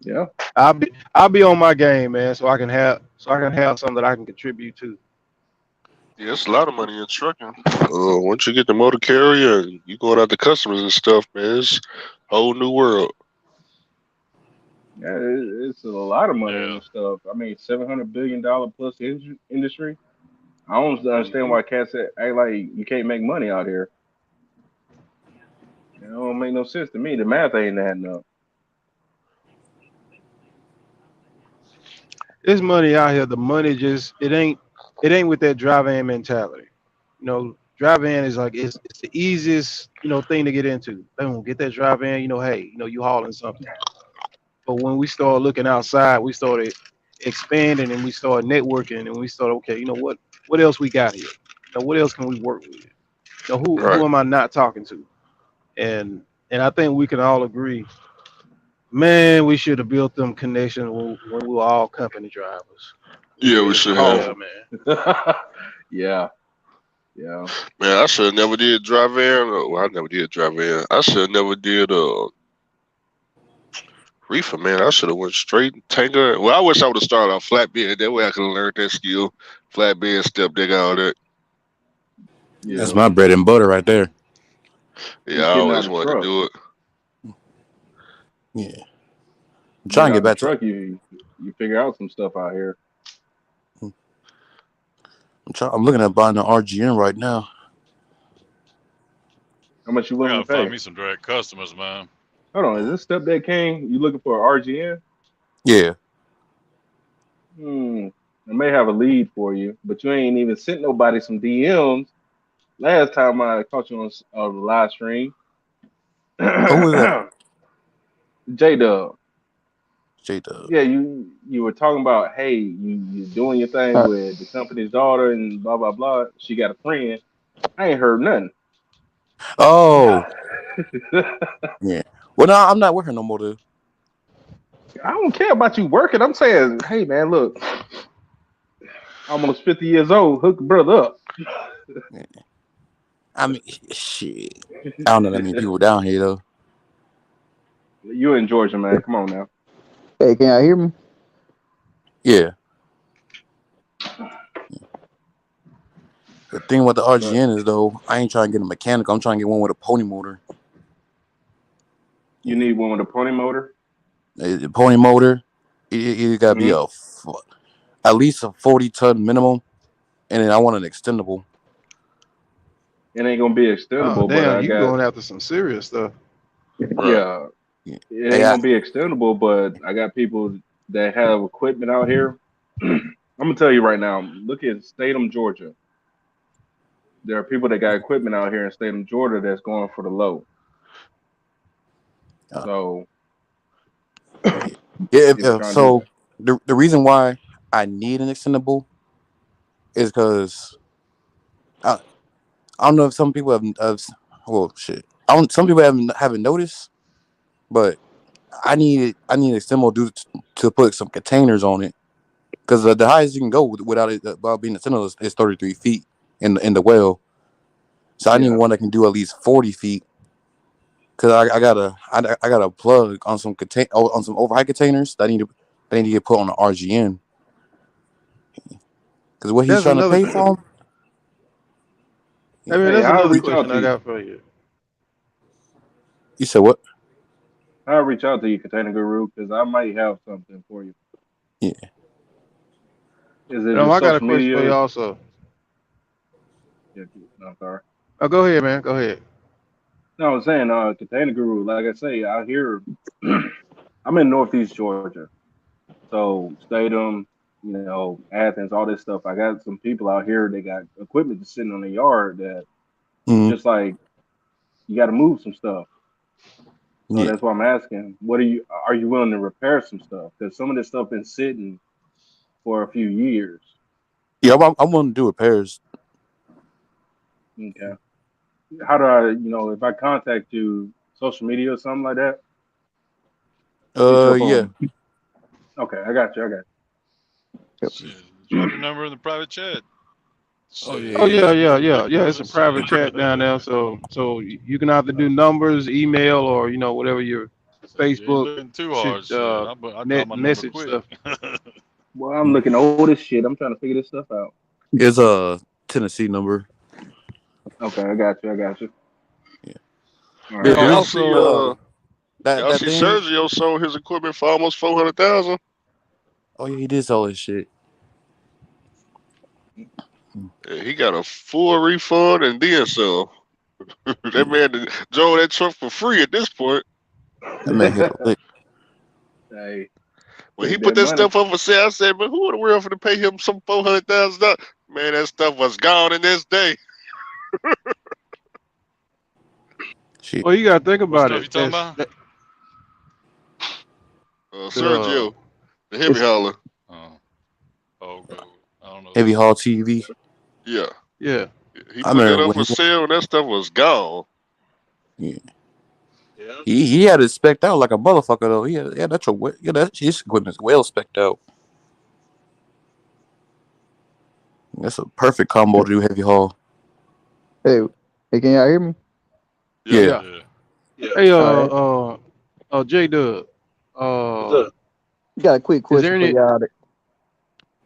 yeah, I'll be on my game, man, so I can have something that I can contribute to. Yeah, it's a lot of money in trucking. Once you get the motor carrier and you going out to customers and stuff, man, it's a whole new world. yeah. It's a lot of money in Yeah. this stuff. I mean, $700 billion plus industry. I don't understand Hmm. why cats act like you can't make money out here. It don't make no sense to me. The math ain't adding up. There's money out here. The money just it ain't with that driver in mentality. Drive in is like it's the easiest thing to get into. Boom, get that drive in. Hey, you hauling something. But when we start looking outside, we started expanding and we started networking and we started, okay, what else we got here? What else can we work with? Who Right. am I not talking to? And I think we can all agree, man, we should have built them connections when we were all company drivers. We Yeah, we really should should have. Oh, have, man. yeah, yeah. Man, I should have never did drive in. Well, I never did drive in. I should have never did reefer, man. I should have went straight tanker. Well, I wish I would have started on flatbed. That way I could have learned that skill. Flatbed, step dig, all that. That's Yeah, my bread and butter right there. Yeah, just I getting out always the wanted to truck. do it. Yeah, I'm Get trying to out get the back to. truck. You figure out some stuff out here. I'm looking at buying the RGN right now. How much you I willing to gotta find pay? me some direct customers, man. Hold on, is this step that king? You looking for an RGN? Yeah. I may have a lead for you, but you ain't even sent nobody some DMs. Last time I caught you on the live stream, Who is that? J Dub. J Dub. Yeah, you were talking about, hey, you doing your thing Uh, with the company's daughter and blah blah blah. She got a friend. I ain't heard nothing. Oh, yeah. Well, no, I'm not working no more. Dude. I don't care about you working. I'm saying, hey man, look, almost 50 years old. Hook the brother up. Yeah. I mean, shit. I don't know that many people down here though. You in Georgia, man. Come on now. Hey, can y'all hear me? Yeah. The thing with the But RGN is though, I ain't trying to get a mechanical. I'm trying to get one with a pony motor. you need one with a pony motor. A pony motor, it got to be Hmm. at least a 40-ton minimum, and then I want an extendable. It ain't gonna be Oh extendable, but damn, I you got going after some serious stuff. Right. yeah, Yeah. it Hey, ain't gonna be extendable, but I got people that have equipment out here. I'm gonna tell you right now. Look at Statham, Georgia. There are people that got equipment out here in Statham, Georgia that's going for the low. uh, So yeah. Yeah, people trying to do so that. the reason why I need an extendable is because I, I don't know if some people have well shit. I don't. Some people haven't noticed, but I need an extendable to put some containers on it because the highest you can go without it without being extendable is 33 feet in the well. So I need Yeah, one that can do at least 40 feet. Cause I got a plug on some on some overheight containers that need to get put on the RGN. Cause what he's There's trying to another. pay for 'em, I yeah. mean, hey, there's I'll another reach out question to I you. got for you. You said what? I'll reach out to you, Container Guru, because I might have something for you. Yeah. Is it just I got a social question for you media? also. Yeah, no, I'm sorry. Oh, go ahead, man. Go ahead. No, I was saying, Container Guru. Like I say, out here, I'm in Northeast Georgia, so Statham, Athens, all this stuff. I got some people out here. They got equipment just sitting on the yard that it's Mm, just like you got to move some stuff. So yeah. that's why I'm asking, what are you willing to repair some stuff? Because some of this stuff been sitting for a few years. Yeah. I want to do repairs. Okay. How do I, if I contact you, social media or something like that, hit you up Yeah. on. Okay, I got you. I got Yep. Shit, drop your number in the private chat. Oh Shit, Oh yeah. yeah, we yeah, can yeah, take yeah. care of It's a this private shit. chat down there, so you can either do numbers, email, or whatever your Said you ain't Facebook looking too should hard. Shit, I drop my number message quick. stuff. Well, I'm looking old as shit. I'm trying to figure this stuff out. It's a Tennessee number. Okay, I got you. I got you. Yeah. All The Hey, right. y'all reason see y'all that see thing. Sergio sold his equipment for almost 400,000. Oh yeah, he did sell his shit. Yeah, he got a full refund and then some. That Yeah. man drove that truck for free at this point. That man hit a lick. Hey, When he take put that that money. stuff up for sale, I said, "Man, who in the world for to pay him some $400,000?" Man, that stuff was gone in this day. Shit. Well, you gotta think What about stuff it. you talking about? The Sergio, the heavy It's hauler. Oh, oh, okay. I don't know who Heavy that haul is. TV. Yeah, yeah. he I put that remember up when for sale and that stuff was gone. yeah. Yeah. He had it specked out like a motherfucker though. Yeah, that's that his equipment's well specked out. That's a perfect combo to do heavy haul. hey, hey, can y'all hear me? Yeah. Yeah. Yeah. Yeah. Yeah. Hey, All right. J Dub, What's uh, up? Got a quick is there question for any y'all.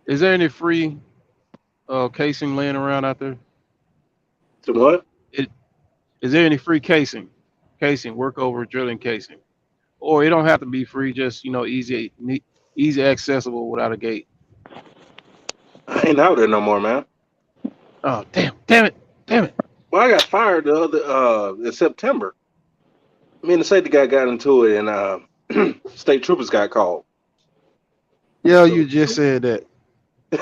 is there any free casing laying around out there? To what? It, is there any free casing work over drilling casing, or it don't have to be free, just easy accessible without a gate. I ain't out there no more, man. Oh damn it, damn it. Well, I got fired the other in September. Me and the safety guy got into it, and state troopers got called. Yeah, you So just said that.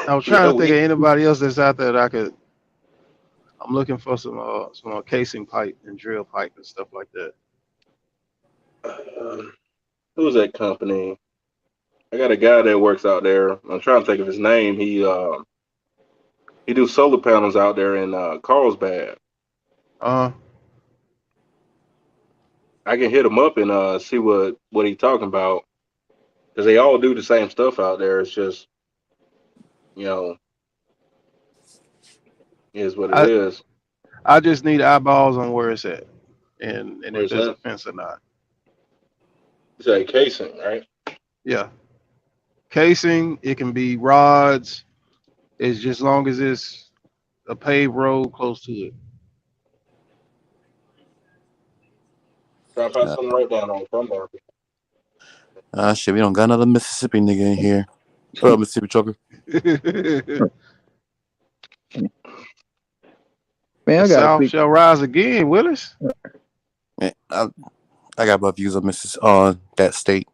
I was trying yeah, to think of we. anybody else that's out there that I could. I'm looking for some casing pipe and drill pipe and stuff like that. Who was that company? I got a guy that works out there. I'm trying to think of his name. He do solar panels out there in Carlsbad. Uh, I can hit him up and see what he talking about because they all do the same stuff out there. It's just you know is what it I is. I just need eyeballs on where it's at, and if Where's there's a that? fence or not. It's a casing, right? Yeah, casing. It can be rods. It's just long as it's a paved road close to it. Try to find Uh, something right down on from there. shit, we don't got another Mississippi nigga in here. What up, Mississippi trucker? Man, The I got a South quick. shall rise again, Willis. Man, I got my views on Mrs. on that state.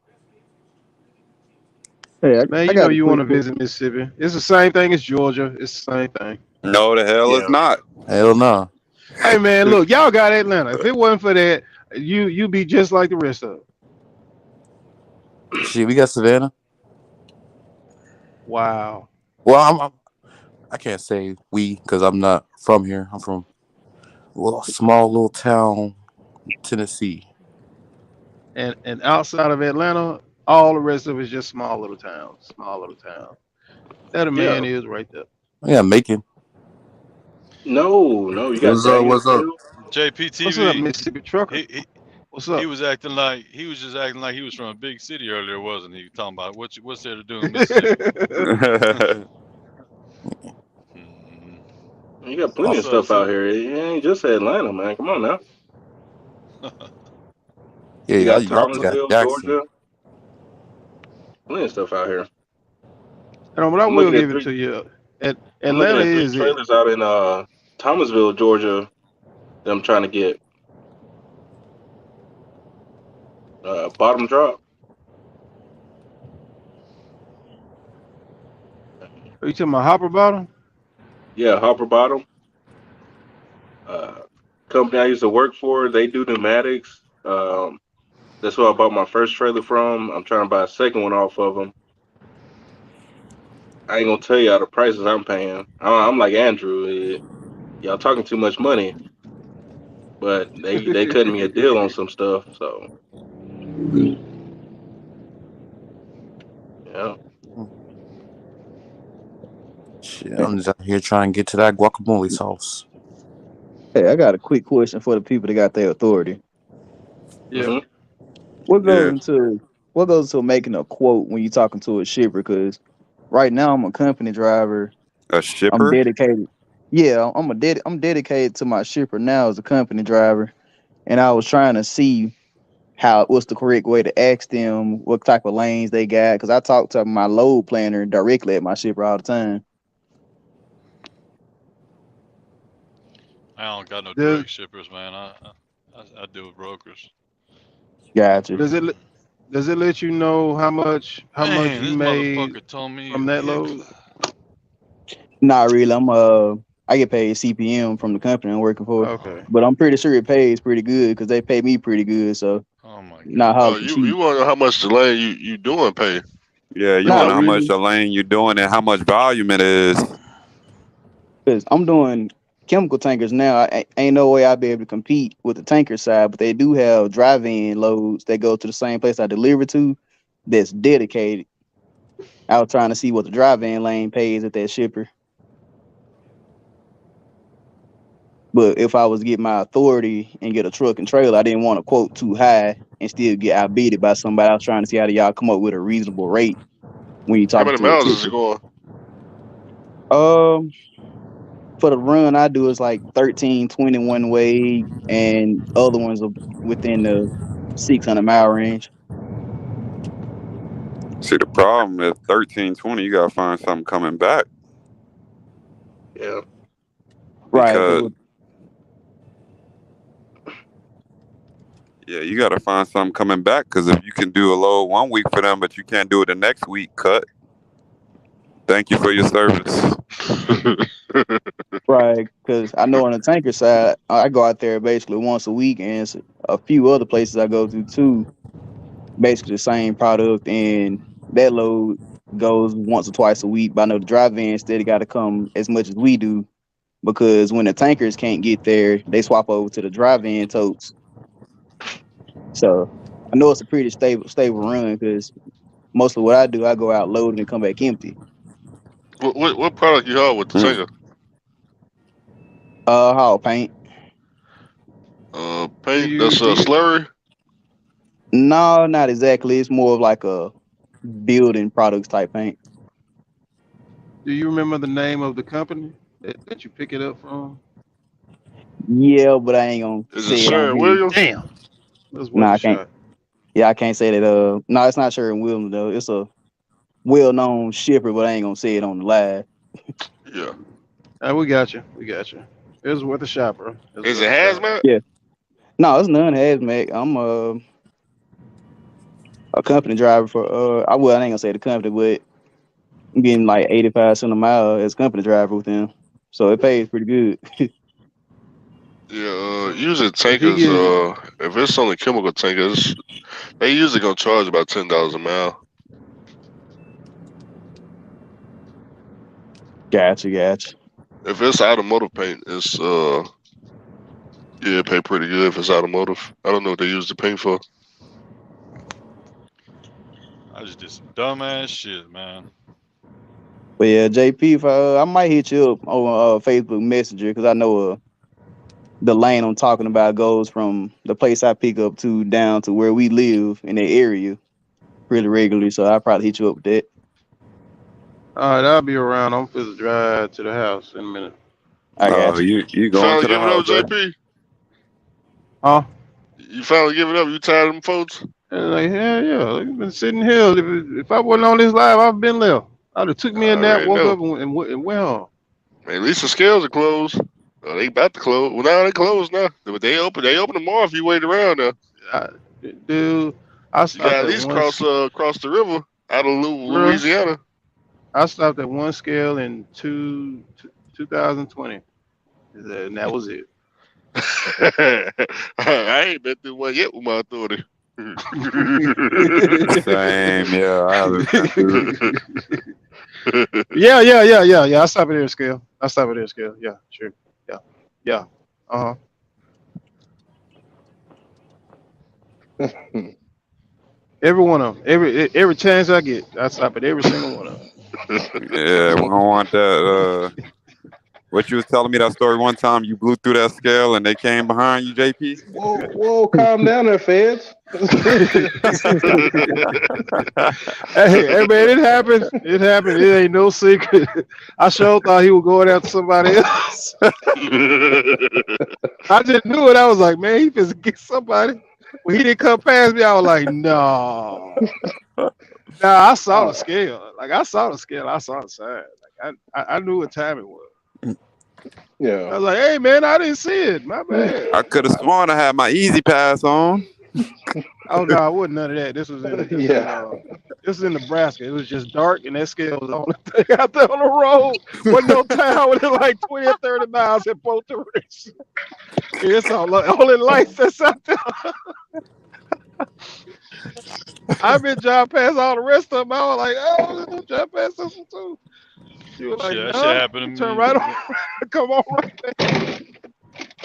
Hey, Man, I you know got a you want quick. to visit Mississippi. It's the same thing as Georgia. It's the same thing. No, the hell it's Yeah. not. Hell no. Hey man, look, y'all got Atlanta. If it wasn't for that, you be just like the rest of them. Shit, we got Savannah. Wow. Well, I can't say we because I'm not from here. I'm from a little small little town, Tennessee. And outside of Atlanta, all the rest of it's just small little towns. Small little towns. That a Yeah. man is right there. Yeah, Macon. No, no, you got What's up? What's up? Danielsville. What's up, JPTV. Mississippi trucker? He What's he up? was acting like he was just acting like he was from a big city earlier, wasn't he? Talking about what's there to do in Mississippi? Mhm. You got plenty Oh, of What's up, stuff out sir? here. It ain't just Atlanta, man. Come on now. yeah, You got y'all just got Thomasville, Jackson. Georgia. Plenty of stuff out here. But I I'm will looking at give it three. to you. I'm looking Atlanta at three is it. trailers out in Thomasville, Georgia. That I'm trying to get bottom drop. Are you talking about Hopper Bottom? Yeah, hopper bottom. Uh, company I used to work for. They do pneumatics. That's where I bought my first trailer from. I'm trying to buy a second one off of them. I ain't gonna tell y'all the prices I'm paying. I'm like Andrew. Y'all talking too much money, but they cutting me a deal on some stuff. So yeah. Hmm. Shit, I'm just out here trying to get to that guacamole sauce. Hey, I got a quick question for the people that got their authority. Yeah. Hmm. What goes Yeah, into making a quote when you're talking to a shipper? Because right now I'm a company driver. a I'm shipper. dedicated. Yeah, I'm dedicated to my shipper now as a company driver, and I was trying to see what's the correct way to ask them what type of lanes they got. Because I talk to my load planner directly at my shipper all the time. I don't got no Does direct shippers, man. I deal with brokers. Gotcha. does it does it let you know how much Man, you this made motherfucker told me from that his. load? Not really. I get paid CPM from the company I'm working for, Okay. but I'm pretty sure it pays pretty good because they pay me pretty good. So Oh my not god. Oh, hollering for you cheap. want to know how much the lane you doing pay? Yeah, you want Not to know how much really, the lane you're doing and how much volume it is. because I'm doing chemical tankers now. Ain't no way I'd be able to compete with the tanker side, but they do have drive-in loads that go to the same place I deliver to. That's dedicated. I was trying to see what the drive-in lane pays at that shipper. But if I was to get my authority and get a truck and trailer, I didn't want to quote too high and still get outbid by somebody. I was trying to see how do y'all come up with a reasonable rate when you're How talking many to a miles is it shipper. going? Um, for the run I do is like 13, 20 one way, and other ones are within the 600-mile range. See, the problem is 1320. You gotta find something coming back Yeah. Right, because because yeah, you gotta find something coming back because if you can do a load 1 week for them, but you can't do it the next week, cut. Thank you for your service. right, because I know on the tanker side, I go out there basically once a week, and it's a few other places I go to too. Basically the same product, and that load goes once or twice a week. But I know the drive-in still got to come as much as we do because when the tankers can't get there, they swap over to the drive-in totes. So I know it's a pretty stable run because most of what I do, I go out loaded and come back empty. what product you have with the Mm. tanker? How paint? Do Paint. you That's do you slurry. No, not exactly. It's more of like a building products type paint. do you remember the name of the company that you pick it up from? Yeah, but I ain't gonna Is it say it on Sharon here. Williams? Damn, that's No, worth a I can't. shot. Yeah, I can't say that. No, it's not Sherwin Williams though. It's a well-known shipper, but I ain't gonna say it on the live. Yeah. We got you. We got you. It was worth a shot, bro. It was Is worth it a shot. hazmat? Yeah. No, it's none hazmat. I'm a company driver for I well I ain't gonna say the company, but I'm getting like 85 cents a mile as company driver with them. So it pays pretty good. Yeah, So usually if he tankers, get, if it's on the chemical tankers, they usually gonna charge about $10 a mile. Gotcha. If it's automotive paint, it's yeah, it pay pretty good if it's automotive. I don't know what they use the paint for. I just did some dumbass shit, man. But yeah, JP, if I might hit you up on Facebook Messenger because I know the lane I'm talking about goes from the place I pick up to down to where we live in that area really regularly. So I'll probably hit you up with that. all right, I'll be around. I'm supposed to drive to the house in a minute. I got you. You You going finally to the give it up, house, eh? JP? Huh? You finally give it up? You tired of them folks? And like, yeah. I've been sitting here. If I wasn't on this live, I've been left. I'd have took I me a nap, already woke know. up, and went home. At least the scales are closed. They about to close. Well, now they closed now. But they open. They open tomorrow if you wait around now. I, dude, I You got stopped at at least one, cross the river out of bro. Louisiana. I stopped at one scale in 2020, and that was it. I ain't been through one yet with my authority. Same, yeah. I haven't been through. Yeah. I stopped at their scale. I stopped at their scale. Yeah, sure. Yeah. Uh huh. Every one of them. Every chance I get, I stop at every single one of Yeah, we don't want that. What you was telling me that story one time? You blew through that scale and they came behind you, JP. Whoa, calm down there, feds. hey, man, it happened. It happened. It ain't no secret. I sure thought he was going after somebody else. I just knew it. I was like, man, he finna get somebody. When he didn't come past me, I was like, no. Nah, I saw the scale. Like I saw the scale. I saw the sign. Like I knew what time it was. Yeah. I was like, hey man, I didn't see it. My bad. I could have sworn I had my easy pass on. Oh no, I wasn't none of that. Yeah. This was in Nebraska. It was just dark and that scale was the only thing out there on the road. Wasn't no town within like 20 or 30 miles in both directions. It's all only lights that's out there. I've been driving past all the rest of them. I was like, oh, drive past this one too. She was like, Shit, that shit nah, happened to you turn me. right on, come on right there.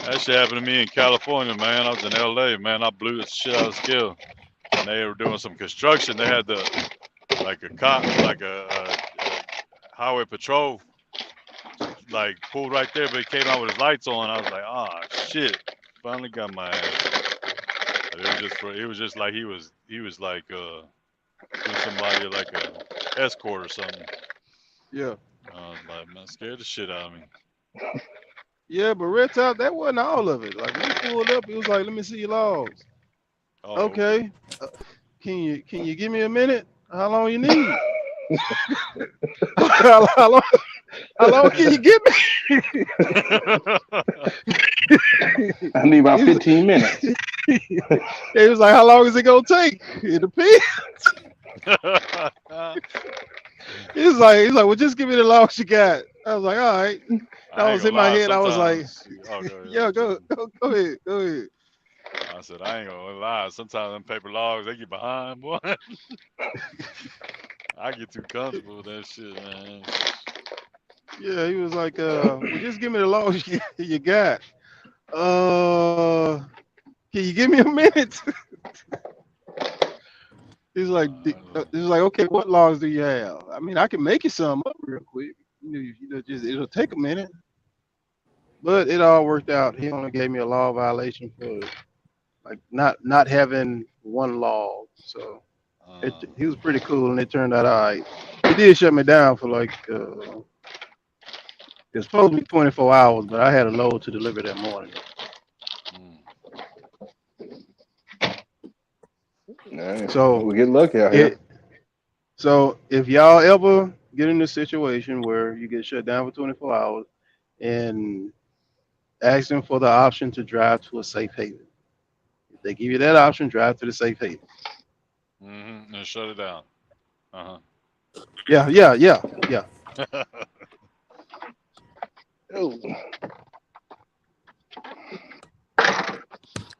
That shit happened to me in California, man. I was in LA, man. I blew the shit out of scale. And they were doing some construction. They had like a cop, like a highway patrol, like pulled right there, but he came out with his lights on. I was like, ah, shit. Finally got my ass. But it was just like he was like doing somebody like a escort or something. Yeah. I was like, man, scared the shit out of me. Yeah, but Red Top, that wasn't all of it. Like when he pulled up, he was like, let me see your logs. Oh, okay. Okay. Can you give me a minute? How long you need? how long how long can you give me? I need about he, was, 15 minutes. he was like, how long is it gonna take? It depends. He's like, well, just give me the longest you got. I was like, all right. That I ain't was gonna in my lie. head. I was like, Sometimes, oh, go ahead. yeah, go ahead. I said, I ain't gonna lie. Sometimes them paper logs, they get behind, boy. I get too comfortable with that shit, man. Yeah, he was like, well, just give me the longest you got. Uh, can you give me a minute? He's like, okay, what logs do you have? I mean, I can make you some up real quick. Just it'll take a minute, but it all worked out. He only gave me a law violation for like not having one log. So he was pretty cool, and it turned out all right. He did shut me down for like it's supposed to be 24 hours, but I had a load to deliver that morning. mm. Nah, So we get lucky out here. it so if y'all ever get in a situation where you get shut down for 24 hours and Ask them for the option to drive to a safe haven. If they give you that option, drive to the safe haven. And shut it down. Uh Yeah, yeah, yeah, yeah. huh. Oh,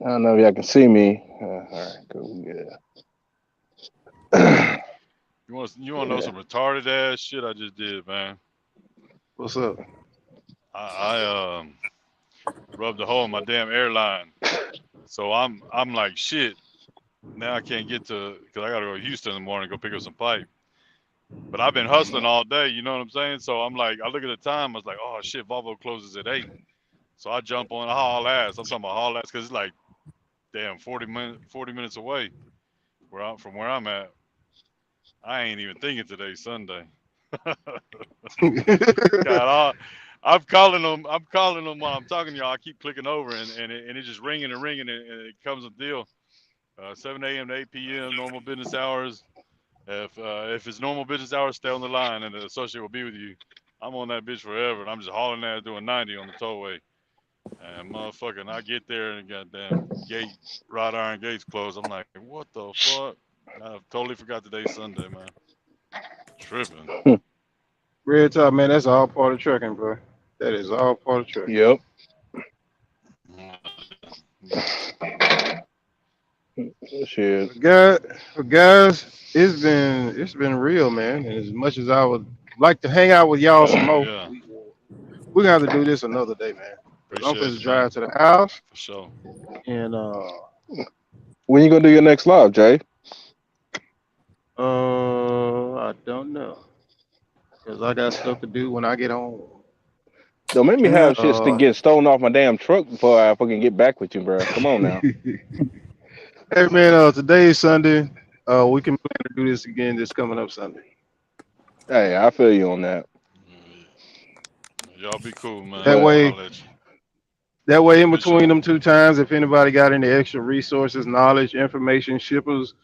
I don't know if y'all can see me. All right, cool, yeah. You want to know Yeah. some retarded ass shit I just did, man? What's up? I rubbed a hole in my damn airline, so I'm like shit. Now I can't get to because I gotta go to Houston in the morning to go pick up some pipe. But I've been hustling all day, you know what I'm saying? So I'm like, I look at the time, I was like, oh shit, Volvo closes at 8. So I jump on, I haul ass. I'm talking about haul ass because it's like damn 40 minutes away from where I'm at. I ain't even thinking today's Sunday. God, I'm calling them while I'm talking to y'all. I keep clicking over and it just ringing and ringing and it comes a deal. 7 a.m. to 8 p.m. normal business hours. If it's normal business hours, stay on the line and the associate will be with you. I'm on that bitch forever and I'm just hauling ass doing 90 on the tollway. And motherfucking, I get there and goddamn wrought iron gates closed. I'm like, what the fuck? I totally forgot today's Sunday, man. Tripping. Real talk, man. That's all part of trucking, bro. That is all part of trucking. Yep. Shit. For guys, it's been real, man. And as much as I would like to hang out with y'all some more, Yeah, we're gonna have to do this another day, man. Cause I'm appreciate supposed it, to man. drive to the house, For sure. and When you gonna do your next live, Jay? I don't know, cause I got stuff to do when I get home. Don't make me And have shit to get stolen off my damn truck before I fucking get back with you, bro. Come on now. hey man, today is Sunday. We can plan to do this again this coming up Sunday. Hey, I feel you on that. Y'all be cool, man. That But I'll way, holler at you. that way, in For between sure. them two times, if anybody got any extra resources, knowledge, information, shippers,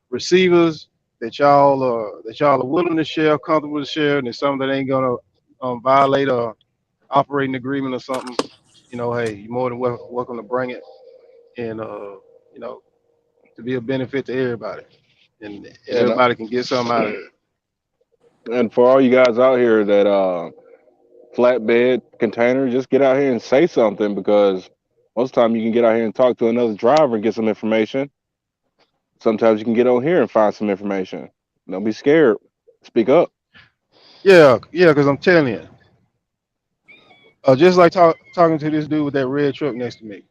receivers that y'all are willing to share, comfortable to share, and it's something that ain't gonna violate a operating agreement or something, hey, you're more than welcome to bring it, and you know, to be a benefit to everybody, and and everybody can get something out of it. and for all you guys out here that flatbed container, just get out here and say something because most of the time you can get out here and talk to another driver and get some information. Sometimes you can get on here and find some information. Don't be scared. Speak up. Yeah, yeah, because I'm telling you, just like talking to this dude with that red truck next to me,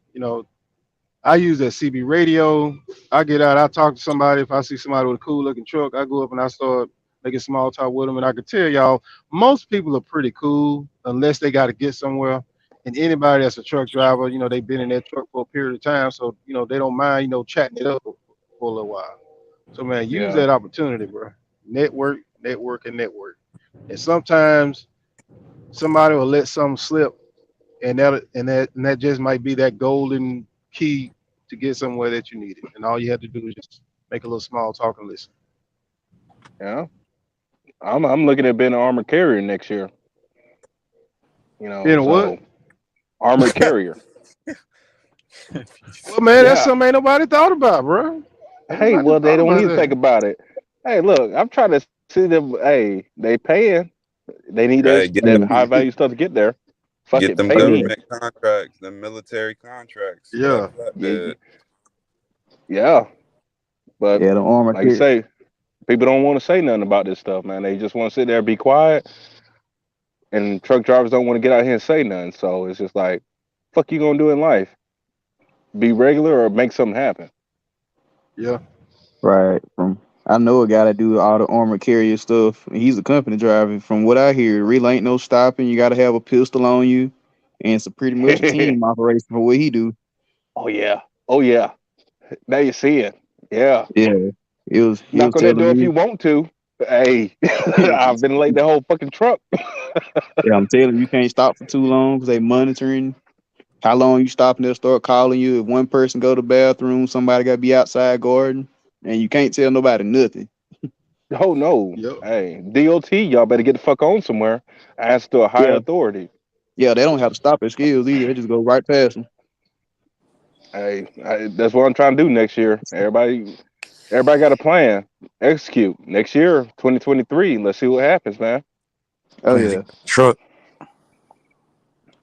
I use that CB radio. I get out, I talk to somebody. If I see somebody with a cool looking truck, I go up and I start making small talk with them. And I can tell y'all, most people are pretty cool unless they got to get somewhere. And anybody that's a truck driver, they've been in that truck for a period of time. So, they don't mind, chatting it up for a little while. So, man, use Yeah. that opportunity, bro. Network, network, and network. And sometimes somebody will let something slip and that just might be that golden key to get somewhere that you need it. And all you have to do is just make a little small talk and listen. Yeah. I'm looking at being an armored carrier next year. Being a what? So armored carrier. Well, man, that's Yeah. something ain't nobody thought about, bro. Ain't Hey, nobody well they thought don't about need to think that. about it. Hey, look, I'm trying to see them. Hey, they paying. They need Right, get that them, high value stuff to get there. Fuck get it, them pay me. Yeah, government contracts, them military contracts for that Yeah, Yeah, flatbed. yeah. But yeah, the armor like you care. say, people don't want to say nothing about this stuff, man. They just want to sit there, be quiet, and truck drivers don't want to get out here and say nothing. So it's just like, fuck you gonna do in life? Be regular or make something happen? yeah. Right. From I know a guy that do all the armor carrier stuff. He's a company driver. From what I hear, really ain't no stopping. You got to have a pistol on you, and it's a pretty much team operation for what he do. Oh yeah, oh yeah. Now you see it. Yeah, Yeah, he was knock on that telling door if me. you want to. Hey, I've been late the whole fucking truck. Yeah, I'm telling you, you can't stop for too long because they monitoring how long you stop and they'll start calling you. If one person go to the bathroom, somebody got to be outside guarding, and you can't tell nobody nothing. Oh no. Yep. Hey, DOT, y'all better get the fuck on somewhere. Ask to a higher Yeah, authority. Yeah, they don't have to stop at skills either. They just go right past them. That's what I'm trying to do next year. Everybody got a plan. Execute next year, 2023. Let's see what happens, man. Oh Plan to yeah, get a truck.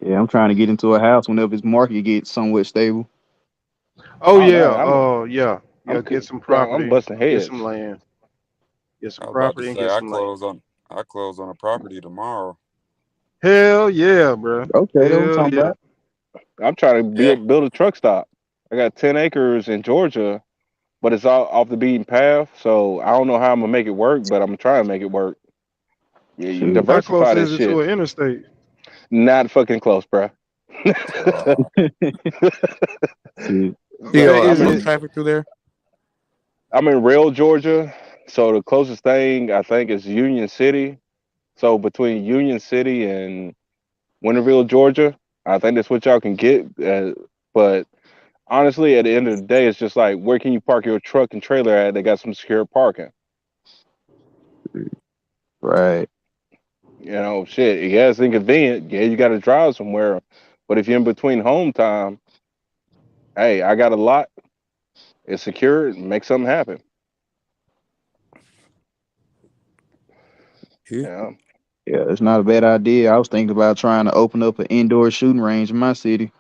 yeah. I'm trying to get into a house whenever this market gets somewhat stable. Oh Oh yeah, man, yeah. Get some I'm property, busting get heads. some land, get I some was about to property, and say get some land. I close on a property tomorrow. Hell yeah, bro. Okay, that's what I'm Hell talking yeah. about. I'm trying to Yeah. build a truck stop. I got 10 acres in Georgia, but it's all off the beaten path. So I don't know how I'm gonna make it work, but I'm gonna try and make it work. Yeah, you Shoot, How close diversify this is it to shit. an interstate? Not fucking close, bro. shit. See, Say, I'm is no in it? traffic through there. Rail, Georgia. So the closest thing I think is Union City. So between Union City and Winterville, Georgia, I think that's what y'all can get. But honestly, at the end of the day, it's just like where can you park your truck and trailer at? They got some secure parking. Right. Shit. Yeah, it's inconvenient. Yeah, you got to drive somewhere. But if you're in between home time, hey, I got a lot. It's secured. Make something happen. Yeah. Yeah, Yeah, it's not a bad idea. I was thinking about trying to open up an indoor shooting range in my city.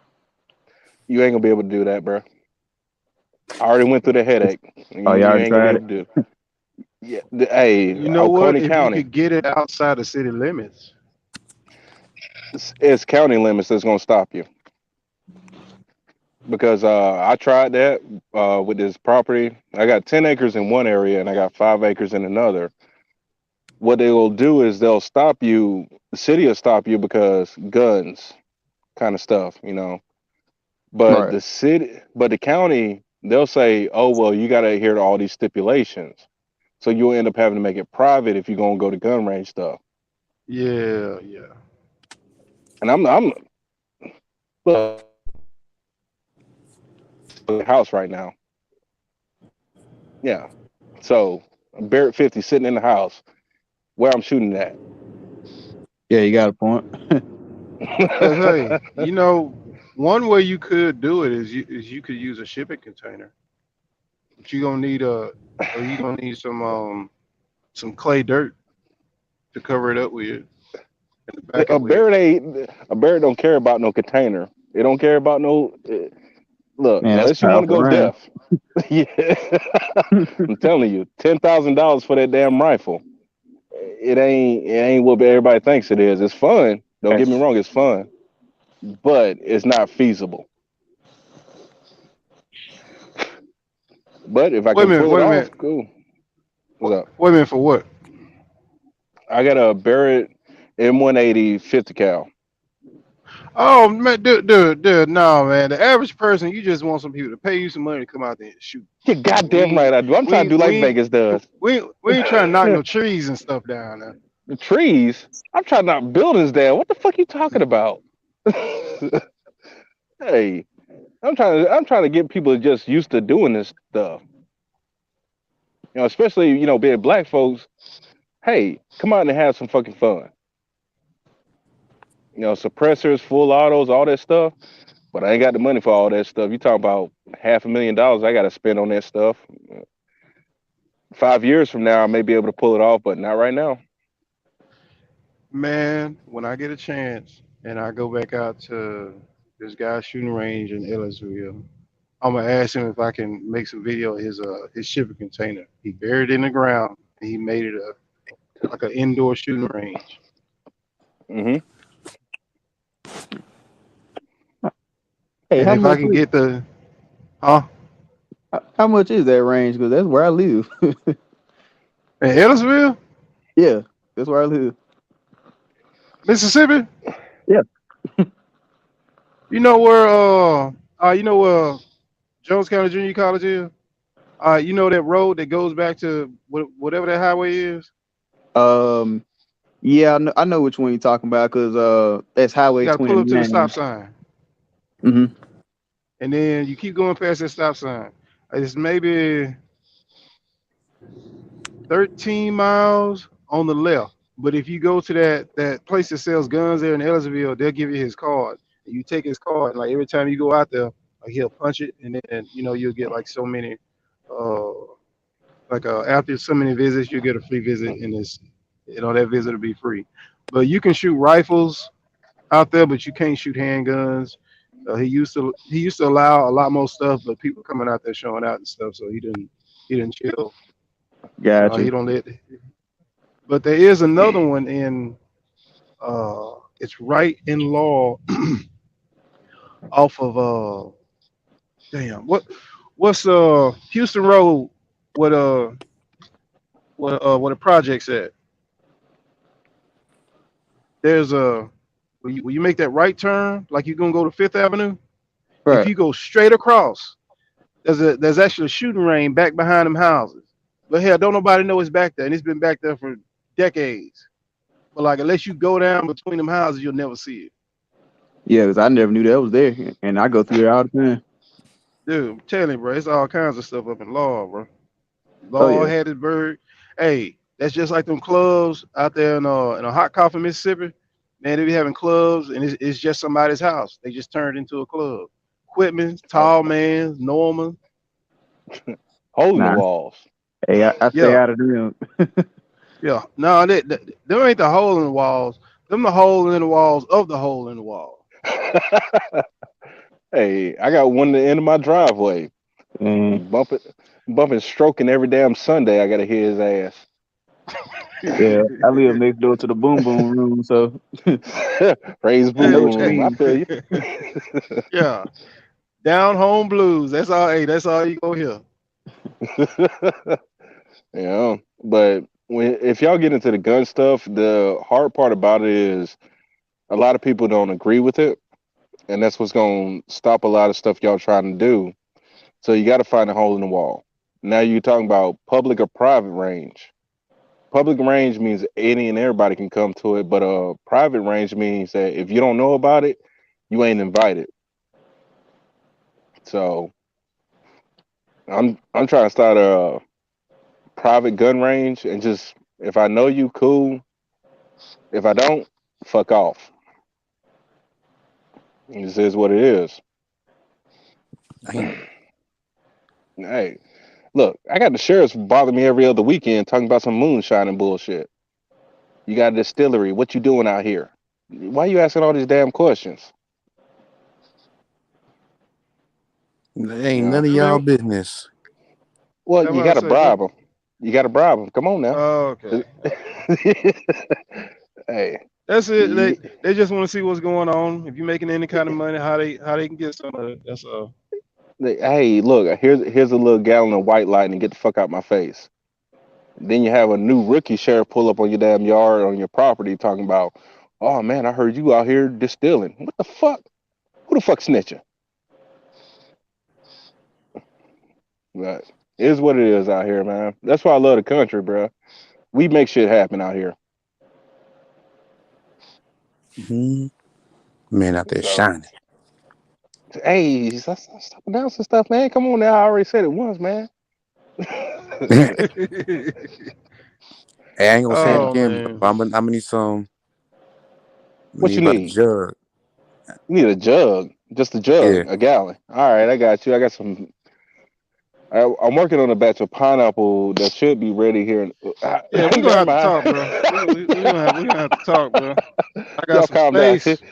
you ain't gonna be able to do that, bro. I already went through the headache. You, Oh, you you already ain't gonna be tried able it? to do it. Yeah, hey, You know what? Oconee If you County, could get it outside the city limits, it's county limits that's gonna stop you because I tried that with this property. I got 10 acres in one area and I got 5 acres in another. What they will do is they'll stop you. The city will stop you because guns, kind of stuff. But Right. the county, they'll say, "Oh well, you got to adhere to all these stipulations." So you'll end up having to make it private if you're gonna go to gun range stuff. yeah, yeah. And I'm look, house right now. Yeah. So I'm Barrett 50 sitting in the house where I'm shooting at. Yeah, you got a point. Cause hey, one way you could do it is you could use a shipping container, but you gonna need some clay dirt to cover it up with and to back it A with. Barrett ain't a Barrett don't care about no container. It don't care about no look, Man, that's a unless you want to powerful go round. deaf. Yeah. I'm telling you, $10,000 for that damn rifle. It ain't what everybody thinks it is. It's fun. Don't get me That's wrong, it's fun, but it's not feasible. But if I Wait a can minute, pull it wait a off, minute, cool. What's up? wait a minute for what? I got a Barrett M180 50 cal. Oh man, dude, no man. The average person, you just want some people to pay you some money to come out there and shoot. You're We goddamn ain't, right I do. I'm we trying to ain't, do we like ain't, Vegas does. we ain't trying to knock no trees and stuff down there. The trees. I'm trying to knock buildings down. What the fuck you talking about? Hey, I'm trying to get people just used to doing this stuff. Especially being black folks. Hey, come out and have some fucking fun. Suppressors, full autos, all that stuff. But I ain't got the money for all that stuff. You talking about $500,000 I got to spend on that stuff. 5 years from now, I may be able to pull it off, but not right now. Man, when I get a chance and I go back out to this guy's shooting range in Ellisville, I'm gonna ask him if I can make some video of his shipping container. He buried it in the ground and he made it like an indoor shooting range. Hmm. hey, And how if I much can is get the huh how much is that range? Because that's where I live. in Ellisville, Yeah, that's where I live. Mississippi, Yeah. you know where Jones County Junior College is? You know that road that goes back to whatever that highway is? Um. Yeah, I know which one you're talking about because that's You Highway gotta pull up to the stop 29. sign. Mm-hmm. And then you keep going past that stop sign. It's maybe 13 miles on the left. But if you go to that place that sells guns there in Ellisville, they'll give you his card. And you take his card, and like every time you go out there, like he'll punch it, and then you'll get like so many, uh, after so many visits, you get a free visit, and that visit will be free. But you can shoot rifles out there, but you can't shoot handguns. He used to allow a lot more stuff, but people coming out there showing out and stuff, so he didn't chill. He Gotcha. don't let. But there is another one in it's right in Law off of damn what's Houston Road, what what a project's at. There's a when you make that right turn, like you're gonna go to Fifth Avenue. If Right. you go straight across, there's actually a shooting range back behind them houses. But hell, don't nobody know it's back there, and it's been back there for decades. But like unless you go down between them houses, you'll never see it. Yeah, because I never knew that was there, and I go through there all the time. Dude, I'm telling you, bro, it's all kinds of stuff up in Law, bro. Oh Law, yeah. Hattiesburg. Hey, that's just like them clubs out there in a hot coffee, Mississippi. Man, they be having clubs, and it's just somebody's house. They just turned into a club. Quitman, Oh, Tall Man, Norman. hole in the Nah. walls. Hey, I stay Yeah, out of them. yeah. No, them ain't the hole in the walls. Them the hole in the walls of the hole in the wall. Hey, I got one at the end of my driveway. And Bumping, bumping, stroking every damn Sunday. I gotta hear his yeah, I live next door to the boom boom room, so ass. Raise I boom know hey, what you boom room. I hey, mean. feel you. yeah. Down home blues. That's all. Hey, that's all you go hear. Yeah, but if y'all get into the gun stuff, the hard part about it is a lot of people don't agree with it, and that's what's gonna stop a lot of stuff y'all trying to do. So you got to find a hole in the wall. Now you're talking about public or private range. Public range means any and everybody can come to it, but private range means that if you don't know about it, you ain't invited. So I'm trying to start a private gun range and just if I know you, cool. If I don't, fuck off. This is what it is. Damn. Hey, look, I got the sheriffs bother me every other weekend talking about some moonshine and bullshit. You got a distillery. What you doing out here? Why you asking all these damn questions? That You ain't none know. of I y'all mean, business. Well, that's you what I got to say. What? bribe them. You got to bribe them. Come on now. Oh, okay. Hey, That's it. you, They just want to see what's going on. If you're making any kind of money, how they can get some of it. That's all. hey, look, here's a little gallon of white light and get the fuck out my face. Then you have a new rookie sheriff pull up on your damn yard on your property talking about, oh man, I heard you out here distilling. What the fuck? Who the fuck snitching? But it is what it is out here, man. That's why I love the country, bro. We make shit happen out here. Hmm. Man out there So, shining. hey, stop announcing stuff, man. Come on now. I already said it once, man. Hey, I ain't gonna say it Oh again, man. but I'm gonna need some. What Need you about a need? jug. You need a jug, just a jug, Yeah. a gallon. All right, I got you. I got some. I'm working on a batch of pineapple that should be ready here. Yeah, we're gonna Never have to mind. talk, bro. We're gonna have to talk, bro. I got Y'all some calm down. space.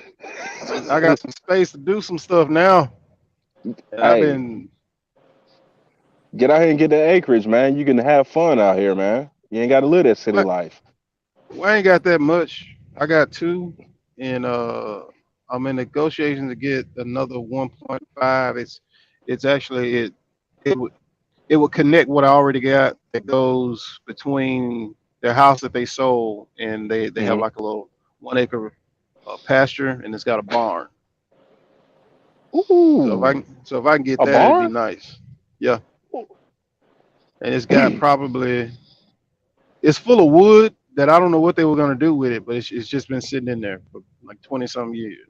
I got some space to do some stuff now, and I've Hey, been. get out here and get that acreage, man. You can have fun out here, man. You ain't got to live that city What? life. Well, I ain't got that much. I got two, and I'm in negotiations to get another 1.5. It's actually it would it would connect what I already got that goes between their house that they sold, and they have Hmm. like a little 1 acre pasture, and it's got a barn. Ooh, So if I can get a that, it'd be barn? nice. Yeah, and it's got probably it's full of wood that I don't know what they were gonna do with it, but it's just been sitting in there for like 20 some years.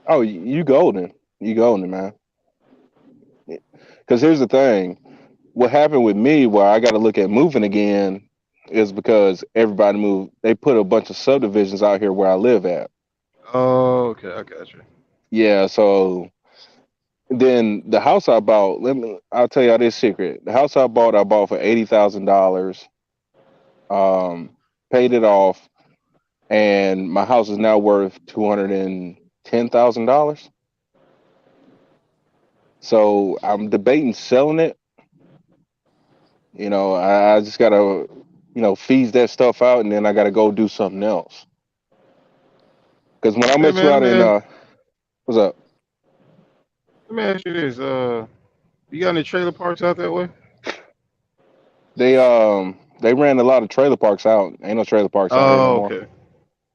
Oh, you golden. You golden, man. Because here's the thing. What happened with me, where I got to look at moving again. is because everybody moved. They put a bunch of subdivisions out here where I live at. Oh, okay, I got you. Yeah, so then the house I bought, I'll tell y'all this secret. The house I bought for $80,000. Paid it off, and my house is now worth $210,000. So I'm debating selling it. I just gotta, fees that stuff out, and then I gotta go do something else. Because when I Hey met you man, out in, what's up? let me ask you this. You got any trailer parks out that way? They ran a lot of trailer parks out. Ain't no trailer parks out here no Oh, more. okay.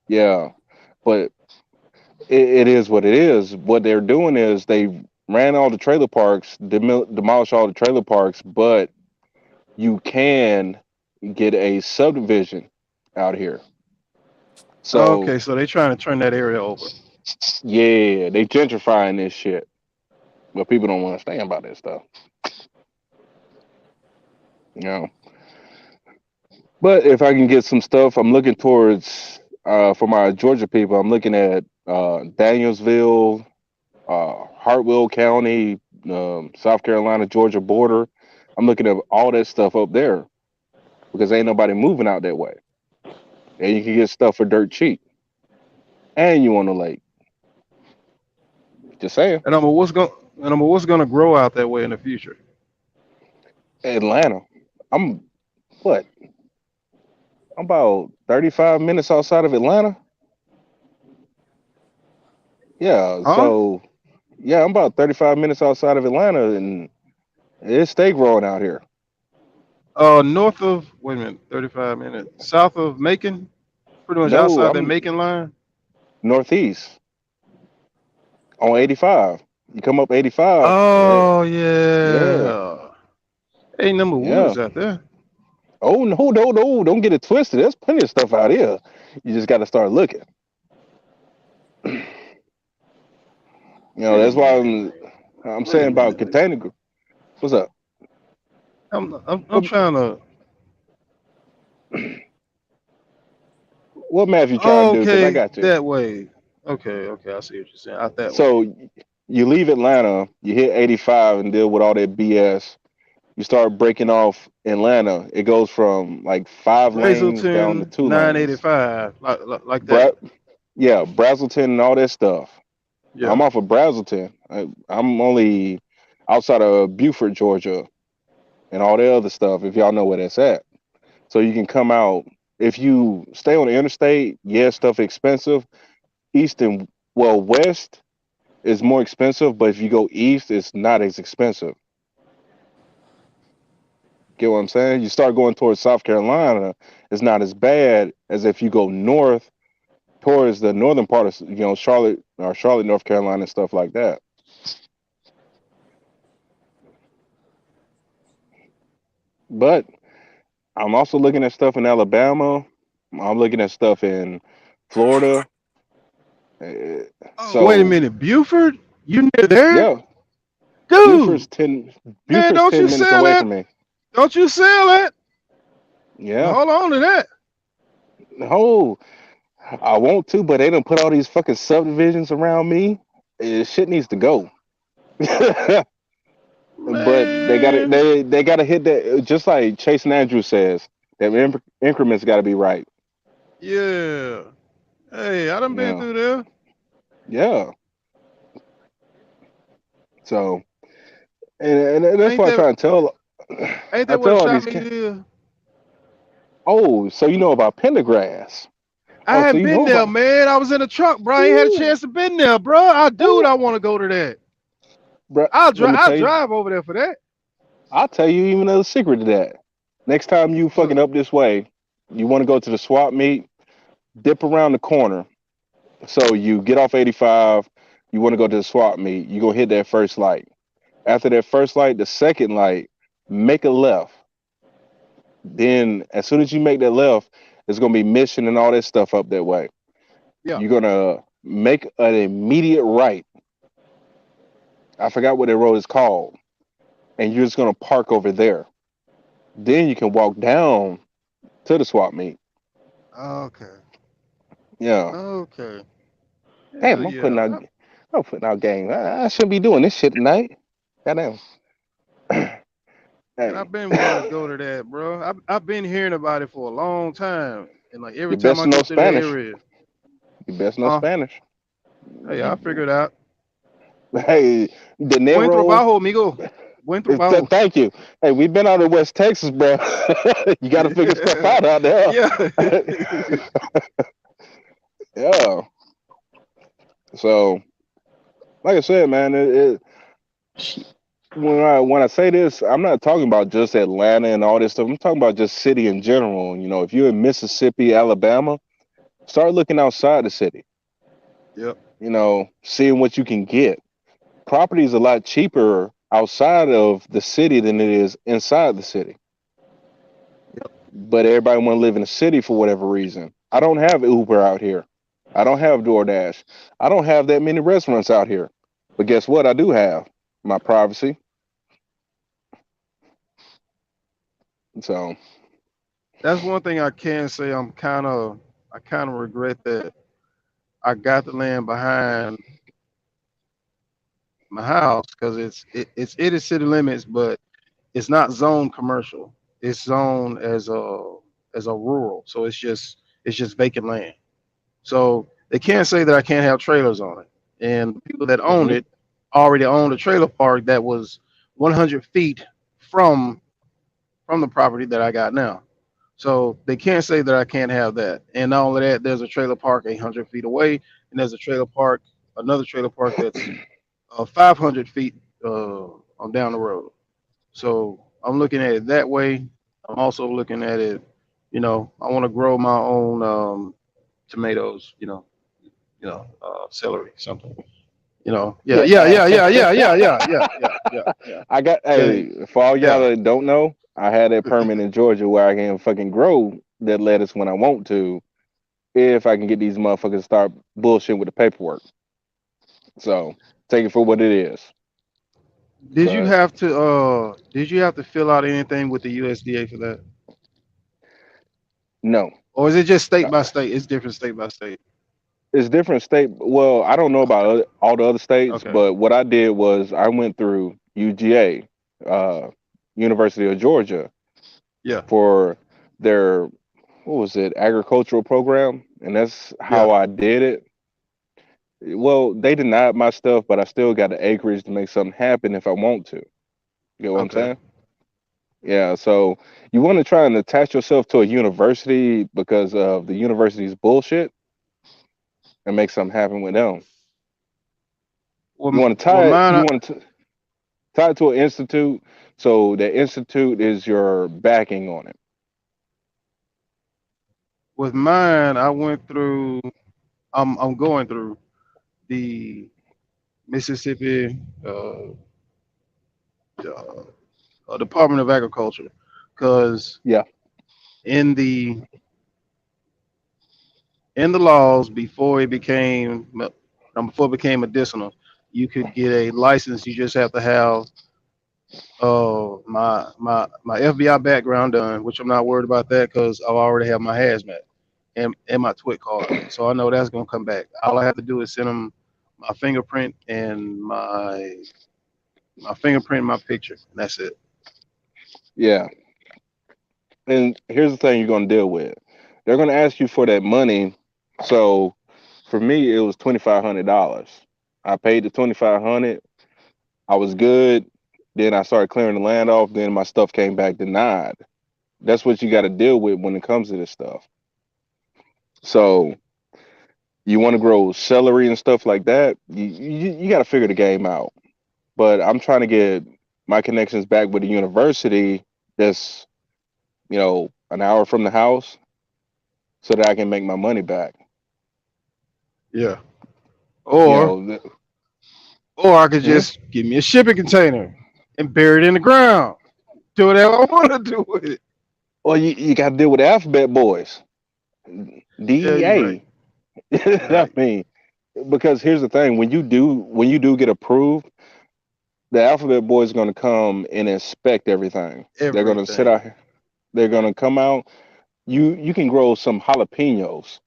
Yeah, but it is what it is. What they're doing is they ran all the trailer parks, demolished all the trailer parks, but you can get a subdivision out here. So Okay, so they trying to turn that area over. yeah, they gentrifying this shit, but people don't understand about that stuff. You know. But if I can get some stuff, I'm looking towards for my Georgia people. I'm looking at Danielsville, Hartwell County, South Carolina, Georgia border. I'm looking at all that stuff up there because ain't nobody moving out that way, and you can get stuff for dirt cheap, and you on the lake. Just saying, And what's gonna grow out that way in the future? Atlanta. I'm what? I'm about 35 minutes outside of Atlanta. Yeah, Huh? so yeah, I'm about 35 minutes outside of Atlanta, and it's stay growing out here. North of wait a minute, 35 minutes south of Macon, pretty much No, outside that I'm Macon line. northeast on 85. You come up 85. Yeah, Oh yeah, yeah, ain't number yeah. woods out there. Oh no, no, no! Don't get it twisted. There's plenty of stuff out here. You just got to start looking. Wait a That's why minute. I'm Wait a saying about minute. container. What's up? I'm What trying to. what math you trying to do? Because I Okay, got you. that way. Okay, okay, I see what you're saying. Out that way. So you leave Atlanta, you hit 85 and deal with all that BS. You start breaking off Atlanta. It goes from like 5 lanes down to Brazelton 2 lanes. 985, like that. Bra- yeah, Brazelton and all that stuff. I'm Yeah. off of Brazelton. I'm only outside of Beaufort, Georgia, and all the other stuff. If y'all know where that's at, so you can come out. If you stay on the interstate, yeah, stuff expensive. East and west is more expensive, but if you go east, it's not as expensive. Get what I'm saying? You start going towards South Carolina, it's not as bad as if you go north towards the northern part of Charlotte or Charlotte, North Carolina, and stuff like that. But I'm also looking at stuff in Alabama. I'm looking at stuff in Florida. Uh, Oh, wait a So minute, Buford? You near there, yeah, Buford's dude? ten Man, Buford's don't you 10 minutes sell away that? from me. Don't you sell that? Yeah. Hold on to that. Oh, I want to, but they don't put all these fucking subdivisions around me. Shit needs to go. But they got to Man, they got to hit that just like Chase and Andrew says. That increments got to be right. yeah. Hey, I done been Yeah, through there. yeah. So and that's Ain't why I that try and tell. ain't I that where tell the all shop these meet kids. is? Oh, so you know about Pendergrass? I Oh, so hadn't you been know there, about? man. I was in the truck, bro. I ain't had a Ooh, chance to been there, bro. I ooh, want to go to that. bruh, I'll let drive. me I'll tell you. drive over there for that. I'll tell you even a secret to that. Next time you What? fucking up this way, you want to go to the swap meet, dip around the corner. So you get off 85, you want to go to the swap meet, you gonna hit that first light. After that first light, the second light, make a left. Then as soon as you make that left, there's gonna be mission and all that stuff up that way. Yeah. You're gonna make an immediate right. I forgot what that road is called, and you're just gonna park over there. Then you can walk down to the swap meet. Okay. Yeah. Okay. Hell Damn, yeah. I'm putting out game. I shouldn't be doing this shit tonight. Goddamn. Man, I've Hey, been wanting to go to that, bro. I've been hearing about it for a long time, and like you every time best I know go through the Spanish. area, You best know huh? Spanish. Hey, I You, figured out. hey, De Buen Niro. trabajo, amigo. Buen trabajo. Thank you. Hey, we've been out of West Texas, bro. You got to figure stuff Yeah. out there. Yeah. Yeah. So, like I said, man, when I say this, I'm not talking about just Atlanta and all this stuff. I'm talking about just city in general. You know, if you're in Mississippi, Alabama, start looking outside the city. Yep. You know, seeing what you can get. Property is a lot cheaper outside of the city than it is inside the city. But everybody want to live in the city for whatever reason. I don't have Uber out here. I don't have DoorDash. I don't have that many restaurants out here. But guess what? I do have my privacy. So That's one thing I can say. I kind of regret that I got the land behind my house because it's it is city limits, but it's not zoned commercial. It's zoned as a rural, so it's just vacant land. So they can't say that I can't have trailers on it. And the people that owned hmm it already owned a trailer park that was 100 feet from from the property that I got now. So they can't say that I can't have that. And not only that, there's a trailer park 800 feet away, and there's a trailer park, another trailer park that's 500 feet on down the road. So I'm looking at it that way. I'm also looking at it, I want to grow my own tomatoes, celery, something. Yeah, yeah, yeah, yeah, yeah, yeah, yeah, yeah, yeah, yeah, yeah, I got yeah, hey, for all y'all yeah. that don't know, I had that permit in Georgia where I can fucking grow that lettuce when I want to, if I can get these motherfuckers to start bullshitting with the paperwork. So take it for what it is. But Did you have to fill out anything with the USDA for that? no. Or is it just state by state? It's different state by state. It's different state. Well, I don't know about Okay. all the other states, Okay. but what I did was I went through UGA, uh, University of Georgia, Yeah. for their what was it agricultural program, and that's Yeah. how I did it. Well, they denied my stuff, but I still got the acreage to make something happen if I want to. You know what I'm Okay. saying? Yeah. So you want to try and attach yourself to a university because of the university's bullshit and make something happen with them. You want to Well, tie it. mine. You want to tie it to an institute, so the institute is your backing on it. With mine, I went through. I'm going through the Mississippi uh, Department of Agriculture, because Yeah. in the in the laws before it became medicinal, you could get a license. You just have to have my FBI background done, which I'm not worried about that because I already have my hazmat and my twit card, so I know that's gonna come back. All I have to do is send them my fingerprint and my fingerprint and my picture, and that's it. Yeah. And here's the thing you're going to deal with. They're going to ask you for that money. So for me, it was $2,500. I paid the 2,500. I was good. Then I started clearing the land off. Then my stuff came back denied. That's what you got to deal with when it comes to this stuff. So you want to grow celery and stuff like that. You got to figure the game out. But I'm trying to get my connections back with the university that's, an hour from the house so that I can make my money back. Yeah. You Or know, or I could mhm. just give me a shipping container and bury it in the ground. Do whatever I want to do with it. Well, you got to deal with the alphabet boys, Yeah, you're right. DEA. You're I right. mean, because here's the thing: when you do get approved, the alphabet boys are going to come and inspect everything. They're going to sit Everything. out. They're going to come out. you can grow some jalapenos,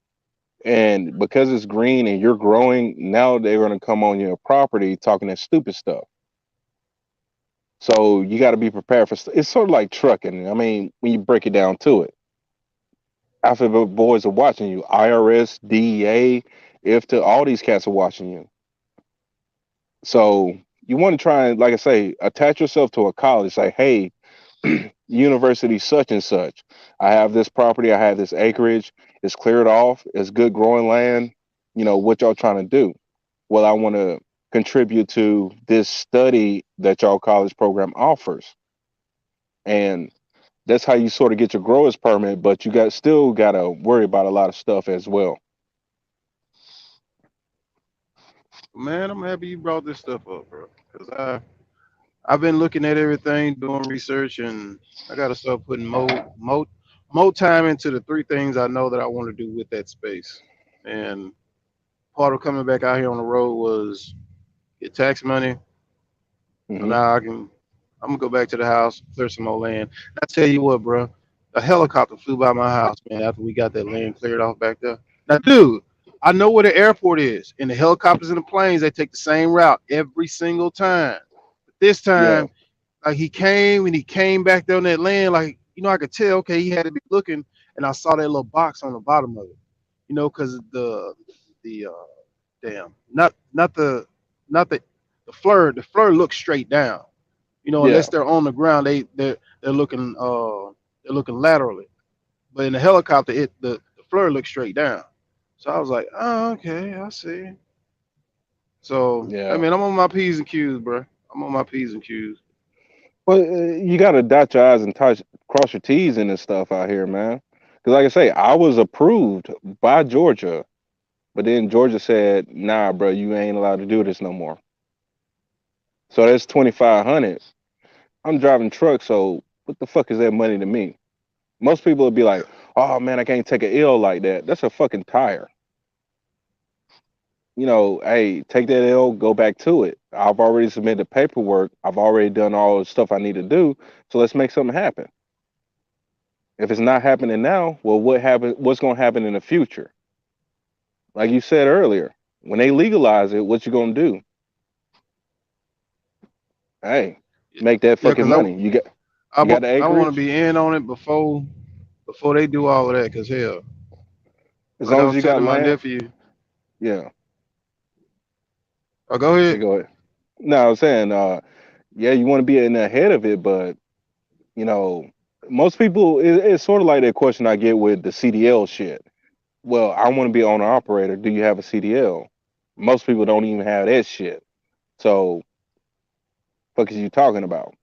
and because it's green and you're growing, now they're going to come on your property talking that stupid stuff. So you got to be prepared for. It's sort of like trucking. I mean, when you break it down to it, alphabet boys are watching you. IRS, DEA, if to all these cats are watching you. So you want to try and, like I say, attach yourself to a college. Say, hey, university such and such. I have this property. I have this acreage. It's cleared off. It's good growing land. You know what y'all trying to do? Well, I want to contribute to this study that y'all college program offers, and that's how you sort of get your growers permit. But you got still got to worry about a lot of stuff as well. Man, I'm happy you brought this stuff up, bro. Cause I've been looking at everything, doing research, and I got to start putting more time into the three things I know that I want to do with that space. And part of coming back out here on the road was get tax money. So Hmm. now I'm gonna go back to the house, clear some more land. I tell you what, bro, a helicopter flew by my house, man, after we got that land cleared off back there. Now, dude, I know where the airport is, and the helicopters and the planes, they take the same route every single time. But this Yeah, time, like he came and he came back down that land, like I could tell, okay, he had to be looking, and I saw that little box on the bottom of it, because the damn, not the fleur, looks straight down, yeah, unless they're on the ground, they're looking laterally. But in the helicopter, the flare looks straight down. So I was like, oh, okay, I see. So I yeah. mean, I'm on my p's and q's, bro. I'm on my p's and q's. Well, you got to dot your I's and cross your T's in this stuff out here, man. Because, like I say, I was approved by Georgia, but then Georgia said, "Nah, bro, you ain't allowed to do this no more." So that's 2,500. I'm driving truck, so what the fuck is that money to me? Most people would be like, "Oh man, I can't take an L like that. That's a fucking tire." Hey, take that L, go back to it. I've already submitted the paperwork. I've already done all the stuff I need to do. So let's make something happen. If it's not happening now, well, what's going to happen in the future? Like you said earlier, when they legalize it, what you going to do? Hey, make that Yeah, fucking cause money. You got the I want to acreage. be in on it before they do all of that. Cause hell, As like long I as was you got telling my land, nephew, yeah. oh, go They ahead. go ahead. No, I was saying, yeah, you want to be in the head of it, but you know, most people, it's sort of like that question I get with the CDL shit. Well, I want to be owner operator. Do you have a CDL? Most people don't even have that shit. So, fuck is you talking about?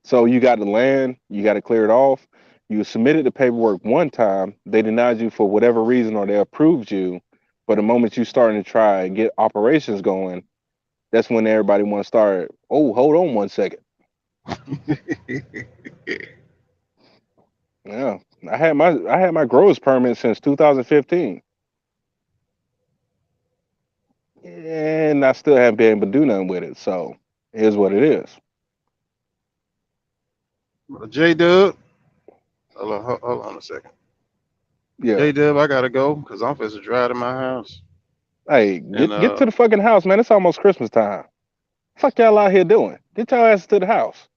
So you got the land, you got to clear it off. You submitted the paperwork one time, they denied you for whatever reason, or they approved you. But the moment you starting to try and get operations going, that's when everybody want to start. Oh, hold on one second. Yeah, I had my growers permit since 2015, and I still haven't been able to do nothing with it. So here's what it is. J Dub, hold on a second. Yeah. J Dub, I gotta go because I'm supposed to drive to my house. Hey, And get to the fucking house, man. It's almost Christmas time. Fuck y'all out here doing? Get your ass to the house.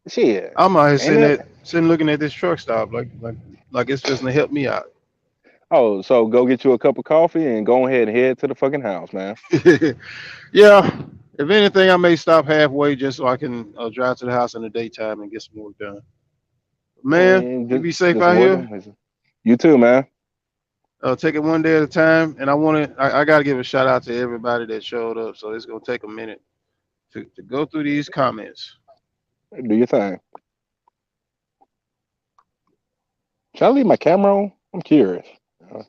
Shit. I'm out here Ain't it? sitting looking at this truck stop like it's supposed to help me out. Oh, so go get you a cup of coffee and go ahead and head to the fucking house, man. Yeah. If anything, I may stop halfway just so I can drive to the house in the daytime and get some work done. Man, And you just be safe just out avoid here. them. You too, man. Take it one day at a time. And I got to give a shout out to everybody that showed up. So it's going to take a minute to go through these comments. Do your thing. Should I leave my camera on? I'm curious. Uh,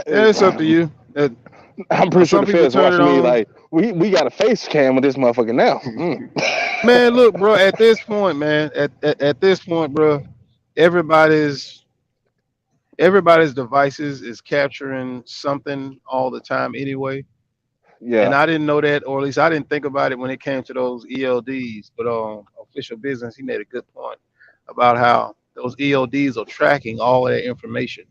Yeah, it's up to you. I'm pretty sure Some the people feds turn it watching me on. like we got a face cam with this motherfucker now. Man, look, bro, at this point, man, at this point, bro, everybody's everybody's devices is capturing something all the time anyway. And Yeah, I didn't know that, or at least I didn't think about it when it came to those ELDs. But official business, he made a good point about how those ELDs are tracking all of that information,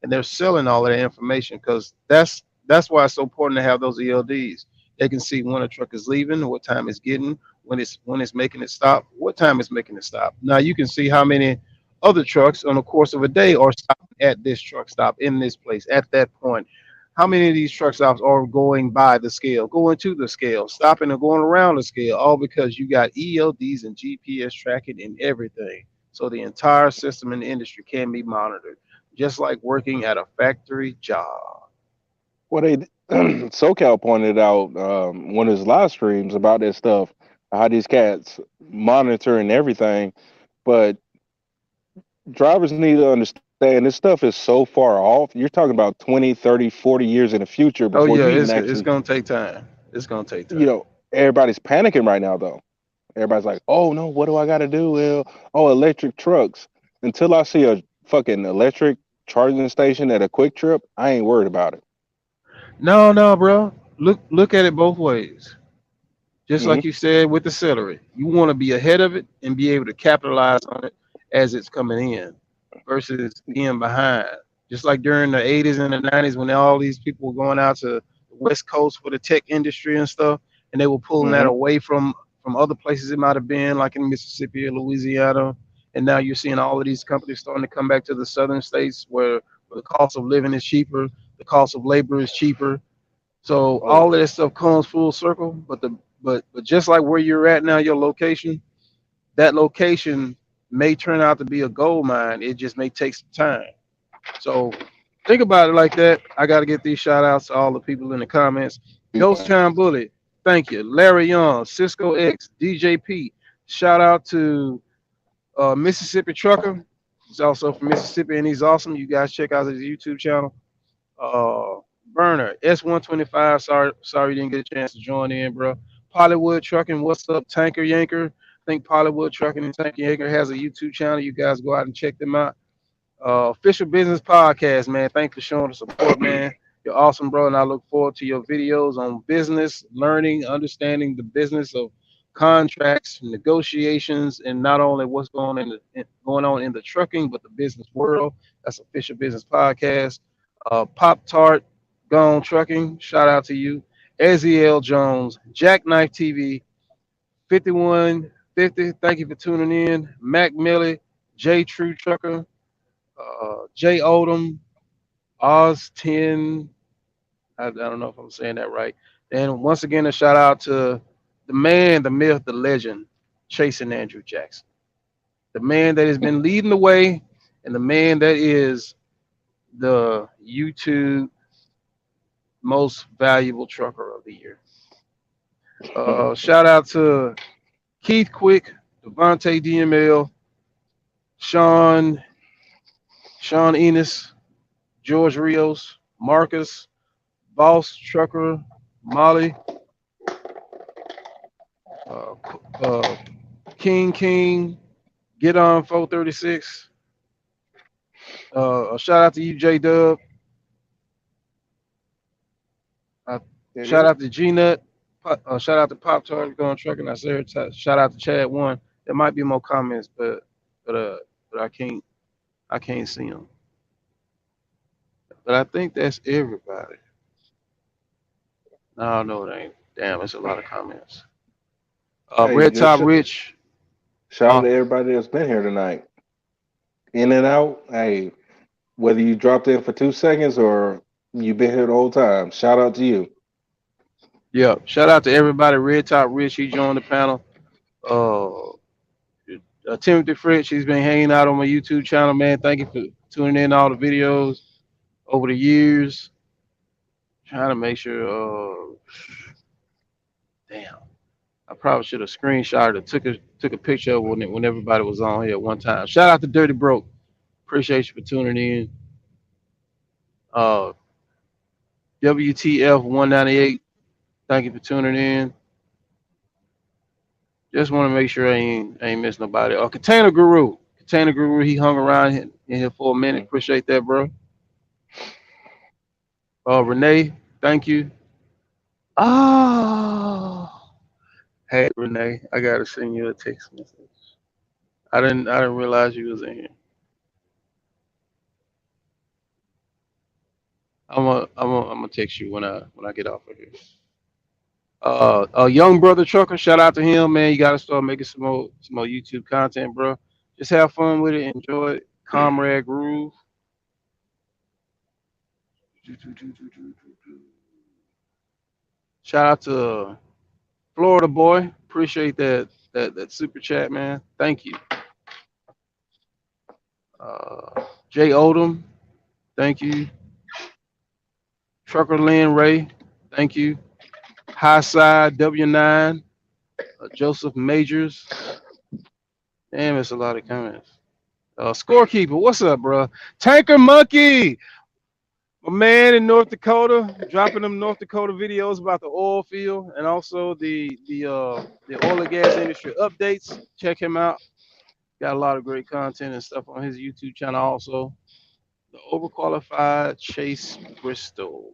and they're selling all of that information because that's why it's so important to have those ELDs. They can see when a truck is leaving, what time it's getting, when it's making it stop, what time it's making it stop. Now you can see how many other trucks on the course of a day are stopping at this truck stop in this place at that point. How many of these truck stops are going by the scale, going to the scale, stopping and going around the scale, all because you got ELDs and GPS tracking and everything. So the entire system in the industry can be monitored, just like working at a factory job. Well, they SoCal pointed out one of his live streams about that stuff, how these cats monitoring everything, but drivers need to understand this stuff is so far off. You're talking about 20, 30, 40 years in the future Oh before yeah, you even it's actually, gonna take time. It's gonna take you time. know, everybody's panicking right now though. Everybody's like, "Oh no, what do I got to do?" Well, oh, electric trucks. Until I see a fucking electric charging station at a quick trip, I ain't worried about it. No, no, bro. Look at it both ways. Just Hmm. like you said with the celery, you want to be ahead of it and be able to capitalize on it as it's coming in versus being behind. Just like during the 80s and the 90s when all these people were going out to the West Coast for the tech industry and stuff, and they were pulling that Hmm. away from other places it might have been, like in Mississippi or Louisiana. And now you're seeing all of these companies starting to come back to the southern states where the cost of living is cheaper, the cost of labor is cheaper, so Oh, all of that stuff comes full circle. But just like where you're at now, your location, that location may turn out to be a gold mine. It just may take some time. So think about it like that. I got to get these shout outs to all the people in the comments. Ghost Town Bully, thank you. Larry Young, Cisco X, DJ P. Shout out to Mississippi Trucker. He's also from Mississippi and he's awesome. You guys check out his YouTube channel. uh Burner S125. Sorry you didn't get a chance to join in, bro. Pollywood Trucking, what's up? Tanker Yanker. I think Pollywood Trucking and Tanker Yanker has a YouTube channel. You guys go out and check them out. Official Business Podcast, man. Thanks for showing the support, man. You're awesome, bro, and I look forward to your videos on business, learning, understanding the business of contracts, negotiations, and not only what's going on in the trucking, but the business world. That's Official Business Podcast. Pop Tart, Gone Trucking. Shout out to you. Eziel Jones, Jackknife TV, 5150. Thank you for tuning in. Mac Millie, J True Trucker, Jay Odom, Oz 10. I don't know if I'm saying that right. And once again, a shout out to the man, the myth, the legend, Chasing Andrew Jackson, the man that has been leading the way, and the man that is the YouTube most valuable trucker of the year. Shout out to Keith Quick, Devontae DML, Sean, Sean Enos, George Rios, Marcus, Boss Trucker, Molly, uh, uh, King, Get On 436. A shout out to you, J Dub. Uh, Shout yeah. out to G Nut. Shout out to Pop Tart going trucking. I said shout out to Chad One. There might be more comments, but uh, but I can't see them. But I think that's everybody. No, no, it ain't. Damn, it's a lot of comments. Hey, Red just Top Rich. shout out Uh, to everybody that's been here tonight. In and out. Hey, whether you dropped in for 2 seconds or you've been here the whole time, shout out to you. yeah. Shout out to everybody. Red Top Rich. He joined the panel. Uh, Timothy Fritz. He's been hanging out on my YouTube channel, man. Thank you for tuning in all the videos over the years. Trying to make sure. Damn. I probably should have screenshotted or took a picture of when everybody was on here at one time. Shout out to Dirty Broke. Appreciate you for tuning in. Uh, WTF 198. Thank you for tuning in. Just want to make sure I ain't miss nobody. Container Guru. Container Guru. He hung around in here for a minute. Mhm. Appreciate that, bro. Renee. Thank you. Oh, hey Renee. I gotta send you a text message. I didn't realize you was in here. I'm gonna text you when I get off of here. A young brother trucker, shout out to him, man. You gotta start making some more YouTube content, bro. Just have fun with it, enjoy it. Comrade Groove. Shout out to Florida boy. Appreciate that super chat, man. Thank you. Jay Odom, thank you. Trucker Lynn Ray, thank you. High Side W9, Joseph Majors. Damn, it's a lot of comments. Scorekeeper, what's up, bro? Tanker Monkey, my man in North Dakota, dropping them North Dakota videos about the oil field and also the oil and gas industry updates. Check him out. Got a lot of great content and stuff on his YouTube channel also. The overqualified Chase Bristol.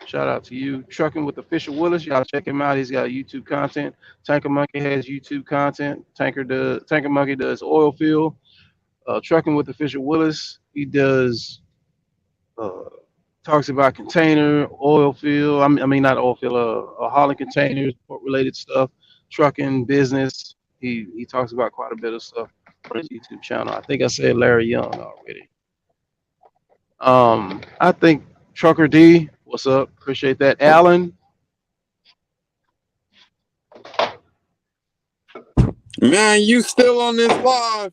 Shout out to you. Trucking with Official Willis. Y'all check him out. He's got YouTube content. Tanker Monkey has YouTube content. Tanker Monkey does oil field. Trucking with Official Willis. He does uh, talks about container, oil field. I mean not oil field. Hauling containers, port related stuff, trucking business. He talks about quite a bit of stuff on his YouTube channel. I think I said Larry Young already. I think Trucker D, what's up? Appreciate that. Alan, Man, you still on this live?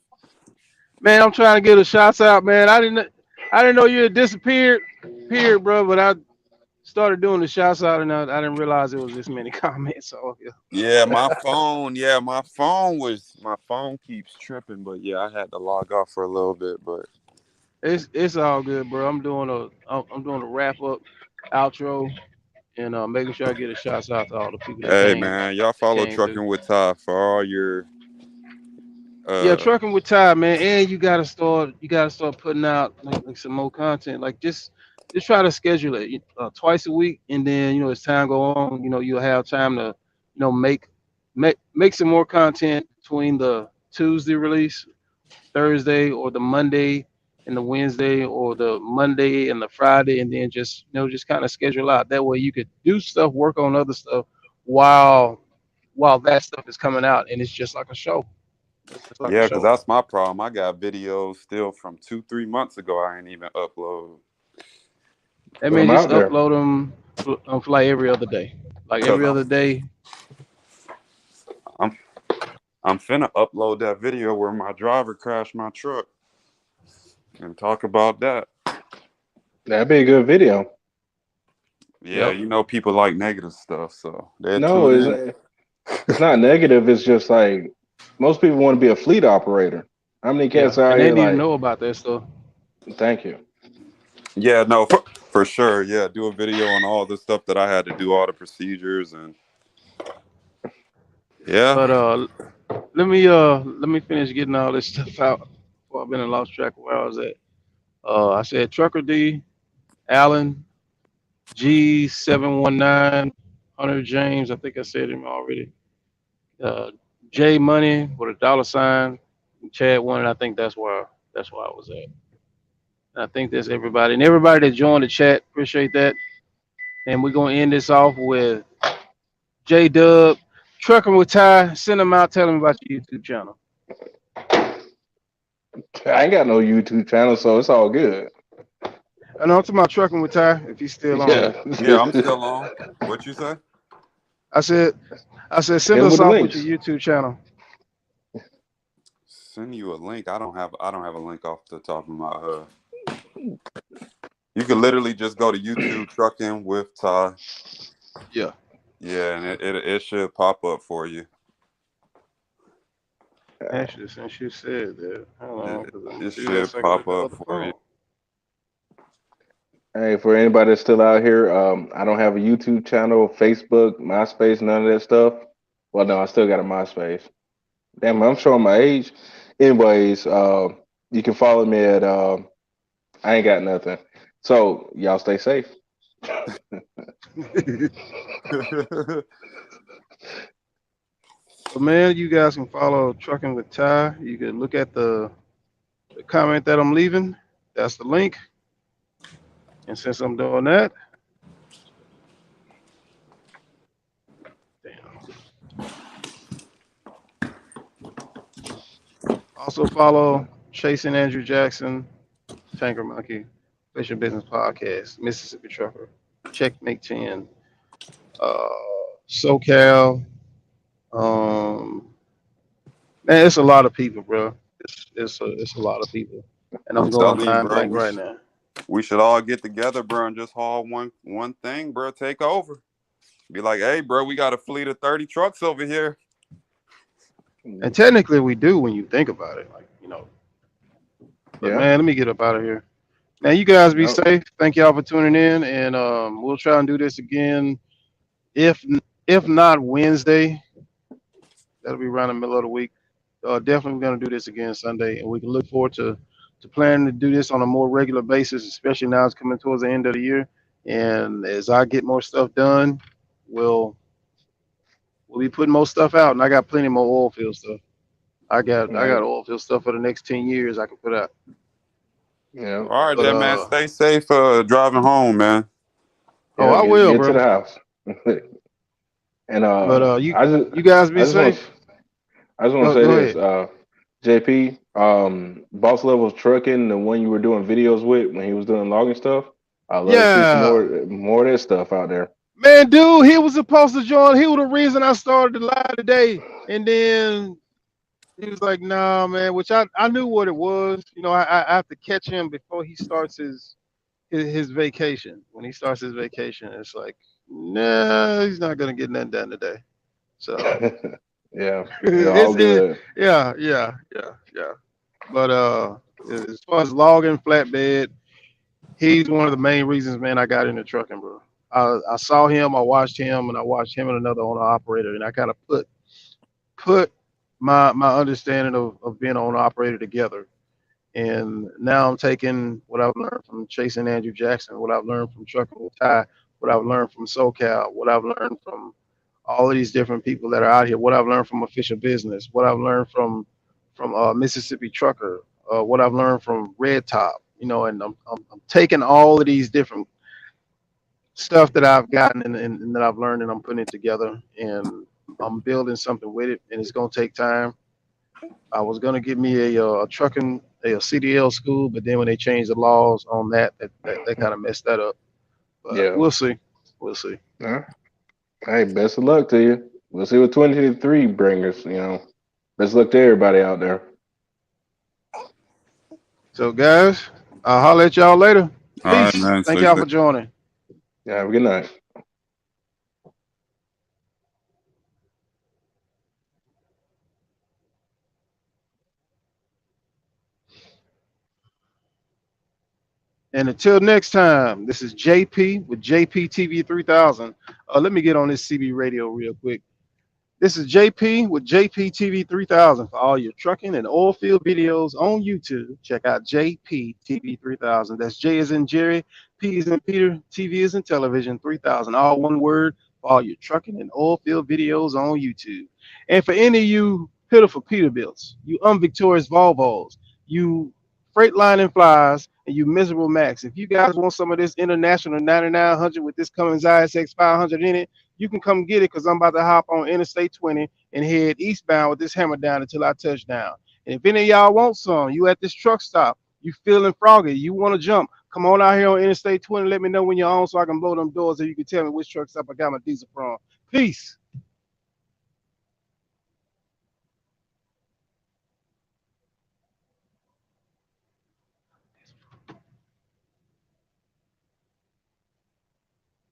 man, I'm trying to get a shots out, man. I didn't know you had disappeared, bro. But I started doing the shots out, and I didn't realize it was this many comments. So yeah. Yeah, my phone. Yeah, my phone keeps tripping. But yeah, I had to log off for a little bit. But It's all good, bro. I'm doing a wrap up, outro, and making sure I get a shots out to all the people that hey, came man, y'all that follow came through. Trucking with Ty for all your Yeah, uh. trucking with Ty, man, and you gotta start putting out like some more content. Like just try to schedule it twice a week, and then as time go on, you'll have time to make some more content between the Tuesday release, Thursday, or the Monday and the Wednesday, or the Monday and the Friday, and then just kind of schedule out. That way you could do stuff, work on other stuff while that stuff is coming out, and it's just like a show. It's just like a Yeah, because show. that's my problem. I got videos still from 2, 3 months ago. I ain't even upload. I Put mean, them just out there. upload them for like every other day. Like Cause every other day. I'm I'm finna upload that video where my driver crashed my truck and talk about that. That'd be a good video. Yeah, Yep. you know people like negative stuff, so they No, tune in. it's not negative. It's just like most people want to be a fleet operator. How many cats Yeah. out And they here need to like? know about that stuff. Thank you. Yeah, no, for sure. Yeah, do a video on all the stuff that I had to do, all the procedures, and yeah. But let me finish getting all this stuff out before I've been and lost track of where I was at. I said Trucker D, Allen, G719, Hunter James. I think I said him already. Uh, J Money with a dollar sign. Chad one, and I think that's where I was at. And I think that's everybody. And everybody that joined the chat, appreciate that. And we're gonna end this off with J Dub, Trucking with Ty. Send them out, tell them about your YouTube channel. I ain't got no YouTube channel, so it's all good. And I'm talking about Trucking with Ty, if he's still on Yeah. here. Yeah, I'm still on. What you say? I said Hit send him us with the off with links. your YouTube channel. Send you a link. I don't have a link off the top of my head. You can literally just go to YouTube Trucking with Ty. Yeah. Yeah, and it should pop up for you. Actually, since you said that, hold on, It, because I'm it do that should so I can pop get the up other for you. phone. Hey, for anybody that's still out here, I don't have a YouTube channel, Facebook, MySpace, none of that stuff. Well, no, I still got a MySpace. Damn, I'm showing my age. Anyways, you can follow me at I ain't got nothing. So y'all stay safe. So man, you guys can follow Trucking with Ty. You can look at the comment that I'm leaving. That's the link. And since I'm doing that, damn. Also follow Chasing Andrew Jackson, Tanker Monkey, Fisher Business Podcast, Mississippi Trucker, Checkmate 10, uh, SoCal. Um, Man, it's a lot of people, bro. It's a lot of people, and I'm I'm going telling you, mind bro, blank right now. we should all get together, bro, and just haul one thing, bro. Take over. Be like, hey, bro, we got a fleet of 30 trucks over here. And technically, we do when you think about it, like But Yeah. man, let me get up out of here. Man, you guys be No. safe. Thank y'all for tuning in, and we'll try and do this again. If if not Wednesday, that'll be around the middle of the week. Definitely, we're gonna do this again Sunday, and we can look forward to planning to do this on a more regular basis, especially now it's coming towards the end of the year. And as I get more stuff done, we'll we'll be putting more stuff out, and I got plenty more oil field stuff. I got Right. oil field stuff for the next 10 years I can put out. Yeah. All right, But then, man. Stay safe driving home, man. oh, Yeah. I Get will, get to bro. the house. And But you I just you guys be I just want safe. to I just want to Go say go this. ahead. JP, Boss Levels Trucking, the one you were doing videos with when he was doing logging stuff. I love to see some Yeah, more of that stuff out there. man, dude, he was supposed to join. He was the reason I started the live today, and then he was like, "Nah, man," which I knew what it was. I have to catch him before he starts his vacation. When he starts his vacation, it's like, nah, he's not gonna get nothing done today. So Yeah, yeah, all it's it, good. yeah. But as far as logging flatbed, he's one of the main reasons, man, I got into trucking, bro. I saw him, I watched him, and I watched him and another owner operator, and I kind of put my understanding of being an owner operator together. And now I'm taking what I've learned from chasing Andrew Jackson, what I've learned from trucking with Ty, what I've learned from SoCal, what I've learned from all of these different people that are out here, what I've learned from official business, what I've learned from Mississippi Trucker, what I've learned from Red Top, and I'm taking all of these different stuff that I've gotten and that I've learned, and I'm putting it together, and I'm building something with it, and it's gonna take time. I was gonna get me a trucking a CDL school, but then when they changed the laws on that kind of messed that up. But Yeah. we'll see, we'll see. Huh? Hey, best of luck to you. We'll see what 2023 brings. Best of luck to everybody out there. So guys, I'll holler at y'all later. All right, Peace. man. Thank Stay y'all safe. for joining. Yeah, have a good night. And until next time, this is JP with JP TV 3000. Let me get on this CB radio real quick. This is JP with JP TV 3000 for all your trucking and oil field videos on YouTube. Check out JP TV 3000. That's J is in Jerry, P is in Peter, TV is in television 3000. All one word for all your trucking and oil field videos on YouTube. And for any of you pitiful Peterbilts, you unvictorious Volvos, you Freightliner and Flies, and you miserable Max, if you guys want some of this international 9900 with this Cummins ISX 500 in it, you can come get it because I'm about to hop on Interstate 20 and head eastbound with this hammer down until I touch down. And if any of y'all want some, you at this truck stop, you feeling froggy, you want to jump, come on out here on Interstate 20. Let me know when you're on so I can blow them doors so you can tell me which truck stop I got my diesel from. Peace.